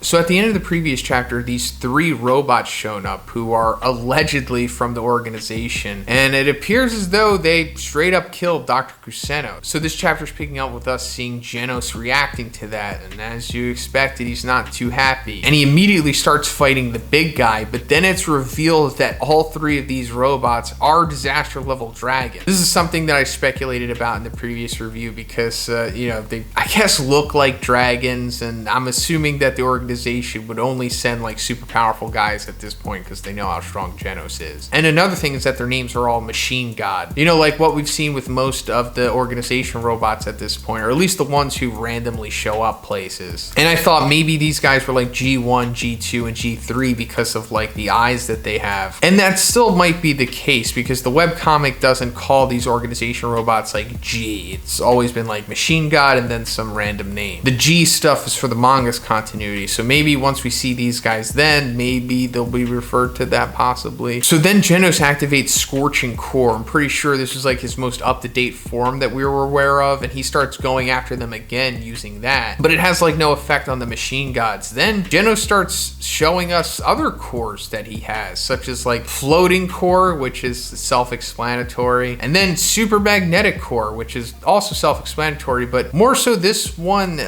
So at the end of the previous chapter, these 3 robots shown up who are allegedly from the organization, and it appears as though they straight up killed Dr. Kuseno. So this chapter's picking up with us seeing Genos reacting to that, and as you expected, he's not too happy. And he immediately starts fighting the big guy, but then it's revealed that all 3 of these robots are disaster level dragons. This is something that I speculated about in the previous review because, they, I guess, look like dragons, and I'm assuming that the organization would only send like super powerful guys at this point because they know how strong Genos is. And another thing is that their names are all Machine God. Like what we've seen with most of the organization robots at this point, or at least the ones who randomly show up places. And I thought maybe these guys were like G1, G2, and G3 because of like the eyes that they have. And that still might be the case because the webcomic doesn't call these organization robots like G. It's always been like Machine God and then some random name. The G stuff is for the manga's continuity, so maybe once we see these guys then, maybe they'll be referred to that possibly. So then Genos activates Scorching Core. I'm pretty sure this is like his most up-to-date form that we were aware of, and he starts going after them again using that. But it has like no effect on the machine gods. Then Genos starts showing us other cores that he has, such as like Floating Core, which is self-explanatory, and then Super Magnetic Core, which is also self-explanatory, but more so this one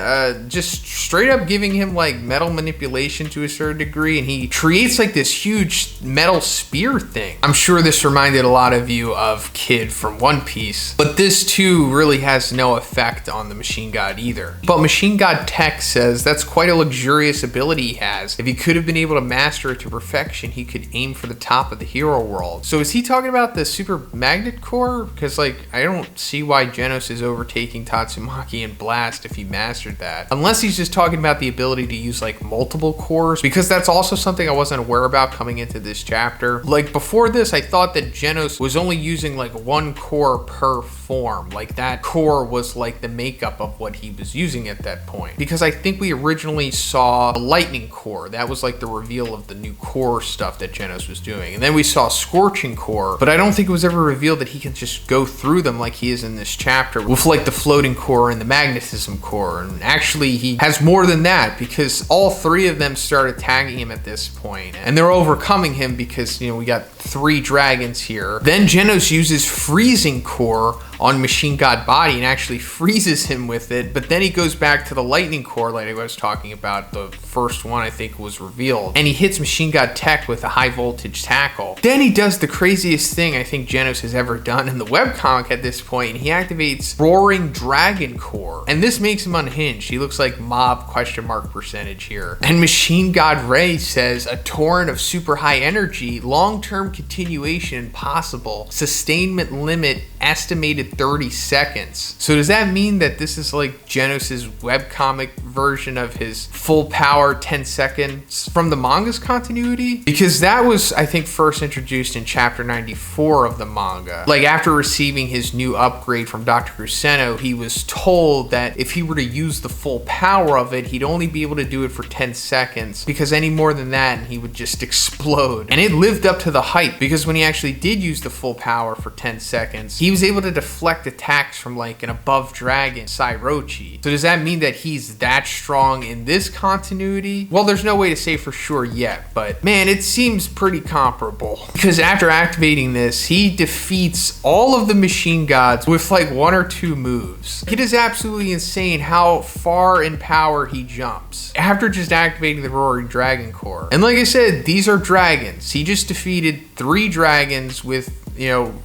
just straight up giving him like metal manipulation to a certain degree, and he creates like this huge metal spear thing. I'm sure this reminded a lot of you of Kid from One Piece, but this too really has no effect on the machine god either. But Machine God Tech says that's quite a luxurious ability he has. If he could have been able to master it to perfection, he could aim for the top of the hero world. So is he talking about the Super Magnet Core? Because like I don't see why Genos is overtaking Tatsumaki and Blast if he mastered that, unless he's just talking about the ability to use like multiple cores, because that's also something I wasn't aware about coming into this chapter. Like before this, I thought that Genos was only using like 1 core per form, like that core was like the makeup of what he was using at that point, because I think we originally saw a Lightning Core. That was like the reveal of the new core stuff that Genos was doing, and then we saw Scorching Core, but I don't think it was ever revealed that he can just go through them like he is in this chapter with like the Floating Core and the Magnetism Core. And actually he has more than that, because all 3 of them start attacking him at this point, and they're overcoming him because we got 3 dragons here. Then Genos uses Freezing Core on Machine God Body and actually freezes him with it, but then he goes back to the Lightning Core like I was talking about. The first one I think was revealed, and he hits Machine God Tech with a high voltage tackle. Then he does the craziest thing I think Genos has ever done in the webcomic at this point, and he activates Roaring Dragon Core, and this makes him unhinged. He looks like Mob %% here. And Machine God Ray says a torrent of super high energy, long-term continuation impossible, sustainment limit estimated 30 seconds. So does that mean that this is like Genos' webcomic version of his full power 10 seconds from the manga's continuity? Because that was, I think, first introduced in chapter 94 of the manga. Like after receiving his new upgrade from Dr. Kuseno, he was told that if he were to use the full power of it, he'd only be able to do it for 10 seconds, because any more than that and he would just explode. And it lived up to the hype, because when he actually did use the full power for 10 seconds, he was able to deflect attacks from like an above dragon, Sairochi. So does that mean that he's that strong in this continuity? Well, there's no way to say for sure yet, but man, it seems pretty comparable, because after activating this, he defeats all of the machine gods with like 1 or 2 moves. It is absolutely insane how far in power he jumps after just activating the Roaring Dragon Core. And like I said, these are dragons. He just defeated 3 dragons with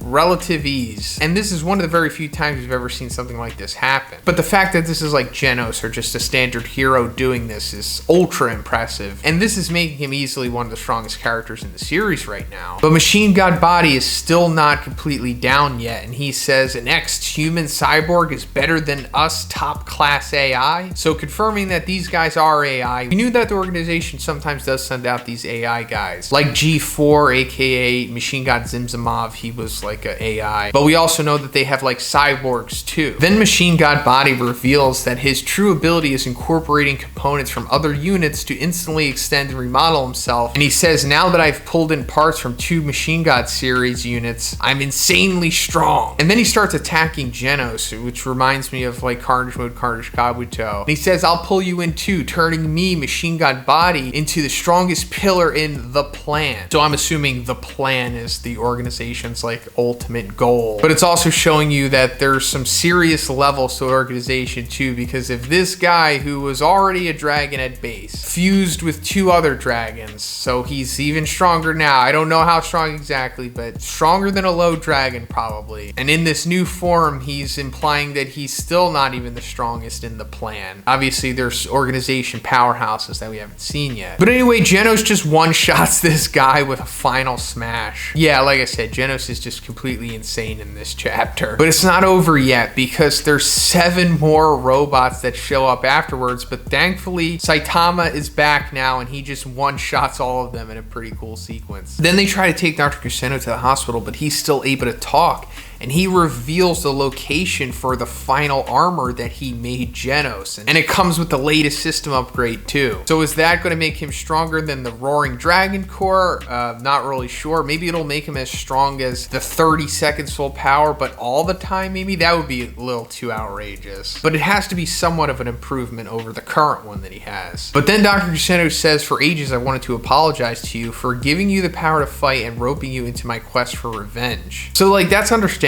relative ease. And this is one of the very few times we've ever seen something like this happen. But the fact that this is like Genos or just a standard hero doing this is ultra impressive. And this is making him easily one of the strongest characters in the series right now. But Machine God Body is still not completely down yet. And he says an ex-human cyborg is better than us top class AI. So confirming that these guys are AI. We knew that the organization sometimes does send out these AI guys like G4, aka Machine God Zimzamov. he was like a AI. But we also know that they have like cyborgs too. Then Machine God Body reveals that his true ability is incorporating components from other units to instantly extend and remodel himself. And he says, now that I've pulled in parts from 2 Machine God series units, I'm insanely strong. And then he starts attacking Genos, which reminds me of like Carnage Mode, Carnage Kabuto. And he says, I'll pull you in too, turning me, Machine God Body, into the strongest pillar in the plan. So I'm assuming the plan is the organization's like ultimate goal. But it's also showing you that there's some serious levels to the organization too, because if this guy who was already a dragon at base fused with 2 other dragons, so he's even stronger now. I don't know how strong exactly, but stronger than a low dragon probably. And in this new form, he's implying that he's still not even the strongest in the plan. Obviously, there's organization powerhouses that we haven't seen yet. But anyway, Genos just one-shots this guy with a final smash. Yeah, like I said, Genos is just completely insane in this chapter. But it's not over yet, because there's 7 more robots that show up afterwards. But thankfully, Saitama is back now, and he just one-shots all of them in a pretty cool sequence. Then they try to take Dr. Kuseno to the hospital, but he's still able to talk. And he reveals the location for the final armor that he made Genos. And it comes with the latest system upgrade too. So is that going to make him stronger than the Roaring Dragon Core? Not really sure. Maybe it'll make him as strong as the 30 seconds full power, but all the time maybe? That would be a little too outrageous. But it has to be somewhat of an improvement over the current one that he has. But then Dr. Kuseno says, for ages I wanted to apologize to you for giving you the power to fight and roping you into my quest for revenge. So like, that's understandable.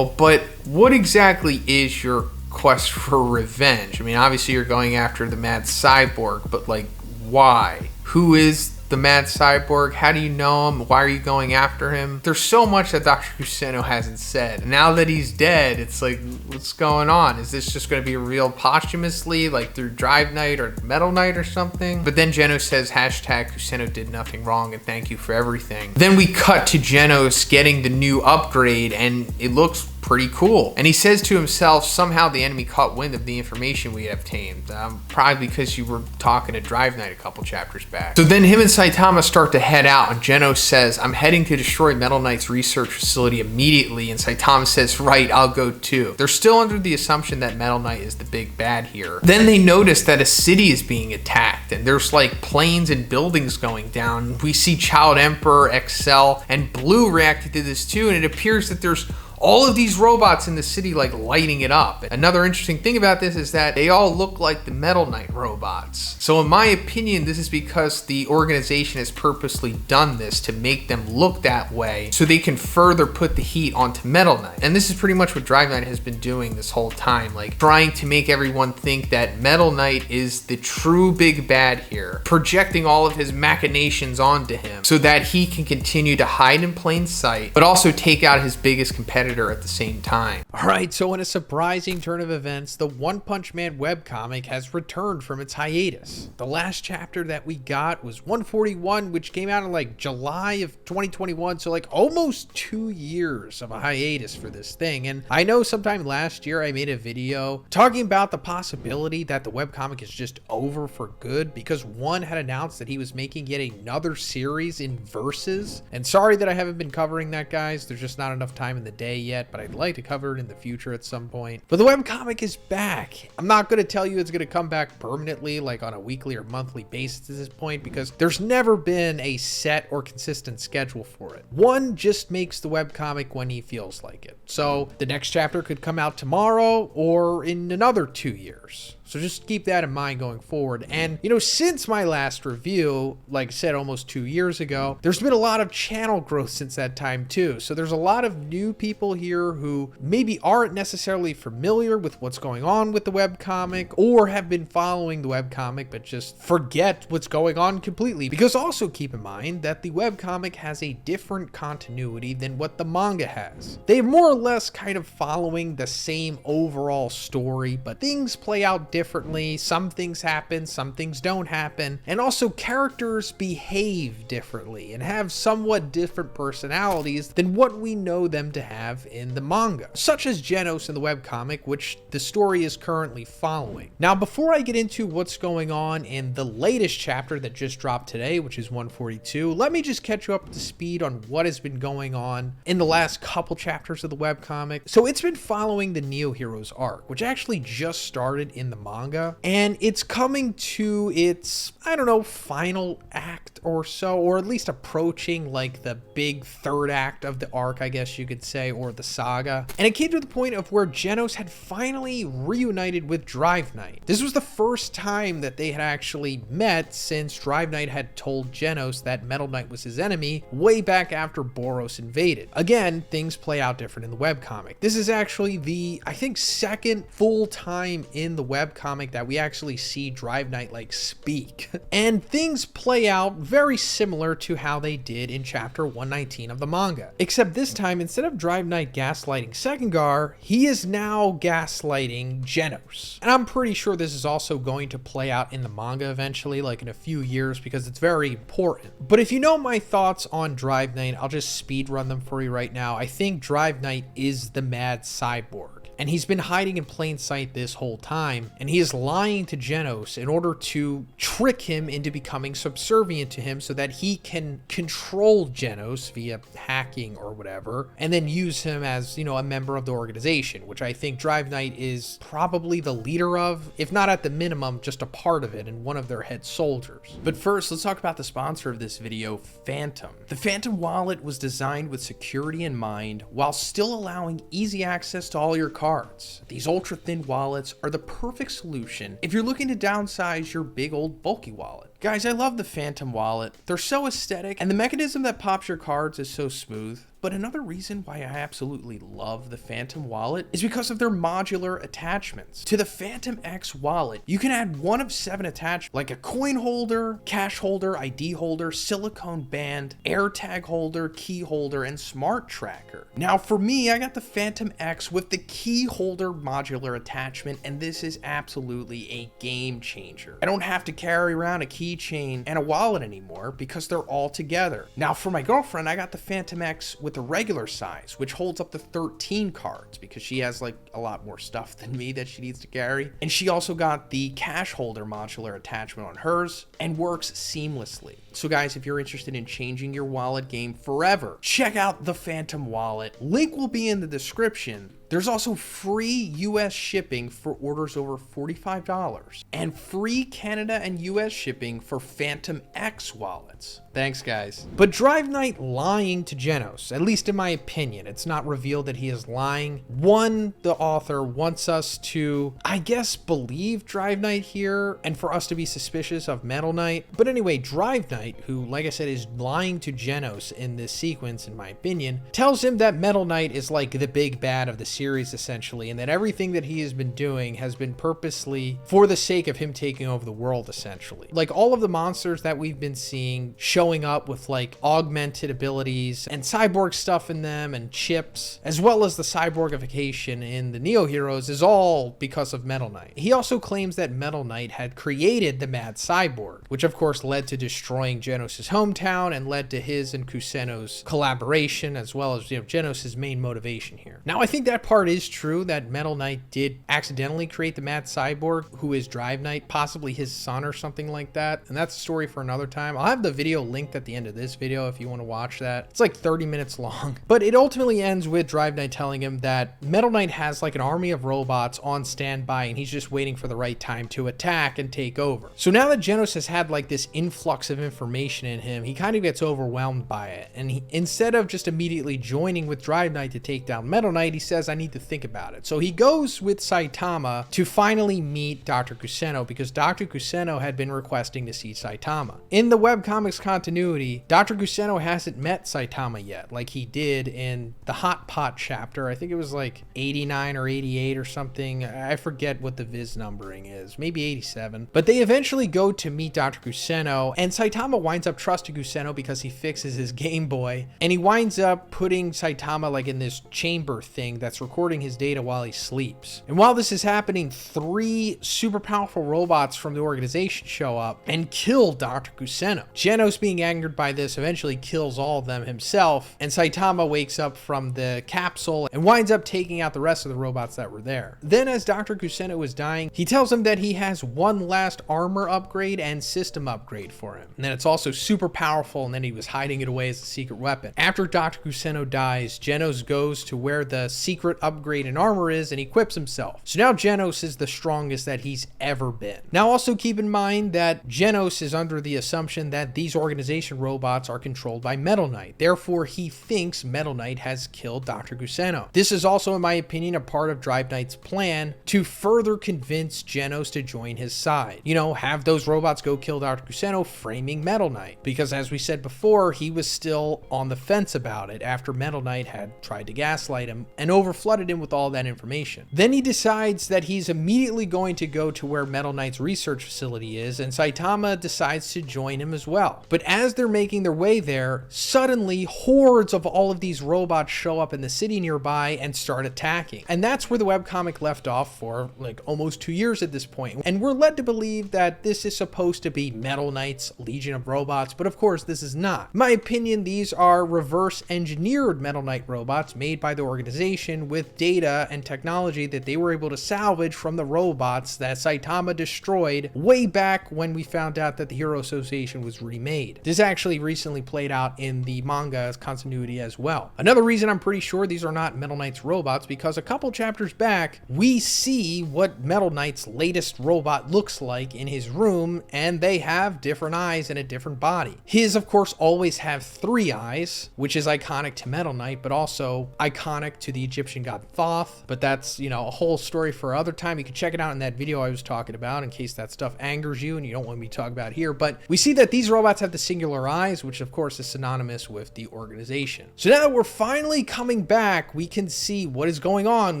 But what exactly is your quest for revenge? I mean, obviously you're going after the Mad Cyborg, but like, why? Who is the Mad Cyborg? How do you know him? Why are you going after him? There's so much that Dr. Kuseno hasn't said. Now that he's dead, it's like, what's going on? Is this just going to be revealed posthumously, like through Drive Knight or Metal Knight or something? But then Genos says, hashtag Kuseno did nothing wrong and thank you for everything. Then we cut to Genos getting the new upgrade, and it looks pretty cool. And he says to himself, somehow the enemy caught wind of the information we obtained. Probably because you were talking to Drive Knight a couple chapters back. So then him and Saitama start to head out, and Genos says, I'm heading to destroy Metal Knight's research facility immediately. And Saitama says, right, I'll go too. They're still under the assumption that Metal Knight is the big bad here. Then they notice that a city is being attacked, and there's like planes and buildings going down. We see Child Emperor, Excel, and Blue reacted to this too, and it appears that there's all of these robots in the city like lighting it up. Another interesting thing about this is that they all look like the Metal Knight robots. So in my opinion, this is because the organization has purposely done this to make them look that way so they can further put the heat onto Metal Knight. And this is pretty much what Drive Knight has been doing this whole time, like trying to make everyone think that Metal Knight is the true big bad here, projecting all of his machinations onto him so that he can continue to hide in plain sight, but also take out his biggest competitor at the same time. Alright, so in a surprising turn of events, the One Punch Man webcomic has returned from its hiatus. The last chapter that we got was 141, which came out in like July of 2021, so like almost 2 years of a hiatus for this thing. And I know sometime last year I made a video talking about the possibility that the webcomic is just over for good because One had announced that he was making yet another series in Versus. And sorry that I haven't been covering that, guys. There's just not enough time in the day yet, but I'd like to cover it in the future at some point. But the webcomic is back. I'm not going to tell you it's going to come back permanently, like on a weekly or monthly basis at this point, because there's never been a set or consistent schedule for it. One just makes the webcomic when he feels like it. So the next chapter could come out tomorrow or in another 2 years. So just keep that in mind going forward. And, you know, since my last review, like I said, almost 2 years ago, there's been a lot of channel growth since that time too. So there's a lot of new people here who maybe aren't necessarily familiar with what's going on with the webcomic or have been following the webcomic but just forget what's going on completely. Because also keep in mind that the webcomic has a different continuity than what the manga has. They're more or less kind of following the same overall story, but things play out differently. Some things happen, some things don't happen. And also characters behave differently and have somewhat different personalities than what we know them to have in the manga, such as Genos in the webcomic, which the story is currently following. Now, before I get into what's going on in the latest chapter that just dropped today, which is 142, let me just catch you up to speed on what has been going on in the last couple chapters of the webcomic. So it's been following the Neo Heroes arc, which actually just started in the manga, and it's coming to its, I don't know, final act or so, or at least approaching like the big third act of the arc, I guess you could say, or the saga. And it came to the point of where Genos had finally reunited with Drive Knight. This was the first time that they had actually met since Drive Knight had told Genos that Metal Knight was his enemy way back after Boros invaded. Again, things play out different in the webcomic. This is actually the, I think, second full time in the webcomic that we actually see Drive Knight like speak. And things play out very similar to how they did in chapter 119 of the manga. Except this time, instead of Drive Knight gaslighting Sekengar, he is now gaslighting Genos. And I'm pretty sure this is also going to play out in the manga eventually, like in a few years, because it's very important. But if you know my thoughts on Drive Knight, I'll just speed run them for you right now. I think Drive Knight is the mad cyborg, and he's been hiding in plain sight this whole time, and he is lying to Genos in order to trick him into becoming subservient to him so that he can control Genos via hacking or whatever, and then use him as, you know, a member of the organization, which I think Drive Knight is probably the leader of, if not at the minimum, just a part of it and one of their head soldiers. But first, let's talk about the sponsor of this video, Phantom. The Phantom wallet was designed with security in mind while still allowing easy access to all your cards. These ultra thin wallets are the perfect solution if you're looking to downsize your big old bulky wallet. Guys, I love the Phantom wallet. They're so aesthetic, and the mechanism that pops your cards is so smooth. But another reason why I absolutely love the Phantom wallet is because of their modular attachments. To the Phantom X wallet, you can add one of 7 attachments, like a coin holder, cash holder, ID holder, silicone band, AirTag holder, key holder, and smart tracker. Now for me, I got the Phantom X with the key holder modular attachment, and this is absolutely a game changer. I don't have to carry around a keychain and a wallet anymore because they're all together. Now for my girlfriend, I got the Phantom X with the regular size, which holds up to 13 cards because she has like a lot more stuff than me that she needs to carry. And she also got the cash holder modular attachment on hers and works seamlessly. So guys, if you're interested in changing your wallet game forever, check out the Phantom wallet. Link will be in the description. There's also free US shipping for orders over $45 and free Canada and US shipping for Phantom X wallets. Thanks, guys. But Drive Knight lying to Genos, at least in my opinion, it's not revealed that he is lying. One, the author wants us to, I guess, believe Drive Knight here and for us to be suspicious of Metal Knight. But anyway, Drive Knight, who, like I said, is lying to Genos in this sequence, in my opinion, tells him that Metal Knight is like the big bad of the series essentially, and that everything that he has been doing has been purposely for the sake of him taking over the world essentially. Like all of the monsters that we've been seeing showing up with like augmented abilities and cyborg stuff in them and chips, as well as the cyborgification in the Neo Heroes, is all because of Metal Knight. He also claims that Metal Knight had created the Mad Cyborg, which of course led to destroying Genos' hometown and led to his and Kuseno's collaboration, as well as, you know, Genos' main motivation here. Now I think that part is true, that Metal Knight did accidentally create the Mad Cyborg, who is Drive Knight, possibly his son or something like that, and that's a story for another time. I'll have the video linked at the end of this video if you want to watch that. It's like 30 minutes long, but it ultimately ends with Drive Knight telling him that Metal Knight has like an army of robots on standby and he's just waiting for the right time to attack and take over. So now that Genos has had like this influx of information in him, he kind of gets overwhelmed by it, and he, instead of just immediately joining with Drive Knight to take down Metal Knight, he says, I need to think about it. So he goes with Saitama to finally meet Dr. Kuseno, because Dr. Kuseno had been requesting to see Saitama. In the webcomics continuity, Dr. Kuseno hasn't met Saitama yet, like he did in the Hot Pot chapter. I think it was like 89 or 88 or something. I forget what the Viz numbering is, maybe 87. But they eventually go to meet Dr. Kuseno, and Saitama winds up trusting Kuseno because he fixes his Game Boy, and he winds up putting Saitama like in this chamber thing that's recording his data while he sleeps. And while this is happening, 3 super powerful robots from the organization show up and kill Dr. Kuseno. Genos, being angered by this, eventually kills all of them himself, and Saitama wakes up from the capsule and winds up taking out the rest of the robots that were there. Then as Dr. Kuseno is dying, he tells him that he has one last armor upgrade and system upgrade for him, and that it's also super powerful, and then he was hiding it away as a secret weapon. After Dr. Kuseno dies, Genos goes to where the secret upgrade and armor is and equips himself. So now Genos is the strongest that he's ever been. Now also keep in mind that Genos is under the assumption that these organization robots are controlled by Metal Knight. Therefore, he thinks Metal Knight has killed Dr. Kuseno. This is also, in my opinion, a part of Drive Knight's plan to further convince Genos to join his side. You know, have those robots go kill Dr. Kuseno, framing Metal Knight. Because as we said before, he was still on the fence about it after Metal Knight had tried to gaslight him and overflooded him with all that information. Then he decides that he's immediately going to go to where Metal Knight's research facility is, and Saitama decides to join him as well. But as they're making their way there, suddenly hordes of all of these robots show up in the city nearby and start attacking. And that's where the webcomic left off for like almost 2 years at this point. And we're led to believe that this is supposed to be Metal Knight's Legion of Robots, but of course this is not. In my opinion, these are reverse engineered Metal Knight robots made by the organization with data and technology that they were able to salvage from the robots that Saitama destroyed way back when we found out that the Hero Association was remade. This actually recently played out in the manga's continuity as well. Another reason I'm pretty sure these are not Metal Knight's robots, because a couple chapters back, we see what Metal Knight's latest robot looks like in his room, and they have different eyes and a different body. His, of course, always have 3 eyes, which is iconic to Metal Knight, but also iconic to the Egyptian god Thoth. But that's, you know, a whole story for other time. You can check it out in that video I was talking about in case that stuff angers you and you don't want me to talk about here. But we see that these robots have the singular eyes, which of course is synonymous with the organization. So now that we're finally coming back, we can see what is going on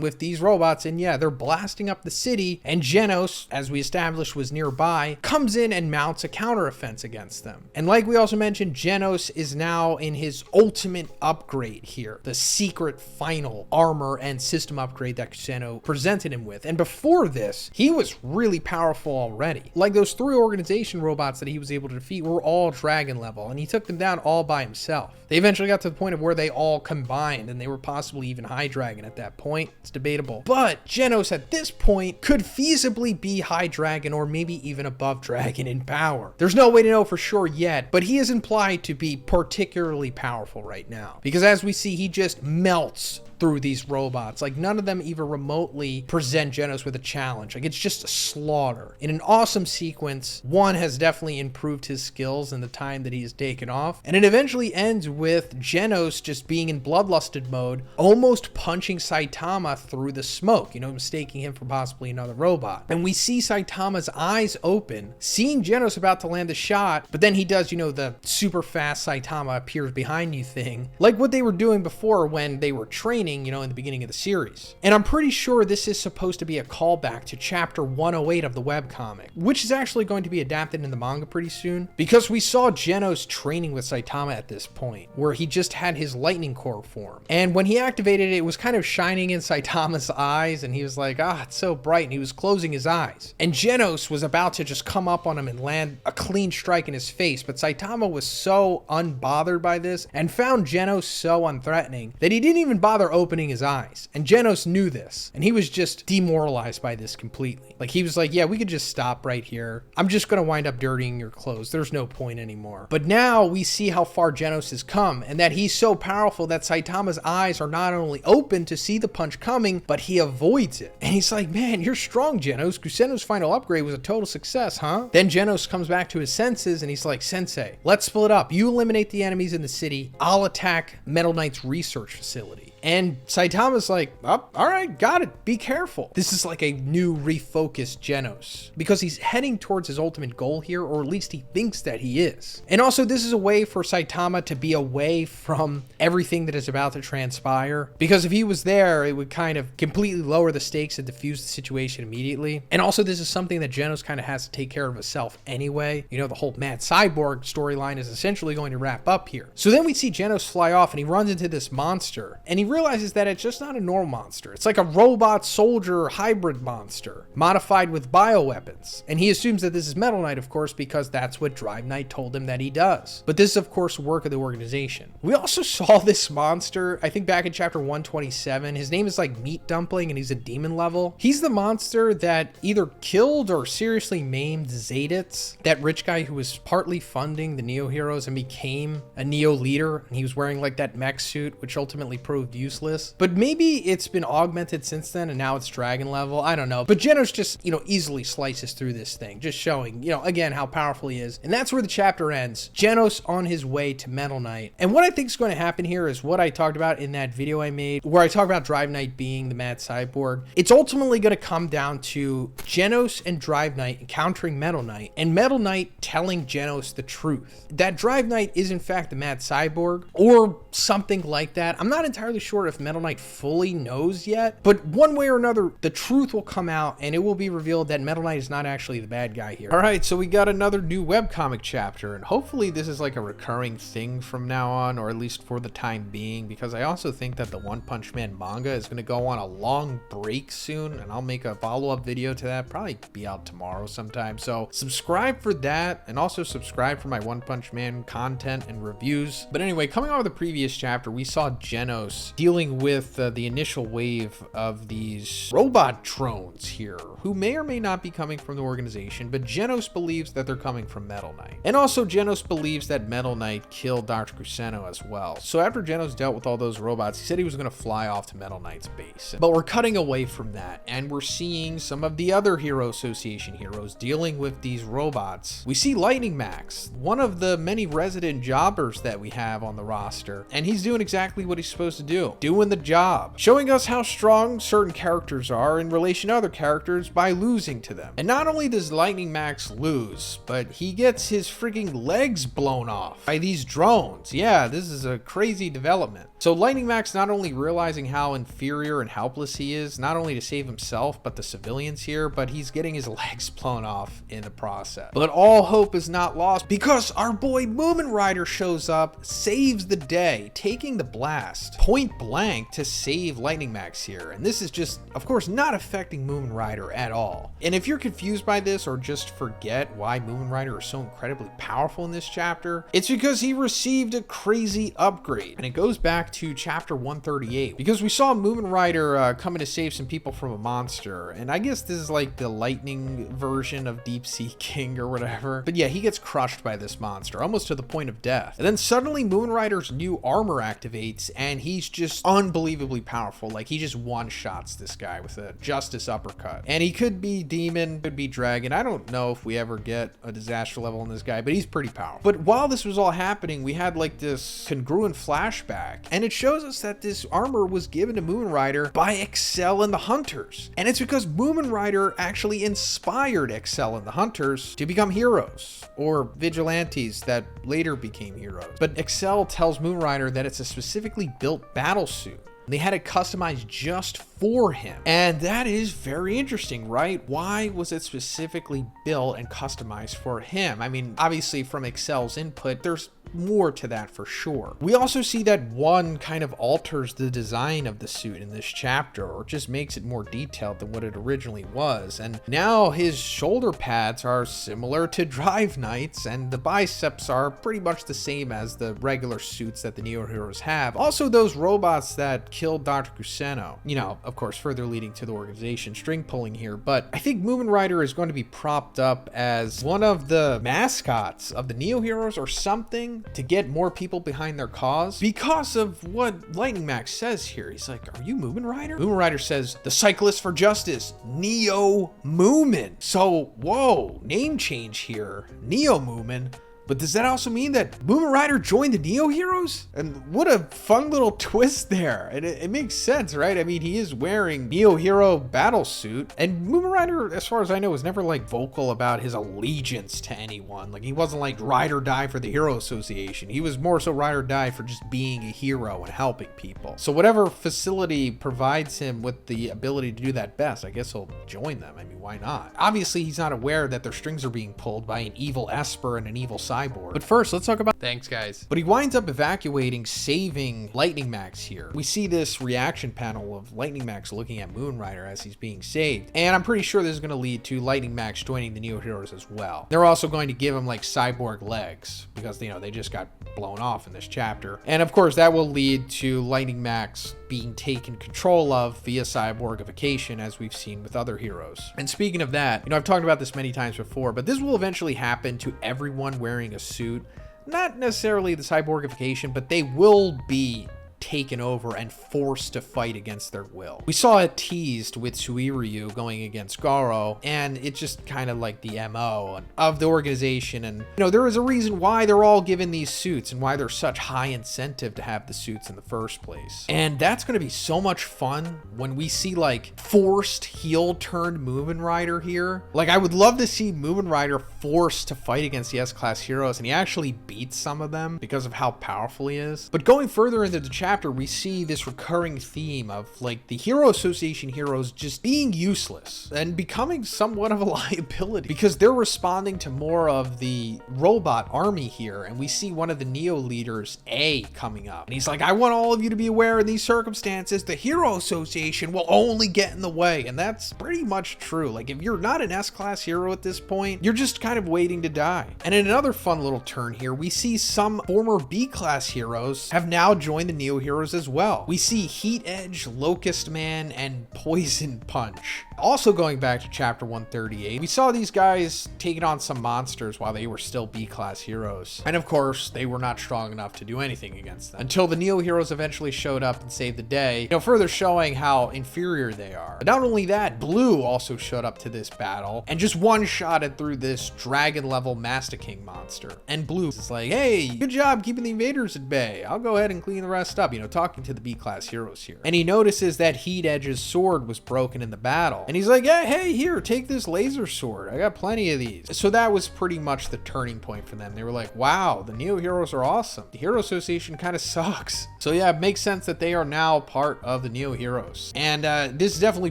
with these robots. And yeah, they're blasting up the city, and Genos, as we established was nearby, comes in and mounts a counteroffense against them. And like we also mentioned, Genos is now in his ultimate upgrade here, the secret final armor and system upgrade that Kuseno presented him with. And before this, he was really powerful already. Like those 3 organization robots that he was able to defeat were all dragon level, and he took them down all by himself. They eventually got to the point of where they all combined, and they were possibly even high dragon at that point. It's debatable. But Genos at this point could feasibly be high dragon or maybe even above dragon in power. There's no way to know for sure yet, but he is implied to be particularly powerful right now. Because as we see, he just melts through these robots. Like none of them even remotely present Genos with a challenge. Like it's just a slaughter. In an awesome sequence, one has definitely improved his skills in the time that he has taken off. And it eventually ends with Genos just being in bloodlusted mode, almost punching Saitama through the smoke, you know, mistaking him for possibly another robot. And we see Saitama's eyes open, seeing Genos about to land a shot, but then he does, you know, the super fast Saitama appears behind you thing, like what they were doing before when they were training, you know, in the beginning of the series. And I'm pretty sure this is supposed to be a callback to chapter 108 of the webcomic, which is actually going to be adapted in the manga pretty soon, because we saw Genos training with Saitama at this point, where he just had his lightning core form. And when he activated it, it was kind of shining in Saitama's eyes, and he was like, ah, it's so bright, and he was closing his eyes. And Genos was about to just come up on him and land a clean strike in his face, but Saitama was so unbothered by this and found Genos so unthreatening that he didn't even bother opening his eyes. And Genos knew this, and he was just demoralized by this completely. Like he was like, yeah, we could just stop right here. I'm just gonna wind up dirtying your clothes. There's no point anymore. But now we see how far Genos has come, and that he's so powerful that Saitama's eyes are not only open to see the punch coming, but he avoids it. And he's like, man, you're strong, Genos. Kuseno's final upgrade was a total success, huh? Then Genos comes back to his senses, and he's like, Sensei, let's split up. You eliminate the enemies in the city. I'll attack Metal Knight's research facility. And Saitama's like, oh, all right, got it. Be careful. This is like a new refocused Genos, because he's heading towards his ultimate goal here, or at least he thinks that he is. And also this is a way for Saitama to be away from everything that is about to transpire, because if he was there, it would kind of completely lower the stakes and diffuse the situation immediately. And also this is something that Genos kind of has to take care of himself anyway. You know, the whole Mad Cyborg storyline is essentially going to wrap up here. So then we see Genos fly off, and he runs into this monster, and he realizes that it's just not a normal monster. It's like a robot soldier hybrid monster, modified with bioweapons. And he assumes that this is Metal Knight, of course, because that's what Drive Knight told him that he does. But this is, of course, work of the organization. We also saw this monster, I think back in chapter 127. His name is like Meat Dumpling, and he's a demon level. He's the monster that either killed or seriously maimed Zaditz, that rich guy who was partly funding the Neo Heroes and became a Neo leader. And he was wearing like that mech suit, which ultimately proved useless. But maybe it's been augmented since then, and now it's dragon level. I don't know. But Genos just, easily slices through this thing, just showing, again, how powerful he is. And that's where the chapter ends. Genos on his way to Metal Knight. And what I think is going to happen here is what I talked about in that video I made, where I talk about Drive Knight being the mad cyborg. It's ultimately going to come down to Genos and Drive Knight encountering Metal Knight, and Metal Knight telling Genos the truth. That Drive Knight is in fact the mad cyborg, or something like that. I'm not entirely sure if Metal Knight fully knows yet, but one way or another, the truth will come out, and it will be revealed that Metal Knight is not actually the bad guy here. All right, so we got another new webcomic chapter, and hopefully this is like a recurring thing from now on, or at least for the time being, because I also think that the One Punch Man manga is going to go on a long break soon, and I'll make a follow-up video to that, probably be out tomorrow sometime. So subscribe for that, and also subscribe for my One Punch Man content and reviews. But anyway, coming out of the previous chapter, we saw Genos dealing with the initial wave of these robot drones here, who may or may not be coming from the organization, but Genos believes that they're coming from Metal Knight. And also Genos believes that Metal Knight killed Dr. Kuseno as well. So after Genos dealt with all those robots, he said he was going to fly off to Metal Knight's base. But we're cutting away from that, and we're seeing some of the other Hero Association heroes dealing with these robots. We see Lightning Max, one of the many resident jobbers that we have on the roster, and he's doing exactly what he's supposed to do, doing the job, showing us how strong certain characters are in relation to other characters by losing to them. And not only does Lightning Max lose, but he gets his freaking legs blown off by these drones. Yeah, this is a crazy development. So Lightning Max not only realizing how inferior and helpless he is, not only to save himself, but the civilians here, but he's getting his legs blown off in the process. But all hope is not lost, because our boy Moomin Rider shows up, saves the day, taking the blast point blank to save Lightning Max here. And this is just, of course, not affecting Moomin Rider at all. And if you're confused by this, or just forget why Moomin Rider is so incredibly powerful in this chapter, it's because he received a crazy upgrade. And it goes back to chapter 138, because we saw Moomin Rider coming to save some people from a monster. And I guess this is like the lightning version of Deep Sea King or whatever. But yeah, he gets crushed by this monster, almost to the point of death. And then suddenly Moomin Rider's new armor activates, and he's just unbelievably powerful. Like, he just one-shots this guy with a Justice Uppercut. And he could be Demon, could be Dragon. I don't know if we ever get a disaster level on this guy, but he's pretty powerful. But while this was all happening, we had like this congruent flashback, and it shows us that this armor was given to Moomin Rider by Excel and the Hunters. And it's because Moomin Rider actually inspired Excel and the Hunters to become heroes, or vigilantes that later became heroes. But Excel tells Moomin Rider that it's a specifically built battle suit. They had it customized just for him. And that is very interesting, right? Why was it specifically built and customized for him? I mean, obviously from Excel's input, there's more to that for sure. We also see that one kind of alters the design of the suit in this chapter, or just makes it more detailed than what it originally was. And now his shoulder pads are similar to Drive Knight's, and the biceps are pretty much the same as the regular suits that the Neo Heroes have. Also, those robots that killed Dr. Kuseno, of course, further leading to the organization string pulling here. But I think Moomin Rider is going to be propped up as one of the mascots of the Neo Heroes or something, to get more people behind their cause, because of what Lightning Max says here. He's like, "Are you Moomin Rider?" Moomin Rider says, "The Cyclist for Justice, Neo Moomin." So, whoa, name change here, Neo Moomin. But does that also mean that Moomin Rider joined the Neo Heroes? And what a fun little twist there. And it makes sense, right? I mean, he is wearing Neo Hero battle suit. And Moomin Rider, as far as I know, was never like vocal about his allegiance to anyone. Like, he wasn't like ride or die for the Hero Association. He was more so ride or die for just being a hero and helping people. So whatever facility provides him with the ability to do that best, I guess he'll join them. I mean, why not? Obviously, he's not aware that their strings are being pulled by an evil Esper and an evil Cyborg. But first, let's talk about... Thanks, guys. But he winds up evacuating, saving Lightning Max here. We see this reaction panel of Lightning Max looking at Moon Rider as he's being saved. And I'm pretty sure this is going to lead to Lightning Max joining the Neo Heroes as well. They're also going to give him like cyborg legs because, you know, they just got blown off in this chapter. And of course, that will lead to Lightning Max being taken control of via cyborgification, as we've seen with other heroes. And speaking of that, you know, I've talked about this many times before, but this will eventually happen to everyone wearing a suit. Not necessarily the cyborgification, but they will be taken over and forced to fight against their will. We saw it teased with Suiryu going against Garo, and it's just kind of like the MO of the organization. And, you know, there is a reason why they're all given these suits and why there's such high incentive to have the suits in the first place. And that's going to be so much fun when we see like forced heel turned Moomin Rider here. Like, I would love to see Moomin Rider forced to fight against the S-Class heroes, and he actually beats some of them because of how powerful he is. But going further into the chapter, we see this recurring theme of like the Hero Association heroes just being useless and becoming somewhat of a liability because they're responding to more of the robot army here. And we see one of the Neo leaders, A, coming up, and he's like, I want all of you to be aware in these circumstances, the Hero Association will only get in the way. And that's pretty much true. Like, if you're not an S-Class hero at this point, you're just kind of waiting to die. And in another fun little turn here, we see some former B-Class heroes have now joined the Neo Heroes as well. We see Heat Edge, Locust Man, and Poison Punch. Also going back to chapter 138, we saw these guys taking on some monsters while they were still B-Class heroes. And of course, they were not strong enough to do anything against them until the Neo Heroes eventually showed up and saved the day, you know, further showing how inferior they are. But not only that, Blue also showed up to this battle and just one-shotted through this dragon level Master King monster. And Blue is like, hey, good job keeping the invaders at bay. I'll go ahead and clean the rest up, you know, talking to the B-Class heroes here. And he notices that Heat Edge's sword was broken in the battle. And he's like, yeah, hey, here, take this laser sword. I got plenty of these. So that was pretty much the turning point for them. They were like, wow, the Neo Heroes are awesome. The Hero Association kind of sucks. So yeah, it makes sense that they are now part of the Neo Heroes. And this is definitely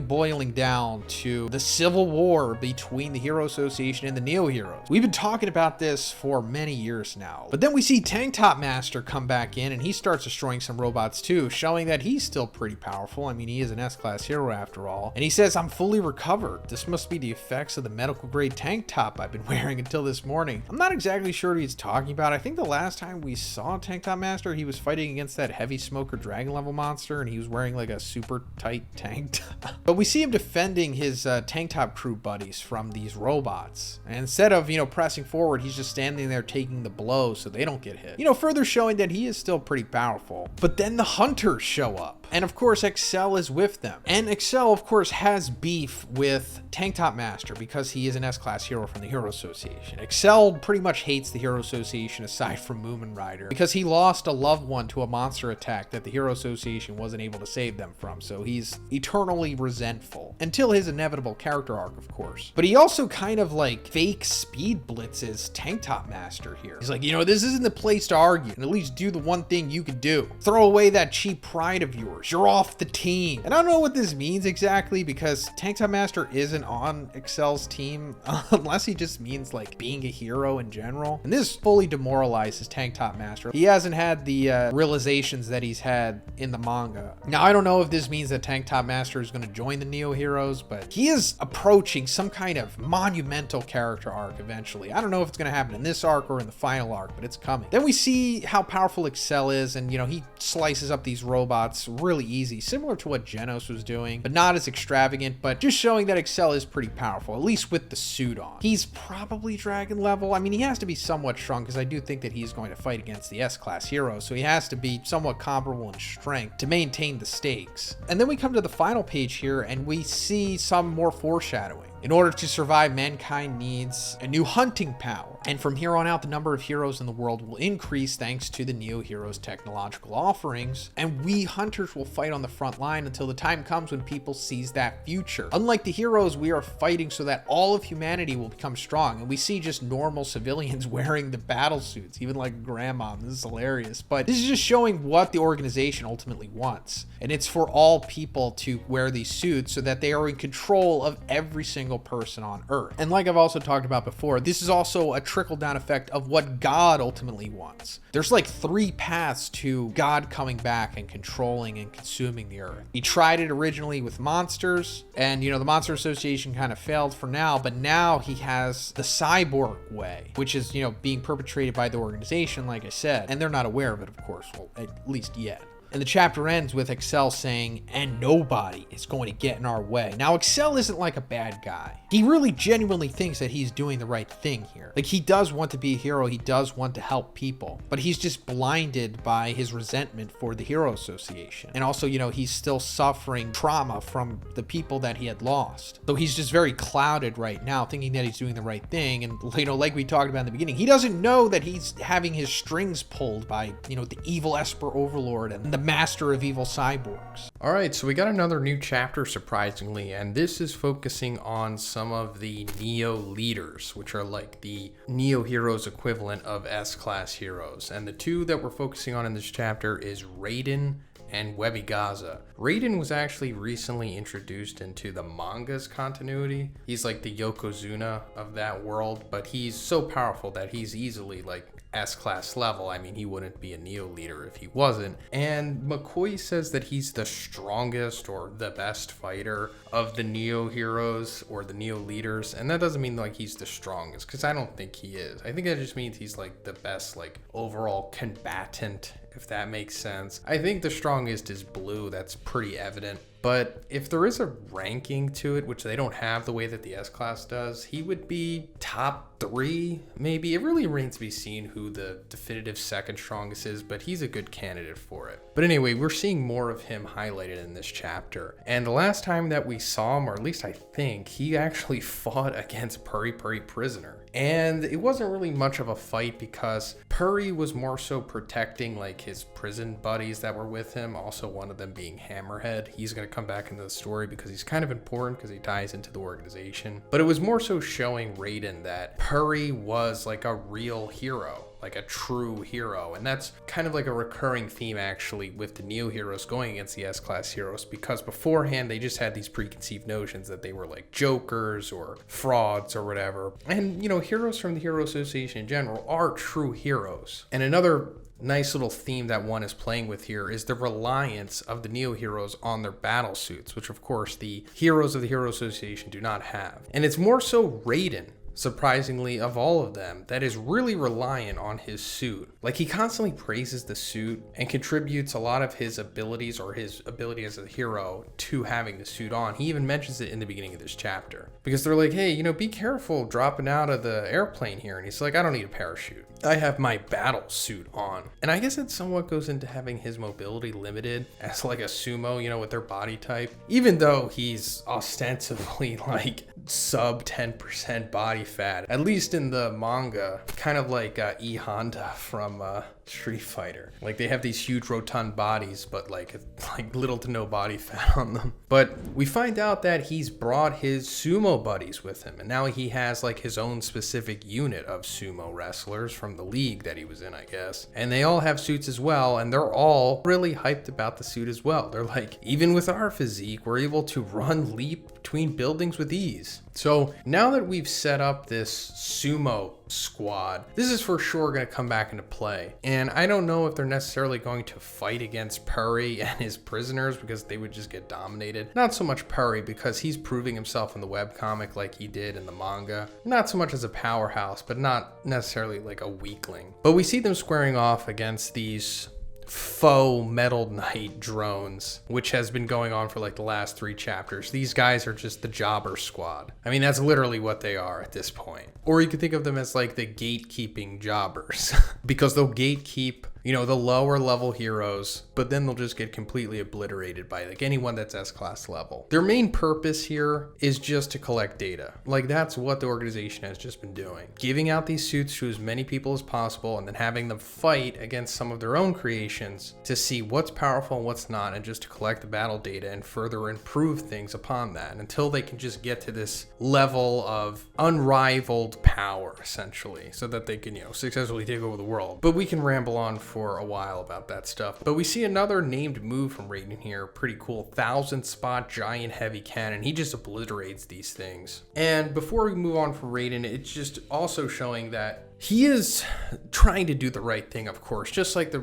boiling down to the civil war between the Hero Association and the Neo Heroes. We've been talking about this for many years now. But then we see Tank Top Master come back in and he starts destroying some robots too, showing that he's still pretty powerful. I mean, he is an S-Class hero after all. And he says, I'm fully recovered. This must be the effects of the medical grade tank top I've been wearing until this morning. I'm not exactly sure what he's talking about. I think the last time we saw Tank Top Master, he was fighting against that heavy smoker dragon level monster and he was wearing like a super tight tank top. But we see him defending his tank top crew buddies from these robots. And instead of, you know, pressing forward, he's just standing there taking the blows so they don't get hit. You know, further showing that he is still pretty powerful. But then the hunters show up. And of course, Excel is with them. And Excel, of course, has beef with Tank Top Master because he is an S-Class hero from the Hero Association. Excel pretty much hates the Hero Association aside from Moomin Rider because he lost a loved one to a monster attack that the Hero Association wasn't able to save them from. So he's eternally resentful until his inevitable character arc, of course. But he also kind of like fake speed blitzes Tank Top Master here. He's like, you know, this isn't the place to argue, and at least do the one thing you can do. Throw away that cheap pride of yours. You're off the team. And I don't know what this means exactly because Tank Top Master isn't on Excel's team unless he just means like being a hero in general. And this fully demoralizes Tank Top Master. He hasn't had the realizations that he's had in the manga. Now, I don't know if this means that Tank Top Master is going to join the Neo Heroes, but he is approaching some kind of monumental character arc eventually. I don't know if it's going to happen in this arc or in the final arc, but it's coming. Then we see how powerful Excel is, and you know, he slices up these robots really easy, similar to what Genos was doing, but not as extravagant, but just showing that Excel is pretty powerful, at least with the suit on. He's probably dragon level. I mean, he has to be somewhat strong because I do think that he's going to fight against the S-Class heroes, so he has to be somewhat comparable in strength to maintain the stakes. And then we come to the final page here and we see some more foreshadowing. In order to survive, mankind needs a new hunting power. And from here on out, the number of heroes in the world will increase thanks to the Neo Heroes technological offerings. And we hunters will fight on the front line until the time comes when people seize that future. Unlike the heroes, we are fighting so that all of humanity will become strong. And we see just normal civilians wearing the battle suits, even like grandma. This is hilarious. But this is just showing what the organization ultimately wants. And it's for all people to wear these suits so that they are in control of every single single person on Earth. And like I've also talked about before, this is also a trickle-down effect of what God ultimately wants. There's like 3 paths to God coming back and controlling and consuming the Earth. He tried it originally with monsters, and the Monster Association kind of failed for now, but now he has the cyborg way, which is, being perpetrated by the organization, like I said, and they're not aware of it, of course, well, at least yet. And the chapter ends with Excel saying, "And nobody is going to get in our way." Now, Excel isn't like a bad guy. He really genuinely thinks that he's doing the right thing here. Like, he does want to be a hero. He does want to help people. But he's just blinded by his resentment for the Hero Association. And also, he's still suffering trauma from the people that he had lost. So he's just very clouded right now, thinking that he's doing the right thing. And, like we talked about in the beginning, he doesn't know that he's having his strings pulled by, the evil Esper Overlord and the master of evil cyborgs. All right, so we got another new chapter, surprisingly, and this is focusing on some of the Neo leaders, which are like the Neo heroes equivalent of S-class heroes. And the 2 that we're focusing on in this chapter is Raiden and Webigaza. Raiden was actually recently introduced into the manga's continuity. He's like the Yokozuna of that world, but he's so powerful that he's easily like S-class level. I mean, he wouldn't be a Neo leader if he wasn't. And McCoy says that he's the strongest or the best fighter of the Neo heroes or the Neo leaders. And that doesn't mean like he's the strongest, because I don't think he is. I think that just means he's like the best like overall combatant, if that makes sense. I think the strongest is Blue. That's pretty evident. But if there is a ranking to it, which they don't have the way that the S-Class does, he would be top 3, maybe. It really remains to be seen who the definitive second strongest is, but he's a good candidate for it. But anyway, we're seeing more of him highlighted in this chapter. And the last time that we saw him, or at least I think, he actually fought against Puri Prisoner. And it wasn't really much of a fight because Puri was more so protecting like his prison buddies that were with him, also one of them being Hammerhead. He's going to come back into the story because he's kind of important because he ties into the organization. But it was more so showing Raiden that Puri was like a real hero, like a true hero. And that's kind of like a recurring theme actually with the Neo heroes going against the S-Class heroes, because beforehand they just had these preconceived notions that they were like jokers or frauds or whatever. And heroes from the Hero Association in general are true heroes. And another nice little theme that one is playing with here is the reliance of the Neo heroes on their battle suits, which of course the heroes of the Hero Association do not have. And it's more so Raiden, surprisingly, of all of them, that is really reliant on his suit. Like, he constantly praises the suit and contributes a lot of his abilities or his ability as a hero to having the suit on. He even mentions it in the beginning of this chapter because they're like, hey, be careful dropping out of the airplane here. And he's like, I don't need a parachute. I have my battle suit on. And I guess it somewhat goes into having his mobility limited as like a sumo, with their body type, even though he's ostensibly like sub 10% body fat, at least in the manga, kind of like E Honda from Street Fighter. Like, they have these huge rotund bodies, but like little to no body fat on them. But we find out that he's brought his sumo buddies with him, and now he has like his own specific unit of sumo wrestlers from the league that he was in, I guess. And they all have suits as well, and they're all really hyped about the suit as well. They're like, even with our physique, we're able to leap between buildings with ease. So now that we've set up this sumo squad, this is for sure going to come back into play. And I don't know if they're necessarily going to fight against Puri and his prisoners because they would just get dominated. Not so much Puri because he's proving himself in the webcomic like he did in the manga. Not so much as a powerhouse, but not necessarily like a weakling. But we see them squaring off against these faux Metal Knight drones, which has been going on for like the last 3 chapters. These guys are just the jobber squad. I mean, that's literally what they are at this point. Or you could think of them as like the gatekeeping jobbers because they'll gatekeep the lower level heroes, but then they'll just get completely obliterated by like anyone that's S-Class level. Their main purpose here is just to collect data. Like, that's what the organization has just been doing. Giving out these suits to as many people as possible and then having them fight against some of their own creations to see what's powerful and what's not, and just to collect the battle data and further improve things upon that until they can just get to this level of unrivaled power, essentially, so that they can, successfully take over the world. But we can ramble on for a while about that stuff. But we see another named move from Raiden here. Pretty cool. 1,000 spot giant heavy cannon. He just obliterates these things. And before we move on from Raiden, it's just also showing that he is trying to do the right thing, of course, just like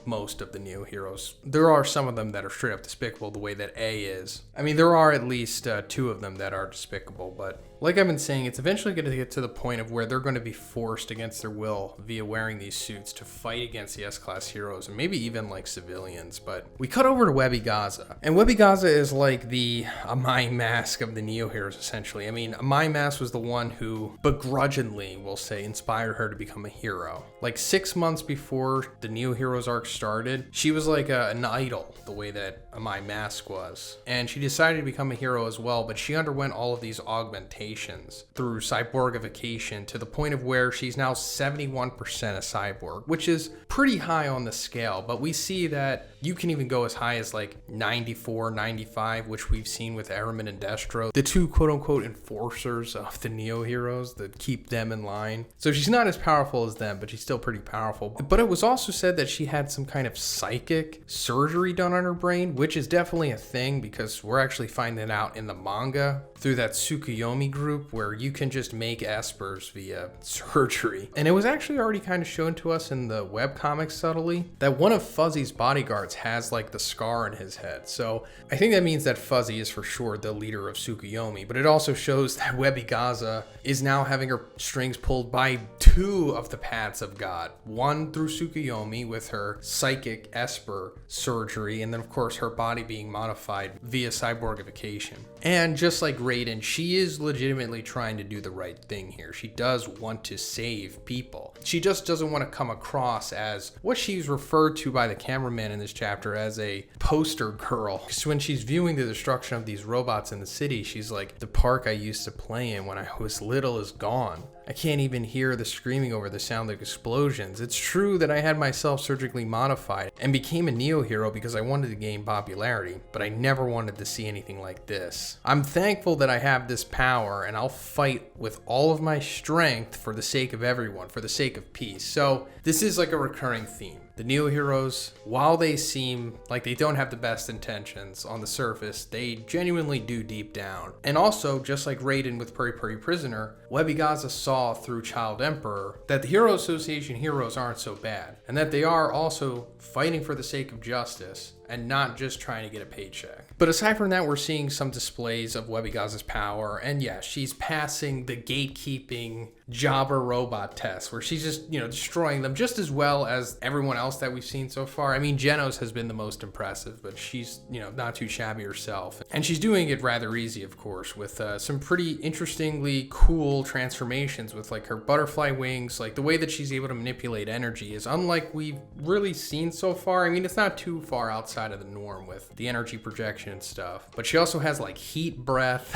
most of the Neo heroes. There are some of them that are straight up despicable the way that A is. I mean, there are at least 2 of them that are despicable, but like I've been saying, it's eventually going to get to the point of where they're going to be forced against their will via wearing these suits to fight against the S-Class heroes and maybe even like civilians. But we cut over to Webby Gaza, and Webby Gaza is like the Amai Mask of the Neo heroes, essentially. I mean, Amai Mask was the one who begrudgingly, we'll say, inspired her to become a hero. Like 6 months before the Neo Heroes arc started, she was like an idol, the way that Amai Mask was. And she decided to become a hero as well, but she underwent all of these augmentations through cyborgification to the point of where she's now 71% a cyborg, which is pretty high on the scale. But we see that you can even go as high as like 94, 95, which we've seen with Eraman and Destro, the 2 quote-unquote enforcers of the Neo heroes that keep them in line. So she's not as powerful as them, but she's still pretty powerful. But it was also said that she had some kind of psychic surgery done on her brain, which is definitely a thing because we're actually finding it out in the manga through that Tsukuyomi group where you can just make espers via surgery. And it was actually already kind of shown to us in the webcomic subtly that one of Fuzzy's bodyguards has like the scar in his head. So I think that means that Fuzzy is for sure the leader of Tsukuyomi, but it also shows that Webby Gaza is now having her strings pulled by 2 of the paths of God. One through Tsukuyomi with her psychic esper surgery, and then of course her body being modified via cyborgification. And just like Raiden, she is legitimately trying to do the right thing here. She does want to save people. She just doesn't want to come across as what she's referred to by the cameraman in this chapter as a poster girl. Because when she's viewing the destruction of these robots in the city, she's like, the park I used to play in when I was little is gone. I can't even hear the screaming over the sound of explosions. It's true that I had myself surgically modified and became a Neo hero because I wanted to gain popularity, but I never wanted to see anything like this. I'm thankful that I have this power, and I'll fight with all of my strength for the sake of everyone, for the sake of peace. So this is like a recurring theme. The Neo heroes, while they seem like they don't have the best intentions on the surface, they genuinely do deep down. And also, just like Raiden with Puri Puri Prisoner, Webby Gaza saw through Child Emperor that the Hero Association heroes aren't so bad, and that they are also fighting for the sake of justice and not just trying to get a paycheck. But aside from that, we're seeing some displays of Webby Gaza's power, and yeah, she's passing the gatekeeping jobber robot test, where she's just, destroying them just as well as everyone else that we've seen so far. I mean, Genos has been the most impressive, but she's, not too shabby herself. And she's doing it rather easy, of course, with some pretty interestingly cool transformations with like her butterfly wings. Like the way that she's able to manipulate energy is unlike we've really seen so far. I mean, it's not too far outside of the norm with the energy projection and stuff, but she also has like heat breath,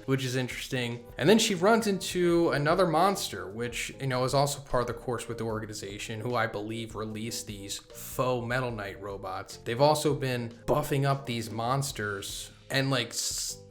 which is interesting. And then she runs into another monster, which, is also part of the course with the organization, who I believe released these faux Metal Knight robots. They've also been buffing up these monsters and like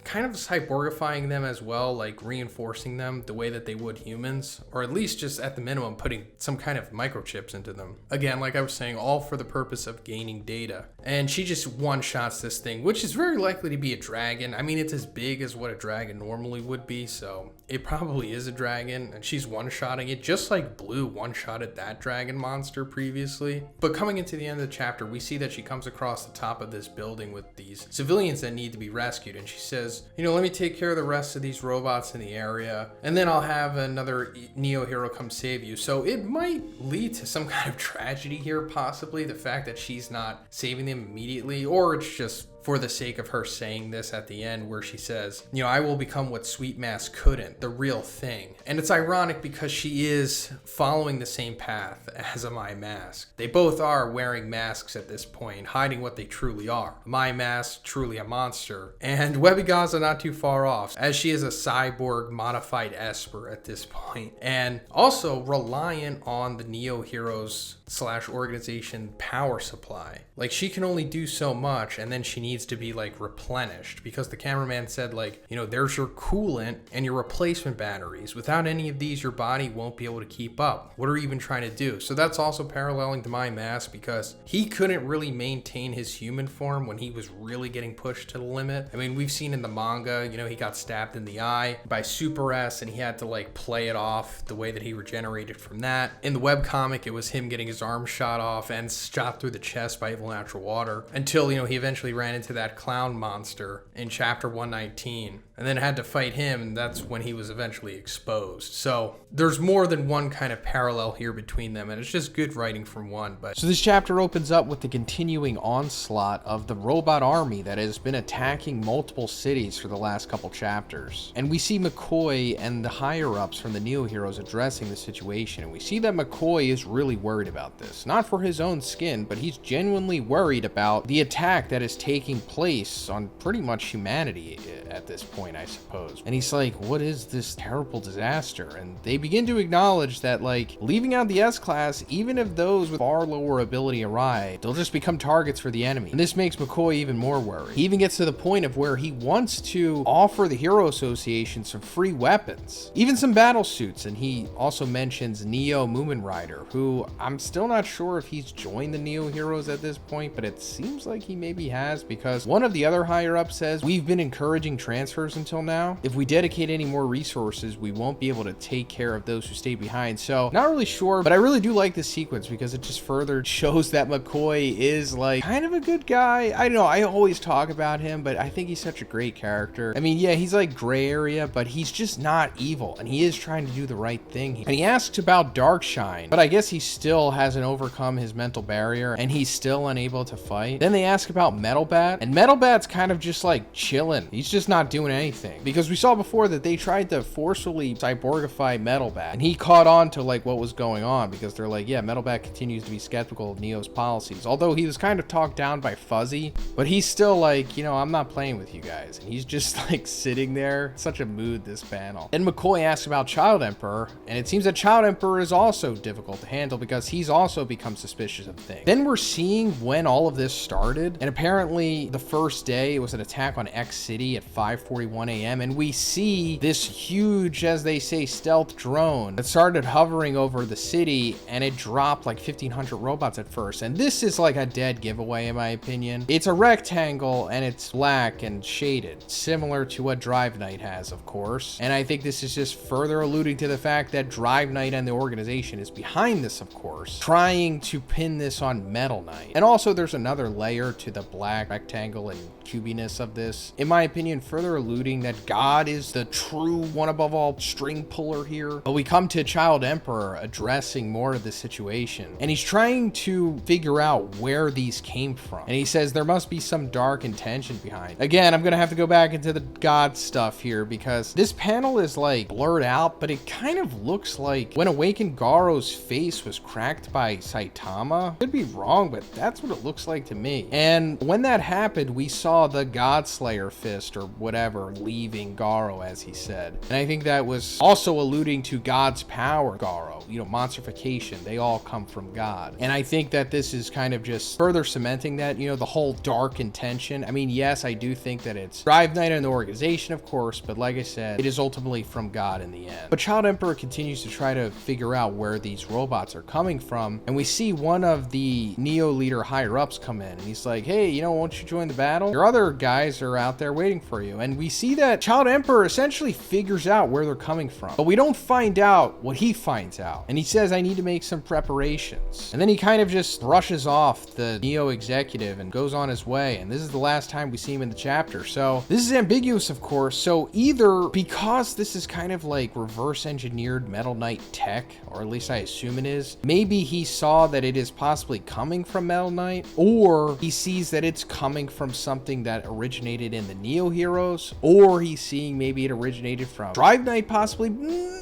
kind of cyborgifying them as well, like reinforcing them the way that they would humans, or at least just at the minimum putting some kind of microchips into them. Again, like I was saying, all for the purpose of gaining data. And she just one-shots this thing, which is very likely to be a dragon. I mean, it's as big as what a dragon normally would be, so it probably is a dragon, and she's one-shotting it just like Blue one-shotted that dragon monster previously. But coming into the end of the chapter, we see that she comes across the top of this building with these civilians that need to be rescued, and she says, let me take care of the rest of these robots in the area, and then I'll have another Neo hero come save you. So it might lead to some kind of tragedy here, possibly the fact that she's not saving them immediately, or it's just for the sake of her saying this at the end where she says, I will become what Sweet Mask couldn't, the real thing. And it's ironic because she is following the same path as Amai Mask. They both are wearing masks at this point, hiding what they truly are. Amai Mask, truly a monster, and Webby Gaza not too far off, as she is a cyborg modified esper at this point, and also reliant on the Neo heroes / organization power supply. Like, she can only do so much, and then she needs needs to be like replenished, because the cameraman said, like, you know, there's your coolant and your replacement batteries. Without any of these, your body won't be able to keep up. What are you even trying to do? So that's also paralleling to my mask, because he couldn't really maintain his human form when he was really getting pushed to the limit. I mean, we've seen in the manga, you know, he got stabbed in the eye by Super S and he had to like play it off the way that he regenerated from that. In the webcomic, it was him getting his arm shot off and shot through the chest by evil natural water, until, you know, he eventually ran into that clown monster in chapter 119 and then had to fight him, and that's when he was eventually exposed. So there's more than one kind of parallel here between them, and it's just good writing from one. But so this chapter opens up with the continuing onslaught of the robot army that has been attacking multiple cities for the last couple chapters. And we see McCoy and the higher-ups from the Neo Heroes addressing the situation, and we see that McCoy is really worried about this. Not for his own skin, but he's genuinely worried about the attack that is taking place on pretty much humanity at this point, I suppose. And he's like, what is this terrible disaster? And they begin to acknowledge that, like, leaving out the S-Class, even if those with far lower ability arrive, they'll just become targets for the enemy. And this makes McCoy even more worried. He even gets to the point of where he wants to offer the Hero Association some free weapons, even some battle suits. And he also mentions Neo Moomin Rider, who I'm still not sure if he's joined the Neo Heroes at this point, but it seems like he maybe has, because one of the other higher-ups says, we've been encouraging transfers until now. If we dedicate any more resources, we won't be able to take care of those who stay behind. So not really sure, but I really do like this sequence because it just further shows that McCoy is like kind of a good guy. I don't know, I always talk about him, but I think he's such a great character. I mean, yeah, he's like gray area, but he's just not evil, and he is trying to do the right thing here. And he asks about Darkshine, but I guess he still hasn't overcome his mental barrier and he's still unable to fight. Then they ask about Metal Bat, and Metal Bat's kind of just like chilling. He's just not doing anything, because we saw before that they tried to forcefully cyborgify Metal Bat, and he caught on to like what was going on, because they're like, yeah, Metal Bat continues to be skeptical of Neo's policies, although he was kind of talked down by Fuzzy, but he's still like, you know, I'm not playing with you guys, and he's just like sitting there. Such a mood, this panel. Then McCoy asks about Child Emperor, and it seems that Child Emperor is also difficult to handle because he's also become suspicious of things. Then we're seeing when all of this started, and apparently the first day it was an attack on X City at 5:41 a.m. and we see this huge, as they say, stealth drone that started hovering over the city, and it dropped like 1,500 robots at first. And this is like a dead giveaway in my opinion. It's a rectangle and it's black and shaded, similar to what Drive Knight has, of course. And I think this is just further alluding to the fact that Drive Knight and the organization is behind this, of course, trying to pin this on Metal Knight. And also there's another layer to the black rectangle and cubiness of this, in my opinion, further alluding that God is the true one above all string puller here. But we come to Child Emperor addressing more of the situation, and he's trying to figure out where these came from. And he says there must be some dark intention behind. Again, I'm gonna have to go back into the God stuff here, because this panel is like blurred out, but it kind of looks like when Awakened Garo's face was cracked by Saitama. Could be wrong, but that's what it looks like to me. And when that happened, we saw the God Slayer fist or whatever leaving Garo, as he said. And I think that was also alluding to God's power. Garo, you know, monstrification, they all come from God. And I think that this is kind of just further cementing that, you know, the whole dark intention. I mean, yes, I do think that it's Drive Knight and the organization, of course, but like I said, it is ultimately from God in the end. But Child Emperor continues to try to figure out where these robots are coming from, and we see one of the Neo leader higher ups come in, and he's like, hey, you know, won't you join the battle? Your other guys are out there waiting for you. And we see that Child Emperor essentially figures out where they're coming from, but we don't find out what he finds out. And he says, I need to make some preparations. And then he kind of just brushes off the Neo executive and goes on his way. And this is the last time we see him in the chapter. So this is ambiguous, of course. So either because this is kind of like reverse engineered Metal Knight tech, or at least I assume it is, maybe he saw that it is possibly coming from Metal Knight, or he sees that it's coming from something that originated in the Neo Heroes, or he's seeing maybe it originated from Drive Knight possibly.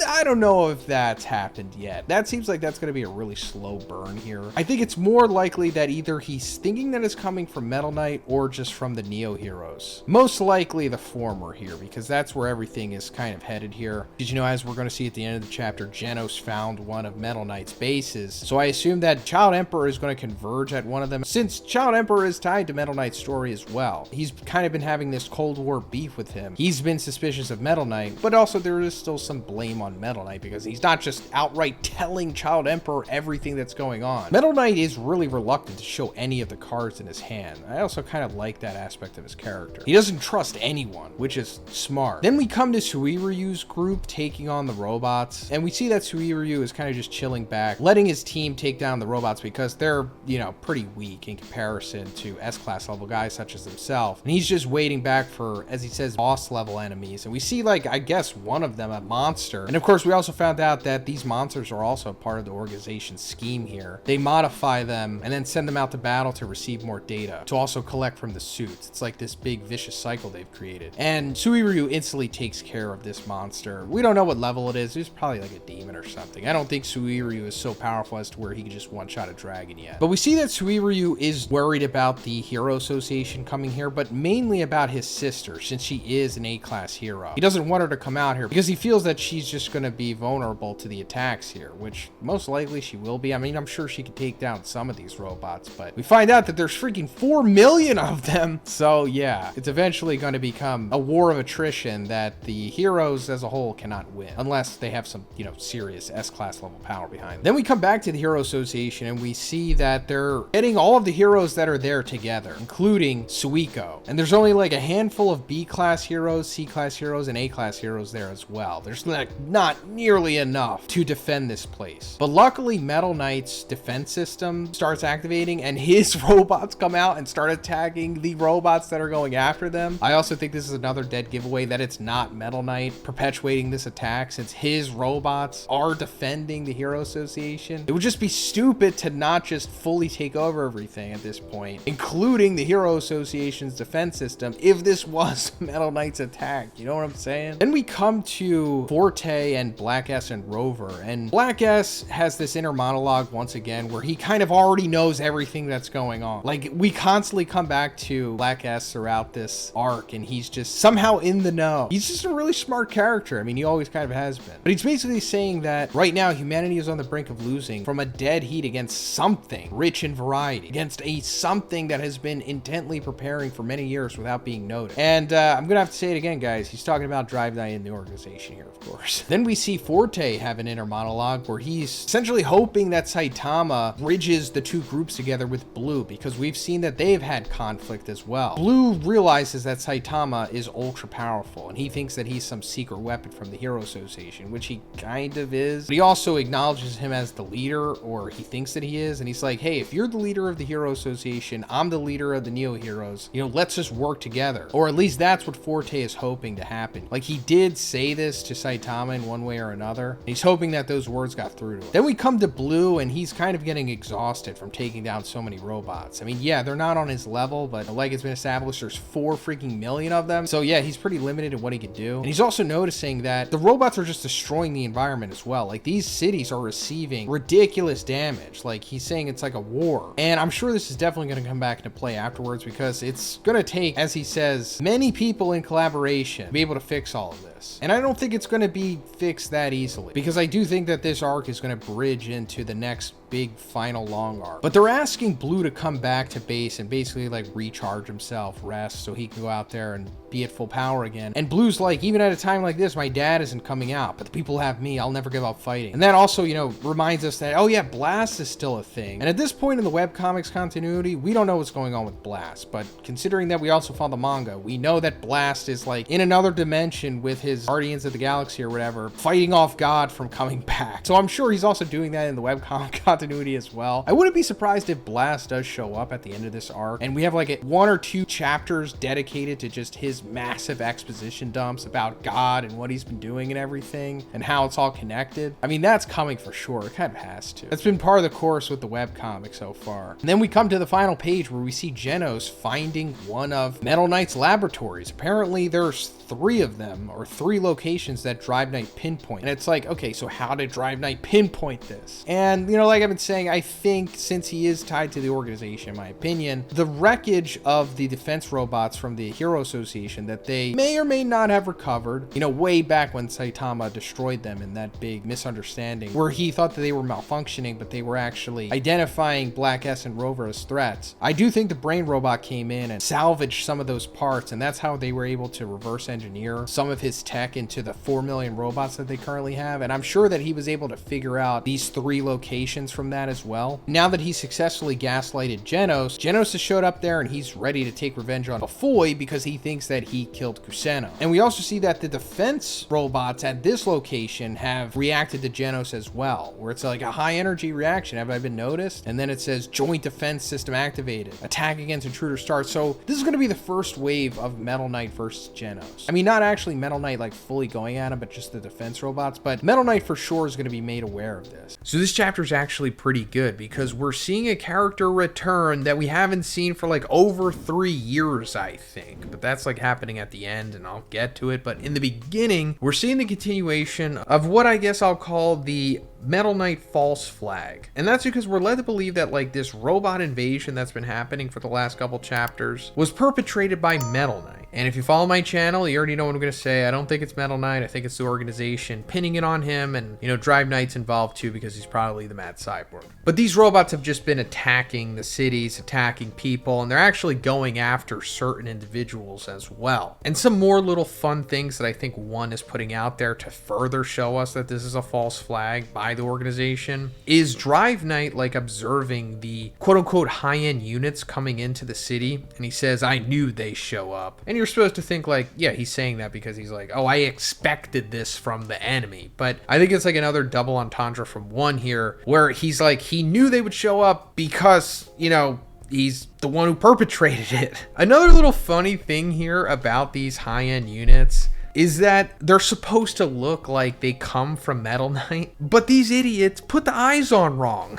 I don't know if that's happened yet. That seems like that's going to be a really slow burn here. I think it's more likely that either he's thinking that it's coming from Metal Knight or just from the Neo Heroes. Most likely the former here, because that's where everything is kind of headed here. Because, you know, as we're going to see at the end of the chapter, Genos found one of Metal Knight's bases. So I assume that Child Emperor is going to converge at one of them, since Child Emperor is tied to Metal Knight's story as well. well. He's kind of been having this Cold War beef with him. He's been suspicious of Metal Knight, but also there is still some blame on Metal Knight because he's not just outright telling Child Emperor everything that's going on. Metal Knight is really reluctant to show any of the cards in his hand. I also kind of like that aspect of his character. He doesn't trust anyone, which is smart. Then we come to Suiryu's group taking on the robots, and we see that Suiryu is kind of just chilling back, letting his team take down the robots because they're, you know, pretty weak in comparison to S-class level guys such as himself. And he's just waiting back for, as he says, boss level enemies. And we see, like, I guess one of them, a monster. And of course, we also found out that these monsters are also part of the organization's scheme here. They modify them and then send them out to battle to receive more data, to also collect from the suits. It's like this big vicious cycle they've created. And Suiryu instantly takes care of this monster. We don't know what level it is. It's probably like a demon or something. I don't think Suiryu is so powerful as to where he could just one-shot a dragon yet. But we see that Suiryu is worried about the Hero Association coming here, but mainly about his sister, since she is an A-class hero. He doesn't want her to come out here because he feels that she's just going to be vulnerable to the attacks here, which most likely she will be. I mean, I'm sure she could take down some of these robots, but we find out that there's freaking 4 million of them. So yeah, it's eventually going to become a war of attrition that the heroes as a whole cannot win, unless they have some, you know, serious S-class level power behind them. Then we come back to the Hero Association and we see that they're getting all of the heroes that are there together, including Suiko. And there's only like a handful of B-class heroes, C-class heroes, and A-class heroes there as well. There's like not nearly enough to defend this place. But luckily, Metal Knight's defense system starts activating and his robots come out and start attacking the robots that are going after them. I also think this is another dead giveaway that it's not Metal Knight perpetuating this attack, since his robots are defending the Hero Association. It would just be stupid to not just fully take over everything at this point, including the Hero Association's defense system, if this was Metal Knight's attack. You know what I'm saying? Then we come to Forte and Black S and Rover, and Black S has this inner monologue once again where he kind of already knows everything that's going on. Like, we constantly come back to Black S throughout this arc and he's just somehow in the know. He's just a really smart character. I mean, he always kind of has been. But he's basically saying that right now humanity is on the brink of losing from a dead heat against something rich in variety, against a something that has been intently preparing for many years without being noticed. And I'm gonna have to say it again, guys. He's talking about Drive Knight in the organization here, of course. Then we see Forte have an inner monologue where he's essentially hoping that Saitama bridges the two groups together with Blue, because we've seen that they've had conflict as well. Blue realizes that Saitama is ultra powerful and he thinks that he's some secret weapon from the Hero Association, which he kind of is. But he also acknowledges him as the leader, or he thinks that he is, and he's like, hey, if you're the leader of the Hero Association, I'm the leader of the Neo Heroes, you know, let's just work together. Or at least that's what Forte is hoping to happen. Like, he did say this to Saitama in one way or another. He's hoping that those words got through to him. Then we come to Blue and he's kind of getting exhausted from taking down so many robots. I mean, yeah, they're not on his level, but like it's been established, there's 4 freaking million of them. So yeah, he's pretty limited in what he could do. And he's also noticing that the robots are just destroying the environment as well. Like, these cities are receiving ridiculous damage. Like, he's saying it's like a war. And I'm sure this is definitely going to come back into play afterwards, because it's going to take, as he says, many people in collaboration to be able to fix all of this. And I don't think it's going to be fixed that easily, because I do think that this arc is going to bridge into the next big final long arc. But they're asking Blue to come back to base and basically like recharge himself, rest, so he can go out there and be at full power again. And Blue's like, even at a time like this, my dad isn't coming out, but the people have me. I'll never give up fighting. And that also, you know, reminds us that, oh yeah, Blast is still a thing. And at this point in the webcomics continuity, we don't know what's going on with Blast, but considering that we also found the manga, we know that Blast is like in another dimension with his Guardians of the Galaxy or whatever, fighting off God from coming back. So I'm sure he's also doing that in the webcomic continuity as well. I wouldn't be surprised if Blast does show up at the end of this arc and we have like 1 or 2 chapters dedicated to just his massive exposition dumps about God and what he's been doing and everything and how it's all connected. I mean, that's coming for sure. It kind of has to. That's been part of the course with the webcomic so far. And then we come to the final page where we see Genos finding one of Metal Knight's laboratories. Apparently there's 3 of them, or 3 locations that Drive Knight pinpoint. And it's like, okay, so how did Drive Knight pinpoint this? And, you know, like I've been saying, I think since he is tied to the organization, in my opinion, the wreckage of the defense robots from the Hero Association that they may or may not have recovered, way back when Saitama destroyed them in that big misunderstanding where he thought that they were malfunctioning, but they were actually identifying Black S and Rover as threats. I do think the brain robot came in and salvaged some of those parts, and that's how they were able to reverse engineer some of his tech into the 4 million robots that they currently have. And I'm sure that he was able to figure out these 3 locations from that as well. Now that he successfully gaslighted Genos has showed up there and he's ready to take revenge on Foy because he thinks that he killed Kuseno. And we also see that the defense robots at this location have reacted to Genos as well, where it's like a high energy reaction. Have I been noticed? And then it says joint defense system activated. Attack against intruder start. So this is going to be the first wave of Metal Knight versus Genos. I mean, not actually Metal Knight like fully going at him, but just the defense robots. But Metal Knight for sure is going to be made aware of this. So this chapter is actually pretty good because we're seeing a character return that we haven't seen for like over 3 years, I think. But that's like happening at the end, and I'll get to it. But in the beginning, we're seeing the continuation of what I guess I'll call the Metal Knight false flag. And that's because we're led to believe that like this robot invasion that's been happening for the last couple chapters was perpetrated by Metal Knight. And if you follow my channel, you already know what I'm going to say. I don't think it's Metal Knight. I think it's the organization pinning it on him, and Drive Knight's involved too because he's probably the Mad Cyborg. But these robots have just been attacking the cities, attacking people, and they're actually going after certain individuals as well. And some more little fun things that I think one is putting out there to further show us that this is a false flag by the organization is Drive Knight like observing the quote-unquote high-end units coming into the city, and he says, I knew they show up. And you're supposed to think like, yeah, he's saying that because he's like, oh, I expected this from the enemy. But I think it's like another double entendre from one here where he's like, he knew they would show up because he's the one who perpetrated it. Another little funny thing here about these high-end units is that they're supposed to look like they come from Metal Knight, but these idiots put the eyes on wrong.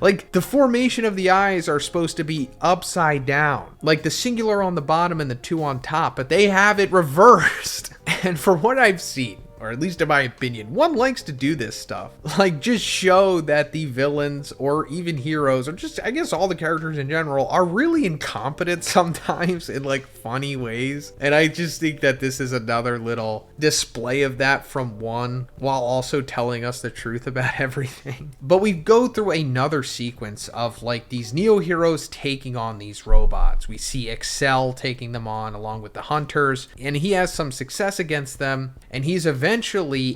Like, the formation of the eyes are supposed to be upside down, like the singular on the bottom and the 2 on top, but they have it reversed. And for what I've seen, or at least in my opinion, one likes to do this stuff. Like, just show that the villains or even heroes, or just, I guess, all the characters in general are really incompetent sometimes in like funny ways. And I just think that this is another little display of that from one, while also telling us the truth about everything. But we go through another sequence of like these Neo heroes taking on these robots. We see Excel taking them on along with the Hunters, and he has some success against them, and he's eventually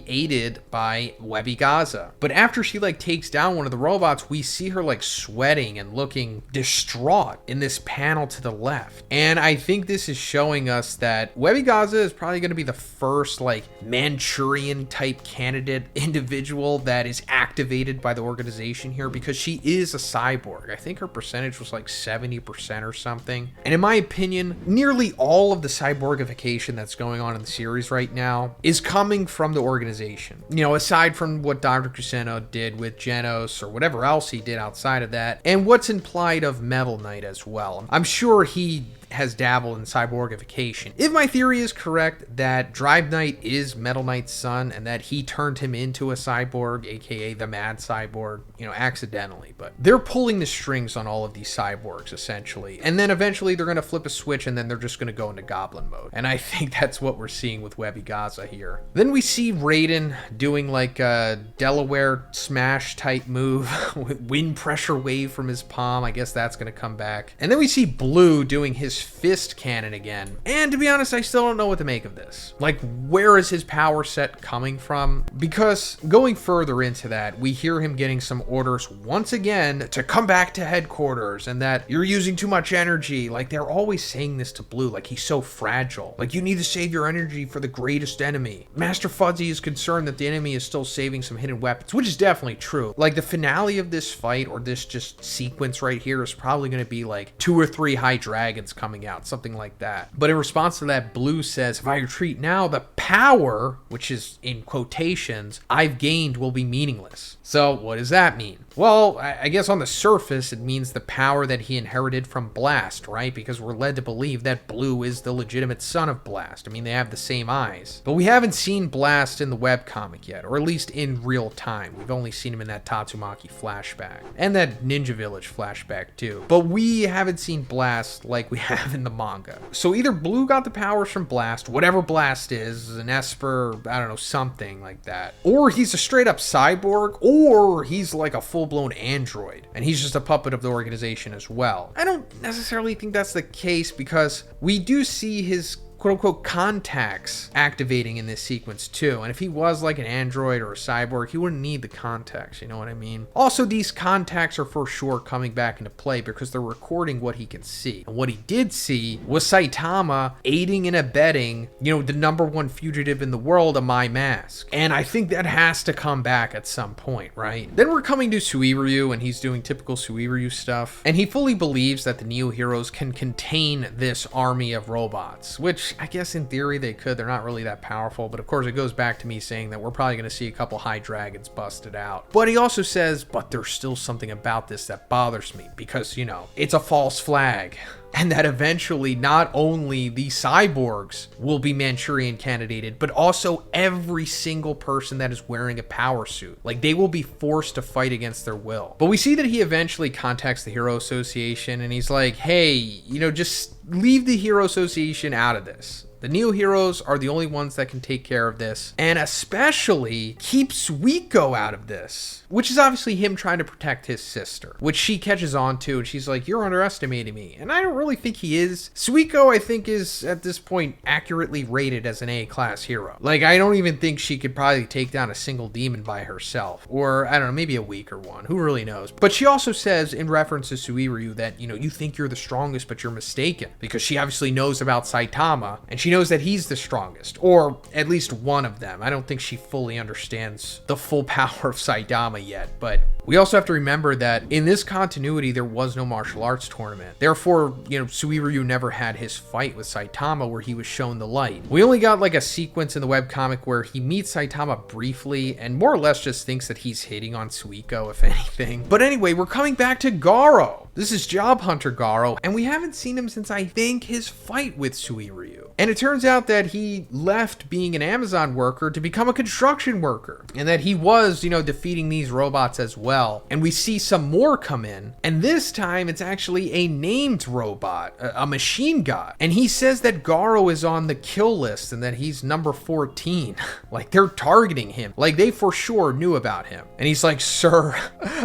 aided by Webby Gaza. But after she like takes down one of the robots, we see her like sweating and looking distraught in this panel to the left. And I think this is showing us that Webby Gaza is probably going to be the first like Manchurian type candidate individual that is activated by the organization here, because she is a cyborg. I think her percentage was like 70% or something. And in my opinion, nearly all of the cyborgification that's going on in the series right now is coming from the organization. Aside from what Dr. Kuseno did with Genos or whatever else he did outside of that, and what's implied of Metal Knight as well. I'm sure he has dabbled in cyborgification. If my theory is correct that Drive Knight is Metal Knight's son and that he turned him into a cyborg, aka the Mad Cyborg, accidentally, but they're pulling the strings on all of these cyborgs essentially. And then eventually they're going to flip a switch and then they're just going to go into goblin mode. And I think that's what we're seeing with Webby Gaza here. Then we see Raiden doing like a Delaware smash type move with wind pressure wave from his palm. I guess that's going to come back. And then we see Blue doing his fist cannon again. And to be honest, I still don't know what to make of this. Like, where is his power set coming from? Because going further into that, we hear him getting some orders once again to come back to headquarters and that you're using too much energy. Like, they're always saying this to Blue, like he's so fragile. Like, you need to save your energy for the greatest enemy. Master Fuzzy is concerned that the enemy is still saving some hidden weapons, which is definitely true. Like, the finale of this fight, or this just sequence right here, is probably going to be like 2 or 3 high dragons coming coming out, something like that. But in response to that, Blue says, if I retreat now, the power, which is in quotations, I've gained will be meaningless. So what does that mean? Well, I guess on the surface, it means the power that he inherited from Blast, right? Because we're led to believe that Blue is the legitimate son of Blast. I mean, they have the same eyes. But we haven't seen Blast in the webcomic yet, or at least in real time. We've only seen him in that Tatsumaki flashback, and that Ninja Village flashback too. But we haven't seen Blast like we have in the manga. So either Blue got the powers from Blast, whatever Blast is, an Esper, I don't know, something like that. Or he's a straight up cyborg, or he's like a full-blown android, and he's just a puppet of the organization as well. I don't necessarily think that's the case, because we do see his quote-unquote contacts activating in this sequence too, and if he was like an android or a cyborg, he wouldn't need the contacts, you know what I mean? Also, these contacts are for sure coming back into play because they're recording what he can see, and what he did see was Saitama aiding and abetting, you know, the #1 fugitive in the world, a My Mask, and I think that has to come back at some point, right? Then we're coming to Suiryu, and he's doing typical Suiryu stuff, and he fully believes that the Neo Heroes can contain this army of robots, which I guess in theory they could. They're not really that powerful, but of course it goes back to me saying that we're probably going to see a couple high dragons busted out. But he also says, but there's still something about this that bothers me because, you know, it's a false flag. And that eventually not only the cyborgs will be Manchurian candidated, but also every single person that is wearing a power suit. Like, they will be forced to fight against their will. But we see that he eventually contacts the Hero Association and he's like, hey, you know, just leave the Hero Association out of this. The Neo Heroes are the only ones that can take care of this, and especially keep Suiko out of this, which is obviously him trying to protect his sister, which she catches on to, and she's like, you're underestimating me, and I don't really think he is. Suiko, I think, is at this point accurately rated as an A-class hero. Like, I don't even think she could probably take down a single demon by herself, or I don't know, maybe a weaker one, who really knows. But she also says in reference to Suiryu that, you know, you think you're the strongest, but you're mistaken, because she obviously knows about Saitama, and she knows that he's the strongest, or at least one of them. I don't think she fully understands the full power of Saitama yet, but we also have to remember that in this continuity, there was no martial arts tournament. Therefore, you know, Suiryu never had his fight with Saitama where he was shown the light. We only got like a sequence in the webcomic where he meets Saitama briefly and more or less just thinks that he's hitting on Suiko, if anything. But anyway, we're coming back to Garo. This is Job Hunter Garo, and we haven't seen him since I think his fight with Suiryu. And it turns out that he left being an Amazon worker to become a construction worker, and that he was, you know, defeating these robots as well. And we see some more come in, and this time it's actually a named robot, a machine god. And he says that Garo is on the kill list and that he's number 14. Like, they're targeting him. Like, they for sure knew about him. And he's like, sir,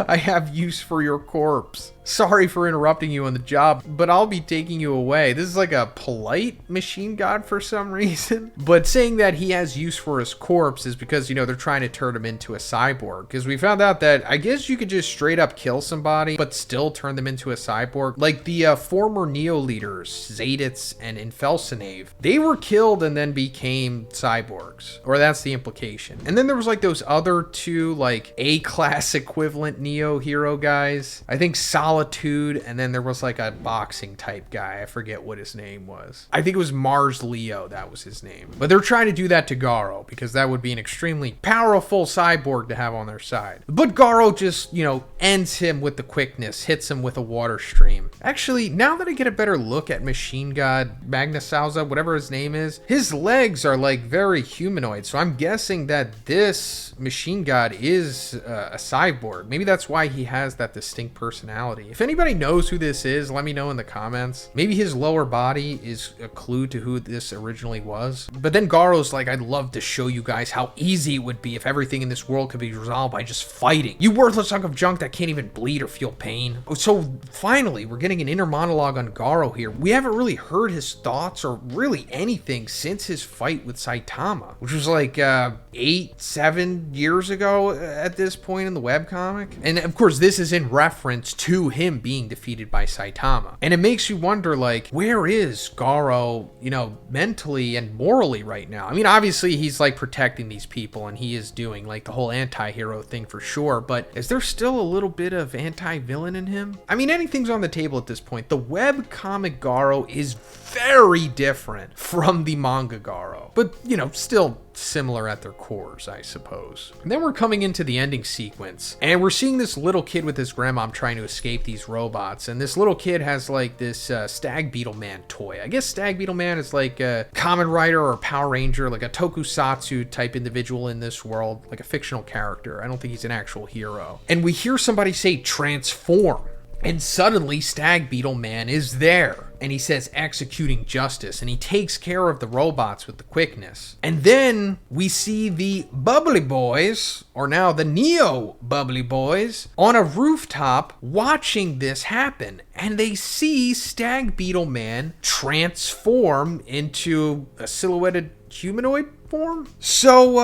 I have use for your corpse. Sorry for interrupting you on the job, but I'll be taking you away. This is like a polite machine god for some reason. But saying that he has use for his corpse is because, you know, they're trying to turn him into a cyborg. Because we found out that I guess you could just straight up kill somebody, but still turn them into a cyborg. Like the former Neo leaders, Zaditz and Infelsinave, they were killed and then became cyborgs. Or that's the implication. And then there was like those other two, like A-class equivalent Neo hero guys. I think Solitude, and then there was like a boxing type guy. I forget what his name was. I think it was Mars Leo, that was his name. But they're trying to do that to Garo because that would be an extremely powerful cyborg to have on their side. But Garo just, you know, ends him with the quickness, hits him with a water stream. Actually, now that I get a better look at Machine God Magnusauza, whatever his name is, his legs are like very humanoid. So I'm guessing that this Machine God is a cyborg. Maybe that's why he has that distinct personality. If anybody knows who this is, let me know in the comments. Maybe his lower body is a clue to who this originally was. But then Garo's like, I'd love to show you guys how easy it would be if everything in this world could be resolved by just fighting. You worthless hunk of junk that can't even bleed or feel pain. So finally, we're getting an inner monologue on Garo here. We haven't really heard his thoughts or really anything since his fight with Saitama, which was like 8-7 years ago at this point in the webcomic. And of course, this is in reference to him being defeated by Saitama. And it makes you wonder, like, where is Garo, you know, mentally and morally right now? I mean, obviously he's like protecting these people and he is doing like the whole anti-hero thing for sure, but is there still a little bit of anti-villain in him? I mean, anything's on the table at this point. The webcomic Garo is very different from the manga Garo, but, you know, still similar at their cores, I suppose. And then we're coming into the ending sequence, and we're seeing this little kid with his grandmom trying to escape these robots, and this little kid has like this Stag Beetle Man toy. I guess Stag Beetle Man is like a Kamen Rider or Power Ranger, like a tokusatsu type individual in this world, like a fictional character. I don't think he's an actual hero. And we hear somebody say transform, and suddenly Stag Beetle Man is there. And he says executing justice, and he takes care of the robots with the quickness. And then we see the Bubbly Boys, or now the Neo Bubbly Boys, on a rooftop watching this happen. And they see Stag Beetle Man transform into a silhouetted humanoid form. So,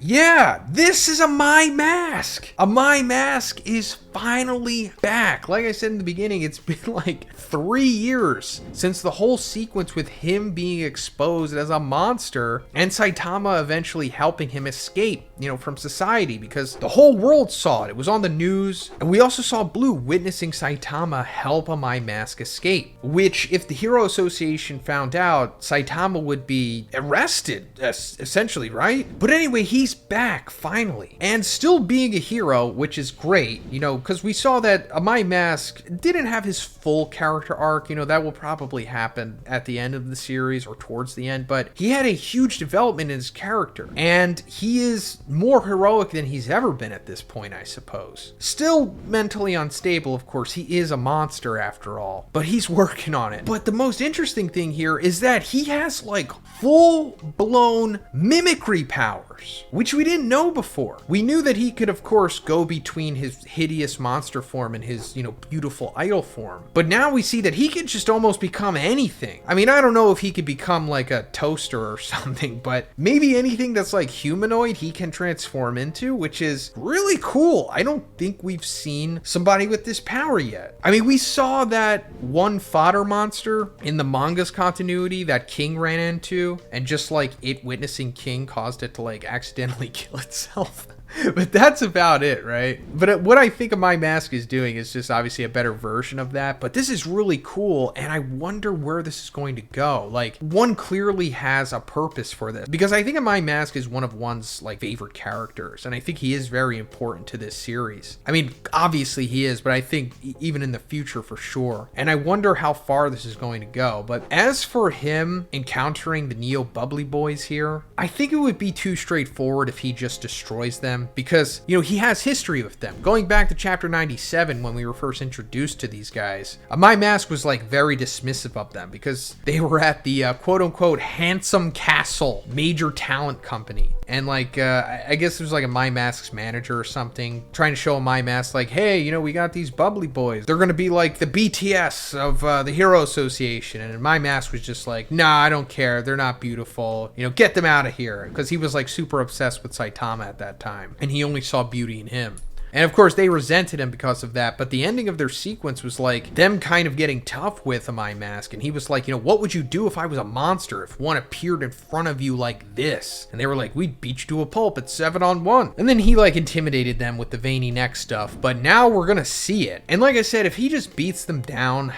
yeah, this is a My Mask. A My Mask is finally back. Like I said in the beginning, it's been like 3 years since the whole sequence with him being exposed as a monster and Saitama eventually helping him escape, you know, from society, because the whole world saw it. It was on the news. And we also saw Blue witnessing Saitama help a My Mask escape, which if the Hero Association found out, Saitama would be arrested, essentially, right? But anyway, he's back finally and still being a hero, which is great, you know, because we saw that My Mask didn't have his full character arc. You know, that will probably happen at the end of the series or towards the end, but he had a huge development in his character, and he is more heroic than he's ever been at this point, I suppose. Still mentally unstable, of course. He is a monster after all, but he's working on it. But the most interesting thing here is that he has like full-blown mimicry powers, which we didn't know before. We knew that he could, of course, go between his hideous monster form and his, you know, beautiful idol form. But now we see that he could just almost become anything. I mean, I don't know if he could become like a toaster or something, but maybe anything that's like humanoid he can transform into, which is really cool. I don't think we've seen somebody with this power yet. I mean, we saw that one fodder monster in the manga's continuity that King ran into, and just like it witnessing King caused it to like accidentally kill itself. But that's about it, right? But what I think of My Mask is doing is just obviously a better version of that. But this is really cool, and I wonder where this is going to go. Like, one clearly has a purpose for this, because I think My Mask is one of one's like favorite characters, and I think he is very important to this series. I mean, obviously he is, but I think even in the future for sure. And I wonder how far this is going to go. But as for him encountering the Neo Bubbly Boys here, I think it would be too straightforward if he just destroys them, because, you know, he has history with them. Going back to chapter 97, when we were first introduced to these guys, My Mask was like very dismissive of them because they were at the quote-unquote Handsome Castle major talent company. And like, I guess it was like a My Mask's manager or something trying to show a My Mask like, hey, you know, we got these bubbly boys. They're going to be like the BTS of the Hero Association. And My Mask was just like, nah, I don't care. They're not beautiful. You know, get them out of here. Because he was like super obsessed with Saitama at that time, and he only saw beauty in him. And of course, they resented him because of that. But the ending of their sequence was like them kind of getting tough with a My Mask. And he was like, you know, what would you do if I was a monster? If one appeared in front of you like this? And they were like, we'd beat you to a pulp at 7-on-1. And then he like intimidated them with the veiny neck stuff. But now we're going to see it. And like I said, if he just beats them down,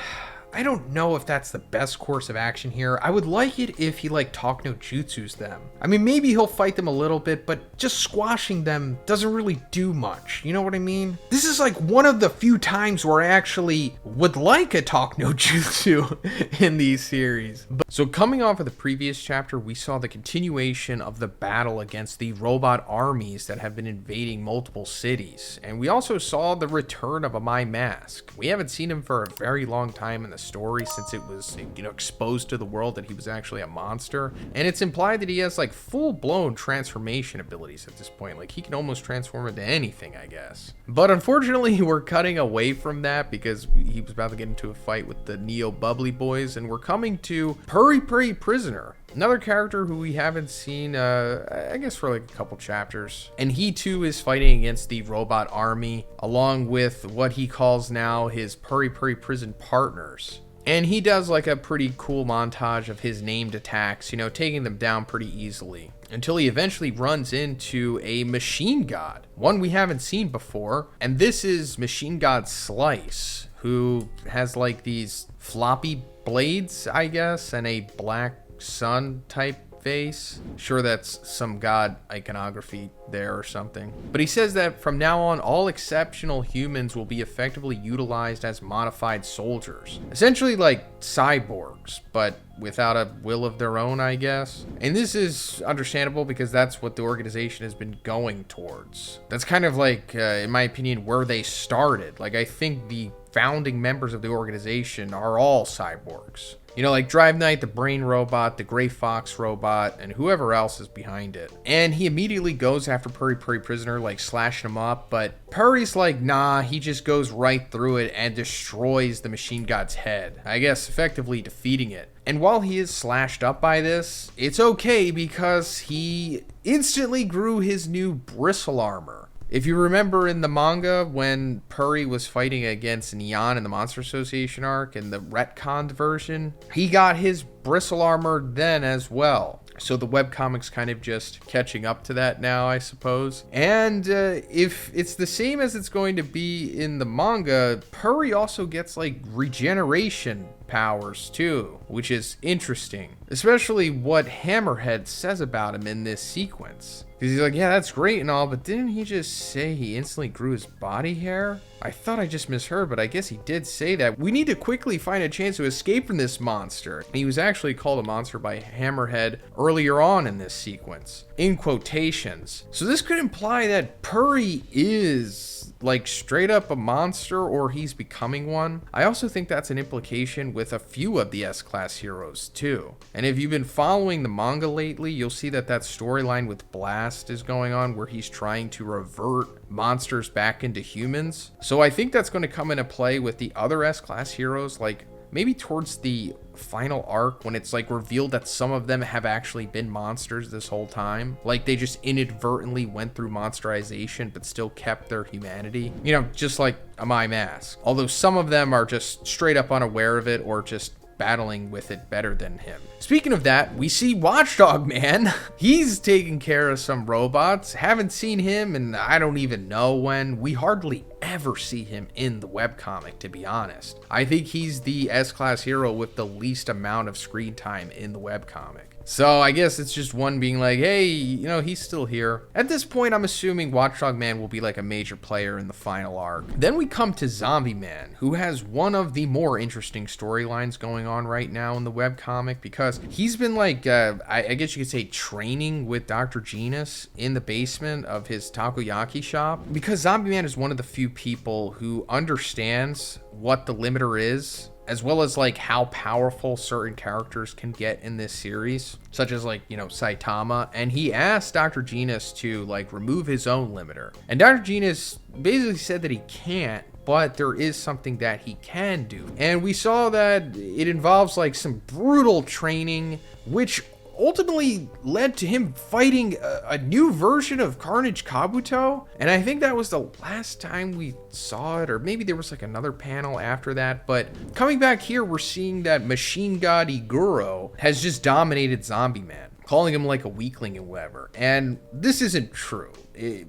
I don't know if that's the best course of action here. I would like it if he like talk no jutsus them. I mean, maybe he'll fight them a little bit, but just squashing them doesn't really do much. You know what I mean? This is like one of the few times where I actually would like a talk no jutsu in these series. So coming off of the previous chapter, we saw the continuation of the battle against the robot armies that have been invading multiple cities. And we also saw the return of a My Mask. We haven't seen him for a very long time in the story, since it was, you know, exposed to the world that he was actually a monster. And it's implied that he has like full-blown transformation abilities at this point. Like, he can almost transform into anything, I guess. But unfortunately, we're cutting away from that because he was about to get into a fight with the Neo Bubbly Boys, and we're coming to Puri Puri Prisoner, Another character who we haven't seen, I guess for like a couple chapters. And he too is fighting against the robot army, along with what he calls now his Puri Puri prison partners. And he does like a pretty cool montage of his named attacks, taking them down pretty easily. Until he eventually runs into a machine god, one we haven't seen before. And this is Machine God Slice, who has like these floppy blades, I guess, and a black sun type face. Sure, that's some god iconography there or something. But he says that from now on, all exceptional humans will be effectively utilized as modified soldiers. Essentially like cyborgs, but without a will of their own, I guess. And this is understandable because that's what the organization has been going towards. That's kind of like, in my opinion, where they started. Like, I think the founding members of the organization are all cyborgs. Like Drive Knight, the Brain Robot, the Gray Fox Robot, and whoever else is behind it. And he immediately goes after Puri Puri Prisoner, like slashing him up, but Puri's like, nah, he just goes right through it and destroys the machine god's head. I guess effectively defeating it. And while he is slashed up by this, it's okay because he instantly grew his new bristle armor. If you remember in the manga, when Puri was fighting against Neon in the Monster Association arc in the retconned version, he got his bristle armor then as well. So the webcomic's kind of just catching up to that now, I suppose. And if it's the same as it's going to be in the manga, Puri also gets like regeneration powers too, which is interesting. Especially what Hammerhead says about him in this sequence. Because he's like, yeah, that's great and all, but didn't he just say he instantly grew his body hair? I thought I just misheard, but I guess he did say that. We need to quickly find a chance to escape from this monster. He was actually called a monster by Hammerhead earlier on in this sequence, in quotations. So this could imply that Puri is like straight up a monster, or he's becoming one. I also think that's an implication with a few of the S-Class heroes too. And if you've been following the manga lately, you'll see that storyline with Blast is going on, where he's trying to revert monsters back into humans. So I think that's going to come into play with the other S-Class heroes, like maybe towards the final arc, when it's like revealed that some of them have actually been monsters this whole time. Like they just inadvertently went through monsterization but still kept their humanity. Just like a My Mask. Although some of them are just straight up unaware of it, or just battling with it better than him. Speaking of that, we see Watchdog Man. He's taking care of some robots. Haven't seen him and I don't even know when. We hardly ever see him in the webcomic, to be honest. I think he's the S-Class hero with the least amount of screen time in the webcomic. So I guess it's just one being like, hey, he's still here. At this point, I'm assuming Watchdog Man will be like a major player in the final arc. Then we come to Zombie Man, who has one of the more interesting storylines going on right now in the webcomic, because he's been like, I guess you could say, training with Dr. Genus in the basement of his takoyaki shop, because Zombie Man is one of the few people who understands what the limiter is, as well as like how powerful certain characters can get in this series, such as like, Saitama. And he asked Dr. Genus to like remove his own limiter. And Dr. Genus basically said that he can't, but there is something that he can do. And we saw that it involves like some brutal training, which ultimately led to him fighting a new version of Carnage Kabuto. And I think that was the last time we saw it, or maybe there was like another panel after that. But coming back here, we're seeing that Machine God Iguro has just dominated Zombie Man, calling him like a weakling and whatever. And this isn't true,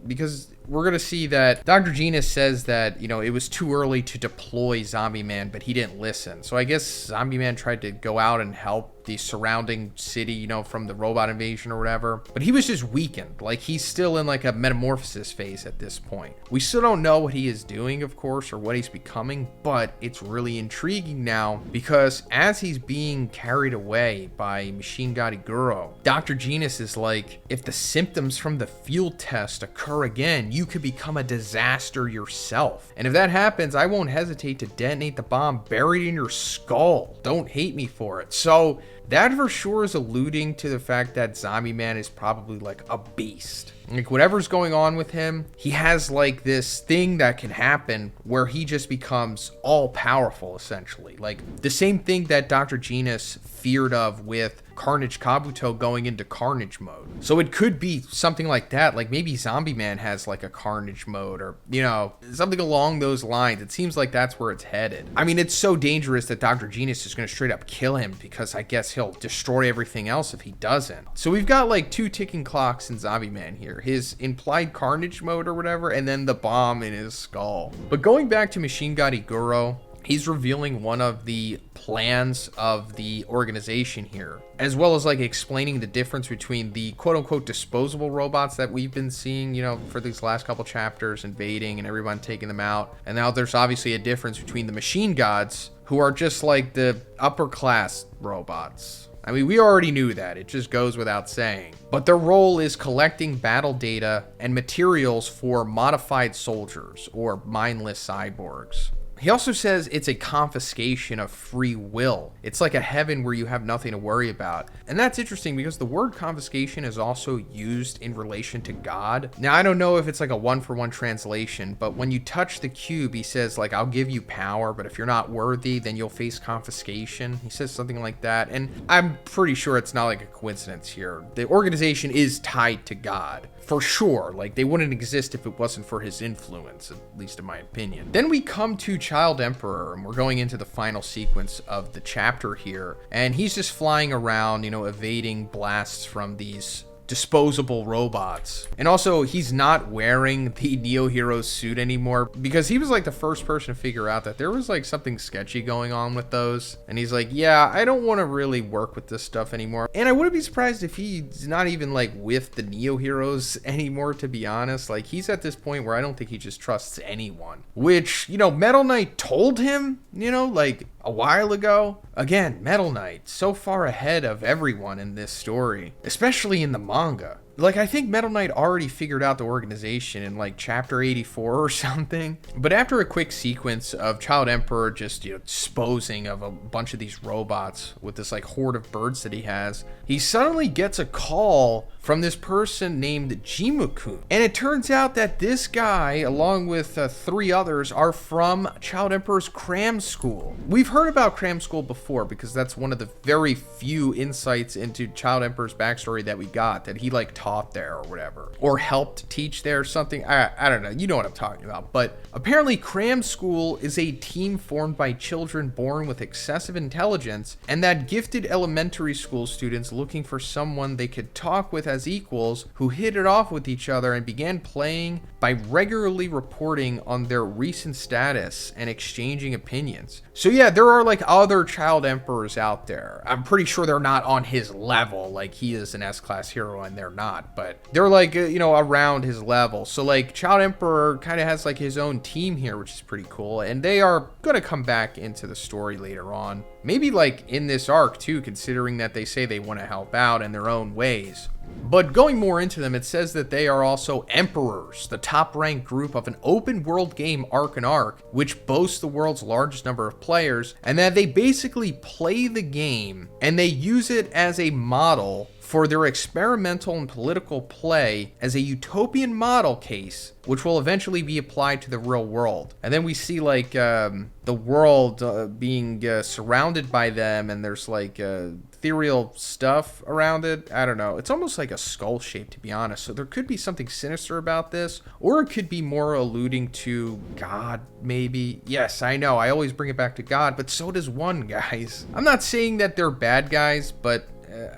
because we're going to see that Dr. Genus says that, it was too early to deploy Zombie Man, but he didn't listen. So I guess Zombie Man tried to go out and help the surrounding city, from the robot invasion or whatever. But he was just weakened. Like, he's still in like a metamorphosis phase at this point. We still don't know what he is doing, of course, or what he's becoming, but it's really intriguing now, because as he's being carried away by Machine God Iguro, Dr. Genus is like, if the symptoms from the field test occur again, you could become a disaster yourself. And if that happens, I won't hesitate to detonate the bomb buried in your skull. Don't hate me for it. So that for sure is alluding to the fact that Zombie Man is probably like a beast. Like, whatever's going on with him, he has like this thing that can happen where he just becomes all powerful, essentially. Like the same thing that Dr. Genus feared of with Carnage Kabuto going into Carnage mode. So it could be something like that. Like maybe Zombie Man has like a Carnage mode, or, you know, something along those lines. It seems like that's where it's headed. I mean, it's so dangerous that Dr. Genus is going to straight up kill him, because I guess he'll destroy everything else if he doesn't. So we've got like 2 ticking clocks in Zombie Man here. His implied Carnage mode or whatever, and then the bomb in his skull. But going back to Machine God Iguro, he's revealing one of the plans of the organization here, as well as like explaining the difference between the quote-unquote disposable robots that we've been seeing, you know, for these last couple chapters, invading and everyone taking them out. And now there's obviously a difference between the machine gods, who are just like the upper class robots. I mean, we already knew that. It just goes without saying. But their role is collecting battle data and materials for modified soldiers or mindless cyborgs. He also says it's a confiscation of free will. It's like a heaven where you have nothing to worry about. And that's interesting because the word confiscation is also used in relation to God. Now, I don't know if it's like a one-for-one translation, but when you touch the cube, he says like, I'll give you power, but if you're not worthy, then you'll face confiscation. He says something like that. And I'm pretty sure it's not like a coincidence here. The organization is tied to God. For sure, like they wouldn't exist if it wasn't for his influence, at least in my opinion. Then we come to Child Emperor, and we're going into the final sequence of the chapter here, and he's just flying around, you know, evading blasts from these disposable robots. And also, he's not wearing the Neo Hero suit anymore, because he was like the first person to figure out that there was like something sketchy going on with those. And he's like, yeah, I don't want to really work with this stuff anymore. And I wouldn't be surprised if he's not even like with the Neo Heroes anymore, to be honest. Like, he's at this point where I don't think he just trusts anyone, which, you know, Metal Knight told him, you know, like a while ago. Again, Metal Knight so far ahead of everyone in this story, especially in the manga. Like, I think Metal Knight already figured out the organization in like chapter 84 or something. But after a quick sequence of Child Emperor just, you know, disposing of a bunch of these robots with this like horde of birds that he has, he suddenly gets a call from this person named Jimu-kun. And it turns out that this guy, along with 3 others, are from Child Emperor's cram school. We've heard about cram school before because that's one of the very few insights into Child Emperor's backstory that we got, that he like taught there or whatever, or helped teach there or something. I don't know, you know what I'm talking about. But apparently cram school is a team formed by children born with excessive intelligence, and that gifted elementary school students looking for someone they could talk with as equals, who hit it off with each other and began playing by regularly reporting on their recent status and exchanging opinions. So yeah, there are like other Child Emperors out there. I'm pretty sure they're not on his level, like he is an S-class hero and they're not, but they're like, you know, around his level. So like Child Emperor kind of has like his own team here, which is pretty cool, and they are gonna come back into the story later on. Maybe like in this arc too, considering that they say they want to help out in their own ways. But going more into them, it says that they are also Emperors, the top-ranked group of an open-world game Arc and Arc, which boasts the world's largest number of players, and that they basically play the game and they use it as a model for their experimental and political play as a utopian model case, which will eventually be applied to the real world. And then we see like the world being surrounded by them, and there's like ethereal stuff around it. I don't know. It's almost like a skull shape, to be honest. So there could be something sinister about this, or it could be more alluding to God, maybe. Yes, I know. I always bring it back to God, but so does one, guys. I'm not saying that they're bad guys, but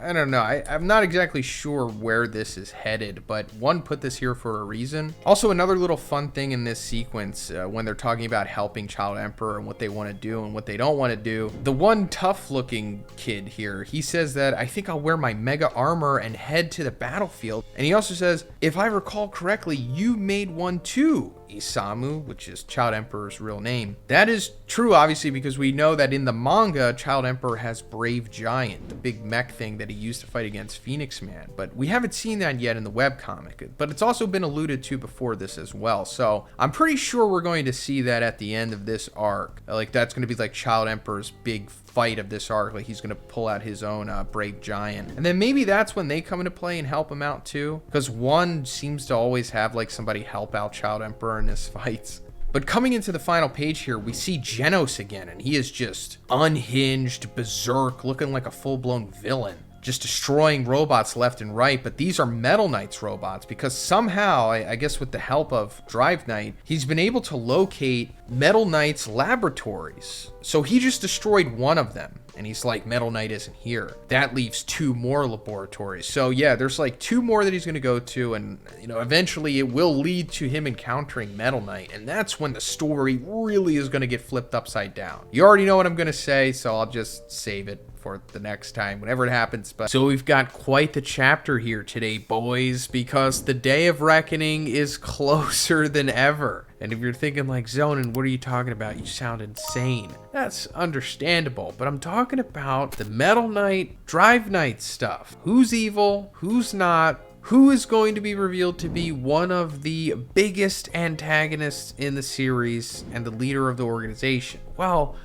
I don't know. I'm not exactly sure where this is headed, but one put this here for a reason. Also, another little fun thing in this sequence, when they're talking about helping Child Emperor and what they want to do and what they don't want to do, the one tough-looking kid here, he says that, I think I'll wear my mega armor and head to the battlefield. And he also says, if I recall correctly, you made one too. Isamu, which is Child Emperor's real name. That is true, obviously, because we know that in the manga, Child Emperor has Brave Giant, the big mech thing that he used to fight against Phoenix Man. But we haven't seen that yet in the webcomic. But it's also been alluded to before this as well. So I'm pretty sure we're going to see that at the end of this arc. Like, that's going to be like Child Emperor's big fight of this arc. Like, he's going to pull out his own Brave Giant. And then maybe that's when they come into play and help him out too. Because one seems to always have like somebody help out Child Emperor in his fights. But coming into the final page here, we see Genos again, and he is just unhinged, berserk, looking like a full-blown villain, just destroying robots left and right. But these are Metal Knight's robots, because somehow, I guess with the help of Drive Knight, he's been able to locate Metal Knight's laboratories. So he just destroyed one of them, and he's like, Metal Knight isn't here. That leaves 2 more laboratories. So yeah, there's like 2 more that he's going to go to, and you know, eventually it will lead to him encountering Metal Knight, and that's when the story really is going to get flipped upside down. You already know what I'm going to say, so I'll just save it for the next time, whenever it happens. But so we've got quite the chapter here today, boys, because the day of reckoning is closer than ever. And if you're thinking like, Zhoniin, what are you talking about? You sound insane. That's understandable, but I'm talking about the Metal Knight, Drive Knight stuff. Who's evil? Who's not? Who is going to be revealed to be one of the biggest antagonists in the series and the leader of the organization? Well,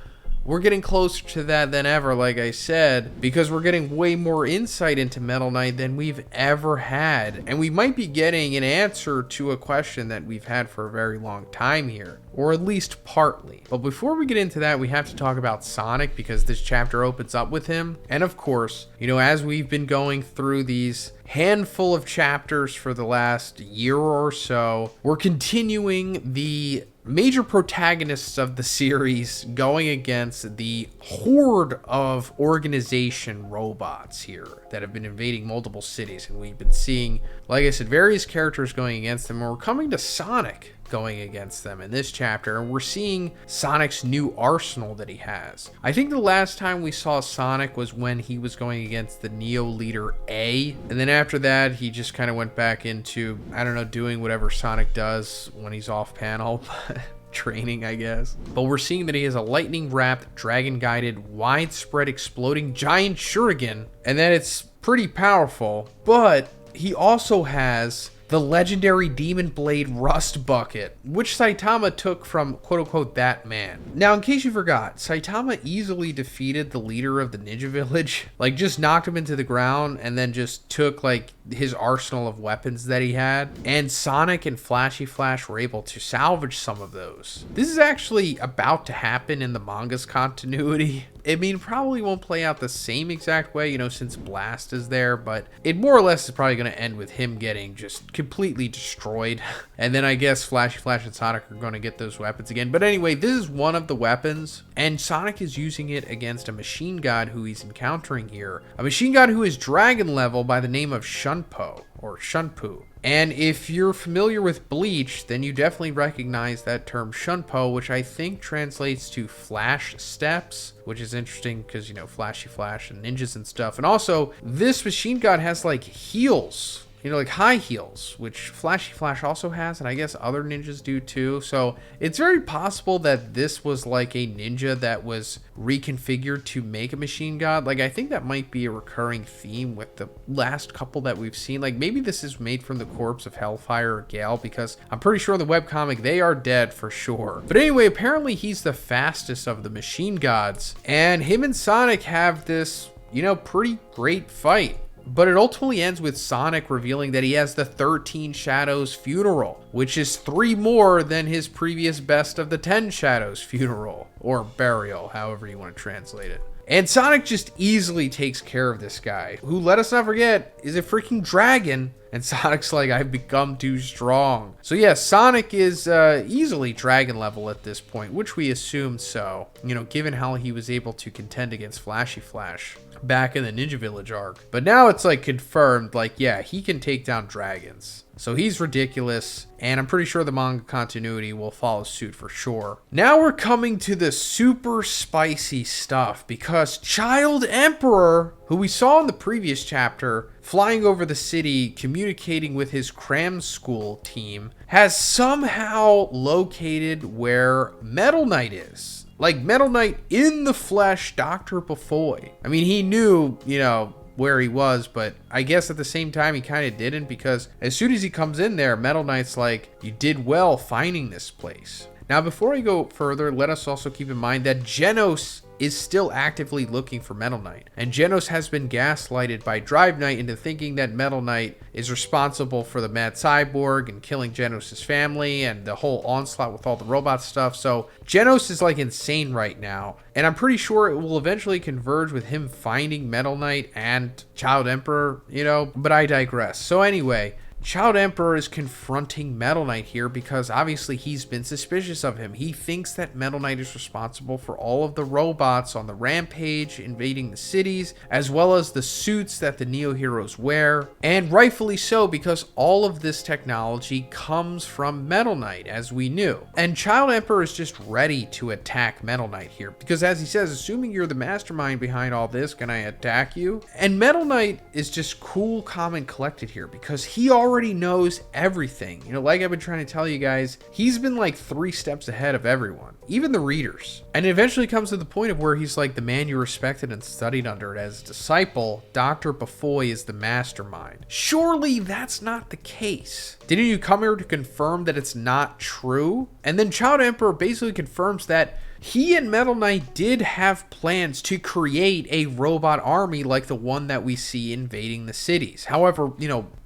we're getting closer to that than ever, like I said, because we're getting way more insight into Metal Knight than we've ever had. And we might be getting an answer to a question that we've had for a very long time here, or at least partly. But before we get into that, we have to talk about Sonic, because this chapter opens up with him. And of course, you know, as we've been going through these handful of chapters for the last year or so, we're continuing the major protagonists of the series going against the horde of organization robots here that have been invading multiple cities. And we've been seeing, like I said, various characters going against them, and we're coming to Sonic going against them in this chapter, and we're seeing Sonic's new arsenal that he has. I think the last time we saw Sonic was when he was going against the Neo leader A, and then after that he just kind of went back into, I don't know, doing whatever Sonic does when he's off panel. Training, I guess. But we're seeing that he has a lightning-wrapped, dragon-guided, widespread exploding giant shuriken, and that it's pretty powerful. But he also has the legendary Demon Blade Rust Bucket, which Saitama took from quote-unquote that man. Now, in case you forgot, Saitama easily defeated the leader of the Ninja Village, like just knocked him into the ground and then just took like his arsenal of weapons that he had. And Sonic and Flashy Flash were able to salvage some of those. This is actually about to happen in the manga's continuity. I mean, probably won't play out the same exact way, you know, since Blast is there, but it more or less is probably going to end with him getting just completely destroyed. And then I guess Flashy Flash and Sonic are going to get those weapons again. But anyway, this is one of the weapons, and Sonic is using it against a machine god who he's encountering here. A machine god who is dragon level by the name of Shunpo, or Shunpu. And if you're familiar with Bleach, then you definitely recognize that term Shunpo, which I think translates to Flash Steps, which is interesting because, you know, Flashy Flash and ninjas and stuff. And also, this machine god has like heels, you know, like high heels, which Flashy Flash also has, and I guess other ninjas do too. So it's very possible that this was like a ninja that was reconfigured to make a machine god. Like, I think that might be a recurring theme with the last couple that we've seen. Like, maybe this is made from the corpse of Hellfire or Gale, because I'm pretty sure in the webcomic they are dead for sure. But anyway, apparently he's the fastest of the machine gods, and him and Sonic have this, you know, pretty great fight. But it ultimately ends with Sonic revealing that he has the 13 Shadows funeral, which is 3 more than his previous best of the 10 Shadows funeral, or burial, however you want to translate it. And Sonic just easily takes care of this guy, who, let us not forget, is a freaking dragon. And Sonic's like, I've become too strong. So yeah, Sonic is easily dragon level at this point, which we assume so, you know, given how he was able to contend against Flashy Flash back in the Ninja Village arc. But now it's like confirmed, like, yeah, he can take down dragons. So he's ridiculous, and I'm pretty sure the manga continuity will follow suit for sure. Now we're coming to the super spicy stuff, because Child Emperor, who we saw in the previous chapter, flying over the city, communicating with his cram school team, has somehow located where Metal Knight is. Like, Metal Knight in the flesh, Dr. Bufoy. I mean, he knew, where he was, but I guess at the same time he kind of didn't, because as soon as he comes in there, Metal Knight's like, you did well finding this place. Now, before I go further, let us also keep in mind that Genos is still actively looking for Metal Knight, and Genos has been gaslighted by Drive Knight into thinking that Metal Knight is responsible for the Mad Cyborg and killing Genos' family and the whole onslaught with all the robot stuff. So Genos is like insane right now, and I'm pretty sure it will eventually converge with him finding Metal Knight and Child Emperor, but I digress. So anyway, Child Emperor is confronting Metal Knight here because obviously he's been suspicious of him. He thinks that Metal Knight is responsible for all of the robots on the rampage invading the cities, as well as the suits that the Neo Heroes wear. And rightfully so, because all of this technology comes from Metal Knight, as we knew. And Child Emperor is just ready to attack Metal Knight here, because as he says, assuming you're the mastermind behind all this, can I attack you? And Metal Knight is just cool, calm, and collected here because he already knows everything. Like I've been trying to tell you guys, he's been like 3 steps ahead of everyone, even the readers. And it eventually comes to the point of where he's like, the man you respected and studied under as a disciple, Dr. Bufoy, is the mastermind. Surely that's not the case. Didn't you come here to confirm that it's not true? And then Child Emperor basically confirms that he and Metal Knight did have plans to create a robot army like the one that we see invading the cities. However,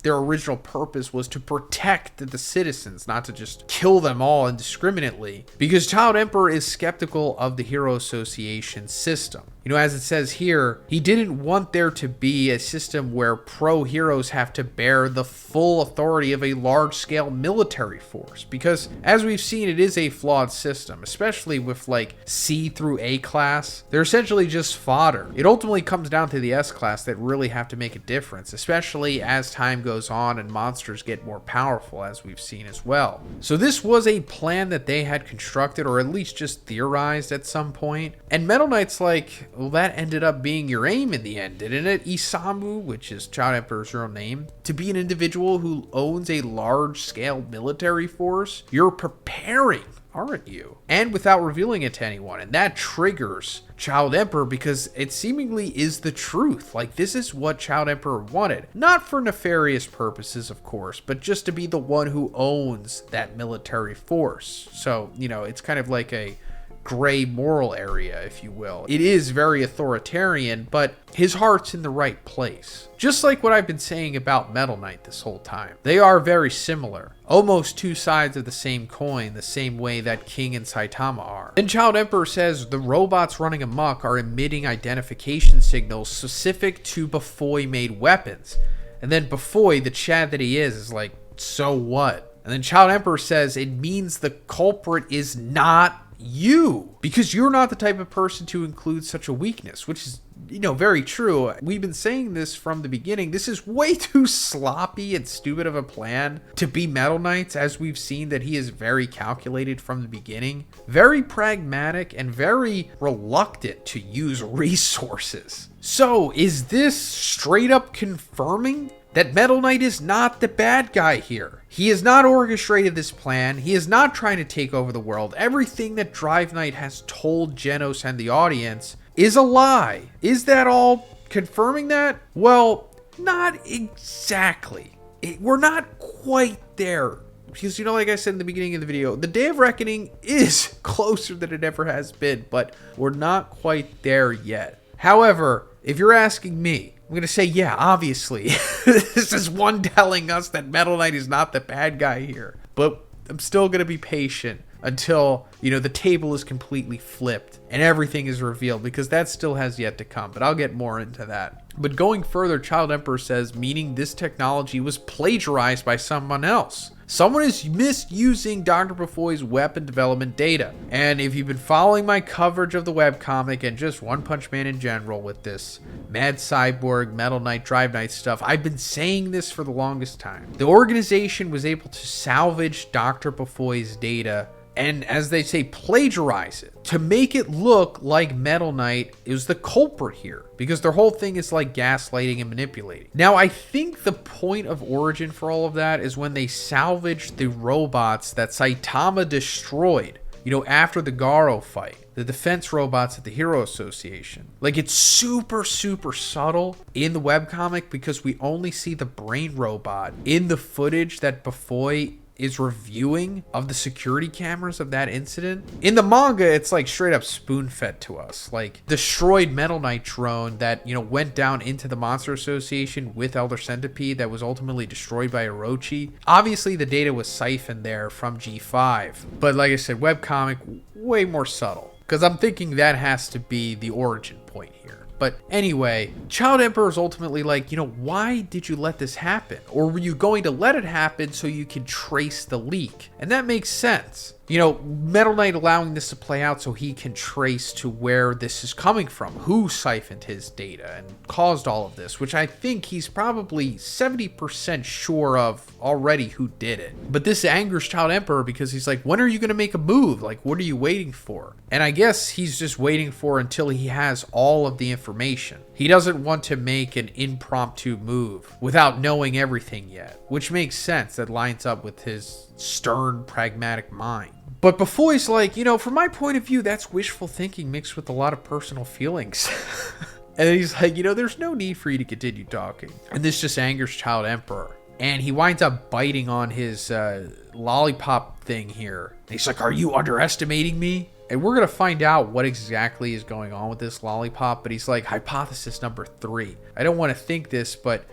their original purpose was to protect the citizens, not to just kill them all indiscriminately, because Child Emperor is skeptical of the Hero Association system. As it says here, he didn't want there to be a system where pro-heroes have to bear the full authority of a large-scale military force, because as we've seen, it is a flawed system, especially with like C through A class. They're essentially just fodder. It ultimately comes down to the S class that really have to make a difference, especially as time goes on and monsters get more powerful, as we've seen as well. So this was a plan that they had constructed, or at least just theorized at some point. And Metal Knight's like, well, that ended up being your aim in the end, didn't it, Isamu, which is Child Emperor's real name? To be an individual who owns a large-scale military force? You're preparing, aren't you? And without revealing it to anyone. And that triggers Child Emperor because it seemingly is the truth. Like, this is what Child Emperor wanted. Not for nefarious purposes, of course, but just to be the one who owns that military force. So, it's kind of like a gray moral area, if you will. It is very authoritarian, but his heart's in the right place. Just like what I've been saying about Metal Knight this whole time. They are very similar. Almost 2 sides of the same coin, the same way that King and Saitama are. Then Child Emperor says the robots running amok are emitting identification signals specific to Bufoy-made weapons. And then Bufoy, the Chad that he is like, so what? And then Child Emperor says it means the culprit is not you, because you're not the type of person to include such a weakness, which is, very true. We've been saying this from the beginning. This is way too sloppy and stupid of a plan to be Metal Knight's, as we've seen that he is very calculated from the beginning, very pragmatic, and very reluctant to use resources. So, is this straight up confirming that Metal Knight is not the bad guy here? He has not orchestrated this plan. He is not trying to take over the world. Everything that Drive Knight has told Genos and the audience is a lie. Is that all confirming that? Well, not exactly. We're not quite there. Because, like I said in the beginning of the video, the Day of Reckoning is closer than it ever has been, but we're not quite there yet. However, if you're asking me, I'm going to say, yeah, obviously, this is one telling us that Metal Knight is not the bad guy here. But I'm still going to be patient until, the table is completely flipped and everything is revealed, because that still has yet to come. But I'll get more into that. But going further, Child Emperor says, meaning this technology was plagiarized by someone else. Someone is misusing Dr. Bufoy's weapon development data. And if you've been following my coverage of the webcomic and just One Punch Man in general with this Mad Cyborg, Metal Knight, Drive Knight stuff, I've been saying this for the longest time. The organization was able to salvage Dr. Bufoy's data and, as they say, plagiarize it to make it look like Metal Knight is the culprit here, because their whole thing is like gaslighting and manipulating. Now, I think the point of origin for all of that is when they salvaged the robots that Saitama destroyed, after the Garo fight, the defense robots at the Hero Association. Like, it's super, super subtle in the webcomic because we only see the brain robot in the footage that Bufoy is reviewing of the security cameras of that incident. In the manga, it's like straight up spoon-fed to us. Like, destroyed Metal Knight drone that, went down into the Monster Association with Elder Centipede that was ultimately destroyed by Orochi. Obviously, the data was siphoned there from G5. But like I said, webcomic, way more subtle. Because I'm thinking that has to be the origin point here. But anyway, Child Emperor is ultimately like, why did you let this happen? Or were you going to let it happen so you can trace the leak? And that makes sense. Metal Knight allowing this to play out so he can trace to where this is coming from, who siphoned his data and caused all of this, which I think he's probably 70% sure of already who did it. But this angers Child Emperor because he's like, when are you going to make a move? Like, what are you waiting for? And I guess he's just waiting for until he has all of the information. He doesn't want to make an impromptu move without knowing everything yet, which makes sense. That lines up with his stern, pragmatic mind. But Bufoy's like, from my point of view, that's wishful thinking mixed with a lot of personal feelings. And he's like, there's no need for you to continue talking. And this just angers Child Emperor. And he winds up biting on his lollipop thing here. And he's like, are you underestimating me? And we're going to find out what exactly is going on with this lollipop. But he's like, hypothesis number 3. I don't want to think this, but,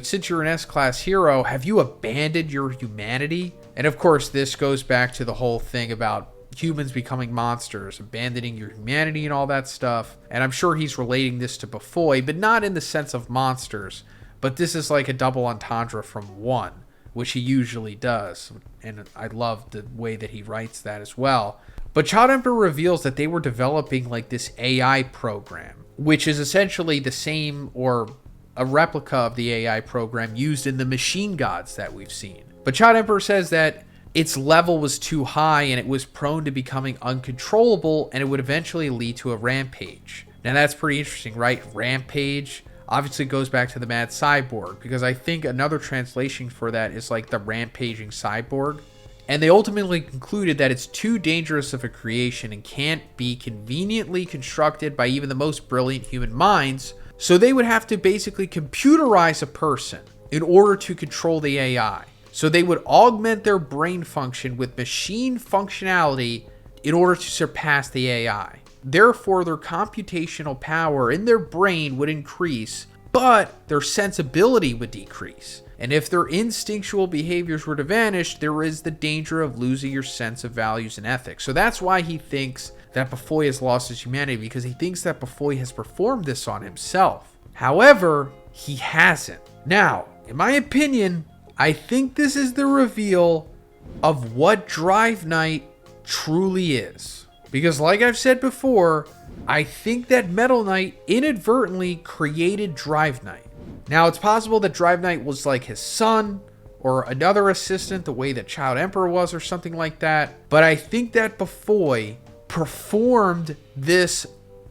since you're an S-class hero, have you abandoned your humanity? And of course, this goes back to the whole thing about humans becoming monsters, abandoning your humanity and all that stuff. And I'm sure he's relating this to Bufoy, but not in the sense of monsters. But this is like a double entendre from 1, which he usually does. And I love the way that he writes that as well. But Child Emperor reveals that they were developing like this AI program, which is essentially the same or a replica of the AI program used in the Machine Gods that we've seen. But Child Emperor says that its level was too high and it was prone to becoming uncontrollable and it would eventually lead to a rampage. Now that's pretty interesting, right? Rampage obviously goes back to the Mad Cyborg, because I think another translation for that is like the rampaging cyborg. And they ultimately concluded that it's too dangerous of a creation and can't be conveniently constructed by even the most brilliant human minds. So they would have to basically computerize a person in order to control the AI. So they would augment their brain function with machine functionality in order to surpass the AI. Therefore, their computational power in their brain would increase, but their sensibility would decrease. And if their instinctual behaviors were to vanish, there is the danger of losing your sense of values and ethics. So that's why he thinks that Bufoy has lost his humanity, because he thinks that Bufoy has performed this on himself. However, he hasn't. Now, in my opinion, I think this is the reveal of what Drive Knight truly is. Because like I've said before, I think that Metal Knight inadvertently created Drive Knight. Now, it's possible that Drive Knight was like his son or another assistant, the way that Child Emperor was or something like that. But I think that Bufoy performed this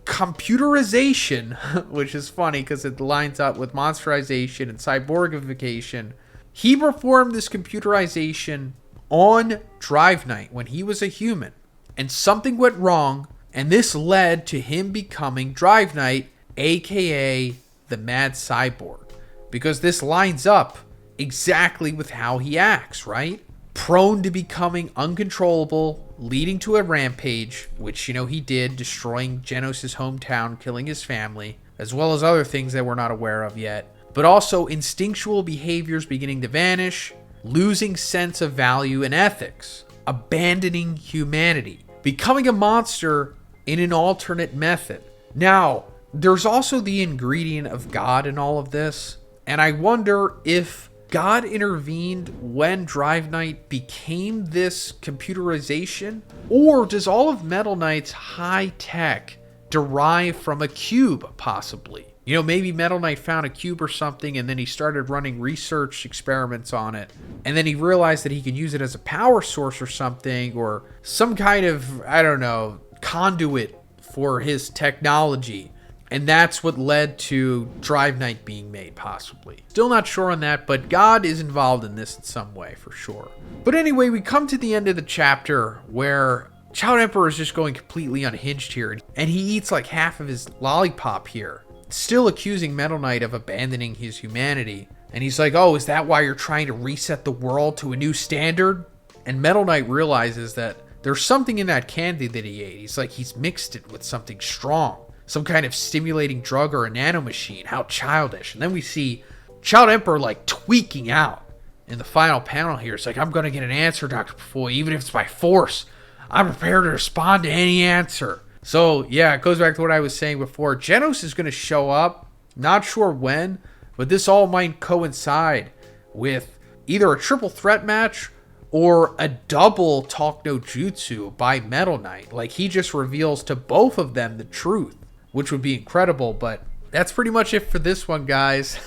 computerization, which is funny because it lines up with monsterization and cyborgification. He performed this computerization on Drive Knight when he was a human, and something went wrong, and this led to him becoming Drive Knight, aka the Mad Cyborg, because this lines up exactly with how he acts, right? Prone to becoming uncontrollable, leading to a rampage, which, he did, destroying Genos' hometown, killing his family, as well as other things that we're not aware of yet. But also instinctual behaviors beginning to vanish, losing sense of value and ethics, abandoning humanity, becoming a monster in an alternate method. Now, there's also the ingredient of God in all of this, and I wonder if God intervened when Drive Knight became this computerization, or does all of Metal Knight's high tech derive from a cube, possibly? maybe Metal Knight found a cube or something, and then he started running research experiments on it. And then he realized that he could use it as a power source or something, or some kind of, I don't know, conduit for his technology. And that's what led to Drive Knight being made, possibly. Still not sure on that, but God is involved in this in some way, for sure. But anyway, we come to the end of the chapter where Child Emperor is just going completely unhinged here. And he eats like half of his lollipop here, still accusing Metal Knight of abandoning his humanity. And he's like, oh, is that why you're trying to reset the world to a new standard? And Metal Knight realizes that there's something in that candy that he ate. He's like, he's mixed it with something strong. Some kind of stimulating drug or a nanomachine. How childish. And then we see Child Emperor like tweaking out in the final panel here. It's like, I'm going to get an answer, Dr. Pufoy, even if it's by force. I'm prepared to respond to any answer. So, yeah, it goes back to what I was saying before. Genos is going to show up. Not sure when, but this all might coincide with either a triple threat match or a double Talk No Jutsu by Metal Knight. Like, he just reveals to both of them the truth, which would be incredible, but that's pretty much it for this one, guys.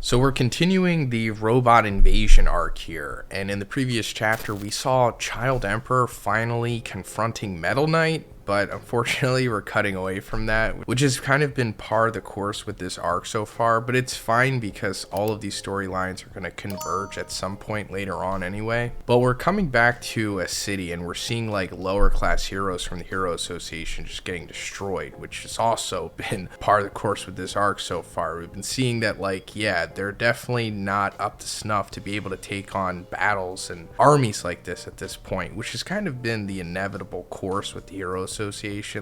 So we're continuing the robot invasion arc here, and in the previous chapter we saw Child Emperor finally confronting Metal Knight, but unfortunately we're cutting away from that, which has kind of been par of the course with this arc so far, but it's fine because all of these storylines are going to converge at some point later on anyway. But we're coming back to a city and we're seeing like lower class heroes from the Hero Association just getting destroyed, which has also been par of the course with this arc so far. We've been seeing that, like, yeah, they're definitely not up to snuff to be able to take on battles and armies like this at this point, which has kind of been the inevitable course with the Hero Association.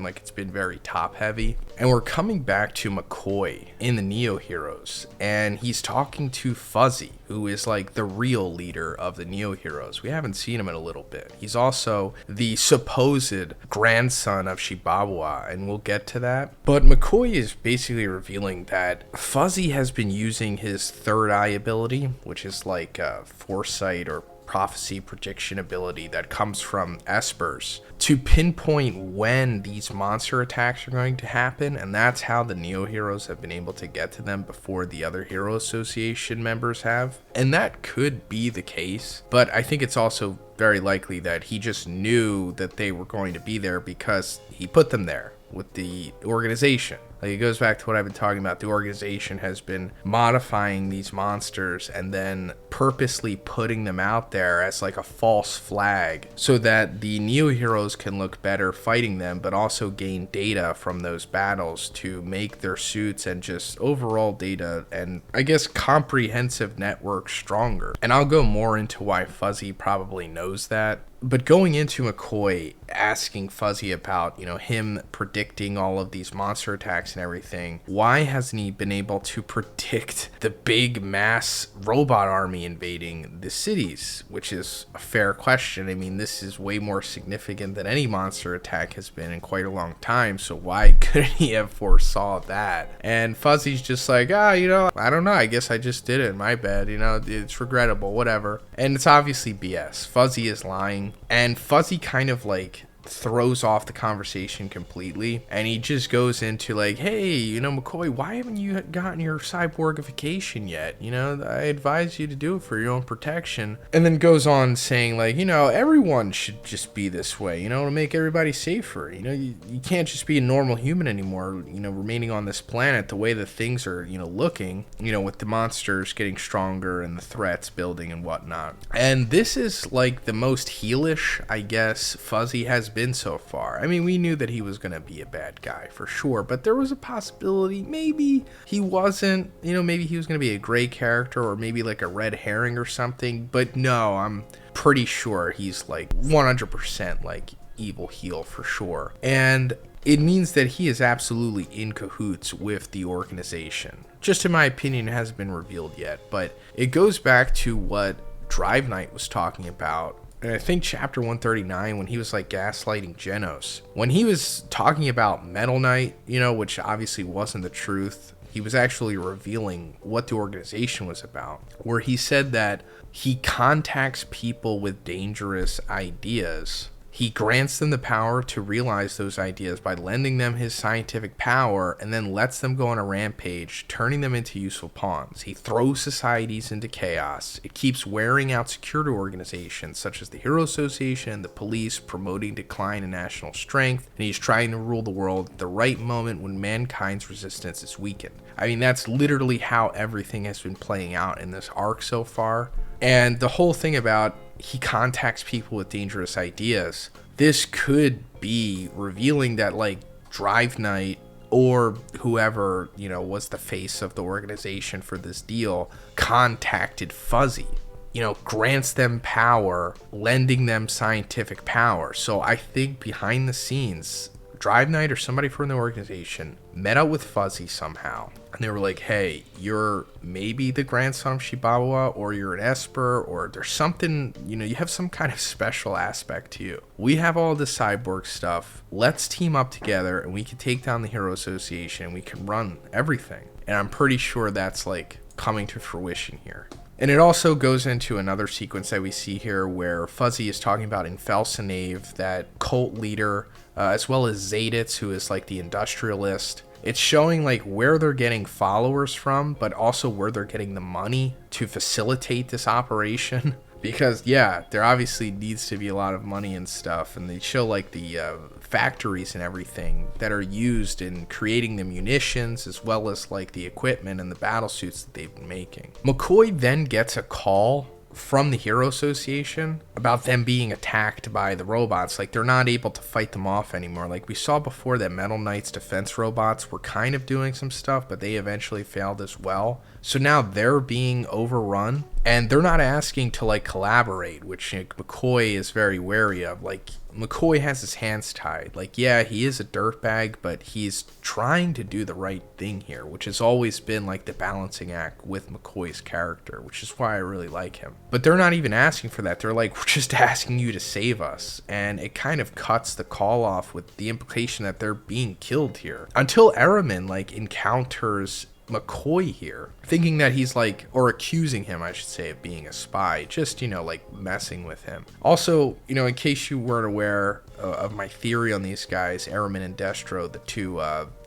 Like, it's been very top heavy. And we're coming back to McCoy in the Neo Heroes, and he's talking to Fuzzy, who is like the real leader of the Neo Heroes. We haven't seen him in a little bit. He's also the supposed grandson of Shibawa, and we'll get to that. But McCoy is basically revealing that Fuzzy has been using his third eye ability, which is like foresight or prophecy prediction ability that comes from espers, to pinpoint when these monster attacks are going to happen, and that's how the Neo Heroes have been able to get to them before the other Hero Association members have. And that could be the case, but I think it's also very likely that he just knew that they were going to be there because he put them there with the organization. Like, it goes back to what I've been talking about. The organization has been modifying these monsters and then purposely putting them out there as like a false flag so that the Neo Heroes can look better fighting them, but also gain data from those battles to make their suits and just overall data and, I guess, comprehensive network stronger. And I'll go more into why Fuzzy probably knows that. But going into McCoy asking Fuzzy about, him predicting all of these monster attacks and everything, why hasn't he been able to predict the big mass robot army invading the cities? Which is a fair question. I mean, this is way more significant than any monster attack has been in quite a long time, so why couldn't he have foresaw that? And Fuzzy's just like, I don't know, I guess I just did it, my bad, it's regrettable, whatever. And it's obviously BS. Fuzzy is lying. And Fuzzy kind of like throws off the conversation completely, and he just goes into like, hey, McCoy, why haven't you gotten your cyborgification yet? I advise you to do it for your own protection. And then goes on saying like, everyone should just be this way, to make everybody safer. You can't just be a normal human anymore, remaining on this planet the way that things are, looking, with the monsters getting stronger and the threats building and whatnot. And this is like the most heelish, I guess, Fuzzy has been so far. I mean, we knew that he was going to be a bad guy for sure, but there was a possibility maybe he wasn't, maybe he was going to be a gray character or maybe like a red herring or something. But no, I'm pretty sure he's like 100% like evil heel for sure. And it means that he is absolutely in cahoots with the organization. Just in my opinion, it hasn't been revealed yet, but it goes back to what Drive Knight was talking about. And I think chapter 139, when he was like gaslighting Genos, when he was talking about Metal Knight, which obviously wasn't the truth, he was actually revealing what the organization was about, where he said that he contacts people with dangerous ideas. He grants them the power to realize those ideas by lending them his scientific power, and then lets them go on a rampage, turning them into useful pawns. He throws societies into chaos. It keeps wearing out security organizations such as the Hero Association and the police, promoting decline in national strength, and he's trying to rule the world at the right moment when mankind's resistance is weakened. I mean, that's literally how everything has been playing out in this arc so far. And the whole thing about he contacts people with dangerous ideas, this could be revealing that like Drive Knight or whoever, you know, was the face of the organization for this deal contacted Fuzzy, you know, grants them power, lending them scientific power. So I think behind the scenes, Drive Knight or somebody from the organization met up with Fuzzy somehow, and they were like, hey, you're maybe the grandson of Shibawa, or you're an Esper, or there's something, you know, you have some kind of special aspect to you. We have all the cyborg stuff. Let's team up together and we can take down the Hero Association and we can run everything. And I'm pretty sure that's like coming to fruition here. And it also goes into another sequence that we see here where Fuzzy is talking about in Felsenave, that cult leader, as well as Zaditz, who is like the industrialist. It's showing like where they're getting followers from, but also where they're getting the money to facilitate this operation. Because, yeah, there obviously needs to be a lot of money and stuff. And they show like the factories and everything that are used in creating the munitions, as well as like the equipment and the battle suits that they've been making. McCoy then gets a call from the Hero Association about them being attacked by the robots. Like, they're not able to fight them off anymore. Like we saw before, that Metal Knight's defense robots were kind of doing some stuff, but they eventually failed as well. So now they're being overrun, and they're not asking to like collaborate, which McCoy is very wary of. Like, McCoy has his hands tied. Like, yeah, he is a dirtbag, but he's trying to do the right thing here, which has always been like the balancing act with McCoy's character, which is why I really like him. But they're not even asking for that. They're like, we're just asking you to save us. And it kind of cuts the call off with the implication that they're being killed here. Until Eraman like encounters McCoy here, thinking that he's like, or accusing him, I should say, of being a spy, just, you know, like messing with him. Also, you know, in case you weren't aware of my theory on these guys, Eraman and Destro, the two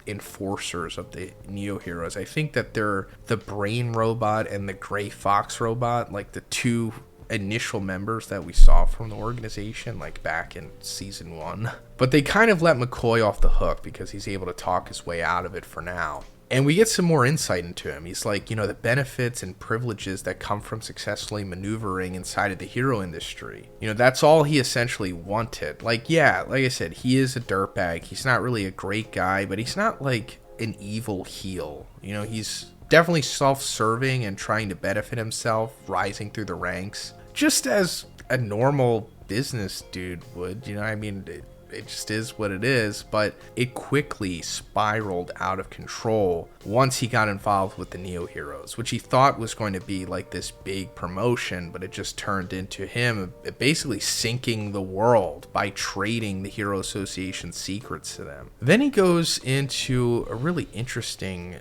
enforcers of the Neo Heroes, I think that they're the Brain robot and the Gray Fox robot, like the two initial members that we saw from the organization, like back in season 1. But they kind of let McCoy off the hook because he's able to talk his way out of it for now. And we get some more insight into him. He's like, you know, the benefits and privileges that come from successfully maneuvering inside of the hero industry. You know, that's all he essentially wanted. Like, yeah, like I said, he is a dirtbag. He's not really a great guy, but he's not like an evil heel. You know, he's definitely self-serving and trying to benefit himself, rising through the ranks, just as a normal business dude would. You know, I mean, it just is what it is, but it quickly spiraled out of control once he got involved with the Neo Heroes, which he thought was going to be like this big promotion, but it just turned into him basically sinking the world by trading the Hero Association secrets to them. Then he goes into a really interesting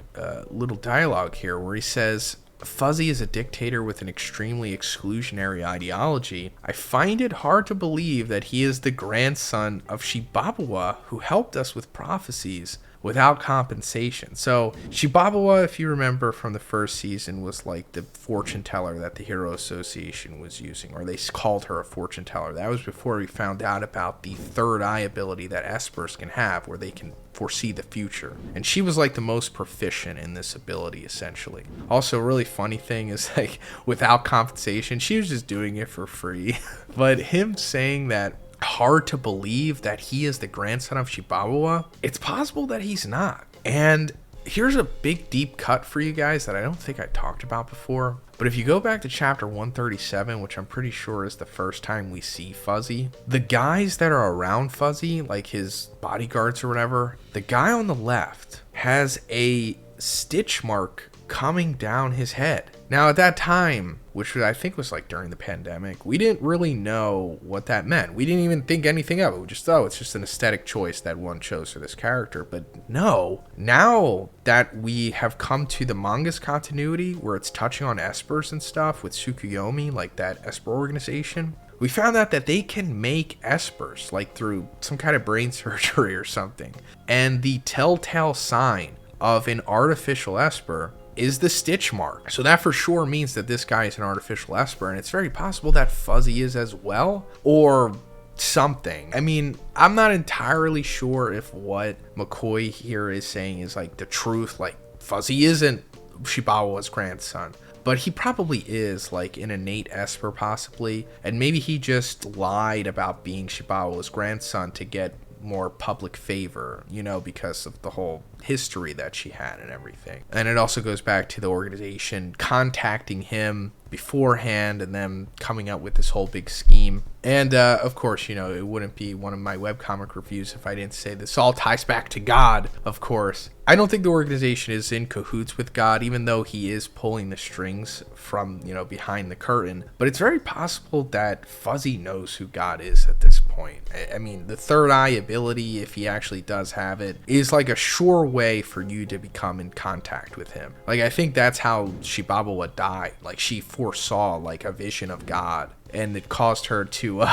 little dialogue here where he says, Fuzzy is a dictator with an extremely exclusionary ideology. I find it hard to believe that he is the grandson of Shibawa, who helped us with prophecies without compensation. So Shibawa, if you remember from the first season, was like the fortune teller that the Hero Association was using, or they called her a fortune teller. That was before we found out about the third eye ability that Espers can have, where they can foresee the future. And she was like the most proficient in this ability, essentially. Also, a really funny thing is, like, without compensation, she was just doing it for free. But him saying that, hard to believe that he is the grandson of Shibawa, it's possible that he's not. And here's a big deep cut for you guys that I don't think I talked about before. But if you go back to chapter 137, which I'm pretty sure is the first time we see Fuzzy, the guys that are around Fuzzy, like his bodyguards or whatever, the guy on the left has a stitch mark coming down his head. Now, at that time, which I think was like during the pandemic, we didn't really know what that meant. We didn't even think anything of it. We just thought, oh, it's just an aesthetic choice that one chose for this character. But no, now that we have come to the manga's continuity where it's touching on Espers and stuff with Tsukuyomi, like that Esper organization, we found out that they can make espers, like through some kind of brain surgery or something. And the telltale sign of an artificial esper is the stitch mark. So that for sure means that this guy is an artificial esper, and it's very possible that Fuzzy is as well, or something. I mean, I'm not entirely sure if what McCoy here is saying is like the truth, like Fuzzy isn't Shibawa's grandson, but he probably is like an innate esper possibly, and maybe he just lied about being Shibawa's grandson to get more public favor, you know, because of the whole history that she had and everything. And it also goes back to the organization contacting him beforehand and then coming up with this whole big scheme. And of course, you know, it wouldn't be one of my webcomic reviews if I didn't say this all ties back to God, of course. I don't think the organization is in cahoots with God, even though he is pulling the strings from, you know, behind the curtain. But it's very possible that Fuzzy knows who God is at this point. I mean, the third eye ability, if he actually does have it, is like a sure way for you to become in contact with him. Like, I think that's how Shibawa died. Like, she foresaw like a vision of God, and it caused her to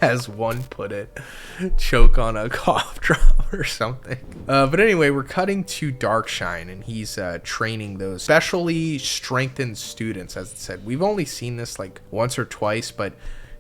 as one put it, choke on a cough drop or something. But anyway, we're cutting to Darkshine, and he's training those specially strengthened students. As it said, we've only seen this like once or twice, but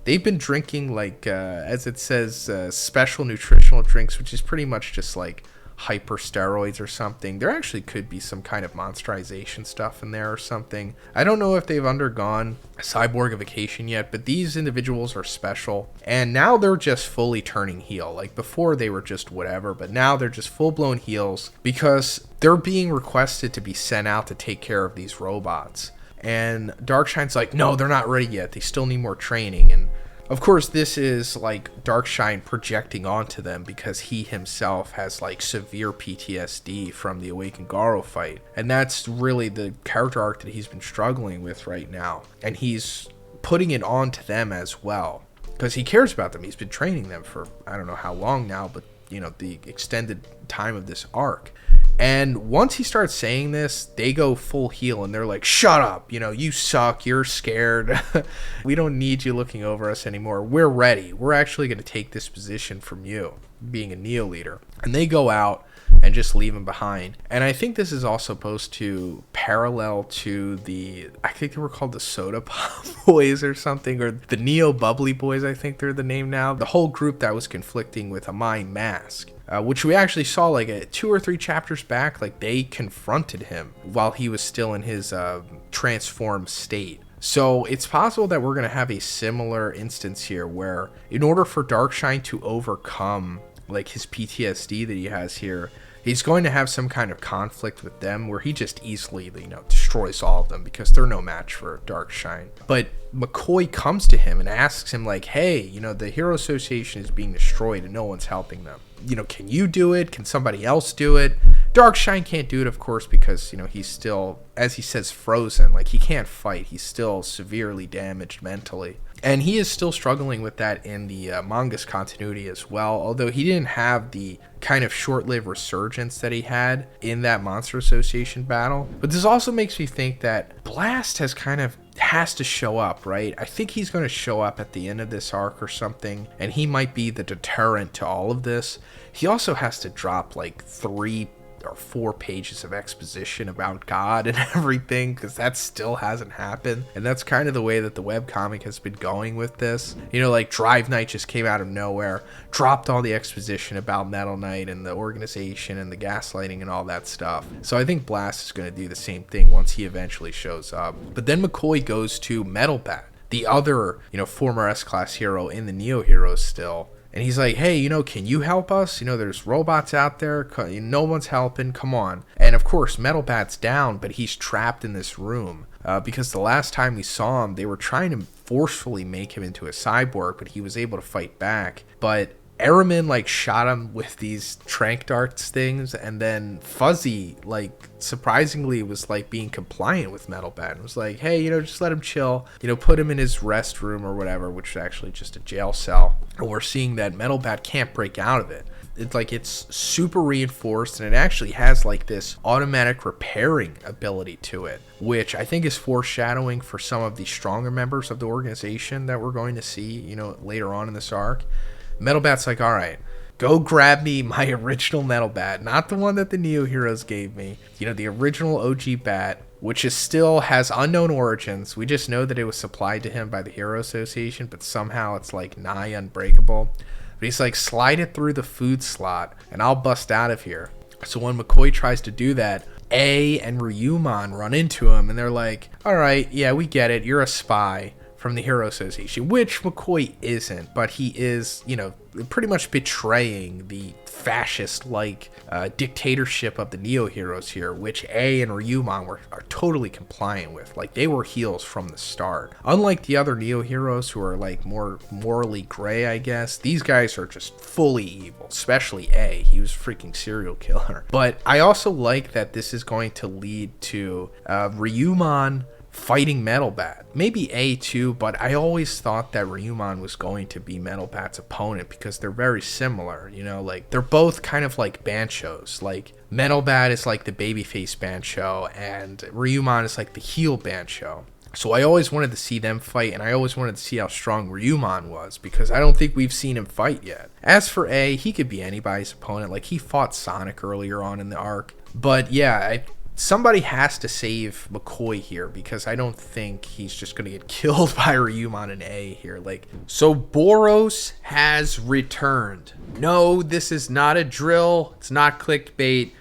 they've been drinking like as it says, special nutritional drinks, which is pretty much just like hyper steroids or something. There actually could be some kind of monsterization stuff in there or something. I don't know if they've undergone cyborgification yet, but these individuals are special, and now they're just fully turning heel. Like before they were just whatever, but now they're just full-blown heels because they're being requested to be sent out to take care of these robots. And Darkshine's like, no, they're not ready yet, they still need more training. And of course, this is like Darkshine projecting onto them because he himself has like severe PTSD from the Awakened Garo fight. And that's really the character arc that he's been struggling with right now. And he's putting it on to them as well because he cares about them. He's been training them for I don't know how long now, but you know, the extended time of this arc. And once he starts saying this, they go full heel and they're like, shut up, you know, you suck, you're scared. We don't need you looking over us anymore. We're ready. We're actually going to take this position from you, being a Neo leader. And they go out and just leave him behind. And I think this is also supposed to parallel to the, I think they were called the Soda Pop Boys or something, or the Neo Bubbly Boys, I think they're the name now. The whole group that was conflicting with Amai Mask. Which we actually saw like 2 or 3 chapters back, like they confronted him while he was still in his transformed state. So it's possible that we're going to have a similar instance here where in order for Darkshine to overcome like his PTSD that he has here, he's going to have some kind of conflict with them where he just easily, you know, destroys all of them because they're no match for Darkshine. But McCoy comes to him and asks him like, hey, you know, the Hero Association is being destroyed and no one's helping them. You know, can you do it? Can somebody else do it? Darkshine can't do it, of course, because, you know, he's still, as he says, frozen. Like, he can't fight. He's still severely damaged mentally. And he is still struggling with that in the manga's continuity as well, although he didn't have the kind of short-lived resurgence that he had in that Monster Association battle. But this also makes me think that Blast has to show up, right? I think he's going to show up at the end of this arc or something, and he might be the deterrent to all of this. He also has to drop like 3 or 4 pages of exposition about God and everything, because that still hasn't happened. And that's kind of the way that the webcomic has been going with this. You know, like Drive Knight just came out of nowhere, dropped all the exposition about Metal Knight and the organization and the gaslighting and all that stuff. So I think Blast is going to do the same thing once he eventually shows up. But then McCoy goes to Metal Bat, the other, you know, former S-Class hero in the Neo Heroes still. And he's like, hey, you know, can you help us? You know, there's robots out there. No one's helping. Come on. And of course, Metal Bat's down, but he's trapped in this room. Because the last time we saw him, they were trying to forcefully make him into a cyborg, but he was able to fight back. But Aramin like shot him with these trank darts things, and then Fuzzy like surprisingly was like being compliant with Metal Bat and was like, hey, you know, just let him chill, you know, put him in his rest room or whatever, which is actually just a jail cell. And we're seeing that Metal Bat can't break out of it. it's super reinforced, and it actually has like this automatic repairing ability to it, which I think is foreshadowing for some of the stronger members of the organization that we're going to see, later on in this arc. Metal Bat's like, all right, go grab me my original Metal Bat, not the one that the Neo Heroes gave me, the original OG Bat, which still has unknown origins. We just know that it was supplied to him by the Hero Association, but somehow it's like nigh unbreakable. But he's like, slide it through the food slot and I'll bust out of here. So when McCoy tries to do that, A and Ryumon run into him and they're like, all right, yeah, we get it. You're a spy from the Hero Association, which McCoy isn't, but he is, pretty much betraying the fascist-like dictatorship of the Neo Heroes here, which A and Ryumon are totally compliant with. Like, they were heels from the start. Unlike the other Neo Heroes who are like more morally gray, I guess, these guys are just fully evil, especially A. He was a freaking serial killer. But I also like that this is going to lead to Ryumon fighting Metal Bat. Maybe A too, but I always thought that Ryumon was going to be Metal Bat's opponent because they're very similar, like they're both kind of like Banchos. Like Metal Bat is like the babyface Bancho and Ryumon is like the heel Bancho. So I always wanted to see them fight, and I always wanted to see how strong Ryumon was because I don't think we've seen him fight yet. As for A, he could be anybody's opponent. Like he fought Sonic earlier on in the arc. But yeah, somebody has to save McCoy here because I don't think he's just going to get killed by Ryumon and A here. So Boros has returned. No, this is not a drill. It's not clickbait.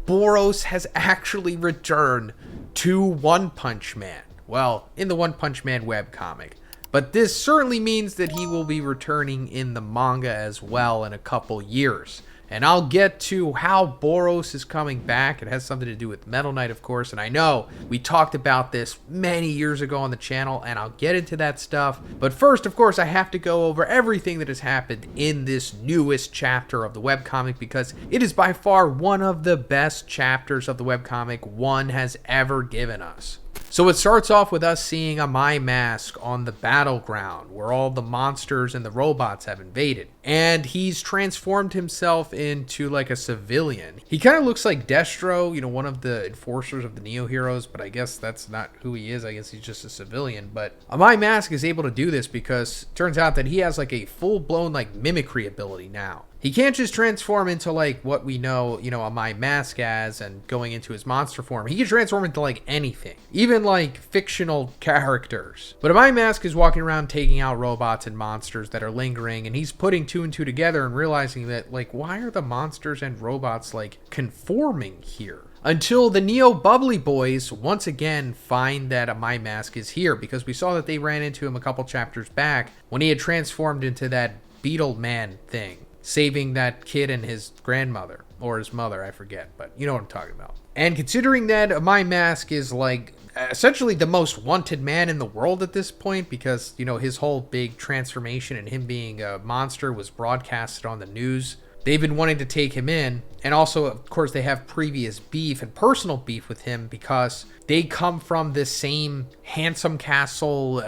Boros has actually returned to One Punch Man. Well, in the One Punch Man webcomic. But this certainly means that he will be returning in the manga as well in a couple years. And I'll get to how Boros is coming back. It has something to do with Metal Knight, of course. And I know we talked about this many years ago on the channel, and I'll get into that stuff. But first, of course, I have to go over everything that has happened in this newest chapter of the webcomic because it is by far one of the best chapters of the webcomic one has ever given us. So it starts off with us seeing a My Mask on the battleground where all the monsters and the robots have invaded. And he's transformed himself into like a civilian. He kind of looks like Destro, one of the enforcers of the Neo Heroes, but I guess that's not who he is. I guess he's just a civilian. But My Mask is able to do this because it turns out that he has like a full-blown like mimicry ability now. He can't just transform into like what we know, a My Mask as and going into his monster form. He can transform into like anything, even like fictional characters. But a My Mask is walking around taking out robots and monsters that are lingering, and he's putting two and two together and realizing that like, why are the monsters and robots like conforming here? Until the Neo Bubbly Boys once again find that a My Mask is here, because we saw that they ran into him a couple chapters back when he had transformed into that Beetle Man thing, saving that kid and his grandmother, or his mother, I forget, but you know what I'm talking about. And considering that My Mask is like essentially the most wanted man in the world at this point, because his whole big transformation and him being a monster was broadcasted on the news, they've been wanting to take him in. And also, of course, they have previous beef and personal beef with him because they come from the same Handsome Castle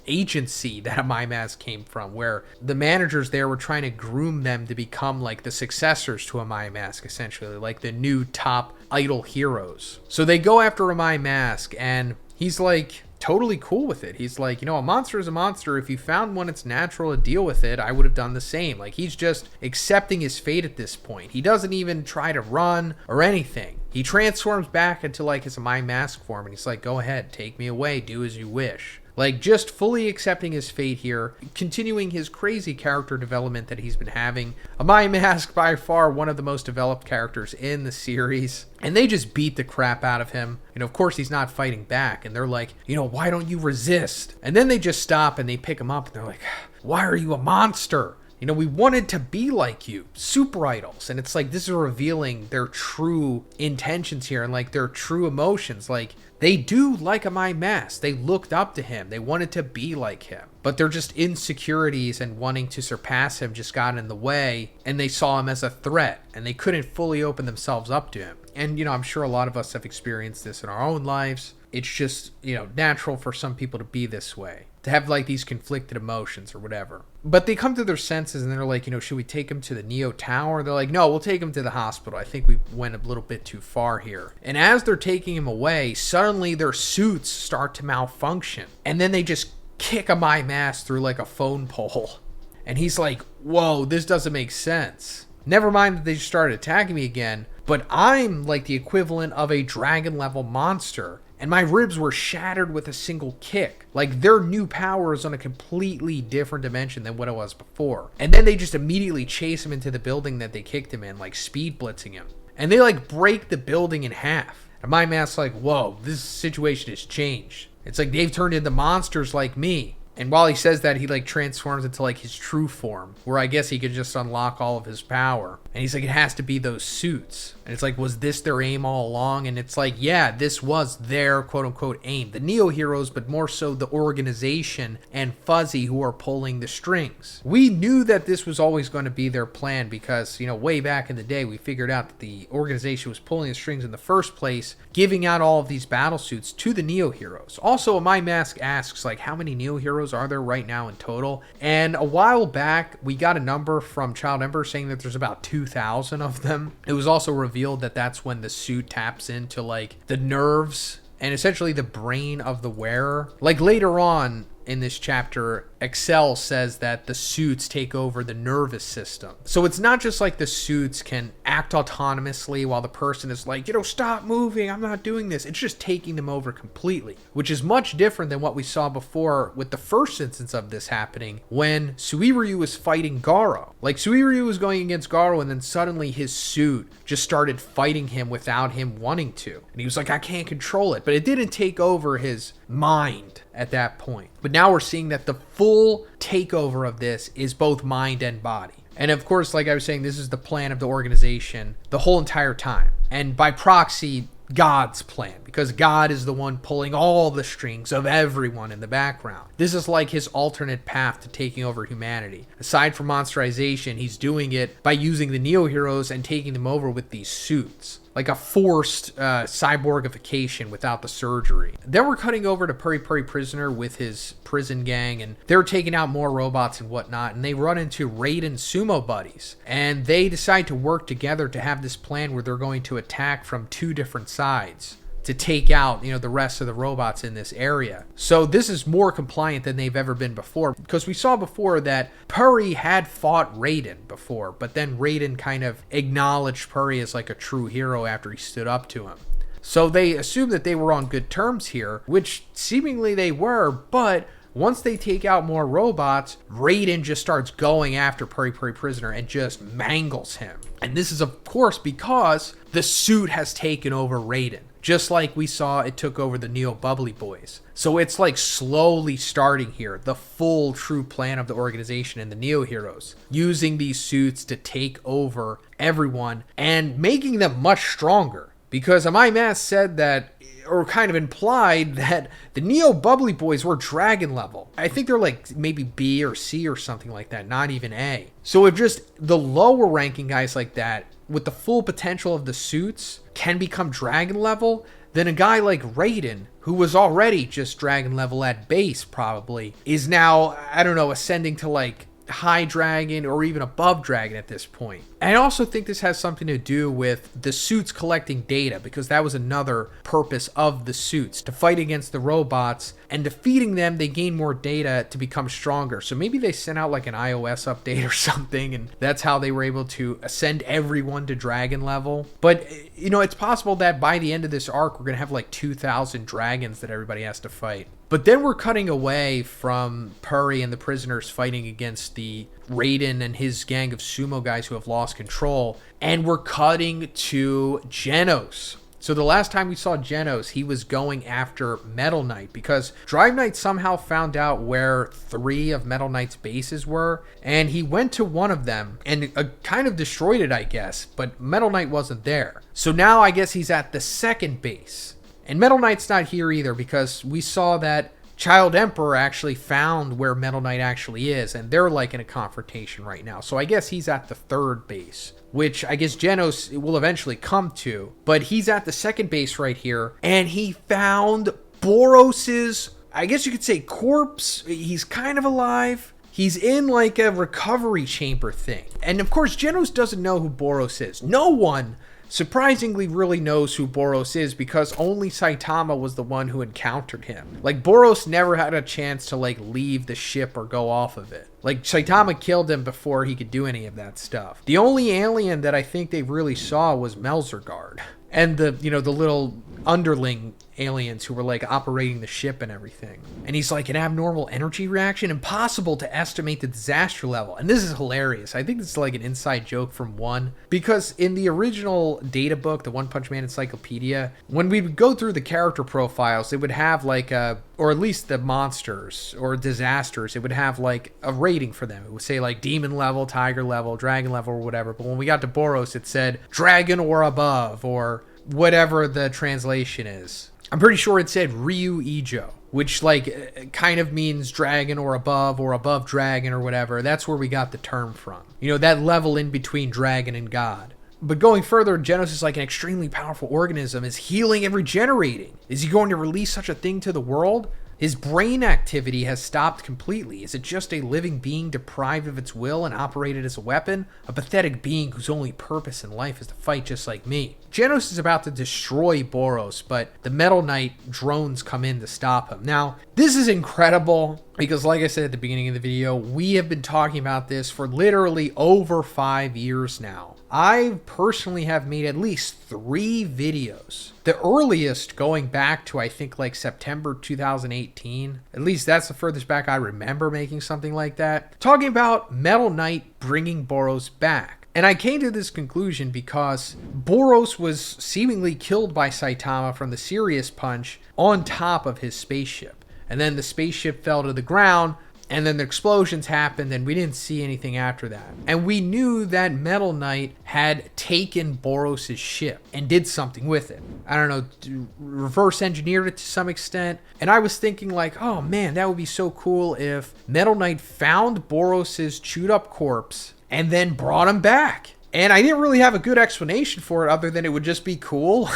agency that a My Mask came from, where the managers there were trying to groom them to become like the successors to a My Mask, essentially, like the new top idol heroes. So they go after a My Mask, and he's like totally cool with it. He's like, a monster is a monster. If you found one, it's natural to deal with it. I would have done the same. Like, he's just accepting his fate at this point. He doesn't even try to run or anything. He transforms back into like his My Mask form, and he's like, go ahead, take me away, do as you wish. Like, just fully accepting his fate here, continuing his crazy character development that he's been having. A My Mask, by far one of the most developed characters in the series. And they just beat the crap out of him. Of course, he's not fighting back. And they're like, why don't you resist? And then they just stop and they pick him up and they're like, why are you a monster? We wanted to be like you, super idols. And it's like, this is revealing their true intentions here and like their true emotions. Like, they do like a My Mask. They looked up to him. They wanted to be like him. But they're just insecurities and wanting to surpass him just got in the way. And they saw him as a threat. And they couldn't fully open themselves up to him. And, I'm sure a lot of us have experienced this in our own lives. it's just, natural for some people to be this way, to have like these conflicted emotions or whatever. But they come to their senses and they're like, should we take him to the Neo Tower? They're like, no, we'll take him to the hospital. I think we went a little bit too far here. And as they're taking him away, suddenly their suits start to malfunction. And then they just kick a my mask through like a phone pole. And he's like, whoa, this doesn't make sense. Never mind that they just started attacking me again, but I'm like the equivalent of a dragon level monster. And my ribs were shattered with a single kick. Like, their new power is on a completely different dimension than what it was before. And then they just immediately chase him into the building that they kicked him in, like speed blitzing him. And they like break the building in half. And my mask's like, whoa, this situation has changed. It's like they've turned into monsters like me. And while he says that, he like transforms into like his true form, where I guess he could just unlock all of his power. And he's like, it has to be those suits. And it's like, was this their aim all along? And it's like, yeah, this was their quote unquote aim. The Neo heroes, but more so the organization and Fuzzy who are pulling the strings. We knew that this was always going to be their plan because, way back in the day, we figured out that the organization was pulling the strings in the first place, giving out all of these battle suits to the Neo heroes. Also, My Mask asks, like, how many Neo heroes are there right now in total? And a while back, we got a number from Child Emperor saying that there's about 2,000 of them. It was also revealed that that's when the suit taps into like the nerves and essentially the brain of the wearer. Like later on in this chapter, Excel says that the suits take over the nervous system. So it's not just like the suits can act autonomously while the person is like, stop moving, I'm not doing this. It's just taking them over completely, which is much different than what we saw before with the first instance of this happening when Suiryu was fighting Garo. Like Suiryu was going against Garo and then suddenly his suit just started fighting him without him wanting to. And he was like, I can't control it. But it didn't take over his mind at that point. But now we're seeing that the full takeover of this is both mind and body. And of course, like I was saying, this is the plan of the organization the whole entire time. And by proxy, God's plan, because God is the one pulling all the strings of everyone in the background. This is like his alternate path to taking over humanity. Aside from monsterization, he's doing it by using the Neo heroes and taking them over with these suits. Like a forced cyborgification without the surgery. Then we're cutting over to Puri Puri Prisoner with his prison gang, and they're taking out more robots and whatnot, and they run into Raiden Sumo buddies. And they decide to work together to have this plan where they're going to attack from two different sides to take out, the rest of the robots in this area. So this is more compliant than they've ever been before, because we saw before that Puri had fought Raiden before, but then Raiden kind of acknowledged Puri as like a true hero after he stood up to him. So they assumed that they were on good terms here, which seemingly they were, but once they take out more robots, Raiden just starts going after Puri Puri Prisoner and just mangles him. And this is of course because the suit has taken over Raiden. Just like we saw it took over the Neo Bubbly Boys. So it's like slowly starting here, the full true plan of the organization and the Neo heroes, using these suits to take over everyone and making them much stronger. Because My Mask said that, or kind of implied that the Neo Bubbly Boys were dragon level. I think they're like maybe B or C or something like that, not even A. So if just the lower ranking guys like that, with the full potential of the suits, can become dragon level, then a guy like Raiden, who was already just dragon level at base probably, is now, ascending to like high dragon or even above dragon at this point. And I also think this has something to do with the suits collecting data, because that was another purpose of the suits, to fight against the robots, and defeating them they gain more data to become stronger. So maybe they sent out like an iOS update or something, and that's how they were able to ascend everyone to dragon level. But it's possible that by the end of this arc we're gonna have like 2,000 dragons that everybody has to fight. But then we're cutting away from Puri and the prisoners fighting against the Raiden and his gang of sumo guys who have lost control, and we're cutting to Genos. So the last time we saw Genos, he was going after Metal Knight because Drive Knight somehow found out where 3 of Metal Knight's bases were, and he went to one of them and kind of destroyed it, I guess, but Metal Knight wasn't there. So now I guess he's at the second base. And Metal Knight's not here either, because we saw that Child Emperor actually found where Metal Knight actually is, and they're like in a confrontation right now. So I guess he's at the third base, which I guess Genos will eventually come to. But he's at the second base right here, and he found Boros's, I guess you could say, corpse. He's kind of alive. He's in like a recovery chamber thing. And of course, Genos doesn't know who Boros is. No one surprisingly really knows who Boros is, because only Saitama was the one who encountered him. Like, Boros never had a chance to like leave the ship or go off of it. Like, Saitama killed him before he could do any of that stuff. The only alien that I think they really saw was Melzergard. And the little underling aliens who were like operating the ship and everything. And he's like, an abnormal energy reaction, impossible to estimate the disaster level. And this is hilarious. I think this is like an inside joke from One, because in the original data book, the One Punch Man Encyclopedia, when we would go through the character profiles, it would have like or at least the monsters or disasters, it would have like a rating for them. It would say like demon level, tiger level, dragon level, or whatever. But when we got to Boros, it said dragon or above, or whatever the translation is. I'm pretty sure it said Ryu Ijo, which like kind of means dragon or above dragon or whatever. That's where we got the term from. That level in between dragon and god. But going further, Genos is like an extremely powerful organism, is healing and regenerating. Is he going to release such a thing to the world? His brain activity has stopped completely. Is it just a living being deprived of its will and operated as a weapon? A pathetic being whose only purpose in life is to fight just like me. Genos is about to destroy Boros, but the Metal Knight drones come in to stop him. Now, this is incredible because, like I said at the beginning of the video, we have been talking about this for literally over 5 years now. I personally have made at least 3 videos. The earliest going back to, I think, like September 2018. At least that's the furthest back I remember making something like that. Talking about Metal Knight bringing Boros back. And I came to this conclusion because Boros was seemingly killed by Saitama from the Serious Punch on top of his spaceship. And then the spaceship fell to the ground, and then the explosions happened, and we didn't see anything after that. And we knew that Metal Knight had taken Boros' ship and did something with it. I don't know, reverse engineered it to some extent. And I was thinking like, oh man, that would be so cool if Metal Knight found Boros' chewed up corpse and then brought him back. And I didn't really have a good explanation for it other than it would just be cool.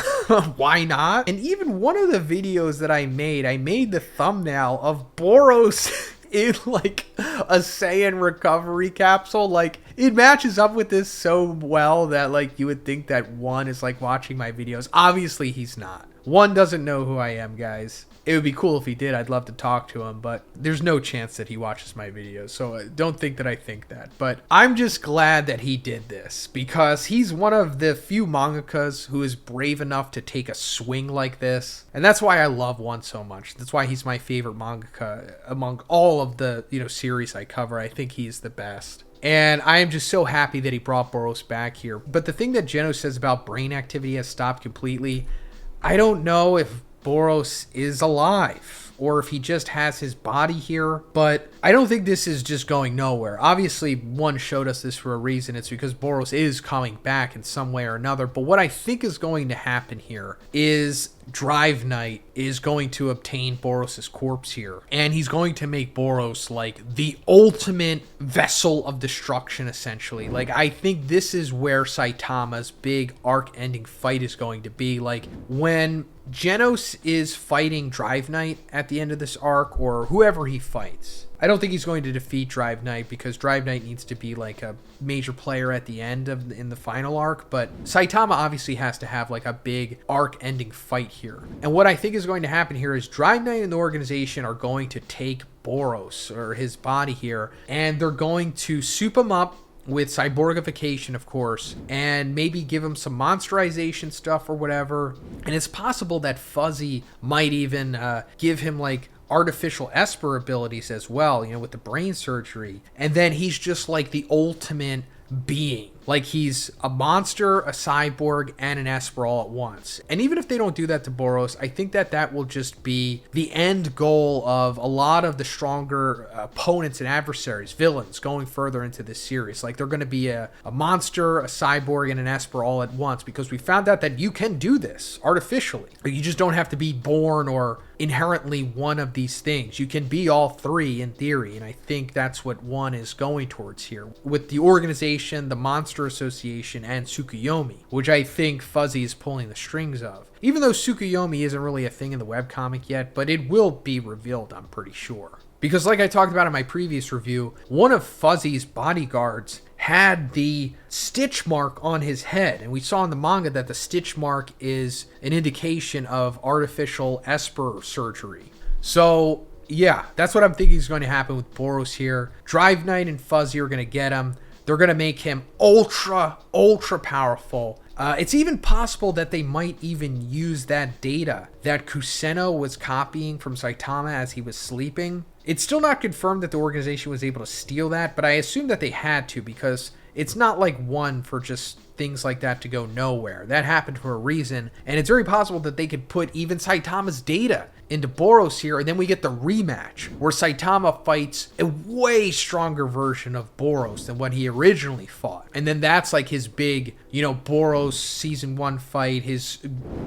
Why not? And even one of the videos that I made the thumbnail of Boros in like a Saiyan recovery capsule. Like, it matches up with this so well that like you would think that One is like watching my videos. Obviously he's not. One doesn't know who I am, guys. It would be cool if he did. I'd love to talk to him, but there's no chance that he watches my videos, so don't think that I think that. But I'm just glad that he did this, because he's one of the few mangakas who is brave enough to take a swing like this. And that's why I love One so much. That's why he's my favorite mangaka among all of the, series I cover. I think he's the best. And I am just so happy that he brought Boros back here. But the thing that Genos says about brain activity has stopped completely, I don't know if Boros is alive or if he just has his body here, but I don't think this is just going nowhere. Obviously, One showed us this for a reason. It's because Boros is coming back in some way or another. But what I think is going to happen here is Drive Knight is going to obtain Boros' corpse here, and he's going to make Boros like the ultimate vessel of destruction, essentially. Like, I think this is where Saitama's big arc-ending fight is going to be. Like, when Genos is fighting Drive Knight at the end of this arc, or whoever he fights, I don't think he's going to defeat Drive Knight, because Drive Knight needs to be like a major player at the end of in the final arc. But Saitama obviously has to have like a big arc-ending fight here. And what I think is going to happen here is Drive Knight and the organization are going to take Boros, or his body here, and they're going to soup him up with cyborgification, of course, and maybe give him some monsterization stuff or whatever. And it's possible that Fuzzy might even give him like artificial Esper abilities as well, with the brain surgery. And then he's just like the ultimate being. like he's a monster, a cyborg, and an Esper all at once. And even if they don't do that to Boros, I think that that will just be the end goal of a lot of the stronger opponents and adversaries, villains, going further into this series. Like they're going to be a monster, a cyborg, and an Esper all at once, because we found out that you can do this artificially. You just don't have to be born or inherently one of these things. You can be all three in theory, and I think that's what one is going towards here with the organization, the Monster Association, and Tsukuyomi, which I think Fuzzy is pulling the strings of. Even though Tsukuyomi isn't really a thing in the webcomic yet, but it will be revealed, I'm pretty sure. Because like I talked about in my previous review, one of Fuzzy's bodyguards had the stitch mark on his head, and we saw in the manga that the stitch mark is an indication of artificial Esper surgery. So yeah, that's what I'm thinking is going to happen with Boros here. Drive Knight and Fuzzy are going to get him. They're going to make him ultra powerful. It's even possible that they might even use that data that Kuseno was copying from Saitama as he was sleeping. It's still not confirmed that the organization was able to steal that, but I assume that they had to, because it's not like one for just things like that to go nowhere. That happened for a reason, and it's very possible that they could put even Saitama's data into Boros here, and then we get the rematch where Saitama fights a way stronger version of Boros than what he originally fought. And then that's like his big, Boros season 1 fight, his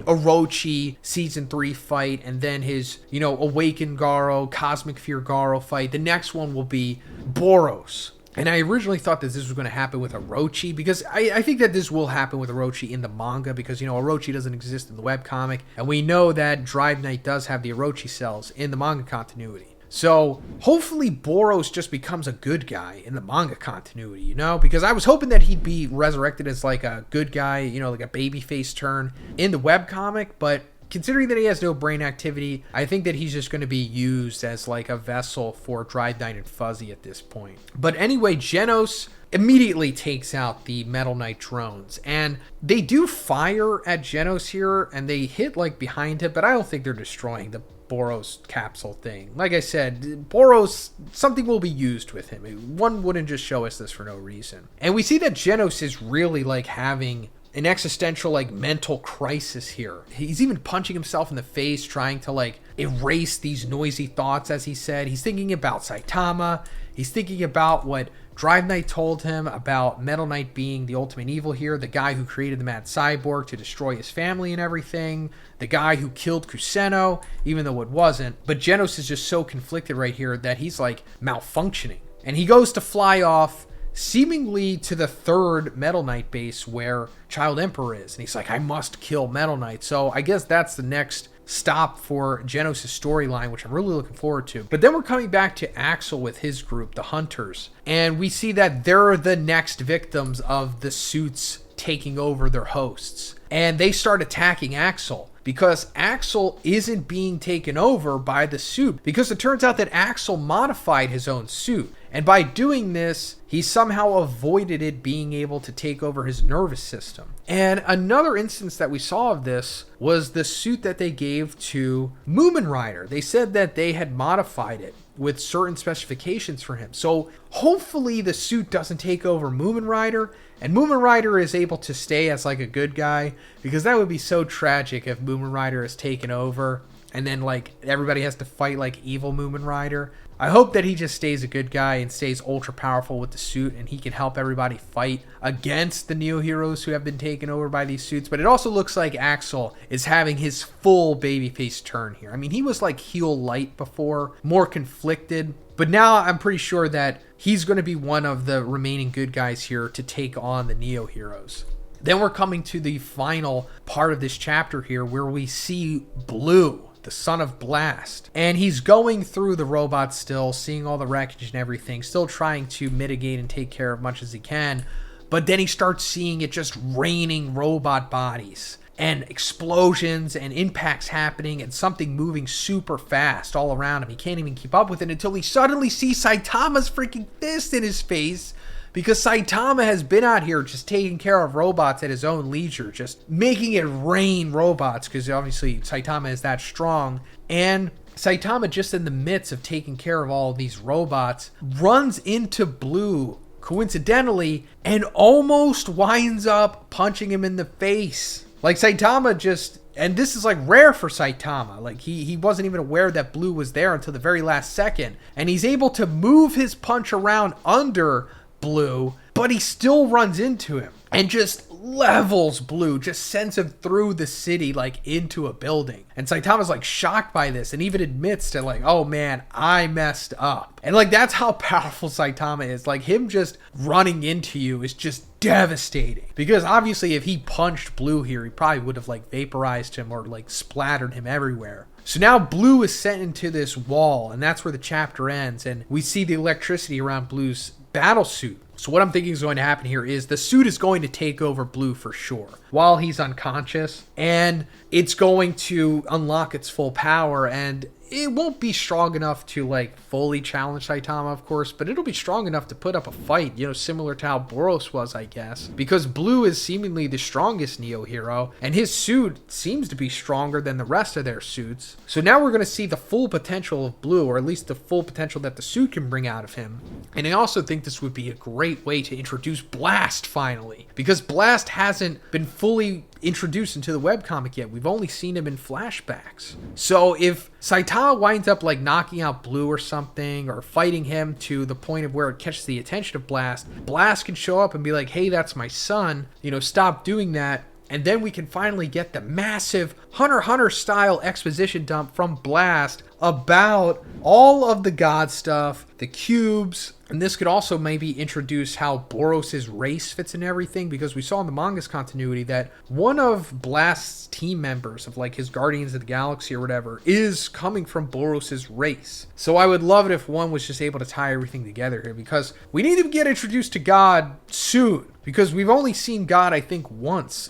Orochi season 3 fight, and then his, Awakened Garo, Cosmic Fear Garo fight. The next one will be Boros. And I originally thought that this was going to happen with Orochi, because I think that this will happen with Orochi in the manga, because, Orochi doesn't exist in the webcomic, and we know that Drive Knight does have the Orochi cells in the manga continuity. So hopefully Boros just becomes a good guy in the manga continuity, because I was hoping that he'd be resurrected as like a good guy, like a babyface turn in the webcomic, but considering that he has no brain activity, I think that he's just going to be used as like a vessel for Drive Knight and Fuzzy at this point. But anyway, Genos immediately takes out the Metal Knight drones, and they do fire at Genos here, and they hit like behind him, but I don't think they're destroying the Boros capsule thing. Like I said, Boros, something will be used with him. One wouldn't just show us this for no reason. And we see that Genos is really like having an existential like mental crisis here. He's even punching himself in the face, trying to like erase these noisy thoughts, as he said. He's thinking about Saitama. He's thinking about what Drive Knight told him about Metal Knight being the ultimate evil here, the guy who created the Mad Cyborg to destroy his family and everything, the guy who killed Kuseno, even though it wasn't. But Genos is just so conflicted right here that he's like malfunctioning. And he goes to fly off, seemingly to the third Metal Knight base where Child Emperor is. And he's like, I must kill Metal Knight. So I guess that's the next stop for Genos' storyline, which I'm really looking forward to. But then we're coming back to Axel with his group, the Hunters. And we see that they're the next victims of the suits taking over their hosts. And they start attacking Axel, because Axel isn't being taken over by the suit, because it turns out that Axel modified his own suit. And by doing this, he somehow avoided it being able to take over his nervous system. And another instance that we saw of this was the suit that they gave to Moomin Rider. They said that they had modified it with certain specifications for him. So hopefully the suit doesn't take over Moomin Rider, and Moomin Rider is able to stay as like a good guy, because that would be so tragic if Moomin Rider is taken over and then like everybody has to fight like evil Moomin Rider. I hope that he just stays a good guy and stays ultra powerful with the suit, and he can help everybody fight against the Neo Heroes who have been taken over by these suits. But it also looks like Axel is having his full babyface turn here. I mean, he was like heel light before, more conflicted, but now I'm pretty sure that he's going to be one of the remaining good guys here to take on the Neo Heroes. Then we're coming to the final part of this chapter here, where we see Blue, the son of Blast. And he's going through the robots still, seeing all the wreckage and everything, still trying to mitigate and take care of much as he can. But then he starts seeing it just raining robot bodies, and explosions and impacts happening, and something moving super fast all around him. He can't even keep up with it until he suddenly sees Saitama's freaking fist in his face, because Saitama has been out here just taking care of robots at his own leisure, just making it rain robots, because obviously Saitama is that strong. And Saitama, just in the midst of taking care of all of these robots, runs into Blue coincidentally, and almost winds up punching him in the face. Like Saitama just, and this is like rare for Saitama. Like he wasn't even aware that Blue was there until the very last second. And he's able to move his punch around under Blue, but he still runs into him and just levels Blue, just sends him through the city, like into a building. And Saitama's like shocked by this and even admits to like, oh man, I messed up. And like, that's how powerful Saitama is. Like him just running into you is just devastating, because obviously if he punched Blue here, he probably would have like vaporized him or like splattered him everywhere. So now Blue is sent into this wall, and that's where the chapter ends, and we see the electricity around Blue's battle suit. So what I'm thinking is going to happen here is the suit is going to take over Blue for sure while he's unconscious, and it's going to unlock its full power, and it won't be strong enough to like fully challenge Saitama, of course, but it'll be strong enough to put up a fight, you know, similar to how Boros was, I guess, because Blue is seemingly the strongest Neo hero, and his suit seems to be stronger than the rest of their suits. So now we're going to see the full potential of Blue, or at least the full potential that the suit can bring out of him. And I also think this would be a great way to introduce Blast finally, because Blast hasn't been fully introduced into the webcomic yet. We've only seen him in flashbacks. So if Saitama winds up like knocking out Blue or something, or fighting him to the point of where it catches the attention of Blast, Blast can show up and be like, hey, that's my son, you know, stop doing that. And then we can finally get the massive Hunter x Hunter style exposition dump from Blast about all of the god stuff, the cubes, and this could also maybe introduce how Boros' race fits in everything, because we saw in the manga's continuity that one of Blast's team members of like his Guardians of the Galaxy or whatever is coming from Boros' race. So I would love it if one was just able to tie everything together here, because we need to get introduced to God soon. Because we've only seen God, I think, once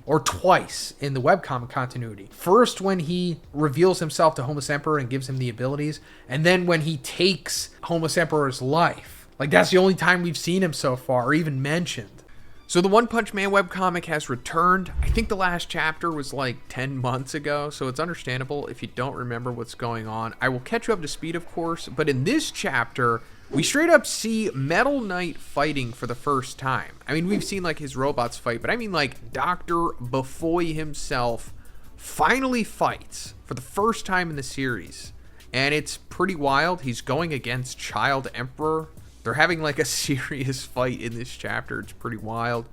or twice in the webcomic continuity. First, when he reveals himself to Homeless Emperor and gives him the abilities, and then when he takes Homeless Emperor's life. Like, that's the only time we've seen him so far, or even mentioned. So the One Punch Man webcomic has returned. I think the last chapter was like 10 months ago, so it's understandable if you don't remember what's going on. I will catch you up to speed, of course, but in this chapter, we straight up see Metal Knight fighting for the first time. I mean, we've seen like his robots fight, but I mean like Dr. Bufoy himself finally fights for the first time in the series. And it's pretty wild. He's going against Child Emperor. They're having like a serious fight in this chapter. It's pretty wild.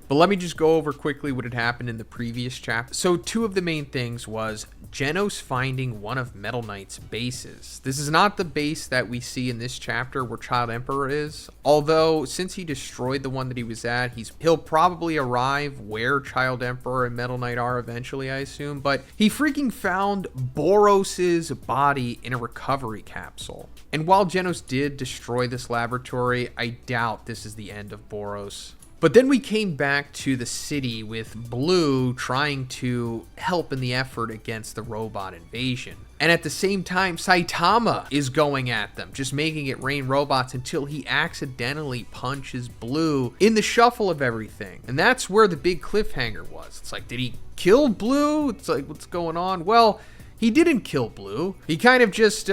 But let me just go over quickly what had happened in the previous chapter. So two of the main things was Genos finding one of Metal Knight's bases. This is not the base that we see in this chapter where Child Emperor is. Although, since he destroyed the one that he was at, he'll probably arrive where Child Emperor and Metal Knight are eventually, I assume. But he freaking found Boros' body in a recovery capsule. And while Genos did destroy this laboratory, I doubt this is the end of Boros. But then we came back to the city with Blue trying to help in the effort against the robot invasion. And at the same time, Saitama is going at them, just making it rain robots until he accidentally punches Blue in the shuffle of everything. And that's where the big cliffhanger was. It's like, did he kill Blue? It's like, what's going on? Well, he didn't kill Blue. He kind of just,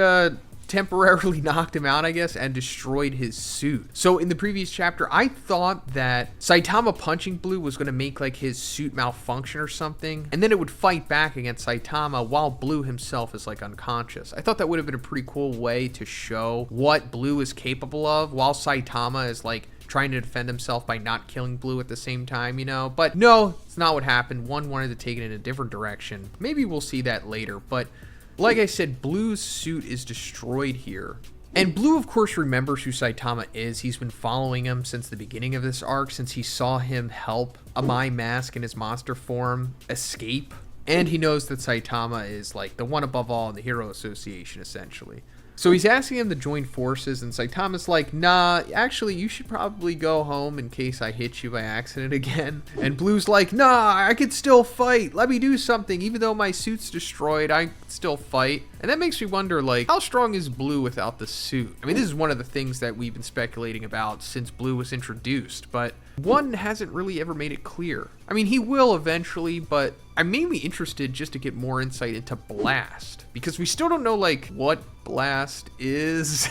temporarily knocked him out, I guess, and destroyed his suit. So in the previous chapter, I thought that Saitama punching Blue was going to make like his suit malfunction or something, and then it would fight back against Saitama while Blue himself is like unconscious. I thought that would have been a pretty cool way to show what Blue is capable of while Saitama is like trying to defend himself by not killing Blue at the same time, you know? But no, it's not what happened. One wanted to take it in a different direction. Maybe we'll see that later, but like I said, Blue's suit is destroyed here. And Blue, of course, remembers who Saitama is. He's been following him since the beginning of this arc, since he saw him help Amai Mask in his monster form escape. And he knows that Saitama is like the one above all in the Hero Association, essentially. So he's asking him to join forces, and Saitama's like, nah, actually, you should probably go home in case I hit you by accident again. And Blue's like, nah, I could still fight. Let me do something. Even though my suit's destroyed, I can still fight. And that makes me wonder, like, how strong is Blue without the suit? I mean, this is one of the things that we've been speculating about since Blue was introduced, but one hasn't really ever made it clear. I mean, he will eventually, but I'm mainly interested just to get more insight into Blast, because we still don't know, like, what Blast is.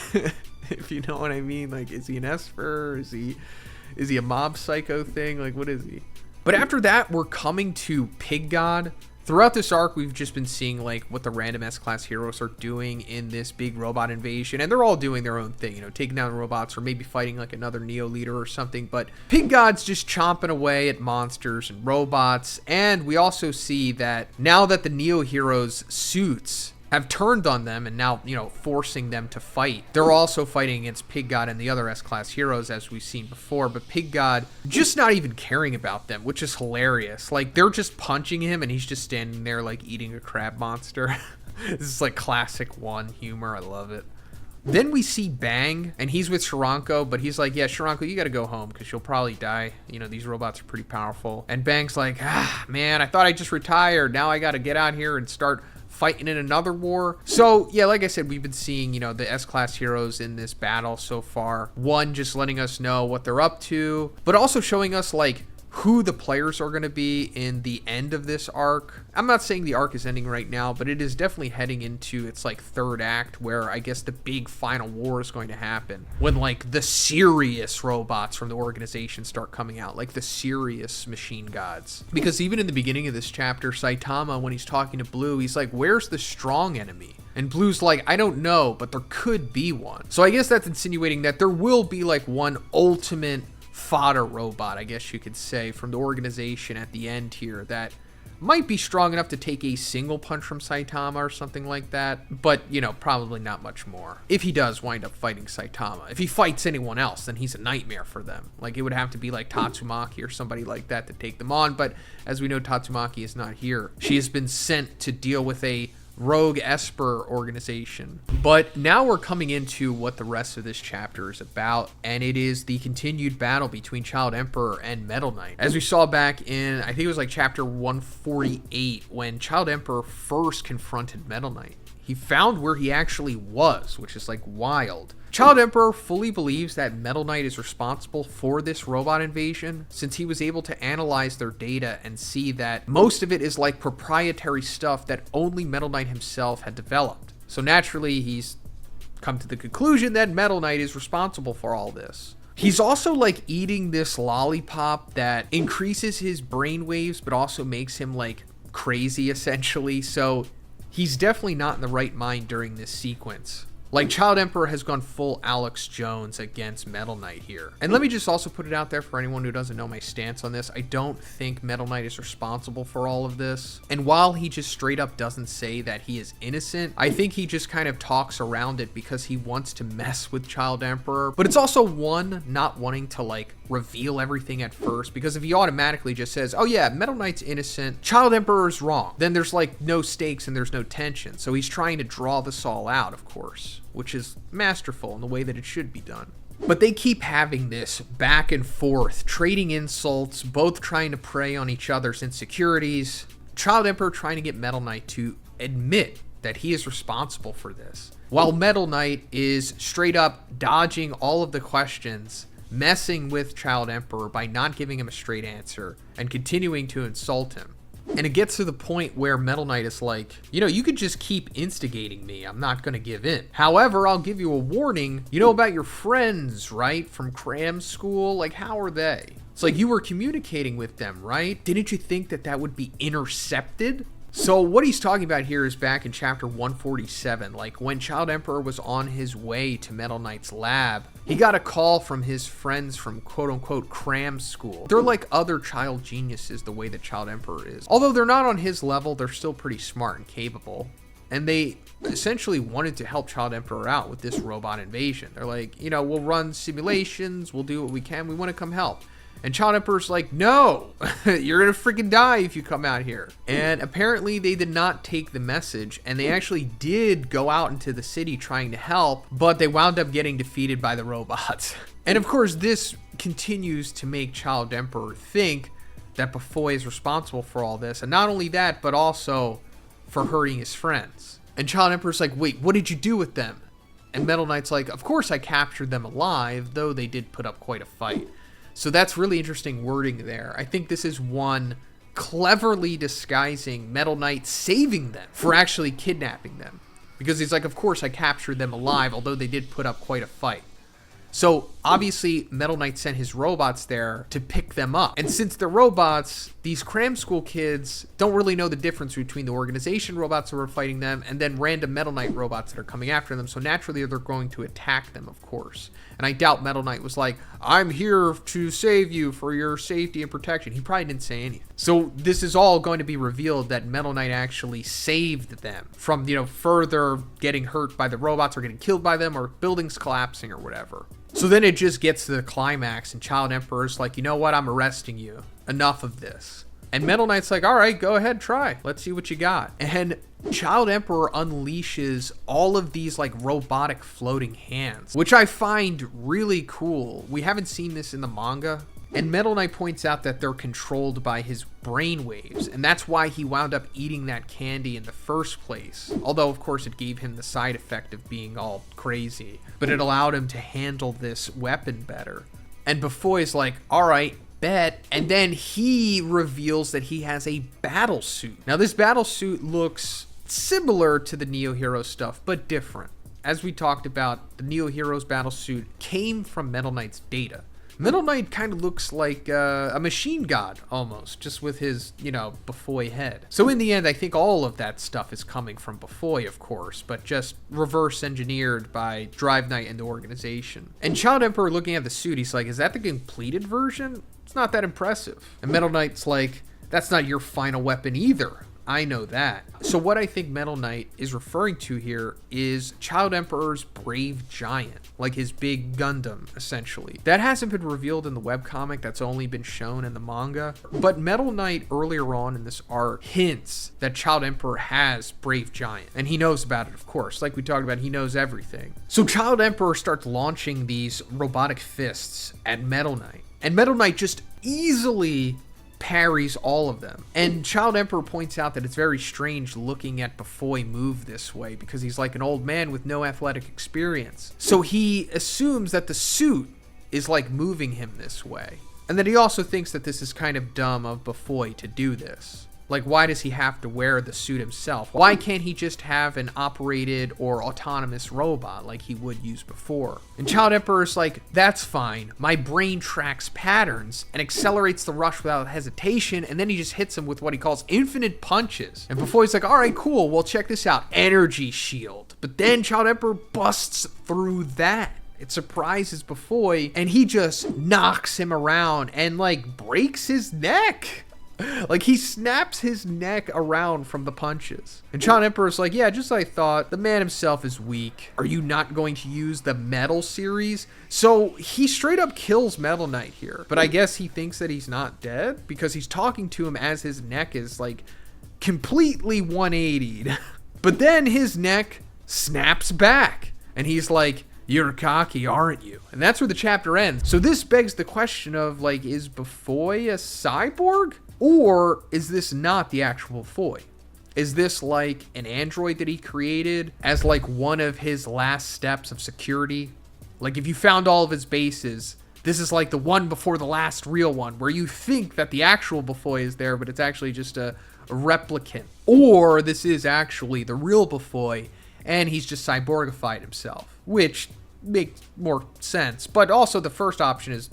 if you know what I mean. Like, is he an Esper? Is he a mob psycho thing? Like, what is he? But after that, we're coming to Pig God. Throughout this arc, we've just been seeing like what the random S-Class heroes are doing in this big robot invasion, and they're all doing their own thing, you know, taking down robots or maybe fighting like another Neo leader or something. But Pig God's just chomping away at monsters and robots, and we also see that now that the Neo heroes' suits have turned on them and now, you know, forcing them to fight, they're also fighting against Pig God and the other S-Class heroes, as we've seen before. But Pig God just not even caring about them, which is hilarious. Like, they're just punching him and he's just standing there like eating a crab monster. This is like classic one humor. I love it. Then we see Bang, and he's with Sharanko, but he's like, yeah, Sharanko, you gotta go home because you'll probably die. You know, these robots are pretty powerful. And Bang's like, man, I thought I just retired. Now I gotta get out here and start fighting in another war. So yeah, like I said, we've been seeing, you know, the S-Class heroes in this battle so far. One, just letting us know what they're up to, but also showing us like who the players are going to be in the end of this arc. I'm not saying the arc is ending right now, but it is definitely heading into its like third act, where I guess the big final war is going to happen when like the serious robots from the organization start coming out, like the serious machine gods. Because even in the beginning of this chapter, Saitama, when he's talking to Blue, he's like, where's the strong enemy? And Blue's like, I don't know, but there could be one. So I guess that's insinuating that there will be like one ultimate fodder robot, I guess you could say, from the organization at the end here that might be strong enough to take a single punch from Saitama or something like that, but, you know, probably not much more. If he does wind up fighting Saitama. If he fights anyone else, then he's a nightmare for them. Like, it would have to be like Tatsumaki or somebody like that to take them on, but as we know, Tatsumaki is not here. She has been sent to deal with a rogue Esper organization. But now we're coming into what the rest of this chapter is about, and it is the continued battle between Child Emperor and Metal Knight. As we saw back in, I think it was like chapter 148, when Child Emperor first confronted Metal Knight. He found where he actually was, which is like wild. Child Emperor fully believes that Metal Knight is responsible for this robot invasion, since he was able to analyze their data and see that most of it is like proprietary stuff that only Metal Knight himself had developed. So naturally, he's come to the conclusion that Metal Knight is responsible for all this. He's also like eating this lollipop that increases his brainwaves, but also makes him like crazy essentially. So he's definitely not in the right mind during this sequence. Like, Child Emperor has gone full Alex Jones against Metal Knight here. And let me just also put it out there for anyone who doesn't know my stance on this. I don't think Metal Knight is responsible for all of this. And while he just straight up doesn't say that he is innocent, I think he just kind of talks around it because he wants to mess with Child Emperor. But it's also one, not wanting to like reveal everything at first, because if he automatically just says, oh yeah, Metal Knight's innocent, Child Emperor is wrong, then there's like no stakes and there's no tension. So he's trying to draw this all out, of course, which is masterful in the way that it should be done. But they keep having this back and forth, trading insults, both trying to prey on each other's insecurities. Child Emperor trying to get Metal Knight to admit that he is responsible for this, while Metal Knight is straight up dodging all of the questions, messing with Child Emperor by not giving him a straight answer and continuing to insult him. And it gets to the point where Metal Knight is like, you know, you could just keep instigating me. I'm not going to give in. However, I'll give you a warning. You know about your friends, right? From cram school? Like, how are they? It's like, you were communicating with them, right? Didn't you think that that would be intercepted? So what he's talking about here is back in chapter 147, like when Child Emperor was on his way to Metal Knight's lab, he got a call from his friends from quote-unquote cram school. They're like other child geniuses the way that Child Emperor is. Although they're not on his level, they're still pretty smart and capable. And they essentially wanted to help Child Emperor out with this robot invasion. They're like, you know, we'll run simulations, we'll do what we can, we want to come help. And Child Emperor's like, no, you're going to freaking die if you come out here. And apparently they did not take the message, and they actually did go out into the city trying to help, but they wound up getting defeated by the robots. And of course, this continues to make Child Emperor think that Bafoy is responsible for all this. And not only that, but also for hurting his friends. And Child Emperor's like, wait, what did you do with them? And Metal Knight's like, of course I captured them alive, though they did put up quite a fight. So that's really interesting wording there. I think this is one cleverly disguising Metal Knight saving them for actually kidnapping them. because he's like, of course I captured them alive, although they did put up quite a fight. So obviously Metal Knight sent his robots there to pick them up. And since they're robots, these cram school kids don't really know the difference between the organization robots who are fighting them and then random Metal Knight robots that are coming after them. So naturally they're going to attack them, of course. And I doubt Metal Knight was like, I'm here to save you for your safety and protection. He probably didn't say anything. So this is all going to be revealed that Metal Knight actually saved them from, further getting hurt by the robots or getting killed by them or buildings collapsing or whatever. So then it just gets to the climax, and Child Emperor's like, you know what, I'm arresting you. Enough of this. And Metal Knight's like, all right, go ahead, try. Let's see what you got. And Child Emperor unleashes all of these like robotic floating hands, which I find really cool. We haven't seen this in the manga. And Metal Knight points out that they're controlled by his brain waves, and that's why he wound up eating that candy in the first place. Although, of course, it gave him the side effect of being all crazy, but it allowed him to handle this weapon better. And Bufoy's like, all right, bet. And then he reveals that he has a battle suit. Now, this battle suit looks similar to the Neo Hero stuff, but different. As we talked about, the Neo Heroes battle suit came from Metal Knight's data. Metal Knight kind of looks like a machine god, almost, just with his, Bufoy head. So in the end, I think all of that stuff is coming from Bufoy, of course, but just reverse engineered by Drive Knight and the organization. And Child Emperor, looking at the suit, he's like, is that the completed version? It's not that impressive. And Metal Knight's like, that's not your final weapon either. I know that. So what I think Metal Knight is referring to here is Child Emperor's Brave Giant, like his big Gundam, essentially. That hasn't been revealed in the webcomic, that's only been shown in the manga. But Metal Knight earlier on in this arc hints that Child Emperor has Brave Giant. And he knows about it, of course. Like we talked about, he knows everything. So Child Emperor starts launching these robotic fists at Metal Knight. And Metal Knight just easily parries all of them. And Child Emperor points out that it's very strange looking at Bufoy move this way because he's like an old man with no athletic experience. So he assumes that the suit is like moving him this way. And then he also thinks that this is kind of dumb of Bufoy to do this. Like, why does he have to wear the suit himself? Why can't he just have an operated or autonomous robot like he would use before? And Child Emperor's like, that's fine. My brain tracks patterns and accelerates the rush without hesitation, and then he just hits him with what he calls infinite punches. And Bufoy's like, all right, cool, well, check this out. Energy shield. But then Child Emperor busts through that. It surprises Bufoy, and he just knocks him around and, like, breaks his neck. Like, he snaps his neck around from the punches. And Child Emperor's like, yeah, just like I thought, the man himself is weak. Are you not going to use the Metal series? So he straight up kills Metal Knight here. But I guess he thinks that he's not dead because he's talking to him as his neck is, like, completely 180'd. But then his neck snaps back. And he's like, you're cocky, aren't you? And that's where the chapter ends. So this begs the question of, like, is Bufoy a cyborg? Or is this not the actual Bufoy? Is this like an android that he created as like one of his last steps of security? Like if you found all of his bases, this is like the one before the last real one where you think that the actual Bufoy is there, but it's actually just a replicant. Or this is actually the real Bufoy and he's just cyborgified himself, which makes more sense. But also the first option is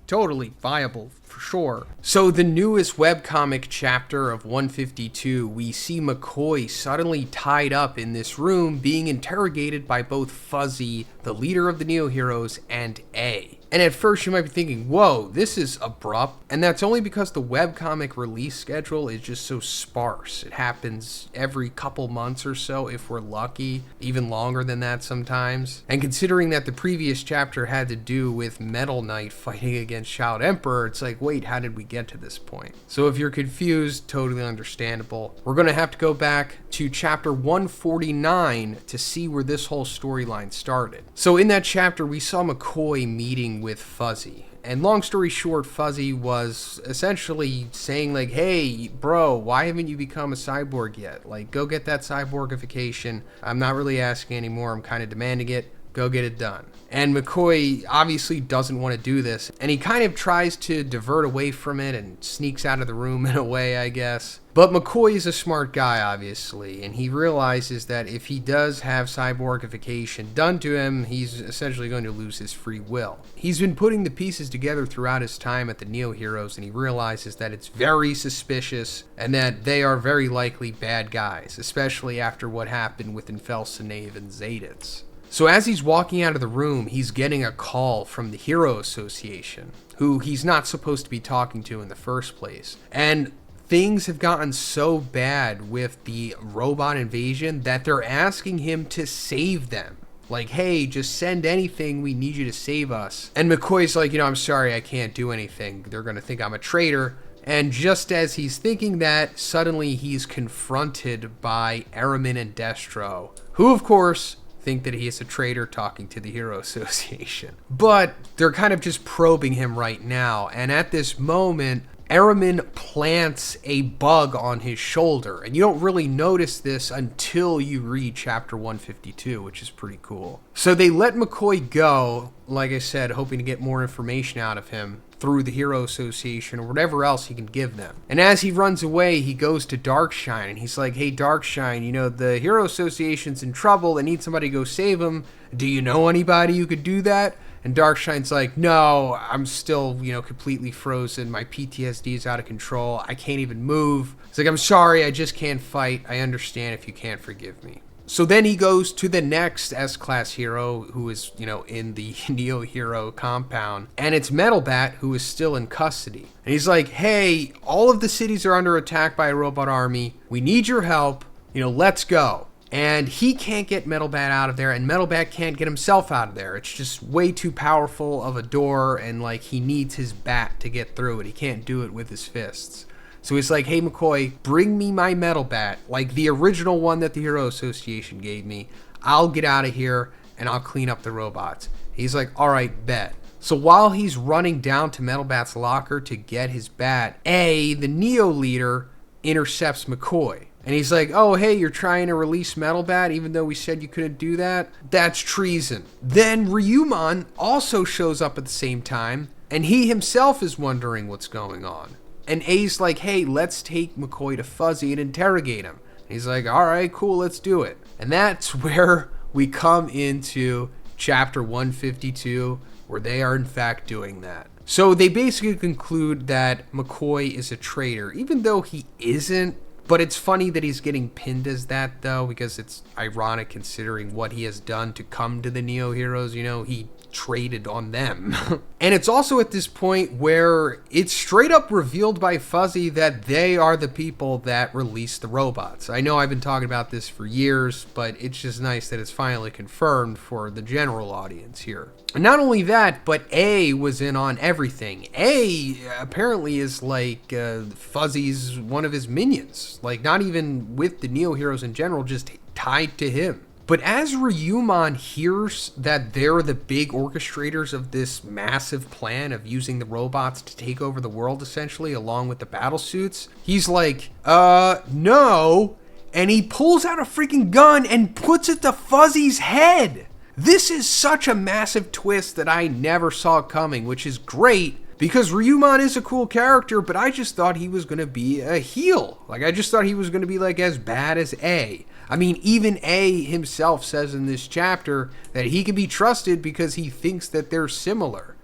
totally viable for sure. So the newest webcomic chapter of 152, we see McCoy suddenly tied up in this room being interrogated by both Fuzzy, the leader of the Neo Heroes, and A. And at first you might be thinking, whoa, this is abrupt. And that's only because the webcomic release schedule is just so sparse. It happens every couple months or so if we're lucky, even longer than that sometimes. And considering that the previous chapter had to do with Metal Knight fighting against Child Emperor, it's like, wait, how did we get to this point? So if you're confused, totally understandable. We're going to have to go back to chapter 149 to see where this whole storyline started. So in that chapter, we saw McCoy meeting with Fuzzy. And long story short, Fuzzy was essentially saying like, hey, bro, why haven't you become a cyborg yet? Like, go get that cyborgification. I'm not really asking anymore. I'm kind of demanding it. Go get it done. And McCoy obviously doesn't want to do this, and he kind of tries to divert away from it and sneaks out of the room in a way, I guess. But McCoy is a smart guy, obviously, and he realizes that if he does have cyborgification done to him, he's essentially going to lose his free will. He's been putting the pieces together throughout his time at the Neo Heroes, and he realizes that it's very suspicious and that they are very likely bad guys, especially after what happened with Infelsinave and Zadits. So as he's walking out of the room, he's getting a call from the Hero Association, who he's not supposed to be talking to in the first place. And things have gotten so bad with the robot invasion that they're asking him to save them. Like, hey, just send anything, we need you to save us. And McCoy's like, I'm sorry, I can't do anything. They're gonna think I'm a traitor. And just as he's thinking that, suddenly he's confronted by Eramin and Destro, who of course think that he is a traitor talking to the Hero Association. But they're kind of just probing him right now, and at this moment, Eramin plants a bug on his shoulder, and you don't really notice this until you read chapter 152, which is pretty cool. So they let McCoy go, like I said, hoping to get more information out of him through the Hero Association or whatever else he can give them. And as he runs away, he goes to Darkshine, and he's like, hey, Darkshine, the Hero Association's in trouble. They need somebody to go save them. Do you know anybody who could do that? And Darkshine's like, no, I'm still, completely frozen. My PTSD is out of control. I can't even move. He's like, I'm sorry, I just can't fight. I understand if you can't forgive me. So then he goes to the next S-Class hero who is, in the Neo Hero compound. And it's Metal Bat, who is still in custody. And he's like, hey, all of the cities are under attack by a robot army. We need your help. Let's go. And he can't get Metal Bat out of there, and Metal Bat can't get himself out of there. It's just way too powerful of a door, and he needs his bat to get through it. He can't do it with his fists. So he's like, hey, McCoy, bring me my Metal Bat, like the original one that the Hero Association gave me. I'll get out of here, and I'll clean up the robots. He's like, all right, bet. So while he's running down to Metal Bat's locker to get his bat, the Neo leader intercepts McCoy. And he's like, oh, hey, you're trying to release Metal Bat even though we said you couldn't do that? That's treason. Then Ryumon also shows up at the same time, and he himself is wondering what's going on. And A's like, hey, let's take McCoy to Fuzzy and interrogate him. And he's like, all right, cool, let's do it. And that's where we come into chapter 152, where they are in fact doing that. So they basically conclude that McCoy is a traitor, even though he isn't. But it's funny that he's getting pinned as that, though, because it's ironic considering what he has done to come to the Neo Heroes. He traded on them. And it's also at this point where it's straight up revealed by Fuzzy that they are the people that released the robots. I know I've been talking about this for years, but it's just nice that it's finally confirmed for the general audience here. And not only that, but A was in on everything. A apparently is Fuzzy's one of his minions. Not even with the Neo Heroes in general, just tied to him. But as Ryumon hears that they're the big orchestrators of this massive plan of using the robots to take over the world, essentially, along with the battle suits, he's like, no. And he pulls out a freaking gun and puts it to Fuzzy's head. This is such a massive twist that I never saw coming, which is great. Because Ryumon is a cool character, but I just thought he was going to be a heel. I just thought he was going to be as bad as A. I mean, even A himself says in this chapter that he can be trusted because he thinks that they're similar.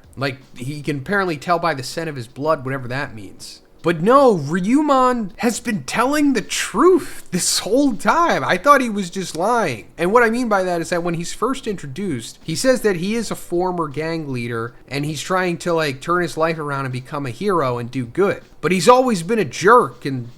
He can apparently tell by the scent of his blood, whatever that means. But no, Ryumon has been telling the truth this whole time. I thought he was just lying. And what I mean by that is that when he's first introduced, he says that he is a former gang leader and he's trying to turn his life around and become a hero and do good. But he's always been a jerk and,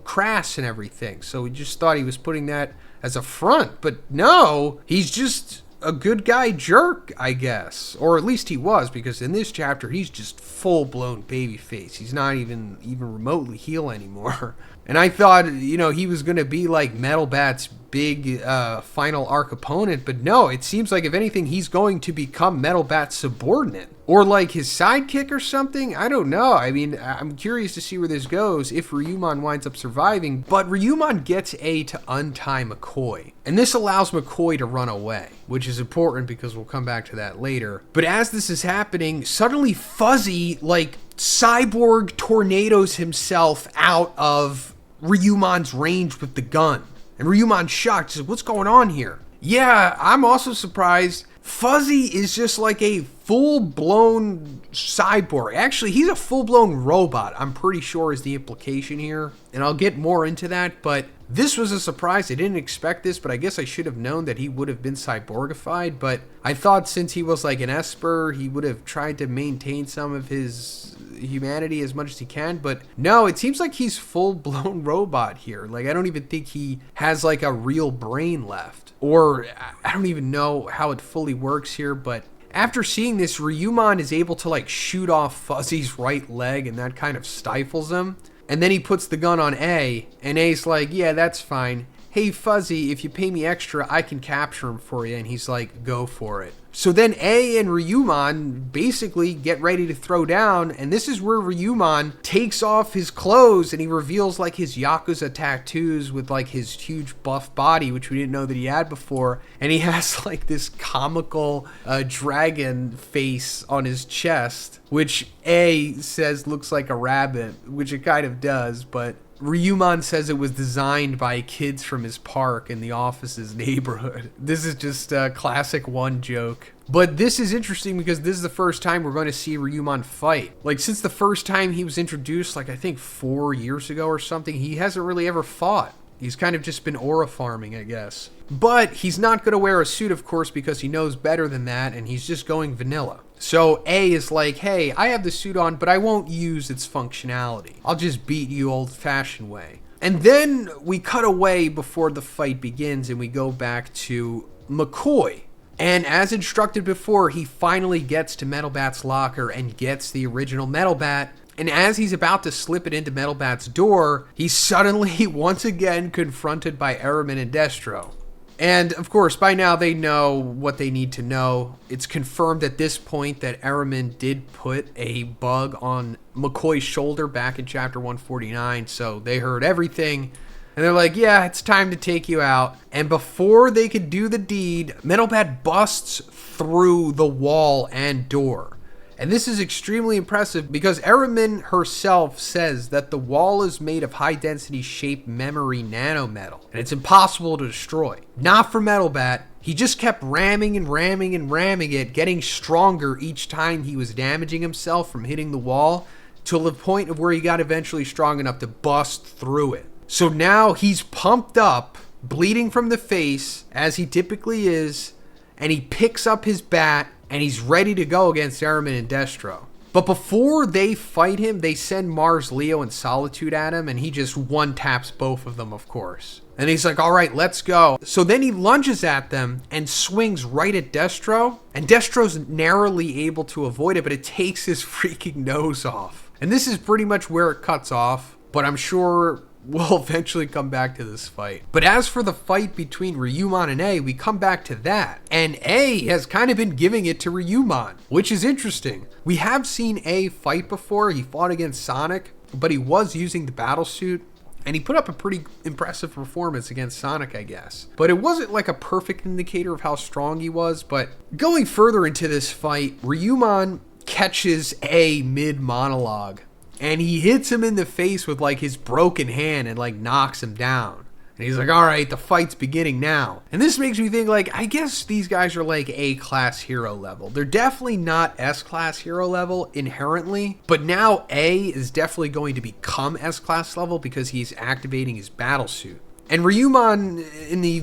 crass and everything. So we just thought he was putting that as a front. But no, he's just a good guy jerk, I guess. Or at least he was, because in this chapter, he's just full-blown babyface. He's not even remotely heel anymore. And I thought, he was going to be like Metal Bat's big final arc opponent, but no, it seems like if anything, he's going to become Metal Bat's subordinate. Or like his sidekick or something? I don't know. I mean, I'm curious to see where this goes if Ryumon winds up surviving. But Ryumon gets A to untie McCoy. And this allows McCoy to run away, which is important because we'll come back to that later. But as this is happening, suddenly Fuzzy, like, cyborg tornadoes himself out of Ryumon's range with the gun. And Ryumon's shocked. He's like, what's going on here? Yeah, I'm also surprised. Fuzzy is just like a full-blown cyborg. Actually, he's a full-blown robot, I'm pretty sure is the implication here. And I'll get more into that, but this was a surprise. I didn't expect this, but I guess I should have known that he would have been cyborgified. But I thought since he was like an Esper, he would have tried to maintain some of his humanity as much as he can. But no, it seems like he's full-blown robot here. Like, I don't even think he has like a real brain left. Or I don't even know how it fully works here, but after seeing this, Ryumon is able to like shoot off Fuzzy's right leg, and that kind of stifles him. And then he puts the gun on A, and A's like, yeah, that's fine. Hey, Fuzzy, if you pay me extra, I can capture him for you. And he's like, go for it. So then A and Ryumon basically get ready to throw down, and this is where Ryumon takes off his clothes and he reveals like his Yakuza tattoos with like his huge buff body, which we didn't know that he had before. And he has like this comical dragon face on his chest, which A says looks like a rabbit, which it kind of does, but Ryumon says it was designed by kids from his park in the office's neighborhood. This is just a classic one joke. But this is interesting because this is the first time we're going to see Ryumon fight. Like, since the first time he was introduced, like I think 4 years ago or something, he hasn't really ever fought. He's kind of just been aura farming, I guess. But he's not going to wear a suit, of course, because he knows better than that, and he's just going vanilla. So A is like, hey, I have the suit on, but I won't use its functionality. I'll just beat you old-fashioned way. And then we cut away before the fight begins, and we go back to McCoy. And as instructed before, he finally gets to Metal Bat's locker and gets the original Metal Bat. And as he's about to slip it into Metal Bat's door, he's suddenly once again confronted by Eraman and Destro. And of course, by now they know what they need to know. It's confirmed at this point that Eraman did put a bug on McCoy's shoulder back in chapter 149, so they heard everything. And they're like, yeah, it's time to take you out. And before they could do the deed, Metal Bat busts through the wall and door. And this is extremely impressive because Eraman herself says that the wall is made of high-density shaped memory nanometal, and it's impossible to destroy. Not for Metal Bat. He just kept ramming and ramming and ramming it, getting stronger each time he was damaging himself from hitting the wall, till the point of where he got eventually strong enough to bust through it. So now he's pumped up, bleeding from the face, as he typically is, and he picks up his bat, and he's ready to go against Eraman and Destro. But before they fight him, they send Mars, Leo, and Solitude at him, and he just one-taps both of them, of course. And he's like, all right, let's go. So then he lunges at them and swings right at Destro, and Destro's narrowly able to avoid it, but it takes his freaking nose off. And this is pretty much where it cuts off, but I'm sure we'll eventually come back to this fight. But as for the fight between Ryumon and A, we come back to that. And A has kind of been giving it to Ryumon, which is interesting. We have seen A fight before. He fought against Sonic, but he was using the battle suit. And he put up a pretty impressive performance against Sonic, I guess. But it wasn't like a perfect indicator of how strong he was. But going further into this fight, Ryumon catches A mid-monologue. And he hits him in the face with like his broken hand and like knocks him down. And he's like, all right, the fight's beginning now. And this makes me think like, I guess these guys are like A-class hero level. They're definitely not S-class hero level inherently. But now A is definitely going to become S-class level because he's activating his battle suit. And Ryumon, in the,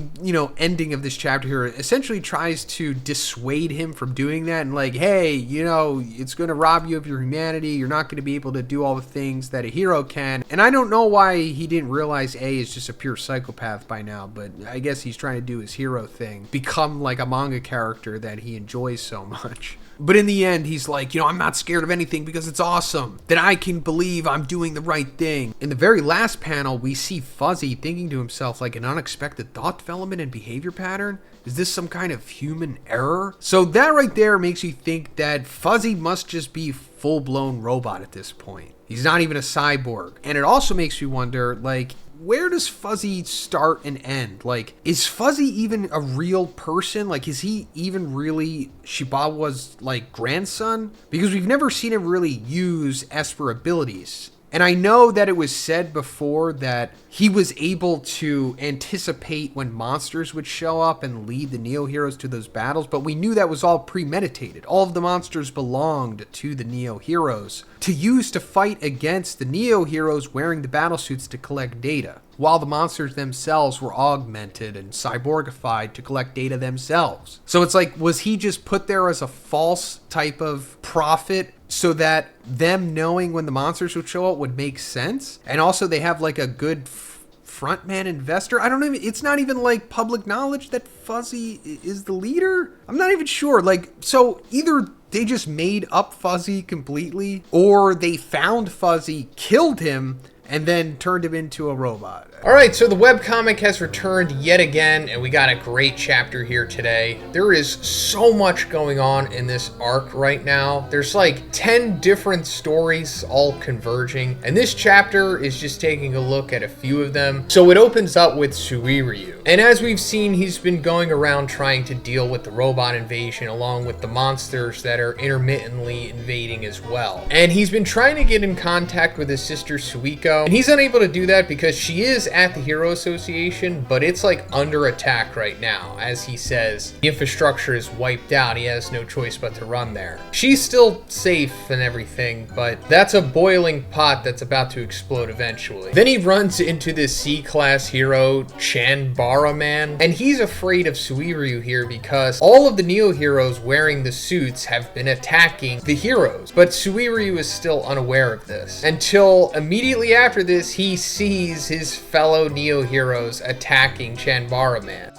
ending of this chapter here, essentially tries to dissuade him from doing that. And like, hey, it's going to rob you of your humanity. You're not going to be able to do all the things that a hero can. And I don't know why he didn't realize A is just a pure psychopath by now. But I guess he's trying to do his hero thing. Become like a manga character that he enjoys so much. But in the end, he's like, I'm not scared of anything because it's awesome. Then I can believe I'm doing the right thing. In the very last panel, we see Fuzzy thinking to himself like an unexpected thought development and behavior pattern. Is this some kind of human error? So that right there makes you think that Fuzzy must just be full-blown robot at this point. He's not even a cyborg. And it also makes you wonder, like, where does Fuzzy start and end? Like, is Fuzzy even a real person? Like, is he even really Shibawa's, like, grandson? Because we've never seen him really use Esper abilities. And I know that it was said before that he was able to anticipate when monsters would show up and lead the Neo Heroes to those battles, but we knew that was all premeditated. All of the monsters belonged to the Neo Heroes to use to fight against the Neo Heroes wearing the battle suits to collect data, while the monsters themselves were augmented and cyborgified to collect data themselves. So it's like, was he just put there as a false type of prophet so that them knowing when the monsters would show up would make sense? And also they have like a good frontman investor. I don't know. It's not even like public knowledge that Fuzzy is the leader. I'm not even sure. Like, so either they just made up Fuzzy completely, or they found Fuzzy, killed him, and then turned him into a robot. Alright, so the webcomic has returned yet again, and we got a great chapter here today. There is so much going on in this arc right now. There's like 10 different stories all converging, and this chapter is just taking a look at a few of them. So it opens up with Suiryu. And as we've seen, he's been going around trying to deal with the robot invasion along with the monsters that are intermittently invading as well. And he's been trying to get in contact with his sister Suiko, and he's unable to do that because she is at the Hero Association, but it's like under attack right now. As he says, the infrastructure is wiped out. He has no choice but to run there. She's still safe and everything, but that's a boiling pot that's about to explode eventually. Then he runs into this C-class hero, Chanbara Man, and he's afraid of Suiryu here because all of the Neo Heroes wearing the suits have been attacking the heroes, but Suiryu is still unaware of this until immediately after this he sees his fellow Neo Heroes attacking Chanbara Man.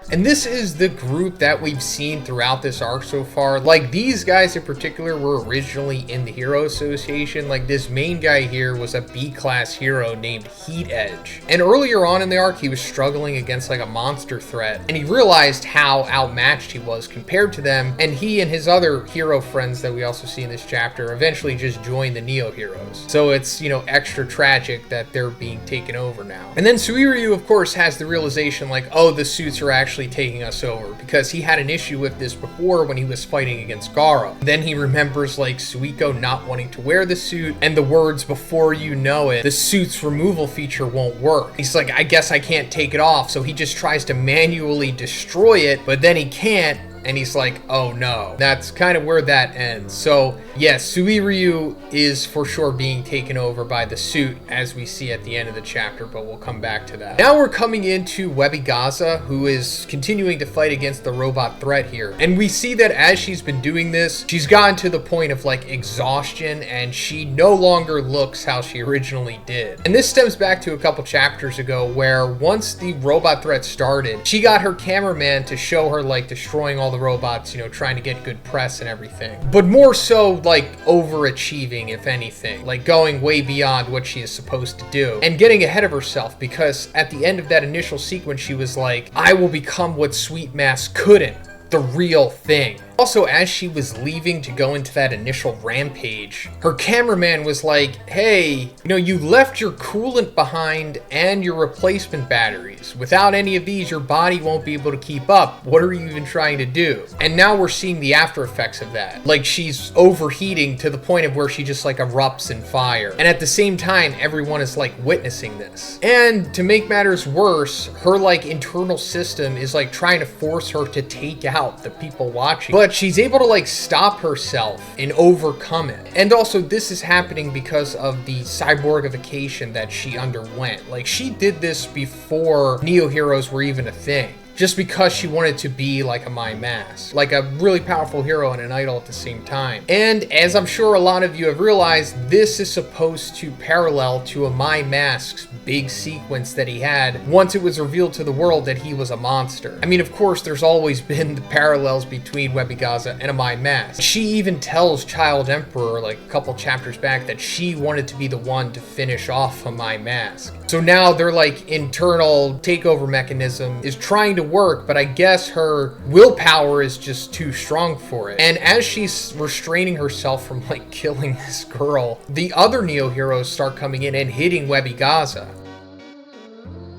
And this is the group that we've seen throughout this arc so far. Like, these guys in particular were originally in the Hero Association. Like, this main guy here was a B-class hero named Heat Edge. And earlier on in the arc, he was struggling against like a monster threat. And he realized how outmatched he was compared to them. And he and his other hero friends that we also see in this chapter eventually just joined the Neo Heroes. So it's, extra tragic that they're being taken over now. And then Suiryu, of course, has the realization like, oh, the suits are actually taking us over, because he had an issue with this before when he was fighting against Garo. Then he remembers like Suiko not wanting to wear the suit and the words, before you know it, the suit's removal feature won't work. He's like, I guess I can't take it off, so he just tries to manually destroy it, but then he can't. And he's like, oh no. That's kind of where that ends. So yes, Suiryu is for sure being taken over by the suit, as we see at the end of the chapter, but we'll come back to that. Now we're coming into Webigaza, who is continuing to fight against the robot threat here. And we see that as she's been doing this, she's gotten to the point of like exhaustion, and she no longer looks how she originally did. And this stems back to a couple chapters ago, where once the robot threat started, she got her cameraman to show her like destroying all the robots, trying to get good press and everything. But more so like overachieving, if anything, like going way beyond what she is supposed to do and getting ahead of herself, because at the end of that initial sequence, she was like, I will become what Sweet Mass couldn't, the real thing. Also, as she was leaving to go into that initial rampage, her cameraman was like, hey, you left your coolant behind and your replacement batteries. Without any of these, your body won't be able to keep up. What are you even trying to do? And now we're seeing the after effects of that. Like, she's overheating to the point of where she just like erupts in fire. And at the same time, everyone is like witnessing this. And to make matters worse, her like internal system is like trying to force her to take out the people watching. But she's able to like stop herself and overcome it. And also, this is happening because of the cyborgification that she underwent. Like, she did this before Neo Heroes were even a thing. just because she wanted to be like a My Mask, like a really powerful hero and an idol at the same time. And as I'm sure a lot of you have realized, this is supposed to parallel to a My Mask's big sequence that he had once it was revealed to the world that he was a monster. I mean, of course, there's always been the parallels between Webigaza and a My Mask. She even tells Child Emperor, like a couple chapters back, that she wanted to be the one to finish off a My Mask. So now their like internal takeover mechanism is trying to work, but I guess her willpower is just too strong for it. And as she's restraining herself from like killing this girl, the other Neo heroes start coming in and hitting Webigaza.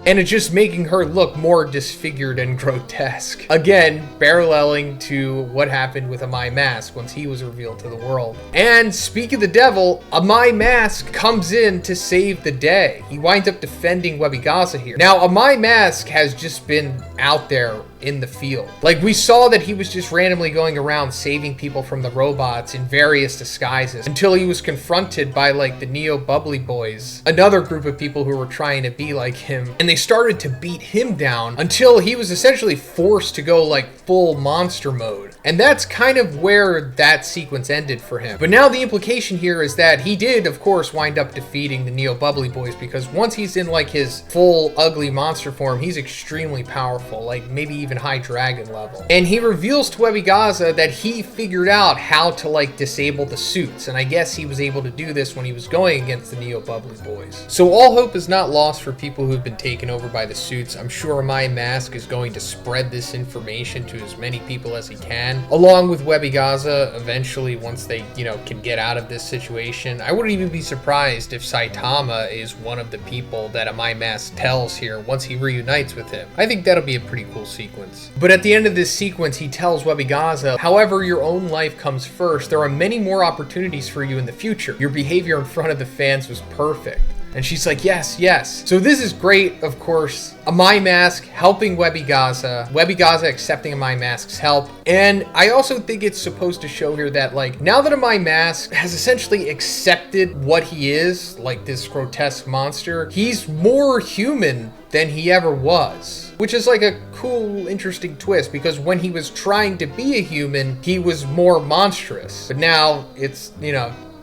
And it's just making her look more disfigured and grotesque. Again, paralleling to what happened with a My Mask once he was revealed to the world. And speak of the devil, a My Mask comes in to save the day. He winds up defending Webigaza here. Now, a My Mask has just been out there in the field. Like, we saw that he was just randomly going around saving people from the robots in various disguises until he was confronted by like the Neo Bubbly Boys, another group of people who were trying to be like him, and they started to beat him down until he was essentially forced to go like full monster mode. And that's kind of where that sequence ended for him. But now the implication here is that he did, of course, wind up defeating the Neo Bubbly Boys, because once he's in like his full ugly monster form, he's extremely powerful, like maybe even high dragon level. And he reveals to Webigaza that he figured out how to like disable the suits, and I guess he was able to do this when he was going against the Neo Bubbly Boys. So all hope is not lost for people who've been taken over by the suits. I'm sure My Mask is going to spread this information to as many people as he can, along with Webigaza eventually once they, can get out of this situation. I wouldn't even be surprised if Saitama is one of the people that a My Mask tells here once he reunites with him. I think that'll be a pretty cool sequence. But at the end of this sequence, he tells Webigaza, however, your own life comes first. There are many more opportunities for you in the future. Your behavior in front of the fans was perfect. And she's like, yes, yes. So this is great, of course. A My Mask helping Webigaza. Webigaza accepting a My Mask's help. And I also think it's supposed to show here that, like, now that a My Mask has essentially accepted what he is, like this grotesque monster, he's more human than he ever was. Which is like a cool, interesting twist, because when he was trying to be a human, he was more monstrous. But now it's,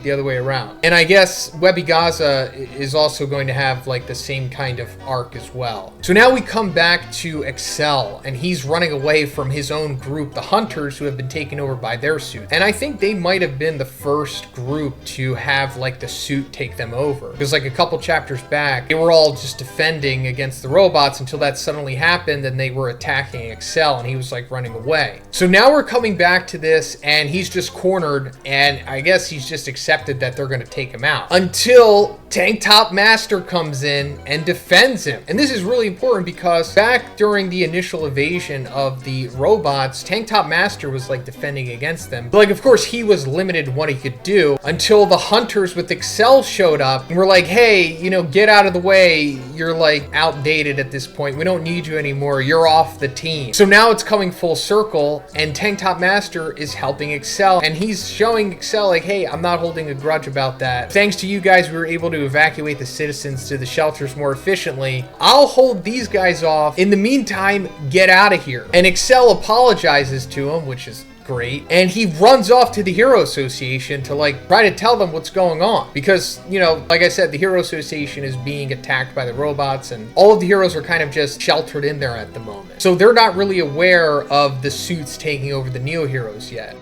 the other way around. And I guess Webigaza is also going to have like the same kind of arc as well. So now we come back to Excel, and he's running away from his own group, the Hunters, who have been taken over by their suit. And I think they might have been the first group to have like the suit take them over, because like a couple chapters back, they were all just defending against the robots until that suddenly happened and they were attacking Excel, and he was like running away. So now we're coming back to this, and he's just cornered, and I guess he's just accepted that they're going to take him out until Tank Top Master comes in and defends him. And this is really important because back during the initial invasion of the robots, Tank Top Master was like defending against them. But like, of course, he was limited in what he could do until the Hunters with Excel showed up and were like, hey, get out of the way. You're like outdated at this point. We don't need you anymore. You're off the team. So now it's coming full circle, and Tank Top Master is helping Excel, and he's showing Excel like, hey, I'm not holding a grudge about that. Thanks to you guys, we were able to evacuate the citizens to the shelters more efficiently. I'll hold these guys off. In the meantime, get out of here. And Excel apologizes to him, which is great. And he runs off to the Hero Association to like try to tell them what's going on. Because, like I said, the Hero Association is being attacked by the robots, and all of the heroes are kind of just sheltered in there at the moment. So they're not really aware of the suits taking over the Neo Heroes yet.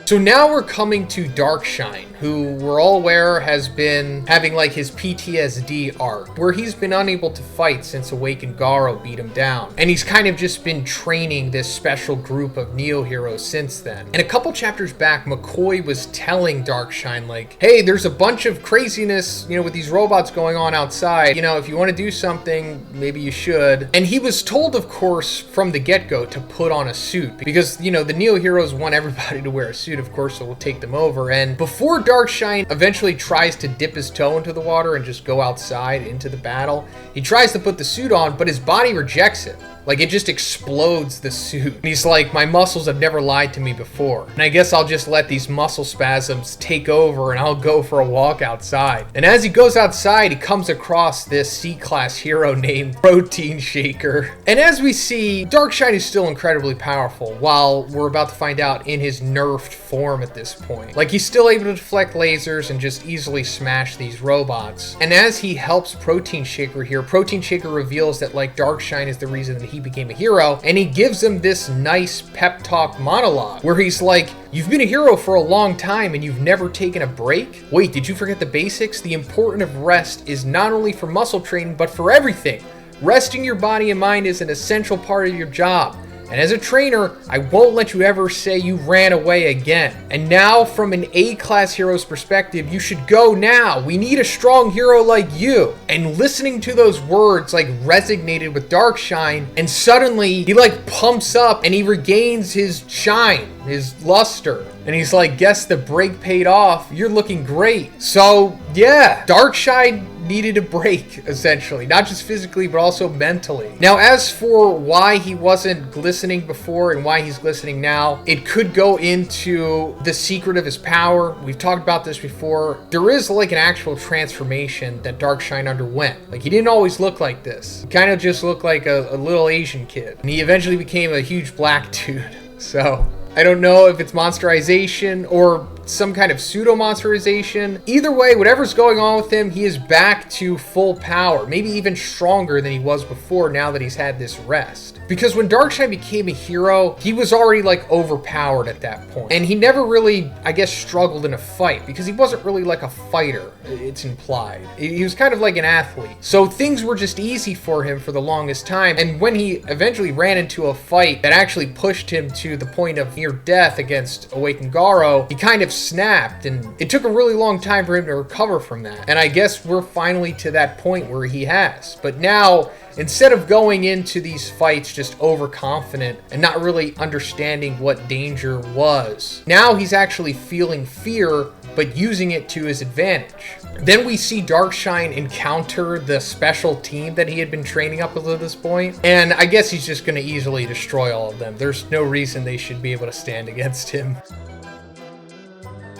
So now we're coming to Darkshine, who we're all aware has been having like his PTSD arc, where he's been unable to fight since Awakened Garo beat him down. And he's kind of just been training this special group of Neo heroes since then. And a couple chapters back, McCoy was telling Darkshine like, hey, there's a bunch of craziness, with these robots going on outside. If you want to do something, maybe you should. And he was told, of course, from the get-go to put on a suit, because, the Neo heroes want everybody to wear a suit, of course, so we'll take them over. And before Darkshine eventually tries to dip his toe into the water and just go outside into the battle, he tries to put the suit on, but his body rejects it. Like, it just explodes the suit. And he's like, my muscles have never lied to me before. And I guess I'll just let these muscle spasms take over and I'll go for a walk outside. And as he goes outside, he comes across this C-class hero named Protein Shaker. And as we see, Darkshine is still incredibly powerful, while we're about to find out in his nerfed form at this point. Like, he's still able to deflect lasers and just easily smash these robots. And as he helps Protein Shaker here, Protein Shaker reveals that, like, Darkshine is the reason that he became a hero, and he gives him this nice pep talk monologue where he's like, you've been a hero for a long time and you've never taken a break? Wait, did you forget the basics? The importance of rest is not only for muscle training, but for everything. Resting your body and mind is an essential part of your job. And as a trainer, I won't let you ever say you ran away again. And now, from an A-class hero's perspective, you should go now. We need a strong hero like you. And listening to those words, like, resonated with Darkshine, and suddenly he, like, pumps up and he regains his shine, his luster. And he's like, guess the break paid off. You're looking great. So, yeah, Darkshine needed a break, essentially. Not just physically, but also mentally. Now, as for why he wasn't glistening before and why he's glistening now, it could go into the secret of his power. We've talked about this before. There is, like, an actual transformation that Darkshine underwent. Like, he didn't always look like this. He kind of just looked like a little Asian kid. And he eventually became a huge black dude. So, I don't know if it's monsterization or some kind of pseudo-monsterization. Either way, whatever's going on with him, he is back to full power, maybe even stronger than he was before now that he's had this rest. Because when Darkshine became a hero, he was already, like, overpowered at that point. And he never really, I guess, struggled in a fight, because he wasn't really like a fighter, it's implied. He was kind of like an athlete. So things were just easy for him for the longest time. And when he eventually ran into a fight that actually pushed him to the point of near death against Awakened Garo, he kind of snapped, and it took a really long time for him to recover from that. And I guess we're finally to that point where he has. But now, instead of going into these fights just overconfident and not really understanding what danger was, now he's actually feeling fear, but using it to his advantage. Then we see Darkshine encounter the special team that he had been training up until this point, and I guess he's just going to easily destroy all of them. There's no reason they should be able to stand against him.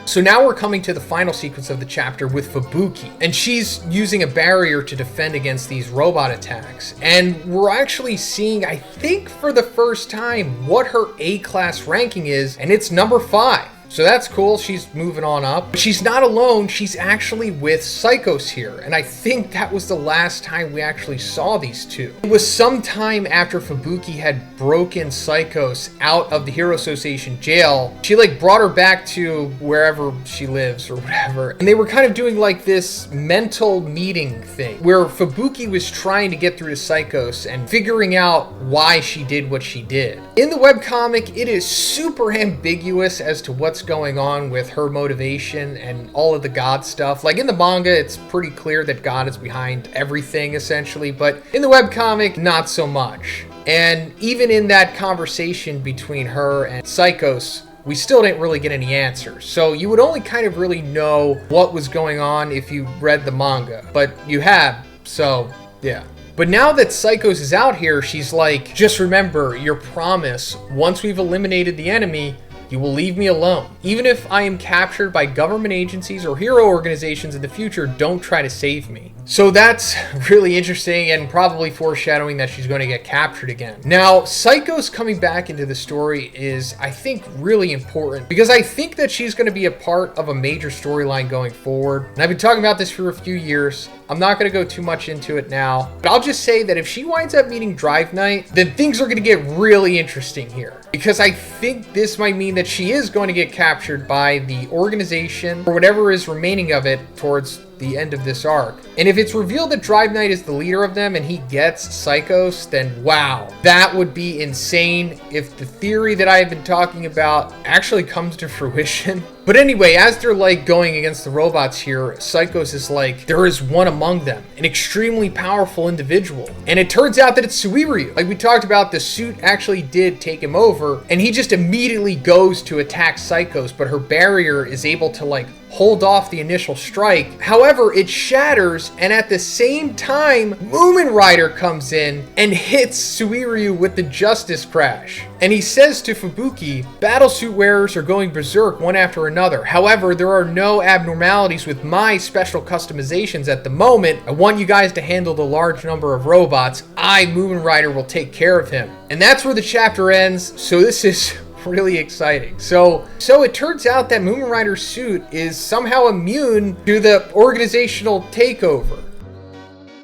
So now we're coming to the final sequence of the chapter with Fubuki, and she's using a barrier to defend against these robot attacks. And we're actually seeing, I think for the first time, what her A-class ranking is, and it's number 5. So that's cool, she's moving on up. But she's not alone, she's actually with Psychos here. And I think that was the last time we actually saw these two. It was sometime after Fubuki had broken Psychos out of the Hero Association jail. She, like, brought her back to wherever she lives or whatever. And they were kind of doing, like, this mental meeting thing where Fubuki was trying to get through to Psychos and figuring out why she did what she did. In the webcomic, it is super ambiguous as to what's going on with her motivation and all of the God stuff. Like, in the manga, it's pretty clear that God is behind everything, essentially, but in the webcomic, not so much. And even in that conversation between her and Psychos, we still didn't really get any answers. So you would only kind of really know what was going on if you read the manga, but you have, so yeah. But now that Psychos is out here, she's like, just remember your promise. Once we've eliminated the enemy, you will leave me alone. Even if I am captured by government agencies or hero organizations in the future, don't try to save me. So that's really interesting and probably foreshadowing that she's going to get captured again. Now, Psychos coming back into the story is, I think, really important because I think that she's going to be a part of a major storyline going forward. And I've been talking about this for a few years. I'm not going to go too much into it now, but I'll just say that if she winds up meeting Drive Knight, then things are going to get really interesting here. Because I think this might mean that she is going to get captured by the organization or whatever is remaining of it towards the end of this arc. And if it's revealed that Drive Knight is the leader of them and he gets Psychos, then wow, that would be insane if the theory that I've been talking about actually comes to fruition. But anyway, as they're like going against the robots here, Psychos is like, there is one among them, an extremely powerful individual. And it turns out that it's Suiryu. Like we talked about, the suit actually did take him over and he just immediately goes to attack Psychos, but her barrier is able to like hold off the initial strike. However, it shatters, and at the same time, Moomin Rider comes in and hits Suiryu with the Justice Crash. And he says to Fubuki, battlesuit wearers are going berserk one after another. However, there are no abnormalities with my special customizations at the moment. I want you guys to handle the large number of robots. I, Moomin Rider, will take care of him. And that's where the chapter ends. So this is really exciting. So it turns out that Moomin Rider's suit is somehow immune to the organizational takeover.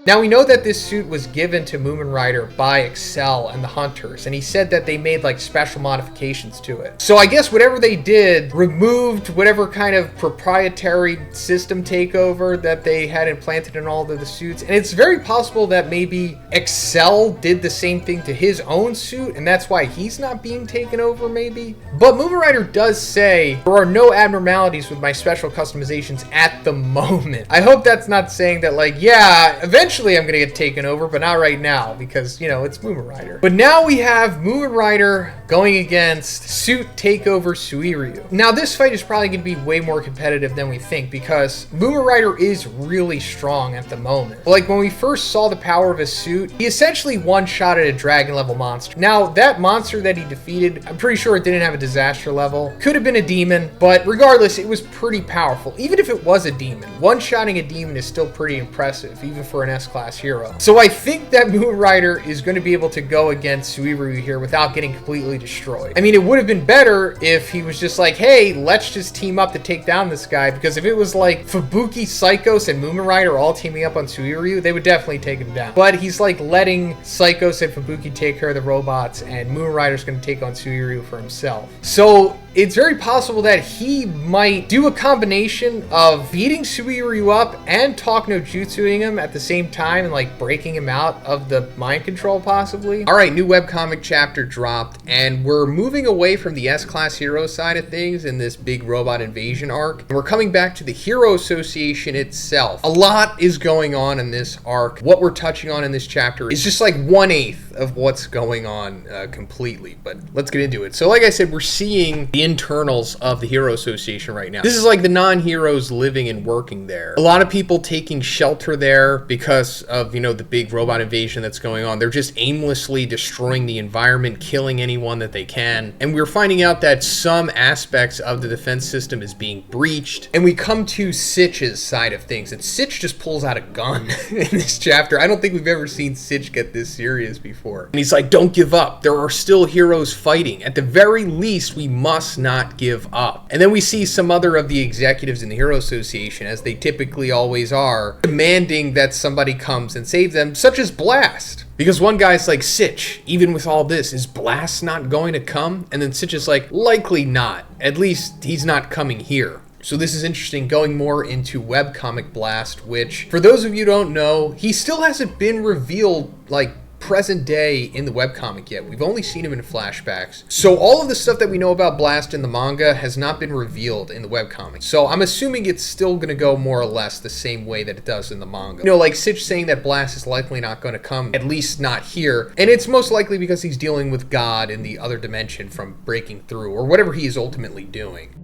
Now, we know that this suit was given to Moomin Rider by Excel and the Hunters, and he said that they made like special modifications to it. So I guess whatever they did removed whatever kind of proprietary system takeover that they had implanted in all of the suits. And it's very possible that maybe Excel did the same thing to his own suit, and that's why he's not being taken over, maybe. But Moomin Rider does say there are no abnormalities with my special customizations at the moment. I hope that's not saying that, like, yeah, eventually I'm gonna get taken over, but not right now, because, you know, it's Moomin Rider. But now we have Moomin Rider going against Suit Takeover Suiryu. Now, this fight is probably gonna be way more competitive than we think, because Moomin Rider is really strong at the moment. Like, when we first saw the power of his suit, he essentially one-shotted a dragon level monster. Now, that monster that he defeated, I'm pretty sure it didn't have a disaster level. Could have been a demon, but regardless, it was pretty powerful. Even if it was a demon, one-shotting a demon is still pretty impressive, even for an S-class hero. So I think that Moomin Rider is going to be able to go against Suiryu here without getting completely destroyed. I mean, it would have been better if he was just like, hey, let's just team up to take down this guy, because if it was like Fubuki, Psychos, and Moomin Rider all teaming up on Suiryu, they would definitely take him down. But he's like letting Psychos and Fubuki take care of the robots, and Moomin Rider's going to take on Suiryu for himself. So it's very possible that he might do a combination of beating Suiryu up and talk no jutsuing him at the same time and like breaking him out of the mind control possibly. All right, new webcomic chapter dropped, and we're moving away from the S-class hero side of things in this big robot invasion arc. And we're coming back to the Hero Association itself. A lot is going on in this arc. What we're touching on in this chapter is just like 1/8 of what's going on completely, but let's get into it. So like I said, we're seeing the internals of the Hero Association right now. This is like the non-heroes living and working there. A lot of people taking shelter there because of, you know, the big robot invasion that's going on. They're just aimlessly destroying the environment, killing anyone that they can. And we're finding out that some aspects of the defense system is being breached. And we come to Sitch's side of things, and Sitch just pulls out a gun in this chapter. I don't think we've ever seen Sitch get this serious before. And he's like, don't give up. There are still heroes fighting. At the very least, we must not give up. And then we see some other of the executives in the Hero Association, as they typically always are, demanding that somebody comes and save them, such as Blast. Because one guy's like, Sitch, even with all this, is Blast not going to come? And then Sitch is like, likely not. At least he's not coming here. So this is interesting, going more into webcomic Blast, which, for those of you who don't know, he still hasn't been revealed, like, present day in the webcomic yet. We've only seen him in flashbacks. So all of the stuff that we know about Blast in the manga has not been revealed in the webcomic. So I'm assuming it's still going to go more or less the same way that it does in the manga. You know, like Sitch saying that Blast is likely not going to come, at least not here. And it's most likely because he's dealing with God in the other dimension from breaking through, or whatever he is ultimately doing.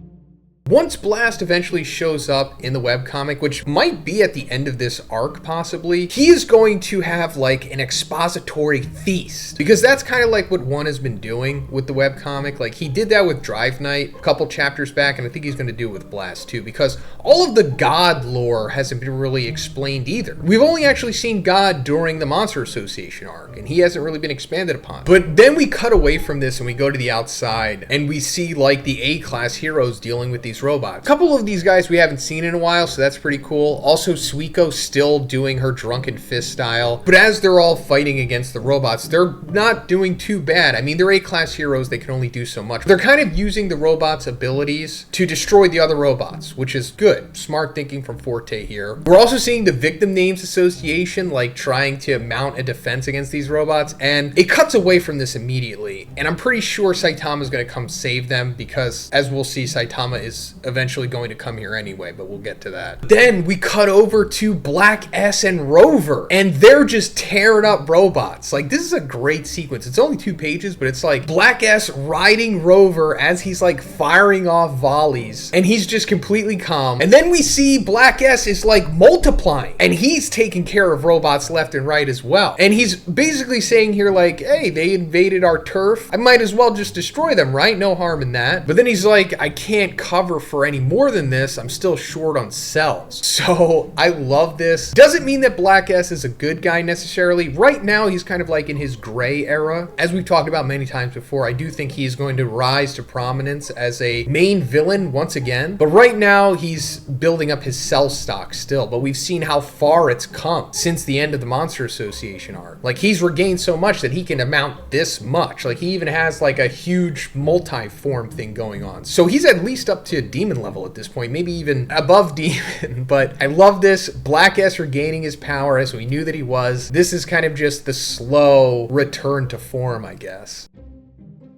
Once Blast eventually shows up in the webcomic, which might be at the end of this arc possibly, he is going to have like an expository feast. Because that's kind of like what One has been doing with the webcomic. Like he did that with Drive Knight a couple chapters back, and I think he's going to do it with Blast too, because all of the God lore hasn't been really explained either. We've only actually seen God during the Monster Association arc, and he hasn't really been expanded upon. But then we cut away from this and we go to the outside, and we see like the A-class heroes dealing with these robots. A couple of these guys we haven't seen in a while, so that's pretty cool. Also, Suiko still doing her drunken fist style. But as they're all fighting against the robots, they're not doing too bad. I mean, they're A-class heroes, they can only do so much. They're kind of using the robots' abilities to destroy the other robots, which is good. Smart thinking from Forte here. We're also seeing the Victim Names Association, like, trying to mount a defense against these robots, and it cuts away from this immediately. And I'm pretty sure Saitama's gonna come save them, because, as we'll see, Saitama is was eventually going to come here anyway, but we'll get to that. Then we cut over to Black S and Rover, and they're just tearing up robots. Like, this is a great sequence. It's only 2 pages, but it's like Black S riding Rover as he's like firing off volleys, and he's just completely calm. And then we see Black S is like multiplying, and he's taking care of robots left and right as well. And he's basically saying here like, hey, they invaded our turf. I might as well just destroy them, right? No harm in that. But then he's like, I can't cover for any more than this. I'm still short on cells. So I love this. Doesn't mean that Black S is a good guy necessarily. Right now, he's kind of like in his gray era. As we've talked about many times before, I do think he's going to rise to prominence as a main villain once again. But right now, he's building up his cell stock still. But we've seen how far it's come since the end of the Monster Association arc. Like, he's regained so much that he can amount this much. Like, he even has like a huge multi-form thing going on. So he's at least up to demon level at this point, maybe even above demon. But I love this. Black S regaining his power as we knew that he was. This is kind of just the slow return to form, I guess.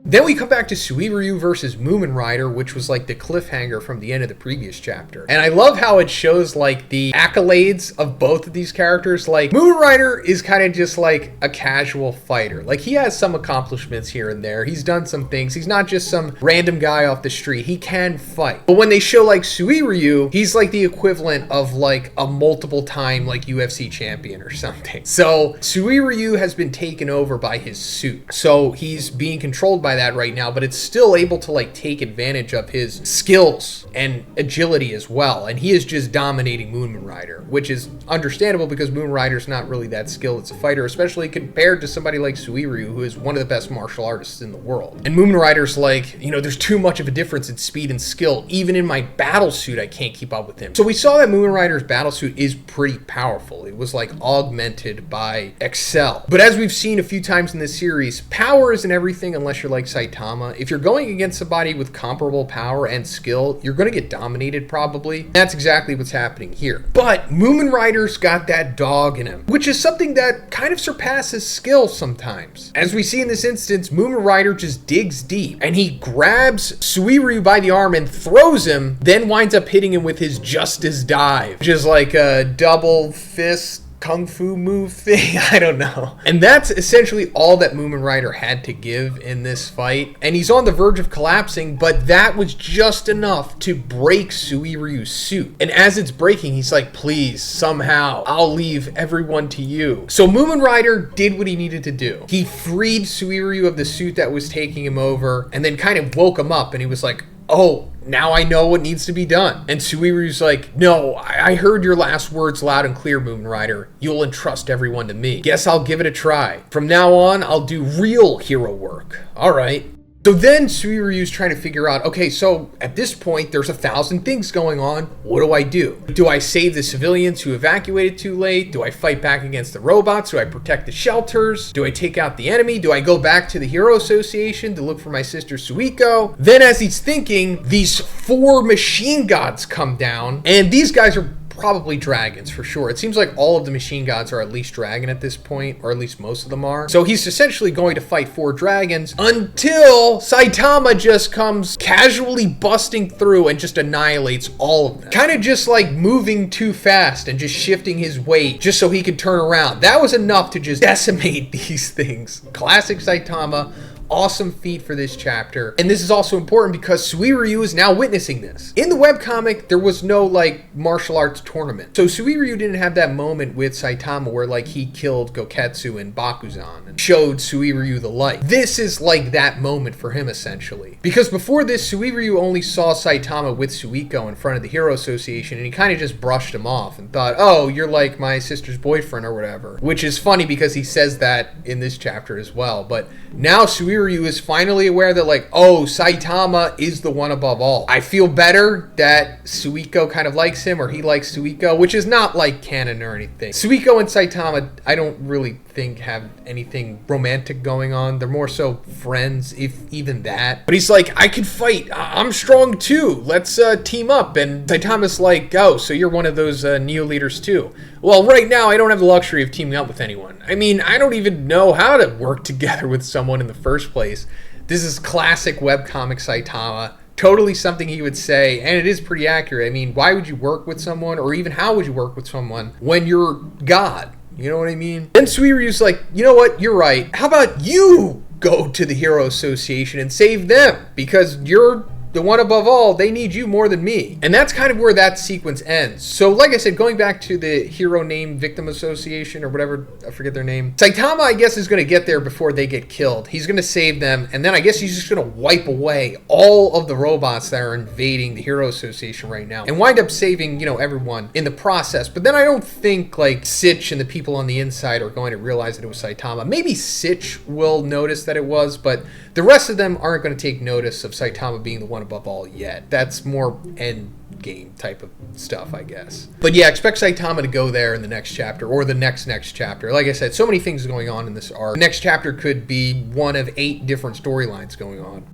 Then we come back to Suiryu versus Moomin Rider, which was like the cliffhanger from the end of the previous chapter. And I love how it shows like the accolades of both of these characters. Like, Moomin Rider is kind of just like a casual fighter. Like, he has some accomplishments here and there. He's done some things. He's not just some random guy off the street. He can fight. But when they show like Suiryu, he's like the equivalent of like a multiple time like UFC champion or something. So Suiryu has been taken over by his suit. So he's being controlled by that right now, but it's still able to like take advantage of his skills and agility as well. And he is just dominating Moomin Rider, which is understandable because Moomin Rider's not really that skilled as a fighter, especially compared to somebody like Suiryu, who is one of the best martial artists in the world. And Moomin Rider's like, you know, there's too much of a difference in speed and skill. Even in my battle suit, I can't keep up with him. So we saw that Moomin Rider's battle suit is pretty powerful. It was like augmented by Excel. But as we've seen a few times in this series, power isn't everything unless you're like Saitama. If you're going against somebody with comparable power and skill, you're going to get dominated probably. That's exactly what's happening here. But Moomin Rider's got that dog in him, which is something that kind of surpasses skill sometimes. As we see in this instance, Moomin Rider just digs deep and he grabs Suiryu by the arm and throws him, then winds up hitting him with his Justice Dive, which is like a double fist kung fu move thing. I don't know. And that's essentially all that Moomin Rider had to give in this fight. And he's on the verge of collapsing, but that was just enough to break Suiryu's suit. And as it's breaking, he's like, please, somehow, I'll leave everyone to you. So Moomin Rider did what he needed to do. He freed Suiryu of the suit that was taking him over, and then kind of woke him up, and he was like, oh, now I know what needs to be done. And Suiryu's like, no, I heard your last words loud and clear, Moomin Rider. You'll entrust everyone to me. Guess I'll give it a try. From now on, I'll do real hero work. All right. So then Suiryu's trying to figure out, okay, so at this point, there's 1,000 things going on. What do I do? Do I save the civilians who evacuated too late? Do I fight back against the robots? Do I protect the shelters? Do I take out the enemy? Do I go back to the Hero Association to look for my sister Suiko? Then as he's thinking, these 4 machine gods come down, and these guys are probably dragons for sure. It seems like all of the machine gods are at least dragon at this point, or at least most of them are. So he's essentially going to fight 4 dragons until Saitama just comes casually busting through and just annihilates all of them. Kind of just like moving too fast and just shifting his weight just so he could turn around. That was enough to just decimate these things. Classic Saitama. Awesome feat for this chapter. And this is also important because Suiryu is now witnessing this. In the webcomic, there was no like martial arts tournament. So Suiryu didn't have that moment with Saitama where like he killed Goketsu and Bakuzan and showed Suiryu the light. This is like that moment for him essentially. Because before this, Suiryu only saw Saitama with Suiko in front of the Hero Association and he kind of just brushed him off and thought, oh, you're like my sister's boyfriend or whatever. Which is funny because he says that in this chapter as well. But now Suiryu is finally aware that like, oh, Saitama is the one above all. I feel better that Suiko kind of likes him, or he likes Suiko, which is not like canon or anything. Suiko and Saitama, I don't really think have anything romantic going on. They're more so friends, if even that. But he's like, I can fight. I'm strong too. Let's team up. And Saitama's like, oh, so you're one of those Neo leaders too. Well, right now, I don't have the luxury of teaming up with anyone. I mean, I don't even know how to work together with someone in the first place. This is classic webcomic Saitama. totally something he would say, and it is pretty accurate. I mean, why would you work with someone, or even how would you work with someone when you're God? You know what I mean? Then Suiryu's like, you know what, you're right. How about you go to the Hero Association and save them? Because you're the one above all, they need you more than me. And that's kind of where that sequence ends. So like I said, going back to the Hero Name Victim Association or whatever, I forget their name. Saitama, I guess, is going to get there before they get killed. He's going to save them, and then I guess he's just going to wipe away all of the robots that are invading the Hero Association right now and wind up saving, everyone in the process. But then I don't think, like, Sitch and the people on the inside are going to realize that it was Saitama. Maybe Sitch will notice that it was, but the rest of them aren't going to take notice of Saitama being the one above all yet. That's more end game type of stuff, I guess. But yeah, expect Saitama to go there in the next chapter, or the next chapter. Like I said, so many things going on in this arc. The next chapter could be one of 8 different storylines going on.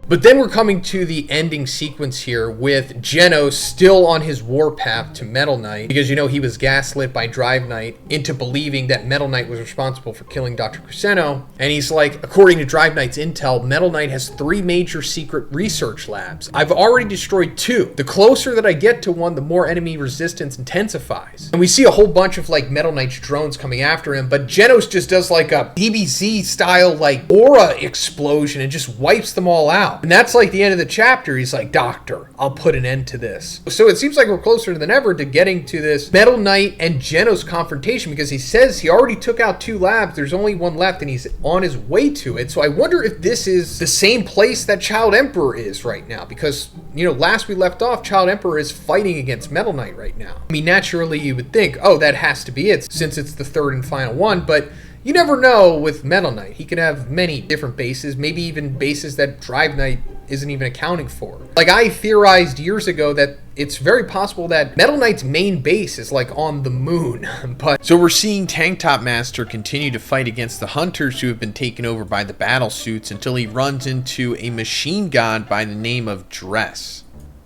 But then we're coming to the ending sequence here with Genos still on his warpath to Metal Knight, because he was gaslit by Drive Knight into believing that Metal Knight was responsible for killing Dr. Kuseno. And he's like, according to Drive Knight's intel, Metal Knight has 3 major secret research labs. I've already destroyed 2. The closer that I get to one, the more enemy resistance intensifies. And we see a whole bunch of like Metal Knight's drones coming after him, but Genos just does like a DBZ style like aura explosion and just wipes them all out. And that's like the end of the chapter. He's like, Doctor, I'll put an end to this. So it seems like we're closer than ever to getting to this Metal Knight and Genos confrontation, because he says he already took out 2 labs. There's only 1 left, and he's on his way to it. So I wonder if this is the same place that Child Emperor is right now, because, last we left off, Child Emperor is fighting against Metal Knight right now. I mean, naturally you would think, oh, that has to be it, since it's the 3rd and final one, but you never know with Metal Knight. He could have many different bases, maybe even bases that Drive Knight isn't even accounting for. Like, I theorized years ago that it's very possible that Metal Knight's main base is like on the moon. But so we're seeing Tank Top Master continue to fight against the hunters who have been taken over by the battle suits until he runs into a machine god by the name of Dress.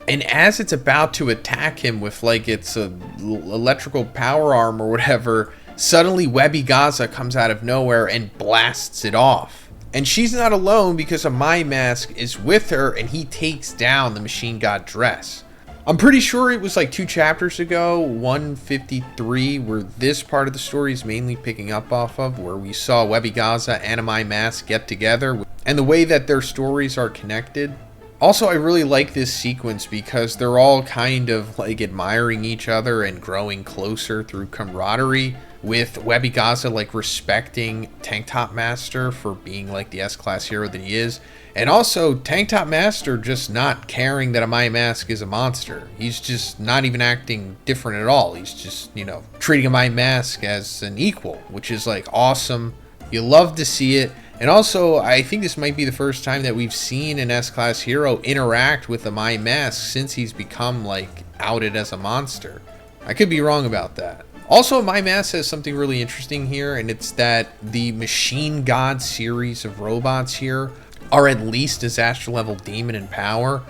And as it's about to attack him with like its electrical power arm or whatever, suddenly Webby Gaza comes out of nowhere and blasts it off. And she's not alone, because a My Mask is with her and he takes down the machine god Dress. I'm pretty sure it was like 2 chapters ago, 153, where this part of the story is mainly picking up off of, where we saw Webby Gaza and a My Mask get together, and the way that their stories are connected. Also, I really like this sequence because they're all kind of like admiring each other and growing closer through camaraderie, with Webby Gaza like respecting Tank Top Master for being like the S-class hero that he is, and also Tank Top Master just not caring that a My Mask is a monster. He's just not even acting different at all. He's just, treating a My Mask as an equal, which is like awesome. You love to see it. And also, I think this might be the first time that we've seen an S-class hero interact with a My Mask since he's become like outed as a monster. I could be wrong about that. Also, My Mask says something really interesting here, and it's that the Machine God series of robots here are at least disaster level demon in power.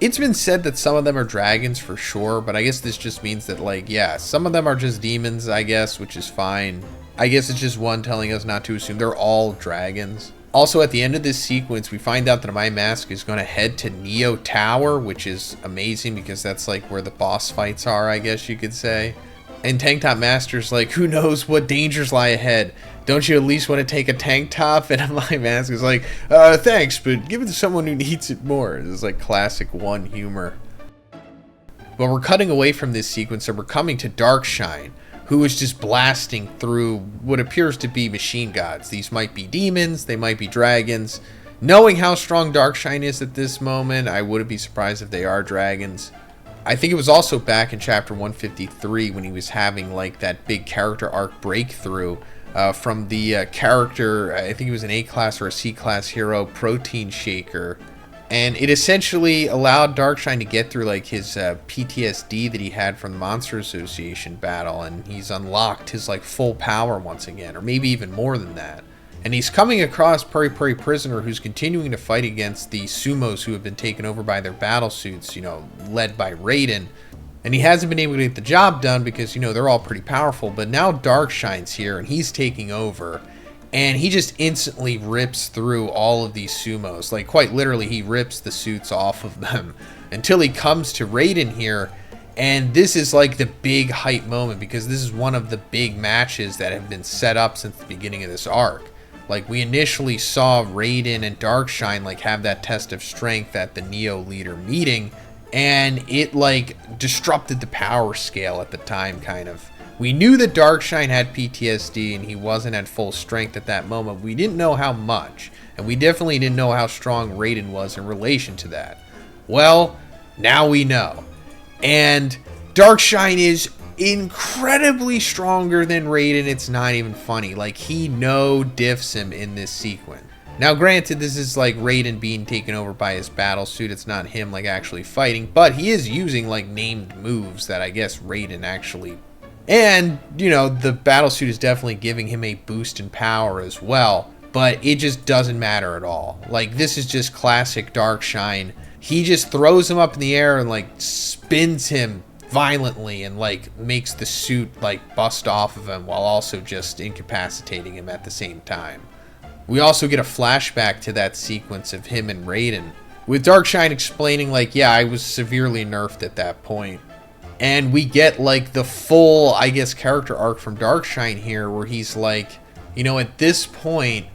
It's been said that some of them are dragons for sure, but I guess this just means that, like, yeah, some of them are just demons, I guess, which is fine. I guess it's just one telling us not to assume they're all dragons. Also, at the end of this sequence, we find out that My Mask is going to head to Neo Tower, which is amazing because that's like where the boss fights are, I guess you could say. And Tank Top Master's like, who knows what dangers lie ahead? Don't you at least want to take a tank top? And My Mask is like, thanks, but give it to someone who needs it more. It's like classic one humor. But we're cutting away from this sequence and we're coming to Darkshine, who is just blasting through what appears to be machine gods. These might be demons, they might be dragons. Knowing how strong Darkshine is at this moment, I wouldn't be surprised if they are dragons. I think it was also back in chapter 153 when he was having like that big character arc breakthrough from the character, I think it was an A-class or a C-class hero, Protein Shaker. And it essentially allowed Darkshine to get through like his PTSD that he had from the Monster Association battle, and he's unlocked his like full power once again, or maybe even more than that. And he's coming across Puri Puri Prisoner, who's continuing to fight against the sumos who have been taken over by their battle suits, led by Raiden. And he hasn't been able to get the job done because, they're all pretty powerful. But now Darkshine's here and he's taking over. And he just instantly rips through all of these sumos. Like, quite literally, he rips the suits off of them until he comes to Raiden here. And this is like the big hype moment, because this is one of the big matches that have been set up since the beginning of this arc. Like, we initially saw Raiden and Darkshine like have that test of strength at the Neo leader meeting, and it like disrupted the power scale at the time, kind of. We knew that Darkshine had PTSD and he wasn't at full strength at that moment. We didn't know how much, and we definitely didn't know how strong Raiden was in relation to that. Well, now we know. And Darkshine is incredibly stronger than Raiden. It's not even funny. Like, he no-diffs him in this sequence. Now, granted, this is like Raiden being taken over by his battle suit. It's not him like actually fighting, but he is using like named moves that I guess Raiden actually. And, you know, the battle suit is definitely giving him a boost in power as well, but it just doesn't matter at all. Like, this is just classic Darkshine. He just throws him up in the air and like spins him violently and like makes the suit like bust off of him, while also just incapacitating him at the same time. We also get a flashback to that sequence of him and Raiden, with Darkshine explaining like, yeah, I was severely nerfed at that point. And we get like the full, I guess, character arc from Darkshine here, where he's like, you know, at this point,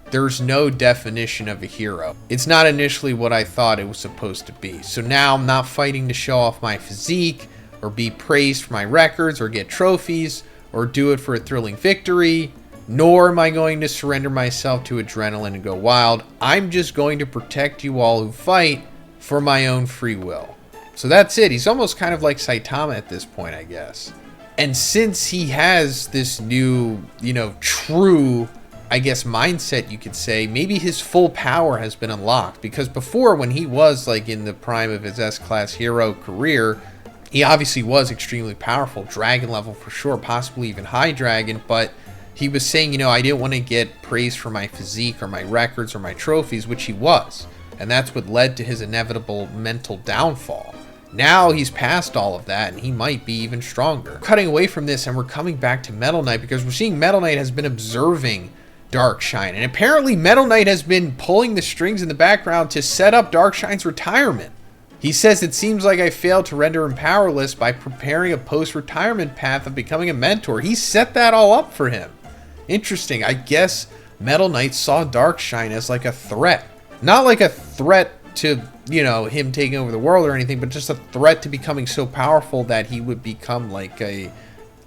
there's no definition of a hero. It's not initially what I thought it was supposed to be. So now I'm not fighting to show off my physique, or be praised for my records, or get trophies, or do it for a thrilling victory, nor am I going to surrender myself to adrenaline and go wild. I'm just going to protect you all who fight for my own free will. So that's it. He's almost kind of like Saitama at this point, I guess. And since he has this new, you know, true, I guess, mindset, you could say, maybe his full power has been unlocked. Because before, when he was like in the prime of his S-Class hero career, he obviously was extremely powerful, dragon level for sure, possibly even high dragon, but he was saying, you know, I didn't want to get praised for my physique or my records or my trophies, which he was. And that's what led to his inevitable mental downfall. Now he's past all of that, and he might be even stronger. Cutting away from this, and we're coming back to Metal Knight, because we're seeing Metal Knight has been observing Darkshine, and apparently Metal Knight has been pulling the strings in the background to set up Darkshine's retirement. He says, it seems like I failed to render him powerless by preparing a post-retirement path of becoming a mentor. He set that all up for him. Interesting. I guess Metal Knight saw Darkshine as like a threat. Not like a threat to, you know, him taking over the world or anything, but just a threat to becoming so powerful that he would become like a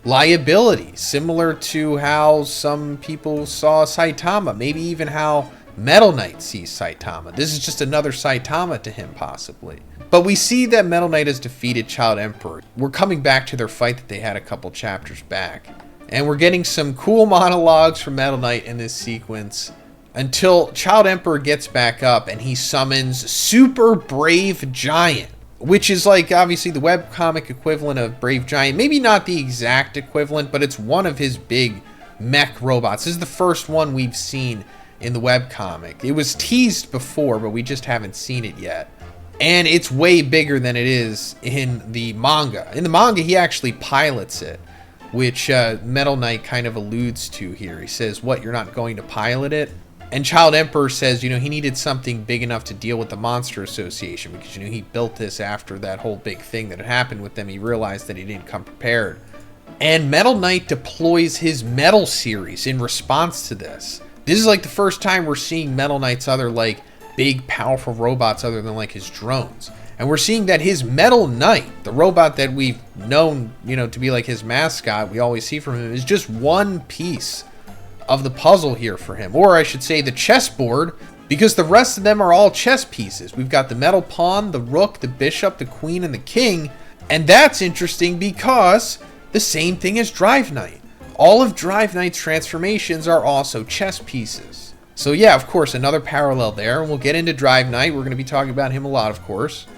liability, similar to how some people saw Saitama, maybe even how Metal Knight sees Saitama. This is just another Saitama to him, possibly. But we see that Metal Knight has defeated Child Emperor. We're coming back to their fight that they had a couple chapters back, and we're getting some cool monologues from Metal Knight in this sequence, until Child Emperor gets back up and he summons Super Brave Giant, which is like obviously the webcomic equivalent of Brave Giant. Maybe not the exact equivalent, but it's one of his big mech robots. This is the first one we've seen in the webcomic. It was teased before, but we just haven't seen it yet. And it's way bigger than it is in the manga. In the manga, he actually pilots it, which Metal Knight kind of alludes to here. He says, what, you're not going to pilot it? And Child Emperor says, you know, he needed something big enough to deal with the Monster Association, because, you know, he built this after that whole big thing that had happened with them. He realized that he didn't come prepared. And Metal Knight deploys his Metal series in response to this. This is like the first time we're seeing Metal Knight's other, like, big, powerful robots other than, like, his drones. And we're seeing that his Metal Knight, the robot that we've known, you know, to be like his mascot, we always see from him, is just one piece of the puzzle here for him. Or I should say the chessboard, because the rest of them are all chess pieces. We've got the metal pawn, the rook, the bishop, the queen, and the king. And that's interesting because the same thing as Drive Knight. All of Drive Knight's transformations are also chess pieces. So yeah, of course, another parallel there. And we'll get into Drive Knight. We're going to be talking about him a lot, of course.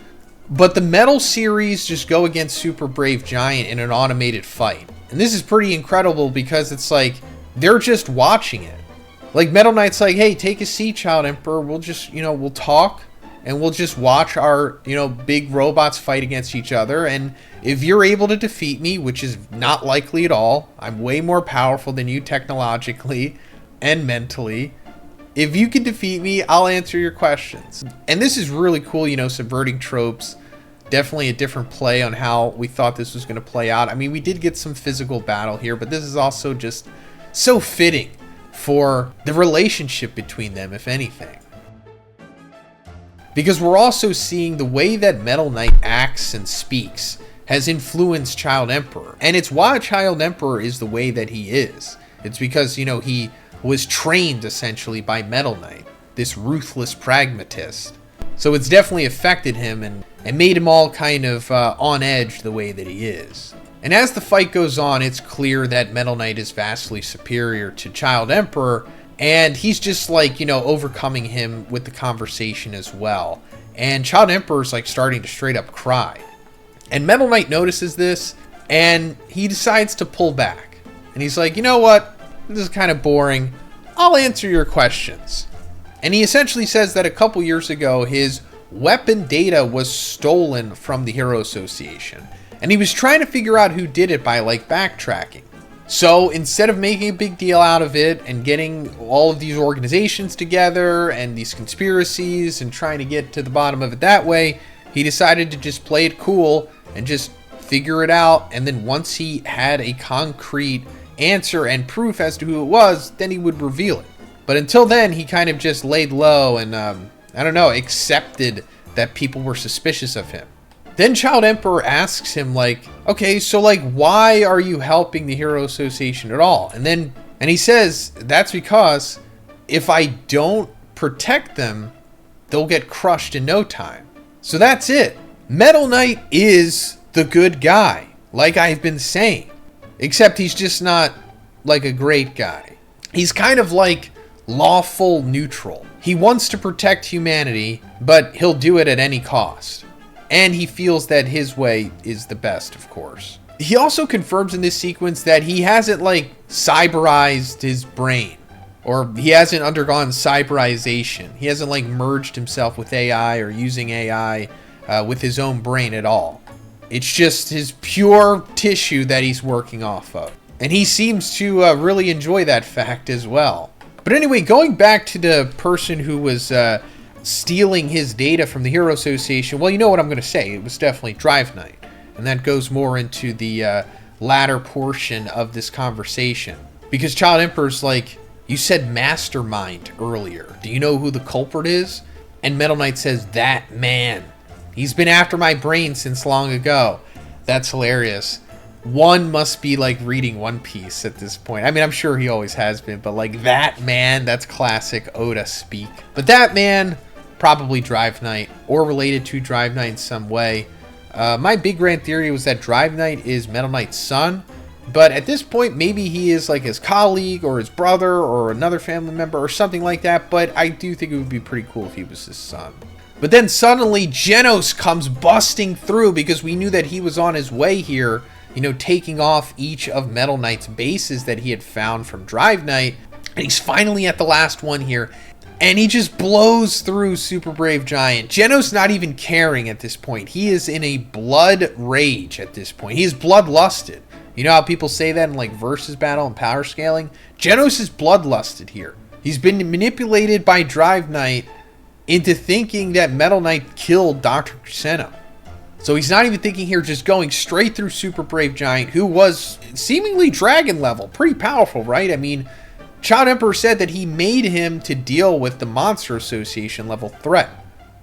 But the Metal series just go against Super Brave Giant in an automated fight. And this is pretty incredible because it's like, they're just watching it. Like, Metal Knight's like, hey, take a seat, Child Emperor. We'll just, you know, we'll talk and we'll just watch our, you know, big robots fight against each other. And if you're able to defeat me, which is not likely at all, I'm way more powerful than you technologically, and mentally. If you can defeat me, I'll answer your questions. And this is really cool, you know, subverting tropes. Definitely a different play on how we thought this was going to play out. I mean, we did get some physical battle here, but this is also just so fitting for the relationship between them, if anything. Because we're also seeing the way that Metal Knight acts and speaks has influenced Child Emperor. And it's why Child Emperor is the way that he is. It's because, you know, he was trained essentially by Metal Knight, this ruthless pragmatist. So it's definitely affected him and made him all kind of on edge the way that he is. And as the fight goes on, it's clear that Metal Knight is vastly superior to Child Emperor, and he's just like, you know, overcoming him with the conversation as well. And Child Emperor's like starting to straight up cry. And Metal Knight notices this, and he decides to pull back. And he's like, you know what? This is kind of boring. I'll answer your questions. And he essentially says that a couple years ago, his weapon data was stolen from the Hero Association. And he was trying to figure out who did it by, like, backtracking. So instead of making a big deal out of it and getting all of these organizations together and these conspiracies and trying to get to the bottom of it that way, he decided to just play it cool and just figure it out. And then once he had a concrete answer and proof as to who it was, then he would reveal it. But until then, he kind of just laid low and, I don't know, accepted that people were suspicious of him. Then Child Emperor asks him, like, okay, so, like, why are you helping the Hero Association at all? And he says, that's because if I don't protect them, they'll get crushed in no time. So that's it. Metal Knight is the good guy, like I've been saying. Except he's just not, like, a great guy. He's kind of like lawful neutral. He wants to protect humanity, but he'll do it at any cost. And he feels that his way is the best, of course. He also confirms in this sequence that he hasn't, like, cyberized his brain. Or he hasn't undergone cyberization. He hasn't, like, merged himself with AI or using AI with his own brain at all. It's just his pure tissue that he's working off of. And he seems to really enjoy that fact as well. But anyway, going back to the person who was stealing his data from the Hero Association, well, you know what I'm going to say. It was definitely Drive Knight. And that goes more into the latter portion of this conversation. Because Child Emperor's like, you said mastermind earlier. Do you know who the culprit is? And Metal Knight says, that man. He's been after my brain since long ago. That's hilarious. One must be, like, reading One Piece at this point. I mean, I'm sure he always has been, but, like, that man, that's classic Oda speak. But that man, probably Drive Knight, or related to Drive Knight in some way. My big grand theory was that Drive Knight is Metal Knight's son, but at this point, maybe he is, like, his colleague, or his brother, or another family member, or something like that, but I do think it would be pretty cool if he was his son. But then suddenly, Genos comes busting through, because we knew that he was on his way here, you know, taking off each of Metal Knight's bases that he had found from Drive Knight. And he's finally at the last one here. And he just blows through Super Brave Giant. Genos not even caring at this point. He is in a blood rage at this point. He is bloodlusted. You know how people say that in, like, versus battle and power scaling? Genos is bloodlusted here. He's been manipulated by Drive Knight into thinking that Metal Knight killed Dr. Kusanov. So he's not even thinking here, just going straight through Super Brave Giant, who was seemingly dragon level. Pretty powerful, right? I mean, Child Emperor said that he made him to deal with the Monster Association level threat.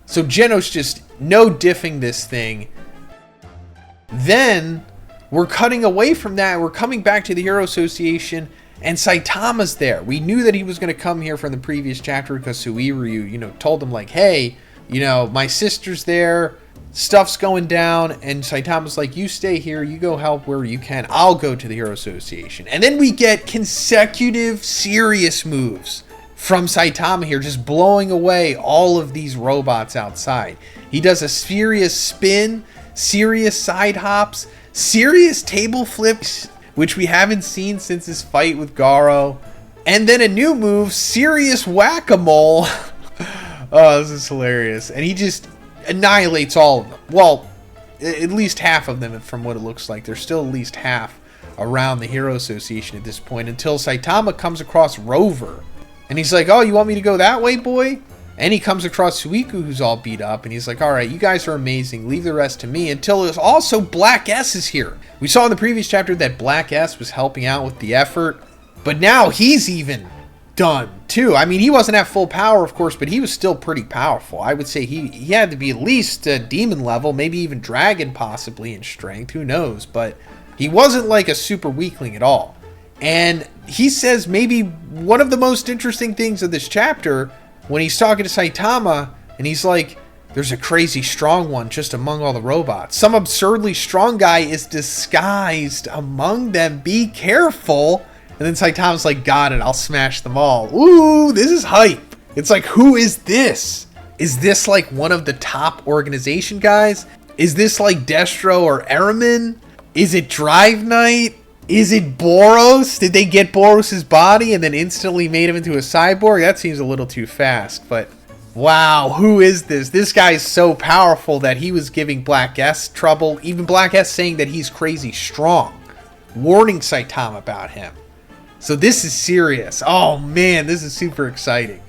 So Genos just no diffing this thing. Then we're cutting away from that. We're coming back to the Hero Association, and Saitama's there. We knew that he was going to come here from the previous chapter because Suiryu, you know, told him, like, hey, you know, my sister's there. Stuff's going down, and Saitama's like, you stay here, you go help where you can, I'll go to the Hero Association. And then we get consecutive serious moves from Saitama here, just blowing away all of these robots outside. He does a serious spin, serious side hops, serious table flips, which we haven't seen since his fight with Garo. And then a new move, serious whack-a-mole. Oh, this is hilarious. And he just annihilates all of them. Well, at least half of them from what it looks like. There's still at least half around the Hero Association at this point until Saitama comes across Rover. And he's like, oh, you want me to go that way, boy? And he comes across Suiku, who's all beat up, and he's like, all right, you guys are amazing. Leave the rest to me. Until there's also Black S is here. We saw in the previous chapter that Black S was helping out with the effort, but now he's even done too. I mean, he wasn't at full power, of course, but he was still pretty powerful. I would say he had to be at least demon level, maybe even dragon possibly in strength. Who knows? But he wasn't like a super weakling at all. And he says maybe one of the most interesting things of this chapter when he's talking to Saitama, and he's like, there's a crazy strong one just among all the robots. Some absurdly strong guy is disguised among them. Be careful. And then Saitama's like, got it, I'll smash them all. Ooh, this is hype. It's like, who is this? Is this like one of the top organization guys? Is this like Destro or Eraman? Is it Drive Knight? Is it Boros? Did they get Boros' body and then instantly made him into a cyborg? That seems a little too fast, but wow, who is this? This guy is so powerful that he was giving Black S trouble. Even Black S saying that he's crazy strong, warning Saitama about him. So this is serious. Oh man, this is super exciting.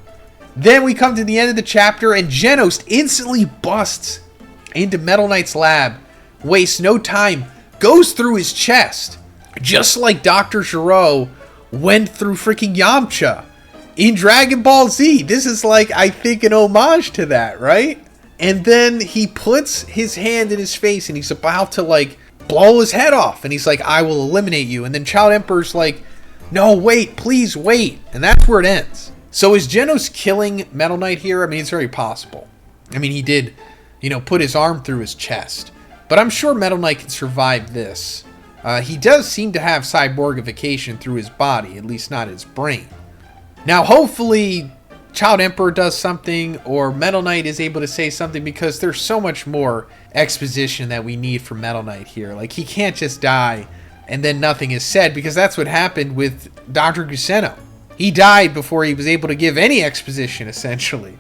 Then we come to the end of the chapter and Genos instantly busts into Metal Knight's lab, wastes no time, goes through his chest. Just like Dr. Gero went through freaking Yamcha in Dragon Ball Z. This is like, I think, an homage to that, right? And then he puts his hand in his face and he's about to like blow his head off. And he's like, I will eliminate you. And then Child Emperor's like, no, wait, please wait. And that's where it ends. So is Genos killing Metal Knight here? I mean, it's very possible. I mean, he did, put his arm through his chest. But I'm sure Metal Knight can survive this. He does seem to have cyborgification through his body, at least not his brain. Now, hopefully, Child Emperor does something, or Metal Knight is able to say something, because there's so much more exposition that we need for Metal Knight here. Like, he can't just die, and then nothing is said, because that's what happened with Dr. Kuseno. He died before he was able to give any exposition, essentially.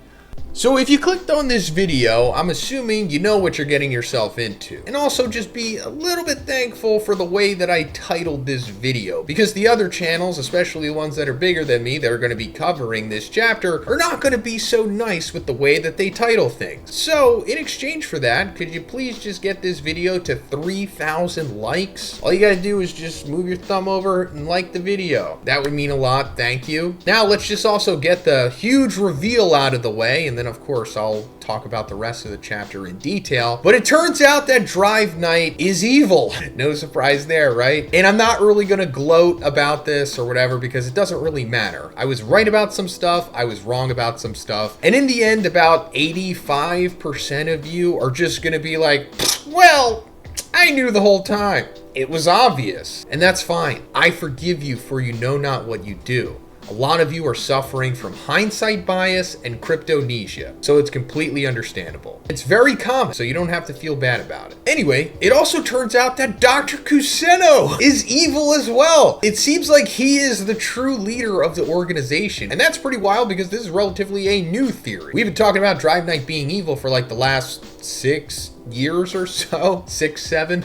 So if you clicked on this video, I'm assuming you know what you're getting yourself into. And also just be a little bit thankful for the way that I titled this video, because the other channels, especially the ones that are bigger than me that are going to be covering this chapter, are not going to be so nice with the way that they title things. So in exchange for that, could you please just get this video to 3,000 likes? All you got to do is just move your thumb over and like the video. That would mean a lot. Thank you. Now let's just also get the huge reveal out of the way, and then of course I'll talk about the rest of the chapter in detail. But it turns out that Drive Knight is evil. No surprise there, right? And I'm not really gonna gloat about this or whatever, because it doesn't really matter. I was right about some stuff, I was wrong about some stuff, and in the end about 85% of you are just gonna be like, well, I knew the whole time. It was obvious. And that's fine. I forgive you, for you know not what you do. A lot of you are suffering from hindsight bias and cryptomnesia, so it's completely understandable. It's very common, so you don't have to feel bad about it. Anyway, it also turns out that Dr. Kuseno is evil as well. It seems like he is the true leader of the organization, and that's pretty wild because this is relatively a new theory. We've been talking about Drive Knight being evil for like the last 6 years or so, 6, 7.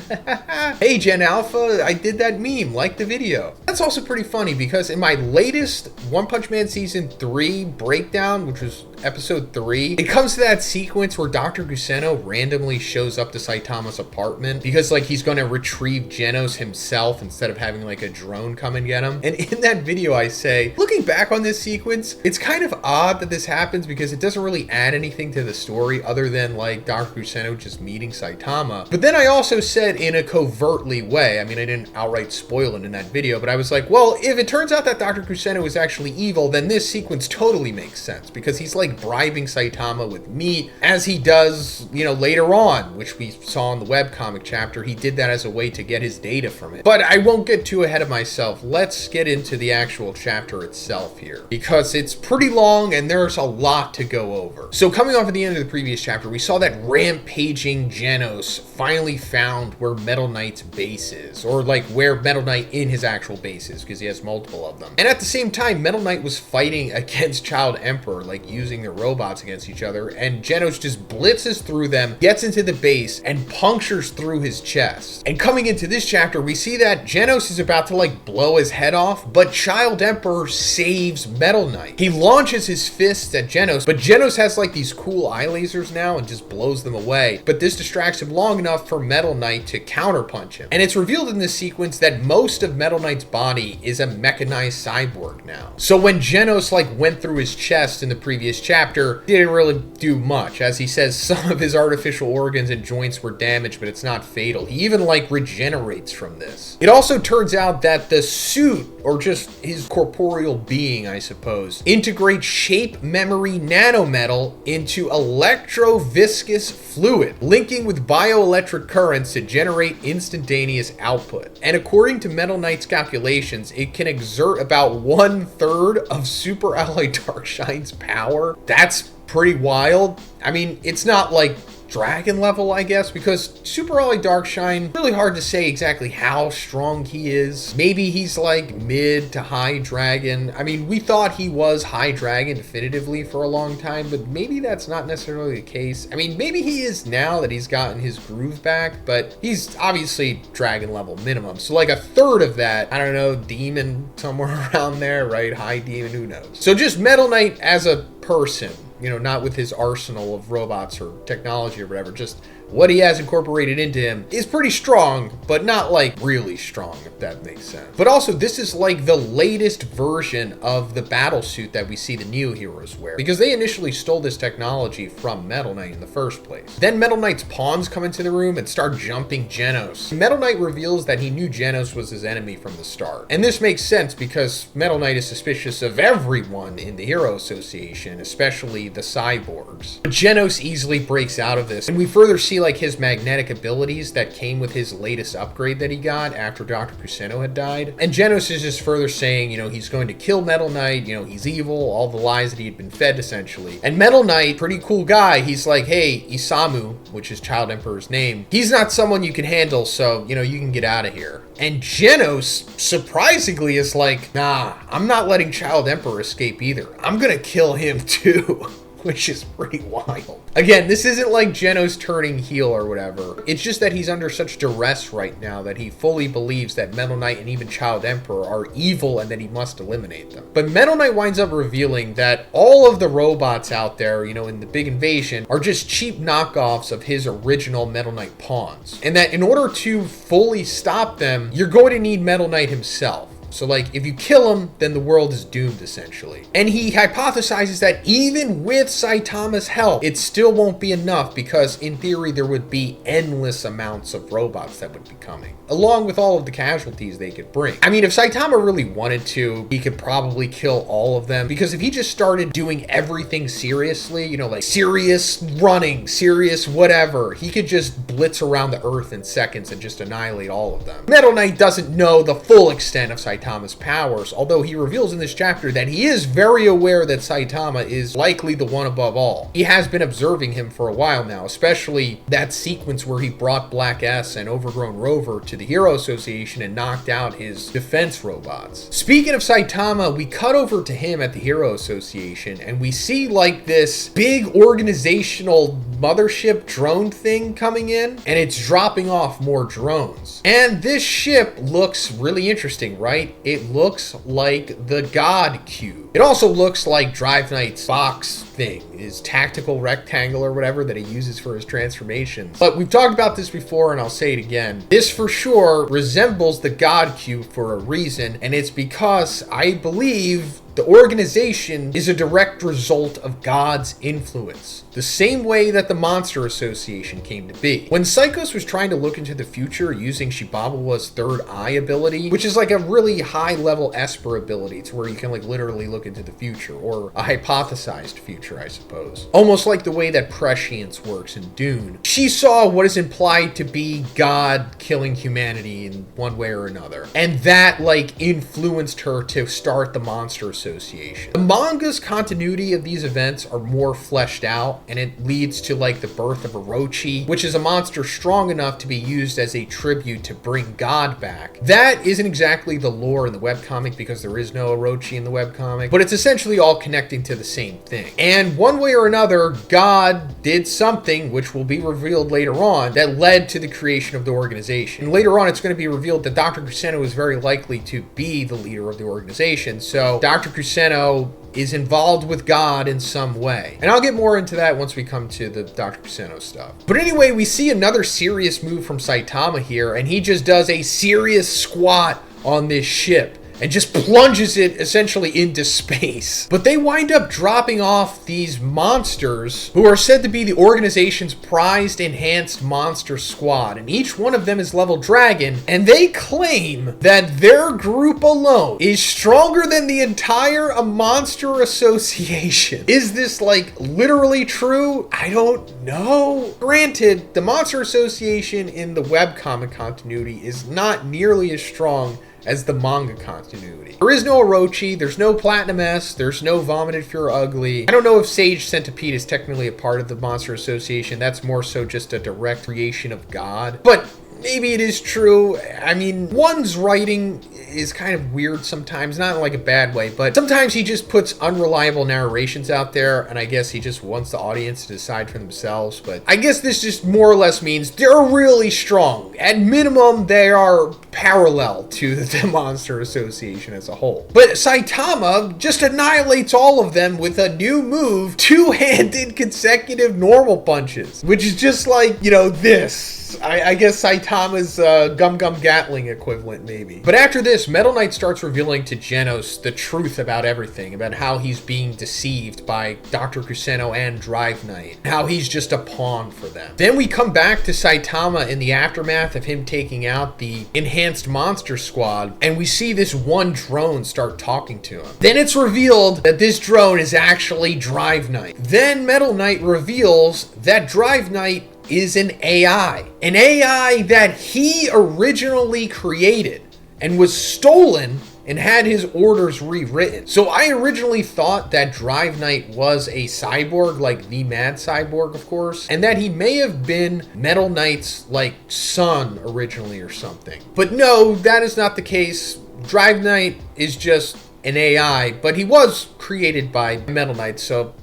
Hey Gen Alpha, I did that meme, like the video. That's also pretty funny because in my latest One Punch Man Season 3 breakdown, which was episode 3, it comes to that sequence where Dr. Kuseno randomly shows up to Saitama's apartment because like he's gonna retrieve Genos himself instead of having like a drone come and get him. And in that video I say, looking back on this sequence, it's kind of odd that this happens because it doesn't really add anything to the story other than like Dr. Kuseno just meeting Saitama. But then I also said in a covertly way, I mean, I didn't outright spoil it in that video, but I was like, well, if it turns out that Dr. Kuseno is actually evil, then this sequence totally makes sense because he's like bribing Saitama with meat as he does, later on, which we saw in the webcomic chapter. He did that as a way to get his data from it. But I won't get too ahead of myself. Let's get into the actual chapter itself here because it's pretty long and there's a lot to go over. So coming off at the end of the previous chapter, we saw that rampaging Genos finally found where Metal Knight's base is, or like where Metal Knight in his actual base is, because he has multiple of them. And at the same time, Metal Knight was fighting against Child Emperor, like using using their robots against each other, and Genos just blitzes through them, gets into the base, and punctures through his chest. And coming into this chapter, we see that Genos is about to like blow his head off, but Child Emperor saves Metal Knight. He launches his fists at Genos, but Genos has like these cool eye lasers now and just blows them away. But this distracts him long enough for Metal Knight to counterpunch him. And it's revealed in this sequence that most of Metal Knight's body is a mechanized cyborg now. So when Genos like went through his chest in the previous chapter, he didn't really do much. As he says, some of his artificial organs and joints were damaged, but it's not fatal. He even like regenerates from this. It also turns out that the suit, or just his corporeal being, I suppose, integrates shape memory nanometal into electroviscous fluid, linking with bioelectric currents to generate instantaneous output. And according to Metal Knight's calculations, it can exert about 1/3 of Super Alloy Darkshine's power. That's pretty wild. I mean, it's not like dragon level, I guess, because Super Alloy Darkshine, really hard to say exactly how strong he is. Maybe he's like mid to high dragon. I mean, we thought he was high dragon definitively for a long time, but maybe that's not necessarily the case. I mean, maybe he is now that he's gotten his groove back, but he's obviously dragon level minimum. So like 1/3 of that, I don't know, demon somewhere around there, right? High demon, who knows? So just Metal Knight as a person, you know, not with his arsenal of robots or technology or whatever, just what he has incorporated into him is pretty strong, but not like really strong, if that makes sense. But also, this is like the latest version of the battle suit that we see the Neo heroes wear, because they initially stole this technology from Metal Knight in the first place. Then Metal Knight's pawns come into the room and start jumping Genos. Metal Knight reveals that he knew Genos was his enemy from the start. And this makes sense because Metal Knight is suspicious of everyone in the Hero Association, especially the cyborgs. But Genos easily breaks out of this, and we further see like his magnetic abilities that came with his latest upgrade that he got after Dr. Kuseno had died. And Genos is just further saying, you know, he's going to kill Metal Knight, you know, he's evil, all the lies that he had been fed essentially. And Metal Knight, pretty cool guy, he's like, hey, Isamu, which is Child Emperor's name, he's not someone you can handle, so, you know, you can get out of here. And Genos, surprisingly, is like, nah, I'm not letting Child Emperor escape either. I'm gonna kill him too. Which is pretty wild. Again, this isn't like Genos turning heel or whatever. It's just that he's under such duress right now that he fully believes that Metal Knight and even Child Emperor are evil and that he must eliminate them. But Metal Knight winds up revealing that all of the robots out there, you know, in the big invasion, are just cheap knockoffs of his original Metal Knight pawns. And that in order to fully stop them, you're going to need Metal Knight himself. So like, if you kill him, then the world is doomed, essentially. And he hypothesizes that even with Saitama's help, it still won't be enough because, in theory, there would be endless amounts of robots that would be coming, along with all of the casualties they could bring. I mean, if Saitama really wanted to, he could probably kill all of them, because if he just started doing everything seriously, you know, like serious running, serious whatever, he could just blitz around the Earth in seconds and just annihilate all of them. Metal Knight doesn't know the full extent of Saitama's powers, although he reveals in this chapter that he is very aware that Saitama is likely the one above all. He has been observing him for a while now, especially that sequence where he brought Black S and Overgrown Rover to the Hero Association and knocked out his defense robots. Speaking of Saitama, we cut over to him at the Hero Association and we see like this big organizational mothership drone thing coming in, and it's dropping off more drones. And this ship looks really interesting, right? It looks like the God Cube. It also looks like Drive Knight's box thing, his tactical rectangle or whatever that he uses for his transformations. But we've talked about this before and I'll say it again. This for sure resembles the God Cube for a reason, and it's because I believe the organization is a direct result of God's influence, the same way that the Monster Association came to be. When Psychos was trying to look into the future using Shibabawa's third eye ability, which is like a really high level Esper ability to where you can like literally look into the future, or a hypothesized future, I suppose. Almost like the way that prescience works in Dune. She saw what is implied to be God killing humanity in one way or another. And that like influenced her to start the Monster Association. Association. The manga's continuity of these events are more fleshed out, and it leads to like the birth of Orochi, which is a monster strong enough to be used as a tribute to bring God back. That isn't exactly the lore in the webcomic because there is no Orochi in the webcomic, but it's essentially all connecting to the same thing. And one way or another, God did something, which will be revealed later on, that led to the creation of the organization. And later on, it's going to be revealed that Dr. Kuseno is very likely to be the leader of the organization. So Dr. Kuseno is involved with God in some way. And I'll get more into that once we come to the Dr. Kuseno stuff. But anyway, we see another serious move from Saitama here, and he just does a serious squat on this ship and just plunges it essentially into space. But they wind up dropping off these monsters who are said to be the organization's prized enhanced monster squad, and each one of them is level dragon, and they claim that their group alone is stronger than the entire Monster Association. Is this like literally true? I don't know. Granted, the Monster Association in the webcomic continuity is not nearly as strong as the manga continuity. There is no Orochi, there's no Platinum S, there's no Vomited Fear Ugly. I don't know if Sage Centipede is technically a part of the Monster Association. That's more so just a direct creation of God. But maybe it is true. I mean, one's writing is kind of weird sometimes, not in like a bad way, but sometimes he just puts unreliable narrations out there, and I guess he just wants the audience to decide for themselves. But I guess this just more or less means they're really strong. At minimum, they are parallel to the Monster Association as a whole. But Saitama just annihilates all of them with a new move, two-handed consecutive normal punches, which is just like, you know, this. I guess Saitama's Gum Gum Gatling equivalent, maybe. But after this, Metal Knight starts revealing to Genos the truth about everything, about how he's being deceived by Dr. Kuseno and Drive Knight, how he's just a pawn for them. Then we come back to Saitama in the aftermath of him taking out the enhanced monster squad, and we see this one drone start talking to him. Then it's revealed that this drone is actually Drive Knight. Then Metal Knight reveals that Drive Knight is an AI that he originally created and was stolen and had his orders rewritten. So I originally thought that Drive Knight was a cyborg, like the Mad Cyborg, of course, and that he may have been Metal Knight's like son originally or something. But no, that is not the case. Drive Knight is just an AI, but he was created by Metal Knight, so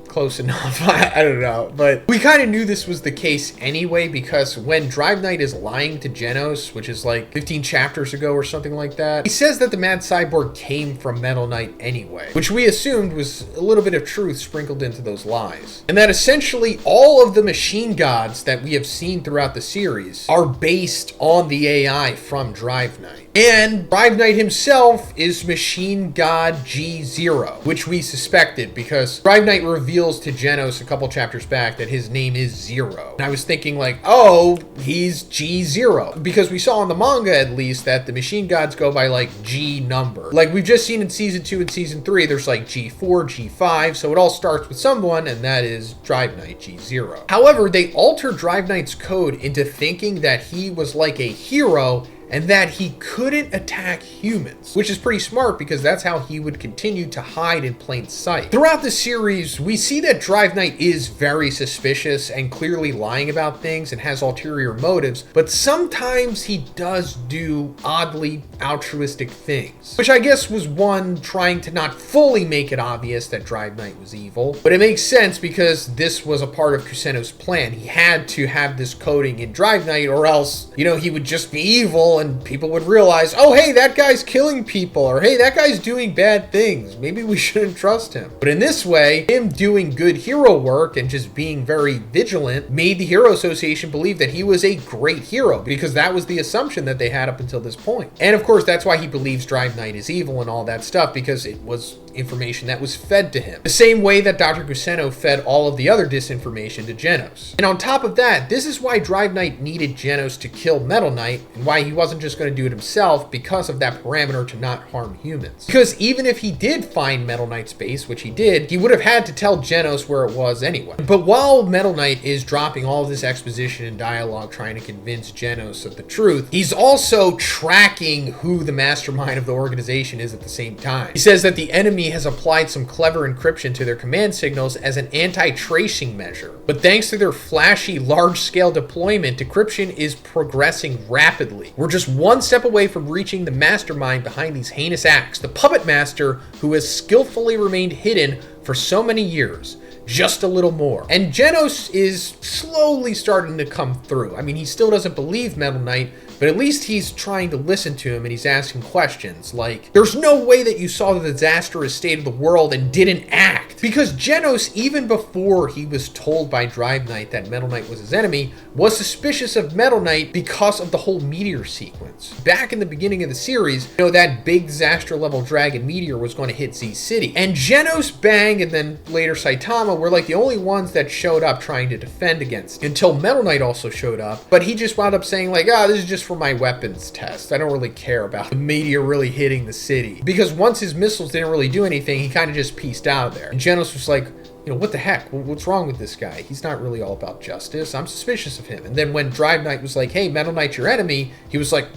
close enough. I don't know, but we kind of knew this was the case anyway, because when Drive Knight is lying to Genos, which is like 15 chapters ago or something like that, he says that the Mad Cyborg came from Metal Knight anyway, which we assumed was a little bit of truth sprinkled into those lies. And that essentially all of the machine gods that we have seen throughout the series are based on the AI from Drive Knight. And Drive Knight himself is Machine God G0, which we suspected because Drive Knight reveals to Genos a couple chapters back that his name is Zero. And I was thinking like, oh, he's G0. Because we saw in the manga at least that the Machine Gods go by like G number. Like we've just seen in Season 2 and Season 3, there's like G4, G5, so it all starts with someone, and that is Drive Knight G0. However, they altered Drive Knight's code into thinking that he was like a hero and that he couldn't attack humans, which is pretty smart because that's how he would continue to hide in plain sight. Throughout the series, we see that Drive Knight is very suspicious and clearly lying about things and has ulterior motives, but sometimes he does do oddly altruistic things, which I guess was one trying to not fully make it obvious that Drive Knight was evil, but it makes sense because this was a part of Kuseno's plan. He had to have this coding in Drive Knight or else, you know, he would just be evil and people would realize, oh, hey, that guy's killing people, or hey, that guy's doing bad things. Maybe we shouldn't trust him. But in this way, him doing good hero work and just being very vigilant made the Hero Association believe that he was a great hero because that was the assumption that they had up until this point. And of course, that's why he believes Drive Knight is evil and all that stuff, because it was information that was fed to him. The same way that Dr. Kuseno fed all of the other disinformation to Genos. And on top of that, this is why Drive Knight needed Genos to kill Metal Knight and why he wasn't just going to do it himself because of that parameter to not harm humans. Because even if he did find Metal Knight's base, which he did, he would have had to tell Genos where it was anyway. But while Metal Knight is dropping all of this exposition and dialogue trying to convince Genos of the truth, he's also tracking who the mastermind of the organization is at the same time. He says that the enemy enemy has applied some clever encryption to their command signals as an anti-tracing measure. But thanks to their flashy, large-scale deployment, decryption is progressing rapidly. We're just one step away from reaching the mastermind behind these heinous acts, the puppet master who has skillfully remained hidden for so many years. Just a little more. And Genos is slowly starting to come through. I mean, he still doesn't believe Metal Knight, but at least he's trying to listen to him and he's asking questions like, there's no way that you saw the disastrous state of the world and didn't act. Because Genos, even before he was told by Drive Knight that Metal Knight was his enemy, was suspicious of Metal Knight because of the whole meteor sequence. Back in the beginning of the series, you know, that big disaster level dragon meteor was going to hit Z City. And Genos, Bang, and then later Saitama were like the only ones that showed up trying to defend against it, until Metal Knight also showed up. But he just wound up saying like, this is just for my weapons test. I don't really care about the meteor really hitting the city. Because once his missiles didn't really do anything, he kind of just pieced out of there. And Genos was like, you know, what the heck? What's wrong with this guy? He's not really all about justice. I'm suspicious of him. And then when Drive Knight was like, hey, Metal Knight's your enemy, he was like,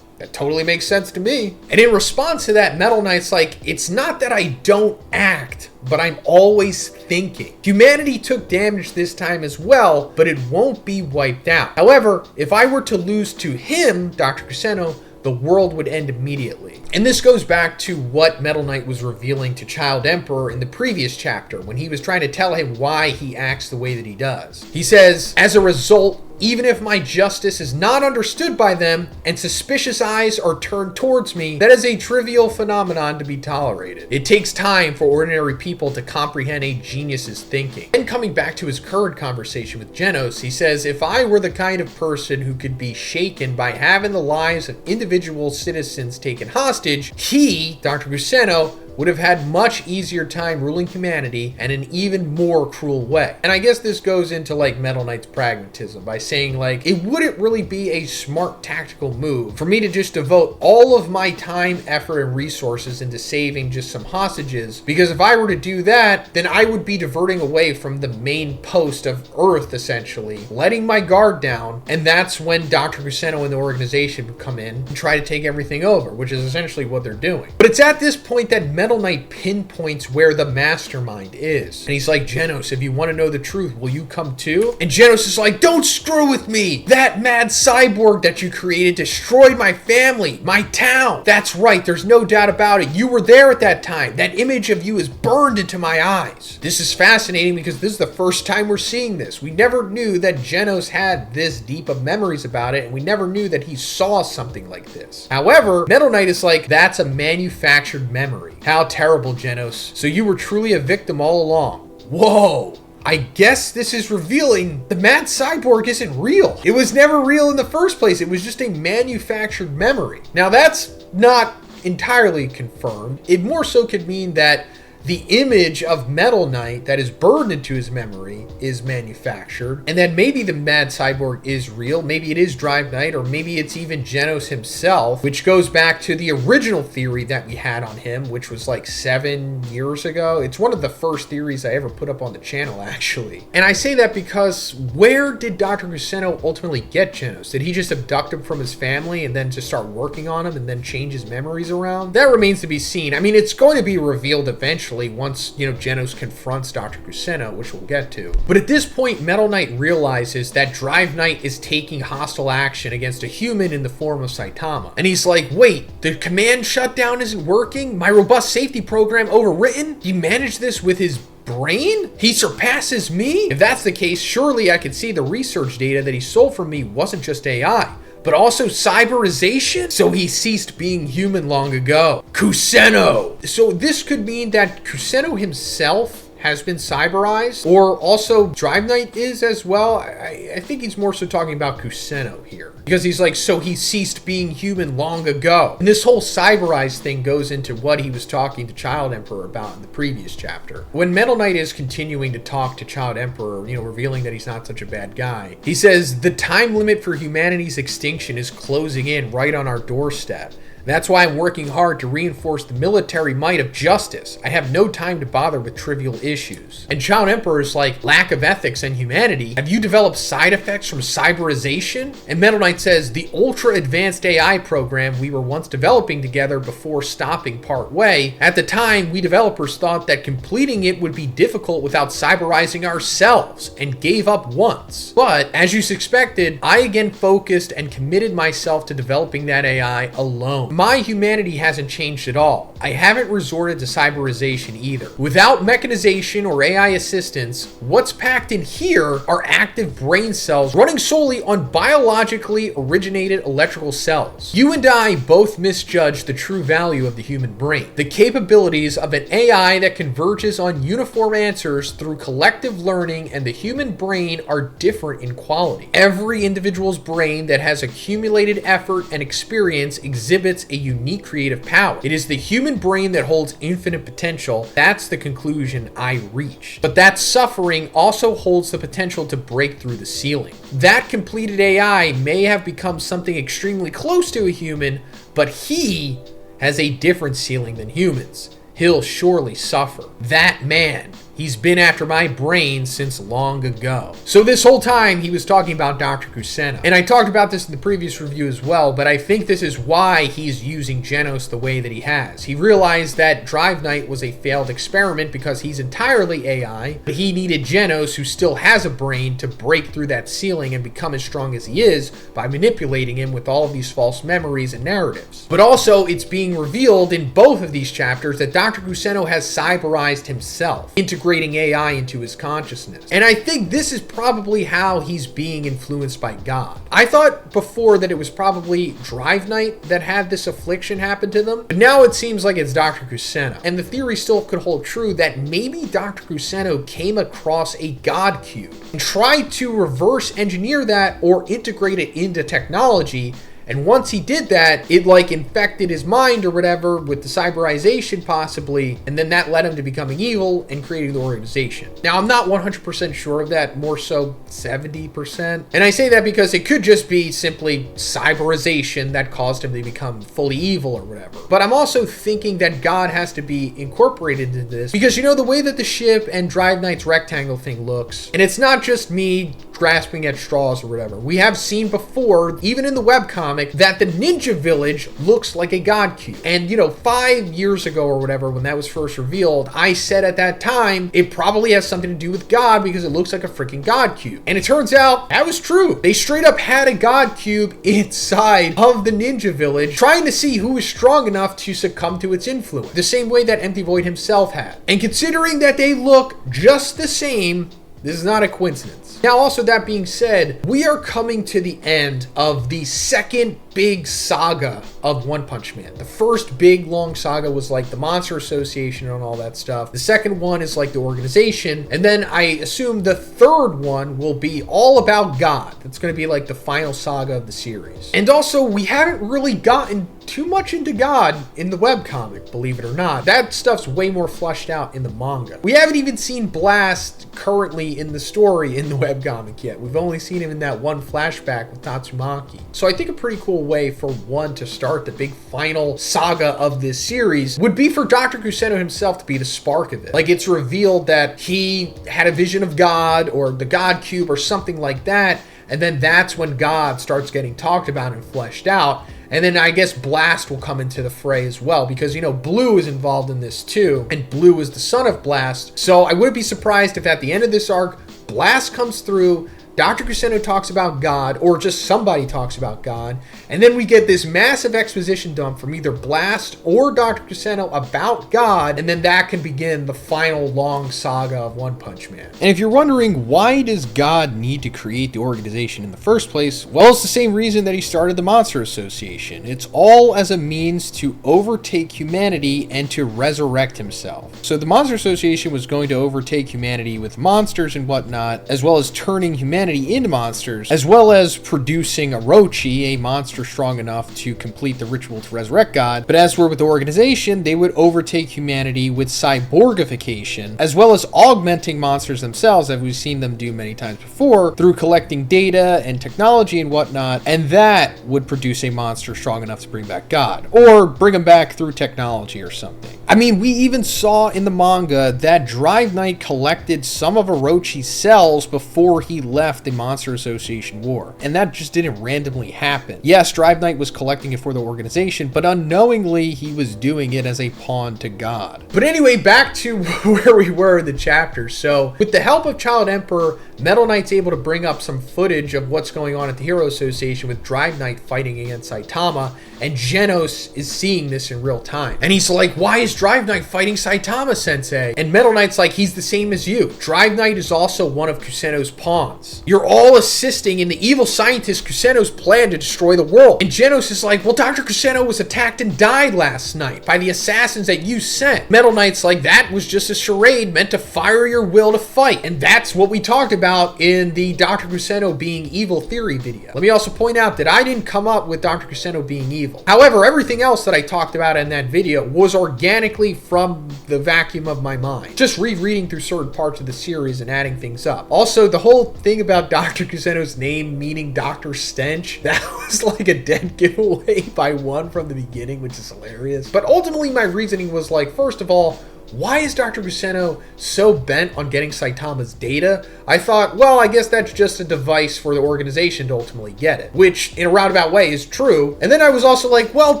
that totally makes sense to me. And in response to that, Metal Knight's like, it's not that I don't act, but I'm always thinking. Humanity took damage this time as well, but it won't be wiped out. However, if I were to lose to him, Dr. Kuseno, the world would end immediately. And this goes back to what Metal Knight was revealing to Child Emperor in the previous chapter, when he was trying to tell him why he acts the way that he does. He says, as a result, even if my justice is not understood by them and suspicious eyes are turned towards me, that is a trivial phenomenon to be tolerated. It takes time for ordinary people to comprehend a genius's thinking. And coming back to his current conversation with Genos, he says, if I were the kind of person who could be shaken by having the lives of individual citizens taken hostage, he, Dr. Kuseno, would have had much easier time ruling humanity in an even more cruel way. And I guess this goes into like Metal Knight's pragmatism by saying like, it wouldn't really be a smart tactical move for me to just devote all of my time, effort, and resources into saving just some hostages, because if I were to do that, then I would be diverting away from the main post of Earth, essentially, letting my guard down, and that's when Dr. Kuseno and the organization would come in and try to take everything over, which is essentially what they're doing. But it's at this point that Metal Knight pinpoints where the mastermind is. And he's like, Genos, if you want to know the truth, will you come too? And Genos is like, don't screw with me. That mad cyborg that you created destroyed my family, my town. That's right, there's no doubt about it. You were there at that time. That image of you is burned into my eyes. This is fascinating because this is the first time we're seeing this. We never knew that Genos had this deep of memories about it, and we never knew that he saw something like this. However, Metal Knight is like, that's a manufactured memory. How terrible, Genos. So you were truly a victim all along. Whoa. I guess this is revealing the mad cyborg isn't real. It was never real in the first place. It was just a manufactured memory. Now that's not entirely confirmed. It more so could mean that the image of Metal Knight that is burned into his memory is manufactured, and then maybe the mad cyborg is real, maybe it is Drive Knight, or maybe it's even Genos himself, which goes back to the original theory that we had on him, which was like 7 years ago. It's one of the first theories I ever put up on the channel, actually. And I say that because where did Dr. Kuseno ultimately get Genos? Did he just abduct him from his family and then just start working on him and then change his memories around? That remains to be seen. I mean, it's going to be revealed eventually once, you know, Genos confronts Dr. Kuseno, which we'll get to. But at this point, Metal Knight realizes that Drive Knight is taking hostile action against a human in the form of Saitama. And he's like, wait, the command shutdown isn't working? My robust safety program overwritten? He managed this with his brain? He surpasses me? If that's the case, surely I could see the research data that he stole from me wasn't just AI, but also cyberization? So he ceased being human long ago. Kuseno! So this could mean that Kuseno himself has been cyberized, or also Drive Knight is as well. I think he's more so talking about Kuseno here, because he's like, so he ceased being human long ago. And this whole cyberized thing goes into what he was talking to Child Emperor about in the previous chapter. When Metal Knight is continuing to talk to Child Emperor, you know, revealing that he's not such a bad guy, he says, the time limit for humanity's extinction is closing in right on our doorstep. That's why I'm working hard to reinforce the military might of justice. I have no time to bother with trivial issues. And Child Emperor's like, lack of ethics and humanity. Have you developed side effects from cyberization? And Metal Knight says, the ultra advanced AI program we were once developing together before stopping part way. At the time, we developers thought that completing it would be difficult without cyberizing ourselves and gave up once. But as you suspected, I again focused and committed myself to developing that AI alone. My humanity hasn't changed at all. I haven't resorted to cyberization either. Without mechanization or AI assistance, what's packed in here are active brain cells running solely on biologically originated electrical cells. You and I both misjudged the true value of the human brain. The capabilities of an AI that converges on uniform answers through collective learning and the human brain are different in quality. Every individual's brain that has accumulated effort and experience exhibits a unique creative power. It is the human brain that holds infinite potential. That's the conclusion I reached. But that suffering also holds the potential to break through the ceiling. That completed AI may have become something extremely close to a human, but he has a different ceiling than humans. He'll surely suffer. That man, he's been after my brain since long ago. So this whole time he was talking about Dr. Kusener. And I talked about this in the previous review as well, but I think this is why he's using Genos the way that he has. He realized that Drive Knight was a failed experiment because he's entirely AI, but he needed Genos, who still has a brain, to break through that ceiling and become as strong as he is by manipulating him with all of these false memories and narratives. But also, it's being revealed in both of these chapters that Dr. Kusener has cyberized himself, integrating AI into his consciousness. And I think this is probably how he's being influenced by God. I thought before that it was probably Drive Knight that had this affliction happen to them, but now it seems like it's Dr. Kusener. And the theory still could hold true that maybe Dr. Kusener came across a God cube and tried to reverse engineer that or integrate it into technology. And once he did that, it like infected his mind or whatever with the cyberization possibly, and then that led him to becoming evil and creating the organization. Now, I'm not 100% sure of that, more so 70%. And I say that because it could just be simply cyberization that caused him to become fully evil or whatever. But I'm also thinking that God has to be incorporated into this because, you know, the way that the ship and Drive Knight's rectangle thing looks, and it's not just me grasping at straws or whatever. We have seen before, even in the webcomic, that the ninja village looks like a god cube. And, you know, 5 years ago or whatever, when that was first revealed, I said at that time, it probably has something to do with God because it looks like a freaking god cube. And it turns out that was true. They straight up had a god cube inside of the ninja village, trying to see who was strong enough to succumb to its influence, the same way that Empty Void himself had. And considering that they look just the same, this is not a coincidence. Now, also that being said, we are coming to the end of the second big saga of One Punch Man. The first big long saga was like the Monster Association and all that stuff. The second one is like the organization. And then I assume the third one will be all about God. That's going to be like the final saga of the series. And also, we haven't really gotten too much into God in the webcomic, believe it or not. That stuff's way more fleshed out in the manga. We haven't even seen Blast currently in the story in the webcomic yet. We've only seen him in that one flashback with Tatsumaki. So I think a pretty cool way for one to start the big final saga of this series would be for Dr. Kusener himself to be the spark of it. Like, it's revealed that he had a vision of God or the God cube or something like that, and then that's when God starts getting talked about and fleshed out. And then I guess Blast will come into the fray as well because, you know, Blue is involved in this too, and Blue is the son of Blast. So I wouldn't be surprised if at the end of this arc, Blast comes through, Dr. Kusener talks about God, or just somebody talks about God, and then we get this massive exposition dump from either Blast or Dr. Kusener about God, and then that can begin the final long saga of One Punch Man. And if you're wondering, why does God need to create the organization in the first place? Well, it's the same reason that he started the Monster Association. It's all as a means to overtake humanity and to resurrect himself. So the Monster Association was going to overtake humanity with monsters and whatnot, as well as turning humanity humanity into monsters, as well as producing Orochi, a monster strong enough to complete the ritual to resurrect God. But as we're with the organization, they would overtake humanity with cyborgification, as well as augmenting monsters themselves, as we've seen them do many times before, through collecting data and technology and whatnot, and that would produce a monster strong enough to bring back God, or bring him back through technology or something. I mean, we even saw in the manga that Drive Knight collected some of Orochi's cells before he left the Monster Association War, and that just didn't randomly happen. Yes, Drive Knight was collecting it for the organization, but unknowingly he was doing it as a pawn to God. But anyway, back to where we were in the chapter. So, with the help of Child Emperor, Metal Knight's able to bring up some footage of what's going on at the Hero Association with Drive Knight fighting against Saitama, and Genos is seeing this in real time. And he's like, why is Drive Knight fighting Saitama, Sensei? And Metal Knight's like, he's the same as you. Drive Knight is also one of Kuseno's pawns. You're all assisting in the evil scientist Kuseno's plan to destroy the world. And Genos is like, well, Dr. Kuseno was attacked and died last night by the assassins that you sent. Metal Knight's like, that was just a charade meant to fire your will to fight. And that's what we talked about in the Dr. Kuseno being evil theory video. Let me also point out that I didn't come up with Dr. Kuseno being evil. However, everything else that I talked about in that video was organically from the vacuum of my mind. Just rereading through certain parts of the series and adding things up. Also, the whole thing about Dr. Kuseno's name meaning Dr. Stench, that was like a dead giveaway by one from the beginning, which is hilarious. But ultimately, my reasoning was like, first of all, why is Dr. Kuseno so bent on getting Saitama's data? I thought, well, I guess that's just a device for the organization to ultimately get it, which in a roundabout way is true. And then I was also like, well,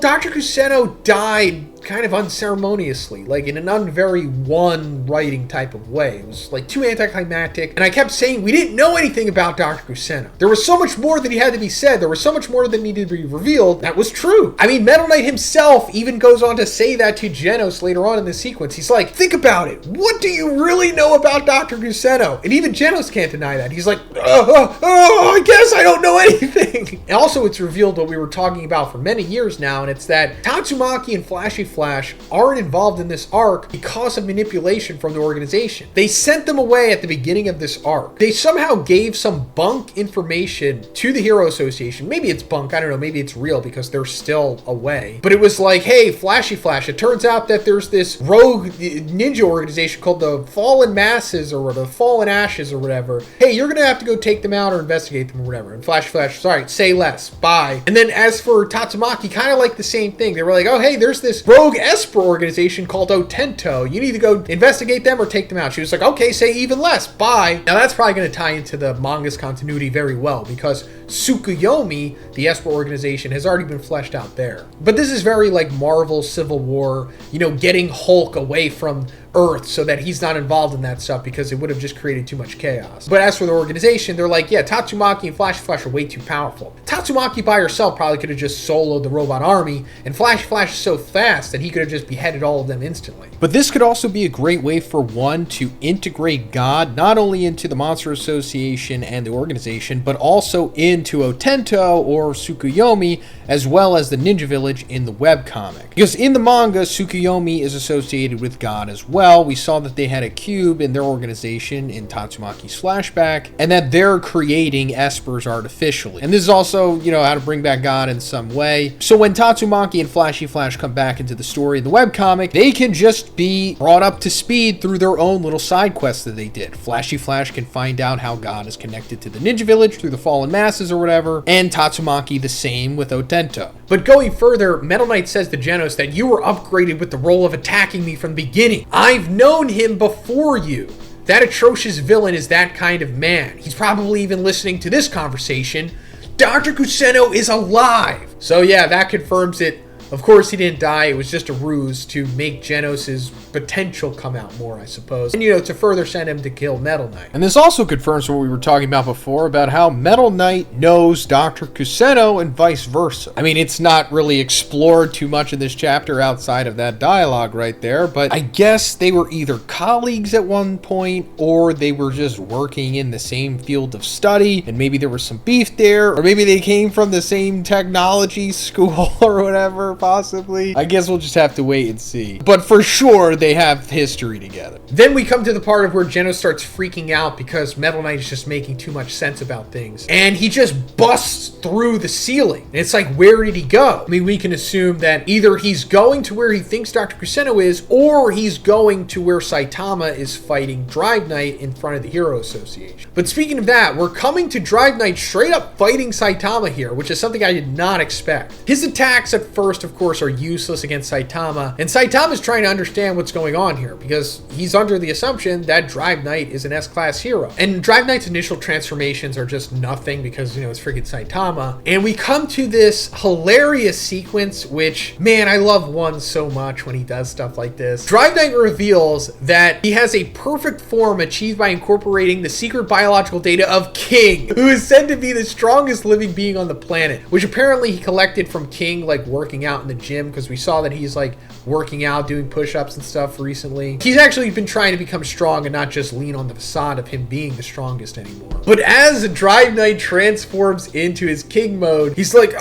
Dr. Kuseno died kind of unceremoniously, like in an unvery one writing type of way. It was like too anticlimactic, and I kept saying we didn't know anything about Dr. Kuseno. There was so much more that he had to be said. There was so much more that needed to be revealed. That was true. I mean, Metal Knight himself even goes on to say that to Genos later on in the sequence. He's like, think about it. What do you really know about Dr. Kuseno? And even Genos can't deny that. He's like, I guess I don't know anything. And also, it's revealed what we were talking about for many years now, and it's that Tatsumaki and Flashy Flash aren't involved in this arc because of manipulation from the organization. They sent them away at the beginning of this arc. They somehow gave some bunk information to the Hero Association. Maybe it's bunk, I don't know, maybe it's real because they're still away. But it was like, hey, Flashy Flash, it turns out that there's this rogue ninja organization called the Fallen Masses or the Fallen Ashes or whatever. Hey, you're gonna have to go take them out or investigate them or whatever. And Flashy Flash, sorry, say less, bye. And then as for Tatsumaki, kind of like the same thing. They were like, oh, hey, there's this rogue Esper organization called Otento. You need to go investigate them or take them out. She was like, okay, say even less, bye. Now that's probably going to tie into the manga's continuity very well because Tsukuyomi, the Esper organization, has already been fleshed out there. But this is very like Marvel Civil War, you know, getting Hulk away from Earth so that he's not involved in that stuff because it would have just created too much chaos. But as for the organization, they're like, yeah, Tatsumaki and Flash Flash are way too powerful. Tatsumaki by herself probably could have just soloed the robot army, and Flash Flash is so fast that he could have just beheaded all of them instantly. But this could also be a great way for one to integrate God not only into the Monster Association and the organization, but also into Otento or Tsukuyomi, as well as the Ninja Village in the webcomic. Because in the manga, Tsukuyomi is associated with God as well. We saw that they had a cube in their organization in Tatsumaki's flashback, and that they're creating Espers artificially. And this is also, you know, how to bring back God in some way. So when Tatsumaki and Flashy Flash come back into the story in the webcomic, they can just be brought up to speed through their own little side quests that they did. Flashy Flash can find out how God is connected to the Ninja Village through the Fallen Masses or whatever, and Tatsumaki the same with Otento. But going further, Metal Knight says to Genos that you were upgraded with the role of attacking me from the beginning. I've known him before you. That atrocious villain is that kind of man. He's probably even listening to this conversation. Dr. Kuseno is alive. So yeah, that confirms it. Of course, he didn't die. It was just a ruse to make Genos' potential come out more, I suppose. And, you know, to further send him to kill Metal Knight. And this also confirms what we were talking about before about how Metal Knight knows Dr. Kuseno and vice versa. I mean, it's not really explored too much in this chapter outside of that dialogue right there, but I guess they were either colleagues at one point or they were just working in the same field of study, and maybe there was some beef there, or maybe they came from the same technology school or whatever. together, possibly. I guess we'll just have to wait and see. But for sure, they have history together. Then we come to the part of where Genos starts freaking out because Metal Knight is just making too much sense about things. And he just busts through the ceiling. And it's like, where did he go? I mean, we can assume that either he's going to where he thinks Dr. Kuseno is, or he's going to where Saitama is fighting Drive Knight in front of the Hero Association. But speaking of that, we're coming to Drive Knight straight up fighting Saitama here, which is something I did not expect. His attacks at first, of course, are useless against Saitama, and Saitama's trying to understand what's going on here because he's under the assumption that Drive Knight is an S-class hero. And Drive Knight's initial transformations are just nothing because, it's freaking Saitama. And we come to this hilarious sequence, which, man, I love One so much when he does stuff like this. Drive Knight reveals that he has a perfect form achieved by incorporating the secret biological data of King, who is said to be the strongest living being on the planet, which apparently he collected from King, like working out in the gym, because we saw that he's like working out, doing push-ups and stuff recently. He's actually been trying to become strong and not just lean on the facade of him being the strongest anymore. But as Drive Knight transforms into his King mode, he's like,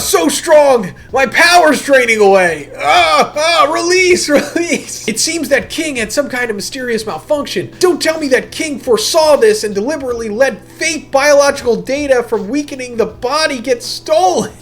so strong, my power's draining away. Release. It seems that King had some kind of mysterious malfunction. Don't tell me that King foresaw this and deliberately let fake biological data from weakening the body get stolen.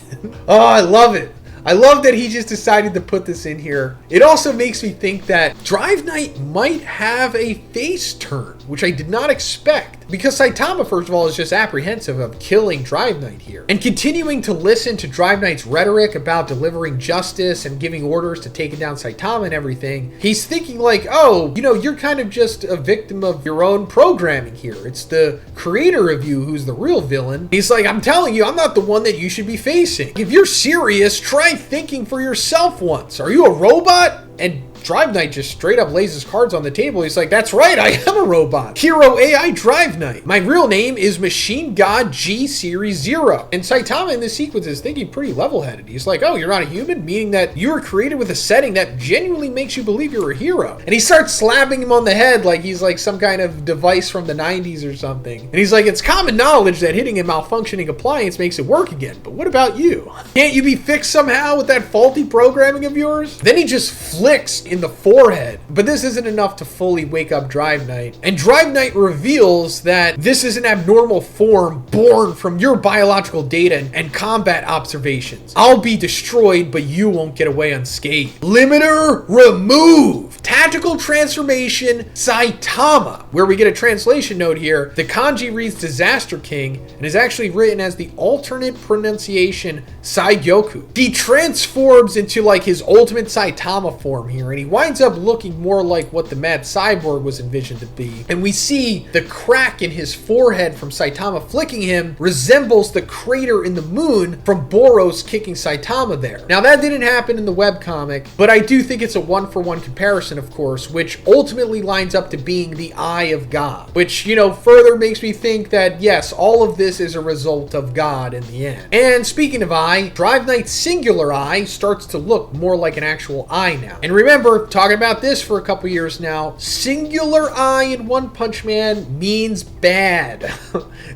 Oh, I love it. I love that he just decided to put this in here. It also makes me think that Drive Knight might have a face turn, which I did not expect. Because Saitama, first of all, is just apprehensive of killing Drive Knight here. And continuing to listen to Drive Knight's rhetoric about delivering justice and giving orders to taking down Saitama and everything, he's thinking like, oh, you're kind of just a victim of your own programming here. It's the creator of you who's the real villain. He's like, I'm telling you, I'm not the one that you should be facing. If you're serious, try thinking for yourself once. Are you a robot? And Drive Knight just straight up lays his cards on the table. He's like, that's right, I am a robot. Hero AI Drive Knight. My real name is Machine God G Series 0. And Saitama in this sequence is thinking pretty level-headed. He's like, oh, you're not a human? Meaning that you were created with a setting that genuinely makes you believe you're a hero. And he starts slapping him on the head like he's like some kind of device from the 90s or something. And he's like, it's common knowledge that hitting a malfunctioning appliance makes it work again. But what about you? Can't you be fixed somehow with that faulty programming of yours? Then he just flicks in the forehead. But this isn't enough to fully wake up Drive Knight. And Drive Knight reveals that this is an abnormal form born from your biological data and combat observations. I'll be destroyed, but you won't get away unscathed. Limiter removed. Tactical transformation Saitama. Where we get a translation note here, the kanji reads Disaster King and is actually written as the alternate pronunciation Saigyoku. He transforms into like his ultimate Saitama form here, and he winds up looking more like what the Mad Cyborg was envisioned to be. And we see the crack in his forehead from Saitama flicking him resembles the crater in the moon from Boros kicking Saitama there. Now that didn't happen in the webcomic, but I do think it's a one-for-one comparison, of course, which ultimately lines up to being the Eye of God, which, further makes me think that yes, all of this is a result of God in the end. And speaking of eye, Drive Knight's singular eye starts to look more like an actual eye now. And remember, talking about this for a couple years now, singular eye in One Punch Man means bad.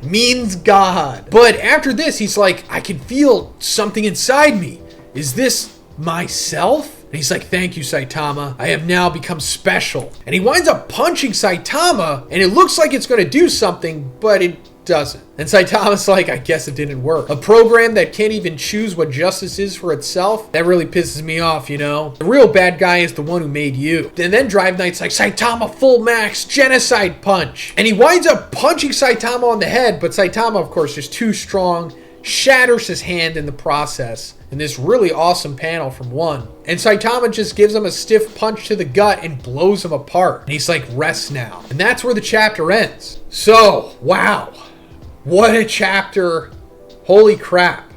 Means God. But after this, he's like, I can feel something inside me. Is this myself? And he's like, thank you, Saitama. I have now become special. And he winds up punching Saitama, and it looks like it's going to do something, but it doesn't. And Saitama's like, I guess it didn't work. A program that can't even choose what justice is for itself? That really pisses me off, The real bad guy is the one who made you. And then Drive Knight's like, Saitama full max, genocide punch. And he winds up punching Saitama on the head, but Saitama, of course, is too strong, shatters his hand in the process in this really awesome panel from One. And Saitama just gives him a stiff punch to the gut and blows him apart. And he's like, rest now. And that's where the chapter ends. So, wow. What a chapter. Holy crap.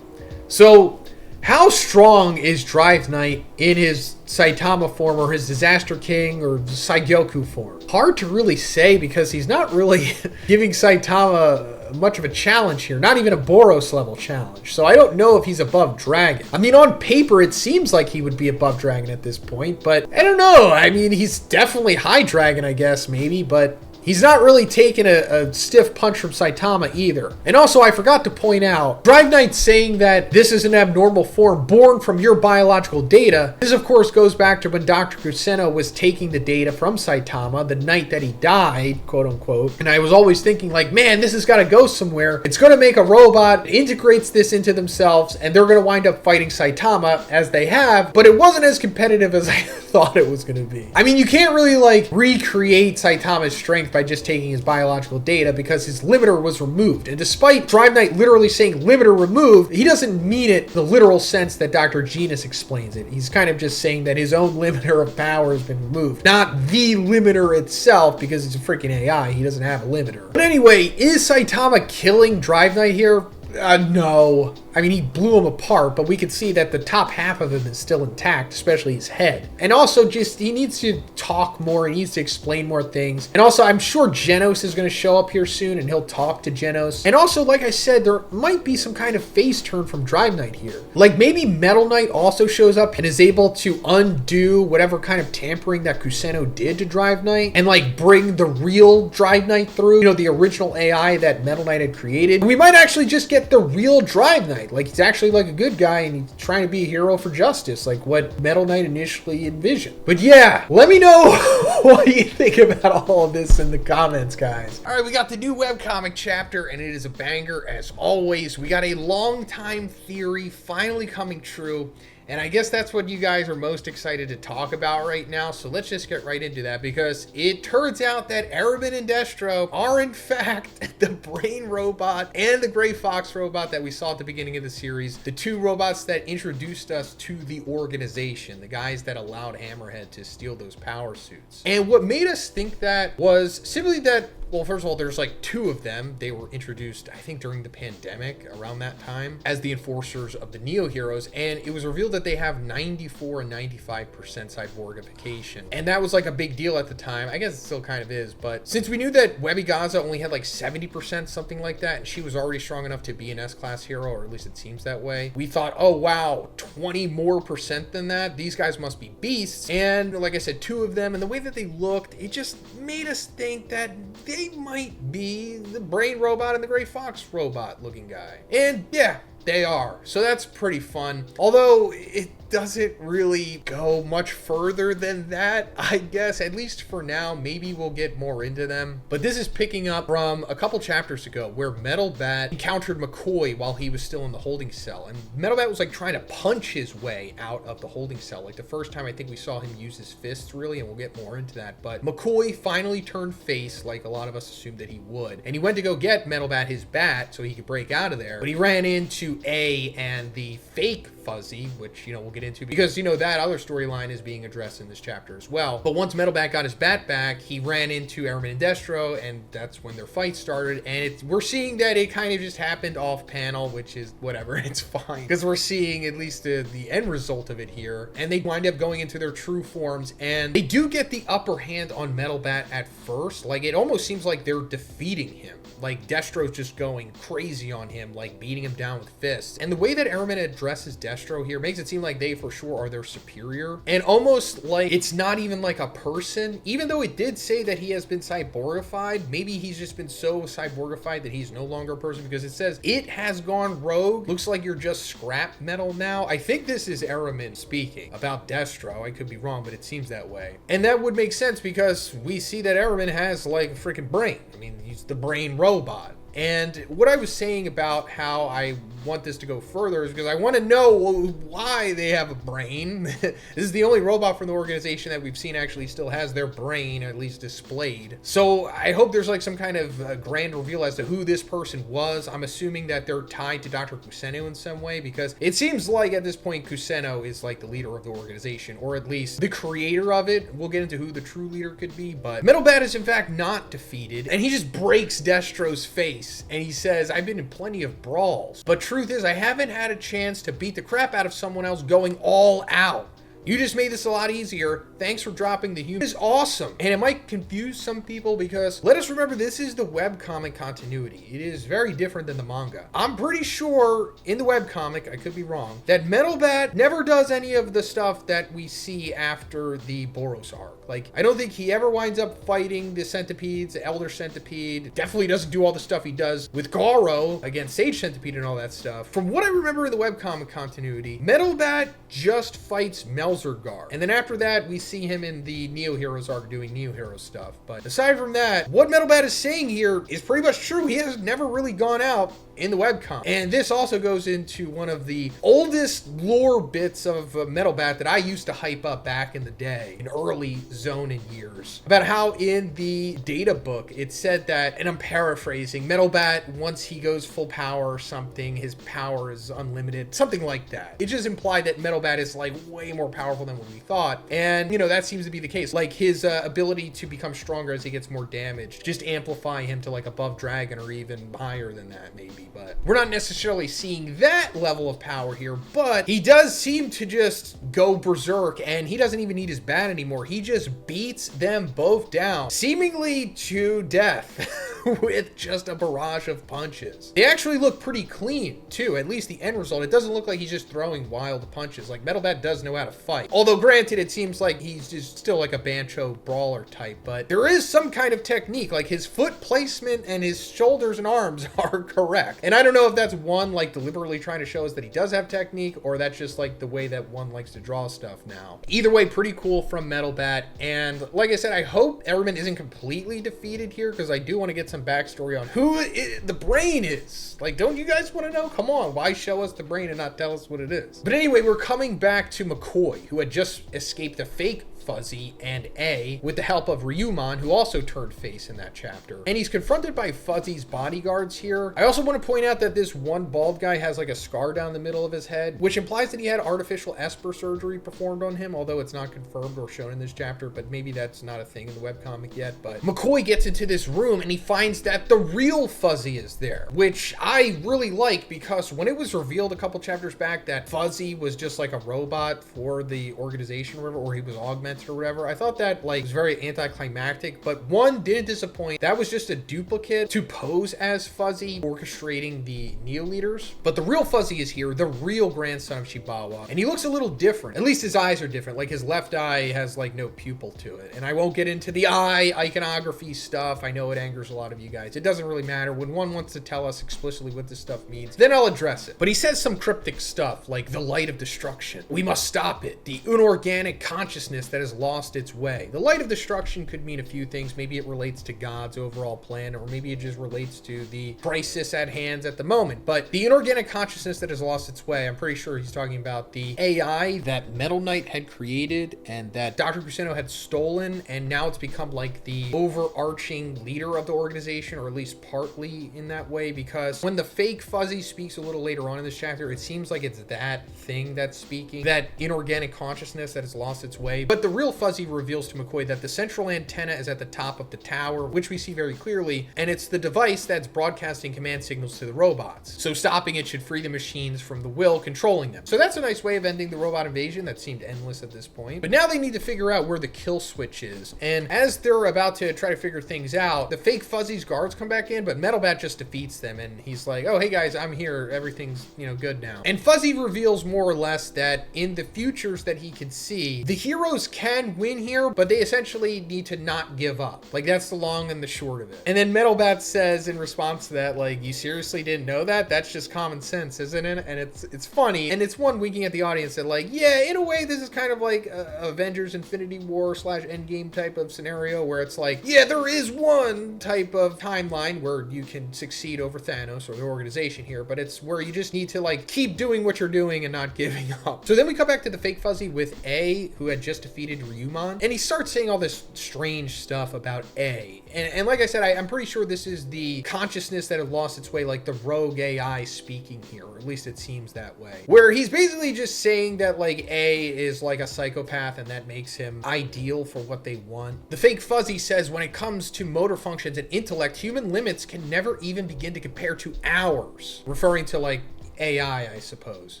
So, how strong is Drive Knight in his Saitama form or his Disaster King or Saigyoku form? Hard to really say because he's not really giving Saitama much of a challenge here, not even a Boros level challenge. So I don't know if he's above Dragon. I mean, on paper, it seems like he would be above Dragon at this point, but I don't know. I mean, he's definitely high Dragon, I guess, maybe, but He's not really taking a stiff punch from Saitama either. And also, I forgot to point out, Drive Knight saying that this is an abnormal form born from your biological data. This, of course, goes back to when Dr. Kuseno was taking the data from Saitama the night that he died, quote unquote. And I was always thinking like, man, this has got to go somewhere. It's going to make a robot, integrates this into themselves, and they're going to wind up fighting Saitama as they have. But it wasn't as competitive as I thought it was going to be. I mean, you can't really like recreate Saitama's strength by just taking his biological data because his limiter was removed. And despite Drive Knight literally saying limiter removed, he doesn't mean it the literal sense that Dr. Genus explains it. He's kind of just saying that his own limiter of power has been removed. Not the limiter itself, because it's a freaking AI. He doesn't have a limiter. But anyway, is Saitama killing Drive Knight here? No. I mean, he blew him apart, but we could see that the top half of him is still intact, especially his head. And also, just, he needs to talk more, he needs to explain more things. And also, I'm sure Genos is going to show up here soon, and he'll talk to Genos. And also, like I said, there might be some kind of face turn from Drive Knight here. Like, maybe Metal Knight also shows up and is able to undo whatever kind of tampering that Kuseno did to Drive Knight, and, like, bring the real Drive Knight through, you know, the original AI that Metal Knight had created. And we might actually just get the real Drive Knight. Like, he's actually like a good guy and he's trying to be a hero for justice, like what Metal Knight initially envisioned. But yeah, let me know what you think about all of this in the comments, guys. All right, we got the new webcomic chapter and it is a banger as always. We got a long time theory finally coming true. And I guess that's what you guys are most excited to talk about right now. So let's just get right into that, because it turns out that Aramin and Destro are in fact the brain robot and the Gray Fox robot that we saw at the beginning of the series. The two robots that introduced us to the organization, the guys that allowed Hammerhead to steal those power suits. And what made us think that was simply that, well, first of all, there's like two of them. They were introduced, I think, during the pandemic around that time as the enforcers of the Neo Heroes. And it was revealed that they have 94 and 95% cyborgification. And that was like a big deal at the time. I guess it still kind of is. But since we knew that Webby Gaza only had like 70%, something like that, and she was already strong enough to be an S-class hero, or at least it seems that way, we thought, oh, wow, 20 more percent than that. These guys must be beasts. And like I said, two of them, and the way that they looked, it just made us think that they might be the brain robot and the Gray Fox robot looking guy. And yeah, they are. So that's pretty fun. Although it doesn't really go much further than that, I guess, at least for now. Maybe we'll get more into them. But this is picking up from a couple chapters ago where Metal Bat encountered McCoy while he was still in the holding cell. And Metal Bat was like trying to punch his way out of the holding cell. Like the first time I think we saw him use his fists really, and we'll get more into that. But McCoy finally turned face like a lot of us assumed that he would. And he went to go get Metal Bat his bat so he could break out of there. But he ran into A and the fake Fuzzy, which, you know, we'll get into because, you know, that other storyline is being addressed in this chapter as well. But once Metal Bat got his bat back, he ran into Aramin and Destro, and that's when their fight started. And we're seeing that it kind of just happened off panel, which is whatever, it's fine. Because we're seeing at least the end result of it here. And they wind up going into their true forms, and they do get the upper hand on Metal Bat at first. Like, it almost seems like they're defeating him. Like, Destro's just going crazy on him, like beating him down with fists. And the way that Aramin addresses Destro here makes it seem like they for sure are their superior. And almost like it's not even like a person, even though it did say that he has been cyborgified. Maybe he's just been so cyborgified that he's no longer a person, because it says it has gone rogue. Looks like you're just scrap metal now. I think this is Aramin speaking about Destro. I could be wrong, but it seems that way. And that would make sense because we see that Aramin has like a freaking brain. I mean, he's the brain robot. And what I was saying about how I want this to go further is because I want to know why they have a brain. This is the only robot from the organization that we've seen actually still has their brain at least displayed. So I hope there's like some kind of grand reveal as to who this person was. I'm assuming that they're tied to Dr. Kuseno in some way, because it seems like at this point Kuseno is like the leader of the organization, or at least the creator of it. We'll get into who the true leader could be, but Metal Bat is in fact not defeated, and he just breaks Destro's face and he says, I've been in plenty of brawls, but truth is I haven't had a chance to beat the crap out of someone else going all out. You just made this a lot easier. Thanks for dropping the human. It's awesome. And it might confuse some people because let us remember this is the webcomic continuity. It is very different than the manga. I'm pretty sure in the webcomic, I could be wrong, that Metal Bat never does any of the stuff that we see after the Boros arc. Like, I don't think he ever winds up fighting the centipedes, the Elder Centipede. Definitely doesn't do all the stuff he does with Garo against Sage Centipede and all that stuff. From what I remember in the webcomic continuity, Metal Bat just fights Melzergar. And then after that, we see him in the Neo Heroes arc doing Neo Hero stuff. But aside from that, what Metal Bat is saying here is pretty much true. He has never really gone out in the webcomic. And this also goes into one of the oldest lore bits of Metal Bat that I used to hype up back in the day, in early Zhoniin years, about how in the data book, it said that, and I'm paraphrasing, Metal Bat, once he goes full power or something, his power is unlimited, something like that. It just implied that Metal Bat is like way more powerful than what we thought. And, you know, that seems to be the case. Like his ability to become stronger as he gets more damage, just amplify him to like above Dragon or even higher than that maybe. But we're not necessarily seeing that level of power here, but he does seem to just go berserk, and he doesn't even need his bat anymore. He just beats them both down, seemingly to death, with just a barrage of punches. They actually look pretty clean, too, at least the end result. It doesn't look like he's just throwing wild punches. Like, Metal Bat does know how to fight. Although, granted, it seems like he's just still like a Bancho brawler type, but there is some kind of technique. Like, his foot placement and his shoulders and arms are correct. And I don't know if that's one, like, deliberately trying to show us that he does have technique, or that's just, like, the way that one likes to draw stuff now. Either way, pretty cool from Metal Bat. And, like I said, I hope Everman isn't completely defeated here, because I do want to get some backstory on who the brain is. Like, don't you guys want to know? Come on, why show us the brain and not tell us what it is? But anyway, we're coming back to McCoy, who had just escaped the fake Fuzzy and A with the help of Ryumon, who also turned face in that chapter. And he's confronted by Fuzzy's bodyguards here. I also want to point out that this one bald guy has like a scar down the middle of his head, which implies that he had artificial Esper surgery performed on him, although it's not confirmed or shown in this chapter, but maybe that's not a thing in the webcomic yet. But McCoy gets into this room and he finds that the real Fuzzy is there, which I really like, because when it was revealed a couple chapters back that Fuzzy was just like a robot for the organization or whatever, or he was augmented or whatever, I thought that like was very anticlimactic, but one, didn't disappoint. That was just a duplicate to pose as Fuzzy orchestrating the Neo leaders. But the real Fuzzy is here, the real grandson of Shibawa, and he looks a little different. At least his eyes are different. Like his left eye has like no pupil to it. And I won't get into the eye iconography stuff. I know it angers a lot of you guys. It doesn't really matter. When one wants to tell us explicitly what this stuff means, then I'll address it. But he says some cryptic stuff like the light of destruction. We must stop it. The inorganic consciousness that has lost its way. The light of destruction could mean a few things. Maybe it relates to God's overall plan, or maybe it just relates to the crisis at hand at the moment. But the inorganic consciousness that has lost its way, I'm pretty sure he's talking about the AI that Metal Knight had created and that Dr. Kuseno had stolen, and now it's become like the overarching leader of the organization, or at least partly in that way, because when the fake Fuzzy speaks a little later on in this chapter, it seems like it's that thing that's speaking, that inorganic consciousness that has lost its way. But the real Fuzzy reveals to McCoy that the central antenna is at the top of the tower, which we see very clearly, and it's the device that's broadcasting command signals to the robots. So stopping it should free the machines from the will controlling them. So that's a nice way of ending the robot invasion that seemed endless at this point. But now they need to figure out where the kill switch is. And as they're about to try to figure things out, the fake Fuzzy's guards come back in, but Metal Bat just defeats them, and he's like, oh, hey guys, I'm here. Everything's, good now. And Fuzzy reveals more or less that in the futures that he can see, the heroes can win here, but they essentially need to not give up. Like, that's the long and the short of it. And then Metal Bat says in response to that, like, you seriously didn't know that? That's just common sense, isn't it? And it's funny, and it's one winking at the audience that, like, yeah, in a way, this is kind of like Avengers Infinity War / Endgame type of scenario, where it's like, yeah, there is one type of timeline where you can succeed over Thanos or the organization here, but it's where you just need to, like, keep doing what you're doing and not giving up. So then we come back to the fake Fuzzy with A, who had just defeated Ryumon, and he starts saying all this strange stuff about A. And like I said, I'm pretty sure this is the consciousness that had lost its way, like the rogue AI speaking here, or at least it seems that way. Where he's basically just saying that, like, A is like a psychopath and that makes him ideal for what they want. The fake Fuzzy says when it comes to motor functions and intellect, human limits can never even begin to compare to ours, referring to, like, AI, I suppose.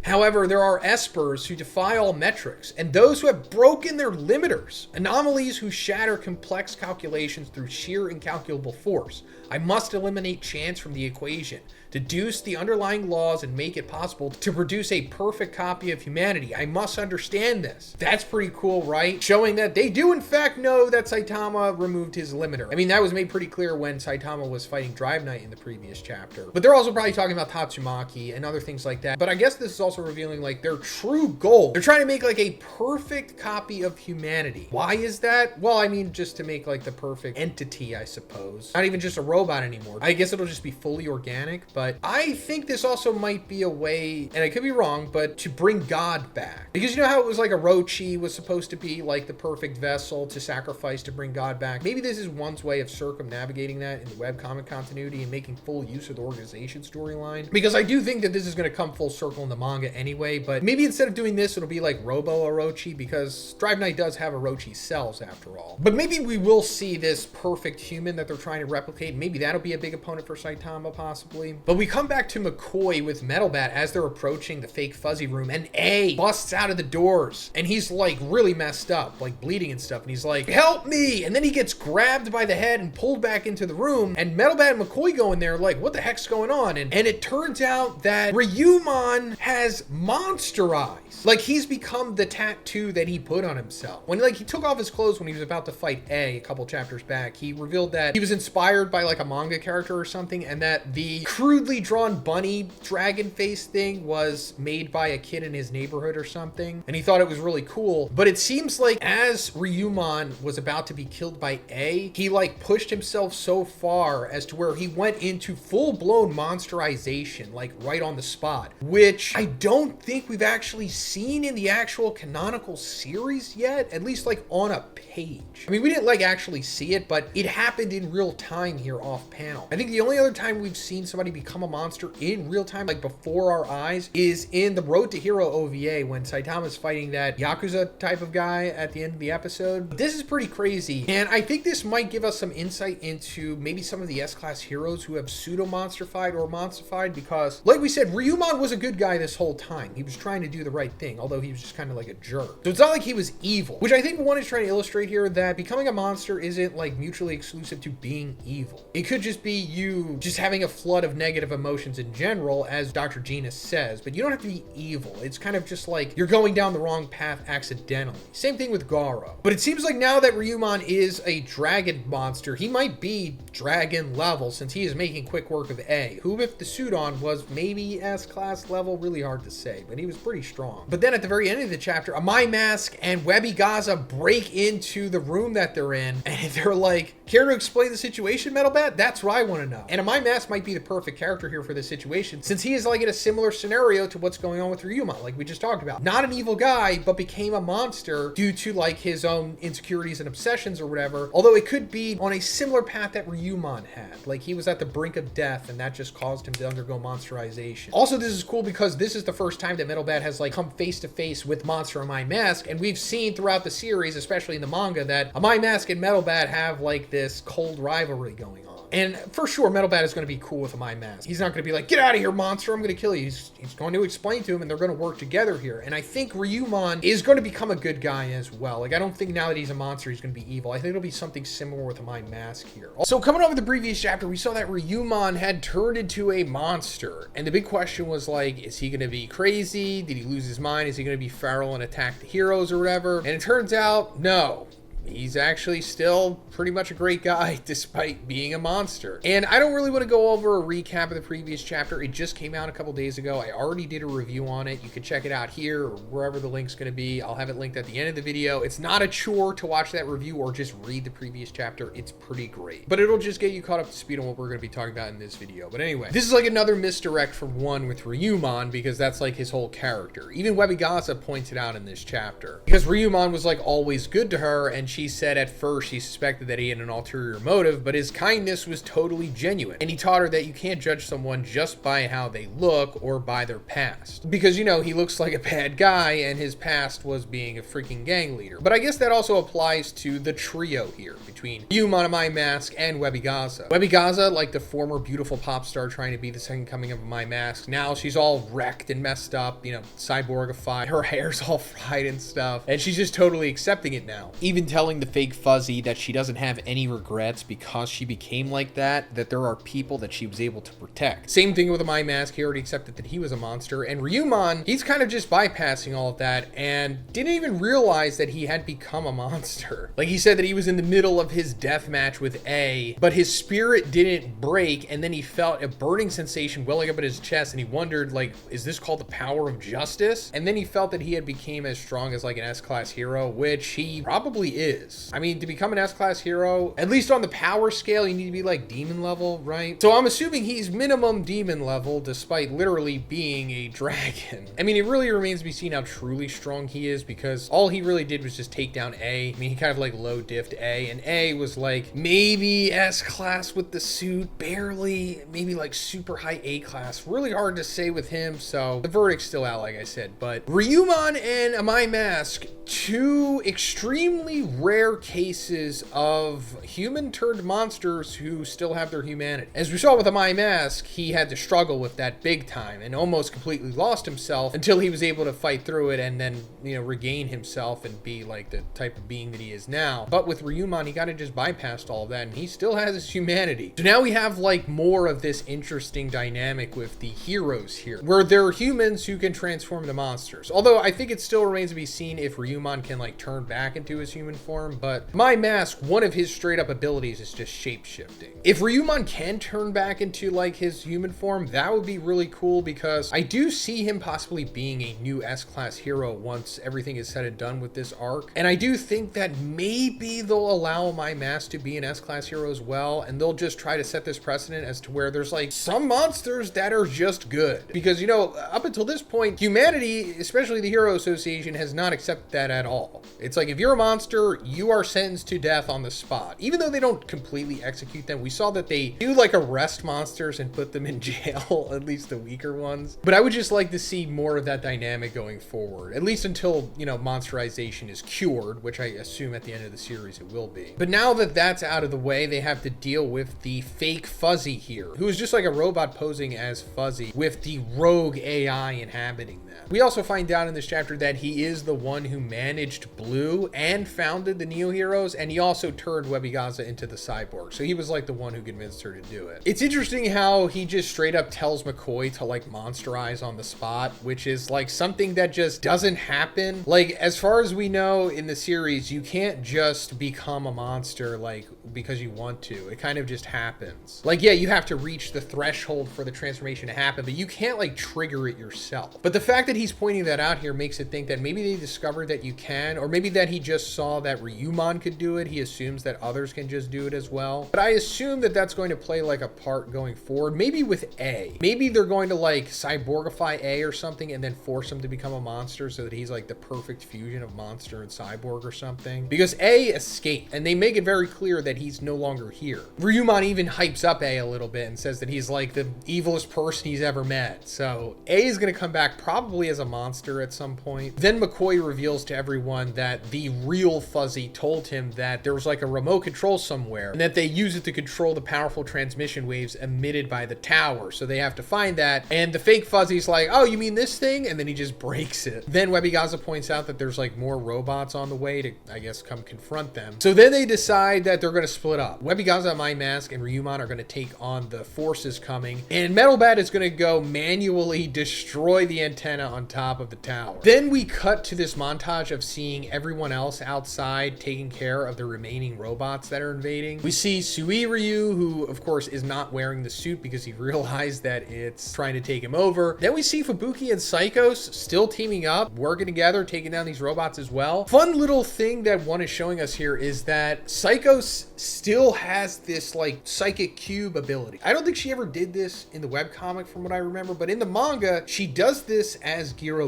However, there are espers who defy all metrics, and those who have broken their limiters, anomalies who shatter complex calculations through sheer incalculable force. I must eliminate chance from the equation, deduce the underlying laws, and make it possible to produce a perfect copy of humanity. I must understand this. That's pretty cool, right? Showing that they do in fact know that Saitama removed his limiter. I mean, that was made pretty clear when Saitama was fighting Drive Knight in the previous chapter. But they're also probably talking about Tatsumaki and other things like that. But I guess this is also revealing like their true goal. They're trying to make like a perfect copy of humanity. Why is that? Well, I mean, just to make like the perfect entity, I suppose. Not even just a robot anymore. I guess it'll just be fully organic. But I think this also might be a way, and I could be wrong, but to bring God back. Because you know how it was like Orochi was supposed to be like the perfect vessel to sacrifice to bring God back? Maybe this is one's way of circumnavigating that in the webcomic continuity and making full use of the organization storyline. Because I do think that this is going to come full circle in the manga anyway, but maybe instead of doing this, it'll be like Robo Orochi, because Drive Knight does have Orochi cells after all. But maybe we will see this perfect human that they're trying to replicate. Maybe that'll be a big opponent for Saitama, possibly. But we come back to McCoy with Metal Bat as they're approaching the fake fuzzy room, and A busts out of the doors, and he's like really messed up, like bleeding and stuff, and he's like, help me! And then he gets grabbed by the head and pulled back into the room, and Metal Bat and McCoy go in there like, what the heck's going on? And it turns out that Ryumon has monster eyes. Like, he's become the tattoo that he put on himself. When like he took off his clothes when he was about to fight A couple chapters back, he revealed that he was inspired by like a manga character or something, and that the crudely drawn bunny dragon face thing was made by a kid in his neighborhood or something, and he thought it was really cool. But it seems like as Ryumon was about to be killed by A, he like pushed himself so far as to where he went into full-blown monsterization, like right on the spot, which I don't think we've actually seen in the actual canonical series yet, at least like on a page. I mean, we didn't like actually see it, but it happened in real time here off panel. I think the only other time we've seen somebody become a monster in real time, like before our eyes, is in the Road to Hero OVA when Saitama's fighting that Yakuza type of guy at the end of the episode. This is pretty crazy, and I think this might give us some insight into maybe some of the S-Class heroes who have pseudo-monsterfied or monsterfied, because like we said, Ryumon was a good guy this whole time. He was trying to do the right thing, although he was just kind of like a jerk. So it's not like he was evil, which I think one is trying to illustrate here that becoming a monster isn't like mutually exclusive to being evil. It could just be you just having a flood of negative emotions in general, as Dr. Genus says, but you don't have to be evil. It's kind of just like you're going down the wrong path accidentally. Same thing with Garo. But it seems like now that Ryumon is a dragon monster, he might be dragon level, since he is making quick work of A, who with the suit on was maybe S-Class level, really hard to say, but he was pretty strong. But then at the very end of the chapter, Amai Mask and Webby Gaza break into the room that they're in, and they're like, care to explain the situation, Metal Bat? That's what I want to know. And Amai Mask might be the perfect character here for this situation, since he is like in a similar scenario to what's going on with Ryumon, like we just talked about. Not an evil guy, but became a monster due to like his own insecurities and obsessions or whatever, although it could be on a similar path that Ryumon had. Like he was at the brink of death, and that just caused him to undergo monsterization. Also, this is cool because this is the first time that Metal Bat has like come face to face with Monster Amai Mask, and we've seen throughout the series, especially in the manga, that Amai Mask and Metal Bat have like this cold rivalry going on. And for sure, Metal Bat is going to be cool with Amai Mask. He's not going to be like, get out of here, monster, I'm going to kill you. He's going to explain to him, and they're going to work together here. And I think Ryumon is going to become a good guy as well. Like, I don't think now that he's a monster, he's going to be evil. I think it'll be something similar with Amai Mask here. So coming off of the previous chapter, we saw that Ryumon had turned into a monster. And the big question was like, is he going to be crazy? Did he lose his mind? Is he going to be feral and attack the heroes or whatever? And it turns out, no. He's actually still pretty much a great guy despite being a monster. And I don't really want to go over a recap of the previous chapter. It just came out a couple days ago. I already did a review on it. You can check it out here or wherever the link's going to be. I'll have it linked at the end of the video. It's not a chore to watch that review or just read the previous chapter. It's pretty great. But it'll just get you caught up to speed on what we're going to be talking about in this video. But anyway, this is like another misdirect from one with Ryumon, because that's like his whole character. Even Webby Gaza points it out in this chapter. Because Ryumon was like always good to her, and she she said at first she suspected that he had an ulterior motive, but his kindness was totally genuine. And he taught her that you can't judge someone just by how they look or by their past. Because, you know, he looks like a bad guy and his past was being a freaking gang leader. But I guess that also applies to the trio here between Ryumon of My Mask and Webigaza. Webigaza, like the former beautiful pop star trying to be the second coming of My Mask, now she's all wrecked and messed up, you know, cyborgified, her hair's all fried and stuff, and she's just totally accepting it now. Even telling the fake Fuzzy that she doesn't have any regrets because she became like that there are people that she was able to protect. Same thing with My Mask, he already accepted that he was a monster, and Ryumon, he's kind of just bypassing all of that and didn't even realize that he had become a monster. Like, he said that he was in the middle of his death match with A, but his spirit didn't break, and then he felt a burning sensation welling up in his chest, and he wondered, like, is this called the power of justice? And then he felt that he had became as strong as like an S-class hero, which he probably is. I mean, to become an S-class hero, at least on the power scale, you need to be like demon level, right? So I'm assuming he's minimum demon level, despite literally being a dragon. I mean, it really remains to be seen how truly strong he is, because all he really did was just take down A. I mean, he kind of like low diffed A, and A was like maybe S-class with the suit, barely, maybe like super high A-class. Really hard to say with him, so the verdict's still out, like I said. But Ryumon and My Mask, two extremely rare cases of human turned monsters who still have their humanity. As we saw with My Mask, he had to struggle with that big time and almost completely lost himself until he was able to fight through it and then, you know, regain himself and be like the type of being that he is now. But with Ryumon, he kind of just bypassed all of that and he still has his humanity. So now we have like more of this interesting dynamic with the heroes here, where they're humans who can transform into monsters. Although I think it still remains to be seen if Ryumon can like turn back into his human form, but My Mask, one of his straight up abilities is just shape-shifting. If Ryumon can turn back into like his human form, that would be really cool, because I do see him possibly being a new S-class hero once everything is said and done with this arc. And I do think that maybe they'll allow My Mask to be an S-class hero as well, and they'll just try to set this precedent as to where there's like some monsters that are just good. Because, you know, up until this point, humanity, especially the Hero Association, has not accepted that at all. It's like, if you're a monster, you are sentenced to death on the spot. Even though they don't completely execute them, we saw that they do like arrest monsters and put them in jail, at least the weaker ones. But I would just like to see more of that dynamic going forward, at least until, you know, monsterization is cured, which I assume at the end of the series it will be. But now that that's out of the way, they have to deal with the fake Fuzzy here, who is just like a robot posing as Fuzzy with the rogue AI inhabiting them. We also find out in this chapter that he is the one who managed Blue and founded the Neo Heroes, and he also turned Webigaza into the cyborg. So he was like the one who convinced her to do it. It's interesting how he just straight up tells McCoy to like monsterize on the spot, which is like something that just doesn't happen. Like, as far as we know in the series, you can't just become a monster like because you want to. It kind of just happens. Like, yeah, you have to reach the threshold for the transformation to happen, but you can't like trigger it yourself. But the fact that he's pointing that out here makes it think that maybe they discovered that you can, or maybe that he just saw that Ryumon could do it. He assumes that others can just do it as well. But I assume that that's going to play like a part going forward, maybe with A. Maybe they're going to like cyborgify A or something and then force him to become a monster so that he's like the perfect fusion of monster and cyborg or something. Because A escaped, and they make it very clear that he's no longer here. Ryumon even hypes up A a little bit and says that he's like the evilest person he's ever met. So A is going to come back probably as a monster at some point. Then McCoy reveals to everyone that the real Fuzzy told him that there was like a remote control somewhere and that they use it to control the powerful transmission waves emitted by the tower. So they have to find that. And the fake Fuzzy's like, oh, you mean this thing? And then he just breaks it. Then Webigaza points out that there's like more robots on the way to, I guess, come confront them. So then they decide that they're going to split up. Webigaza, My Mask, and Ryumon are going to take on the forces coming. And Metal Bat is going to go manually destroy the antenna on top of the tower. Then we cut to this montage of seeing everyone else outside taking care of the remaining robots that are invading. We see Suiryu, who of course is not wearing the suit because he realized that it's trying to take him over. Then we see Fubuki and Psychos still teaming up, working together, taking down these robots as well. Fun little thing that one is showing us here is that Psychos still has this like psychic cube ability. I don't think she ever did this in the webcomic from what I remember, but in the manga, she does this as Giro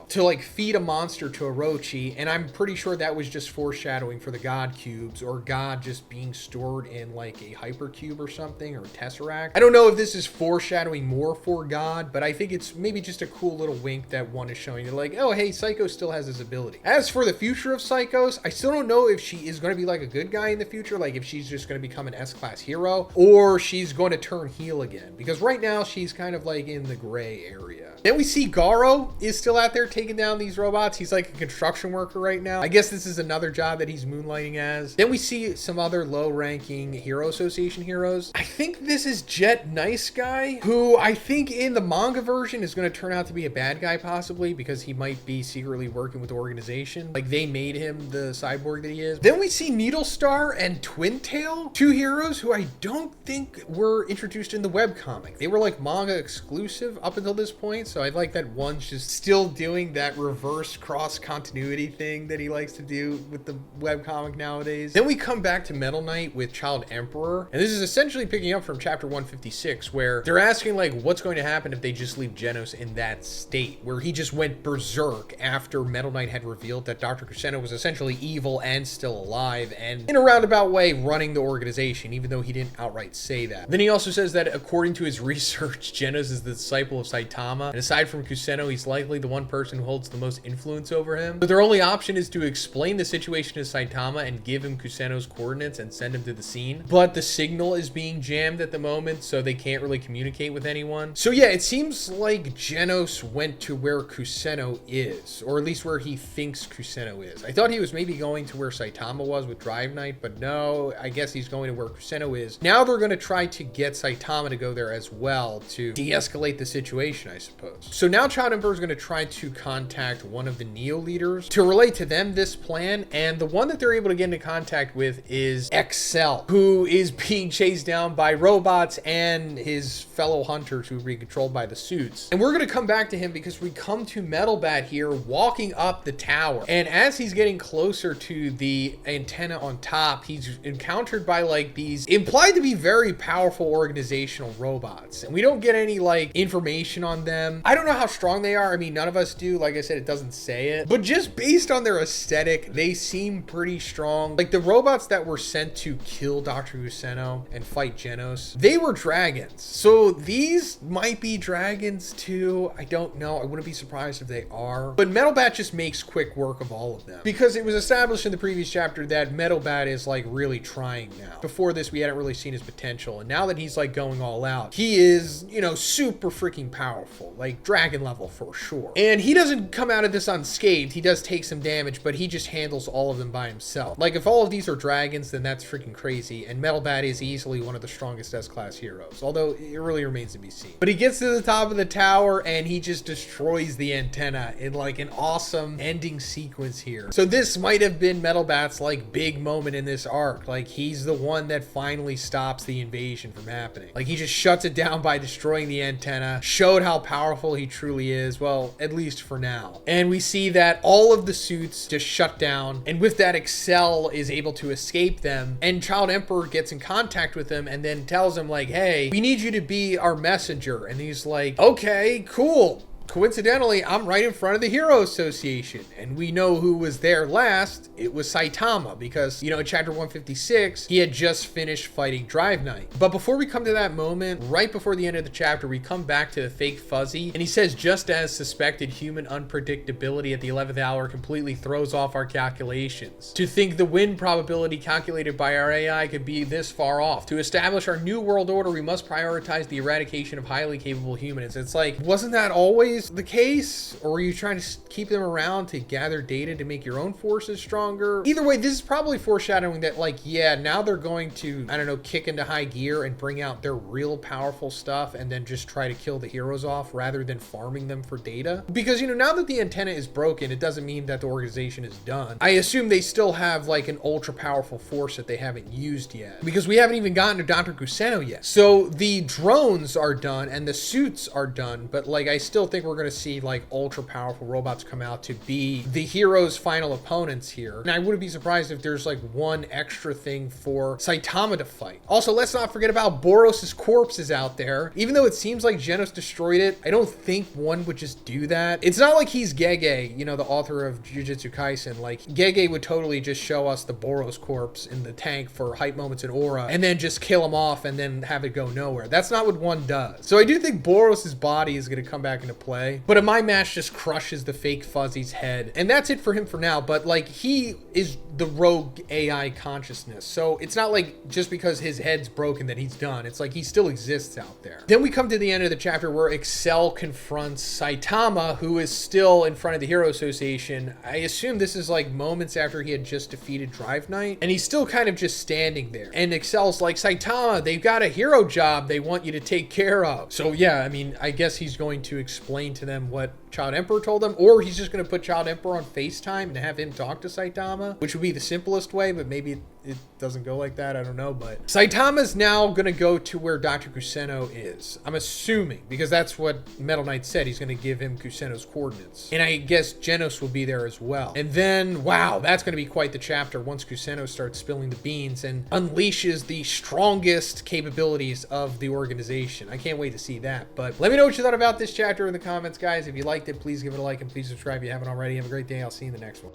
to like feed a monster to Orochi, and I'm pretty sure that was just foreshadowing for the God cubes, or God just being stored in like a hypercube or something, or a tesseract. I don't know if this is foreshadowing more for God, but I think it's maybe just a cool little wink that one is showing you, like, oh hey, Psycho still has this ability. As for the future of Psychos, I still don't know if she is going to be like a good guy in the future, like if she's just going to become an S-class hero, or she's going to turn heel again, because right now she's kind of like in the gray area. Then we see Garo is still out there taking down these robots. He's like a construction worker right now. I guess this is another job that he's moonlighting as. Then we see some other low-ranking Hero Association heroes. I think this is Jet Nice Guy, who I think in the manga version is going to turn out to be a bad guy possibly, because he might be secretly working with the organization. Like they made him the cyborg that he is. Then we see Needle Star and Twin Tail, two heroes who I don't think were introduced in the webcomic. They were like manga exclusive up until this point, so I like that one's just still doing that reverse cross continuity thing that he likes to do with the webcomic nowadays. Then we come back to Metal Knight with Child Emperor, and this is essentially picking up from chapter 156, where they're asking like what's going to happen if they just leave Genos in that state, where he just went berserk after Metal Knight had revealed that Dr. Kuseno was essentially evil and still alive, and in a roundabout way running the organization, even though he didn't outright say that. Then he also says that according to his research, Genos is the disciple of Saitama, and aside from Kuseno, he's likely the one person who holds the most influence over him. So their only option is to explain the situation to Saitama and give him Kuseno's coordinates and send him to the scene. But the signal is being jammed at the moment, so they can't really communicate with anyone. So yeah, it seems like Genos went to where Kuseno is, or at least where he thinks Kuseno is. I thought he was maybe going to where Saitama was with Drive Knight, but no, I guess he's going to where Kuseno is. Now they're going to try to get Saitama to go there as well to de-escalate the situation, I suppose. So now Child Emperor is going to try to contact one of the Neo leaders to relate to them this plan, and the one that they're able to get into contact with is Excel, who is being chased down by robots and his fellow hunters who are being controlled by the suits. And we're going to come back to him because we come to Metal Bat here walking up the tower, and as he's getting closer to the antenna on top, he's encountered by like these implied to be very powerful organizational robots, and we don't get any like information on them. I don't know how strong they are. I mean, none of us do. Like I said, it doesn't say it, but just based on their aesthetic, they seem pretty strong. Like the robots that were sent to kill Dr. Kuseno and fight Genos, they were dragons. So these might be dragons too. I don't know. I wouldn't be surprised if they are. But Metal Bat just makes quick work of all of them, because it was established in the previous chapter that Metal Bat is like really trying now. Before this, we hadn't really seen his potential, and now that he's like going all out, he is, you know, super freaking powerful, like dragon level for sure. And he doesn't come out of this unscathed. He does take some damage, but he just handles all of them by himself. Like if all of these are dragons, then that's freaking crazy, and Metal Bat is easily one of the strongest S-class heroes, although it really remains to be seen. But he gets to the top of the tower and he just destroys the antenna in like an awesome ending sequence here. So this might have been Metal Bat's like big moment in this arc. Like he's the one that finally stops the invasion from happening. Like he just shuts it down by destroying the antenna, showed how powerful he truly is, well, at least for now. And we see that all of the suits just shut down, and with that, Excel is able to escape them, and Child Emperor gets in contact with him and then tells him like, hey, we need you to be our messenger. And he's like, okay, cool. Coincidentally, I'm right in front of the Hero Association, and we know who was there last. It was Saitama, because, you know, in chapter 156, he had just finished fighting Drive Knight. But before we come to that moment, right before the end of the chapter, we come back to the fake Fuzzy, and he says, just as suspected, human unpredictability at the 11th hour completely throws off our calculations. To think the win probability calculated by our AI could be this far off. To establish our new world order, we must prioritize the eradication of highly capable humans. It's like, wasn't that always the case, or were you trying to keep them around to gather data to make your own forces stronger? Either way, this is probably foreshadowing that, like, yeah, now they're going to, I don't know, kick into high gear and bring out their real powerful stuff and then just try to kill the heroes off rather than farming them for data. Because, you know, now that the antenna is broken, it doesn't mean that the organization is done. I assume they still have like an ultra powerful force that they haven't used yet, because we haven't even gotten to Dr. Kuseno yet. So the drones are done and the suits are done, but like I still think we're we're going to see like ultra powerful robots come out to be the heroes' final opponents here. And I wouldn't be surprised if there's like one extra thing for Saitama to fight. Also, let's not forget about Boros' corpse is out there. Even though it seems like Genos destroyed it, I don't think one would just do that. It's not like he's Gege, you know, the author of Jujutsu Kaisen. Like, Gege would totally just show us the Boros corpse in the tank for hype moments in Aura and then just kill him off and then have it go nowhere. That's not what one does. So I do think Boros' body is going to come back into play, but a Mind Mash just crushes the fake Fuzzy's head. And that's it for him for now, but like, he is the rogue AI consciousness. So it's not like just because his head's broken that he's done. It's like he still exists out there. Then we come to the end of the chapter where Excel confronts Saitama, who is still in front of the Hero Association. I assume this is like moments after he had just defeated Drive Knight, and he's still kind of just standing there. And Excel's like, Saitama, they've got a hero job they want you to take care of. So yeah, I mean, I guess he's going to explain to them what Child Emperor told them, or he's just going to put Child Emperor on FaceTime and have him talk to Saitama, which would be the simplest way, but maybe it doesn't go like that. I don't know. But Saitama's now going to go to where Dr. Kuseno is. I'm assuming, because that's what Metal Knight said. He's going to give him Kuseno's coordinates. And I guess Genos will be there as well. And then, wow, that's going to be quite the chapter once Kuseno starts spilling the beans and unleashes the strongest capabilities of the organization. I can't wait to see that. But let me know what you thought about this chapter in the comments, guys. If you liked it, please give it a like and please subscribe if you haven't already. Have a great day. I'll see you in the next one.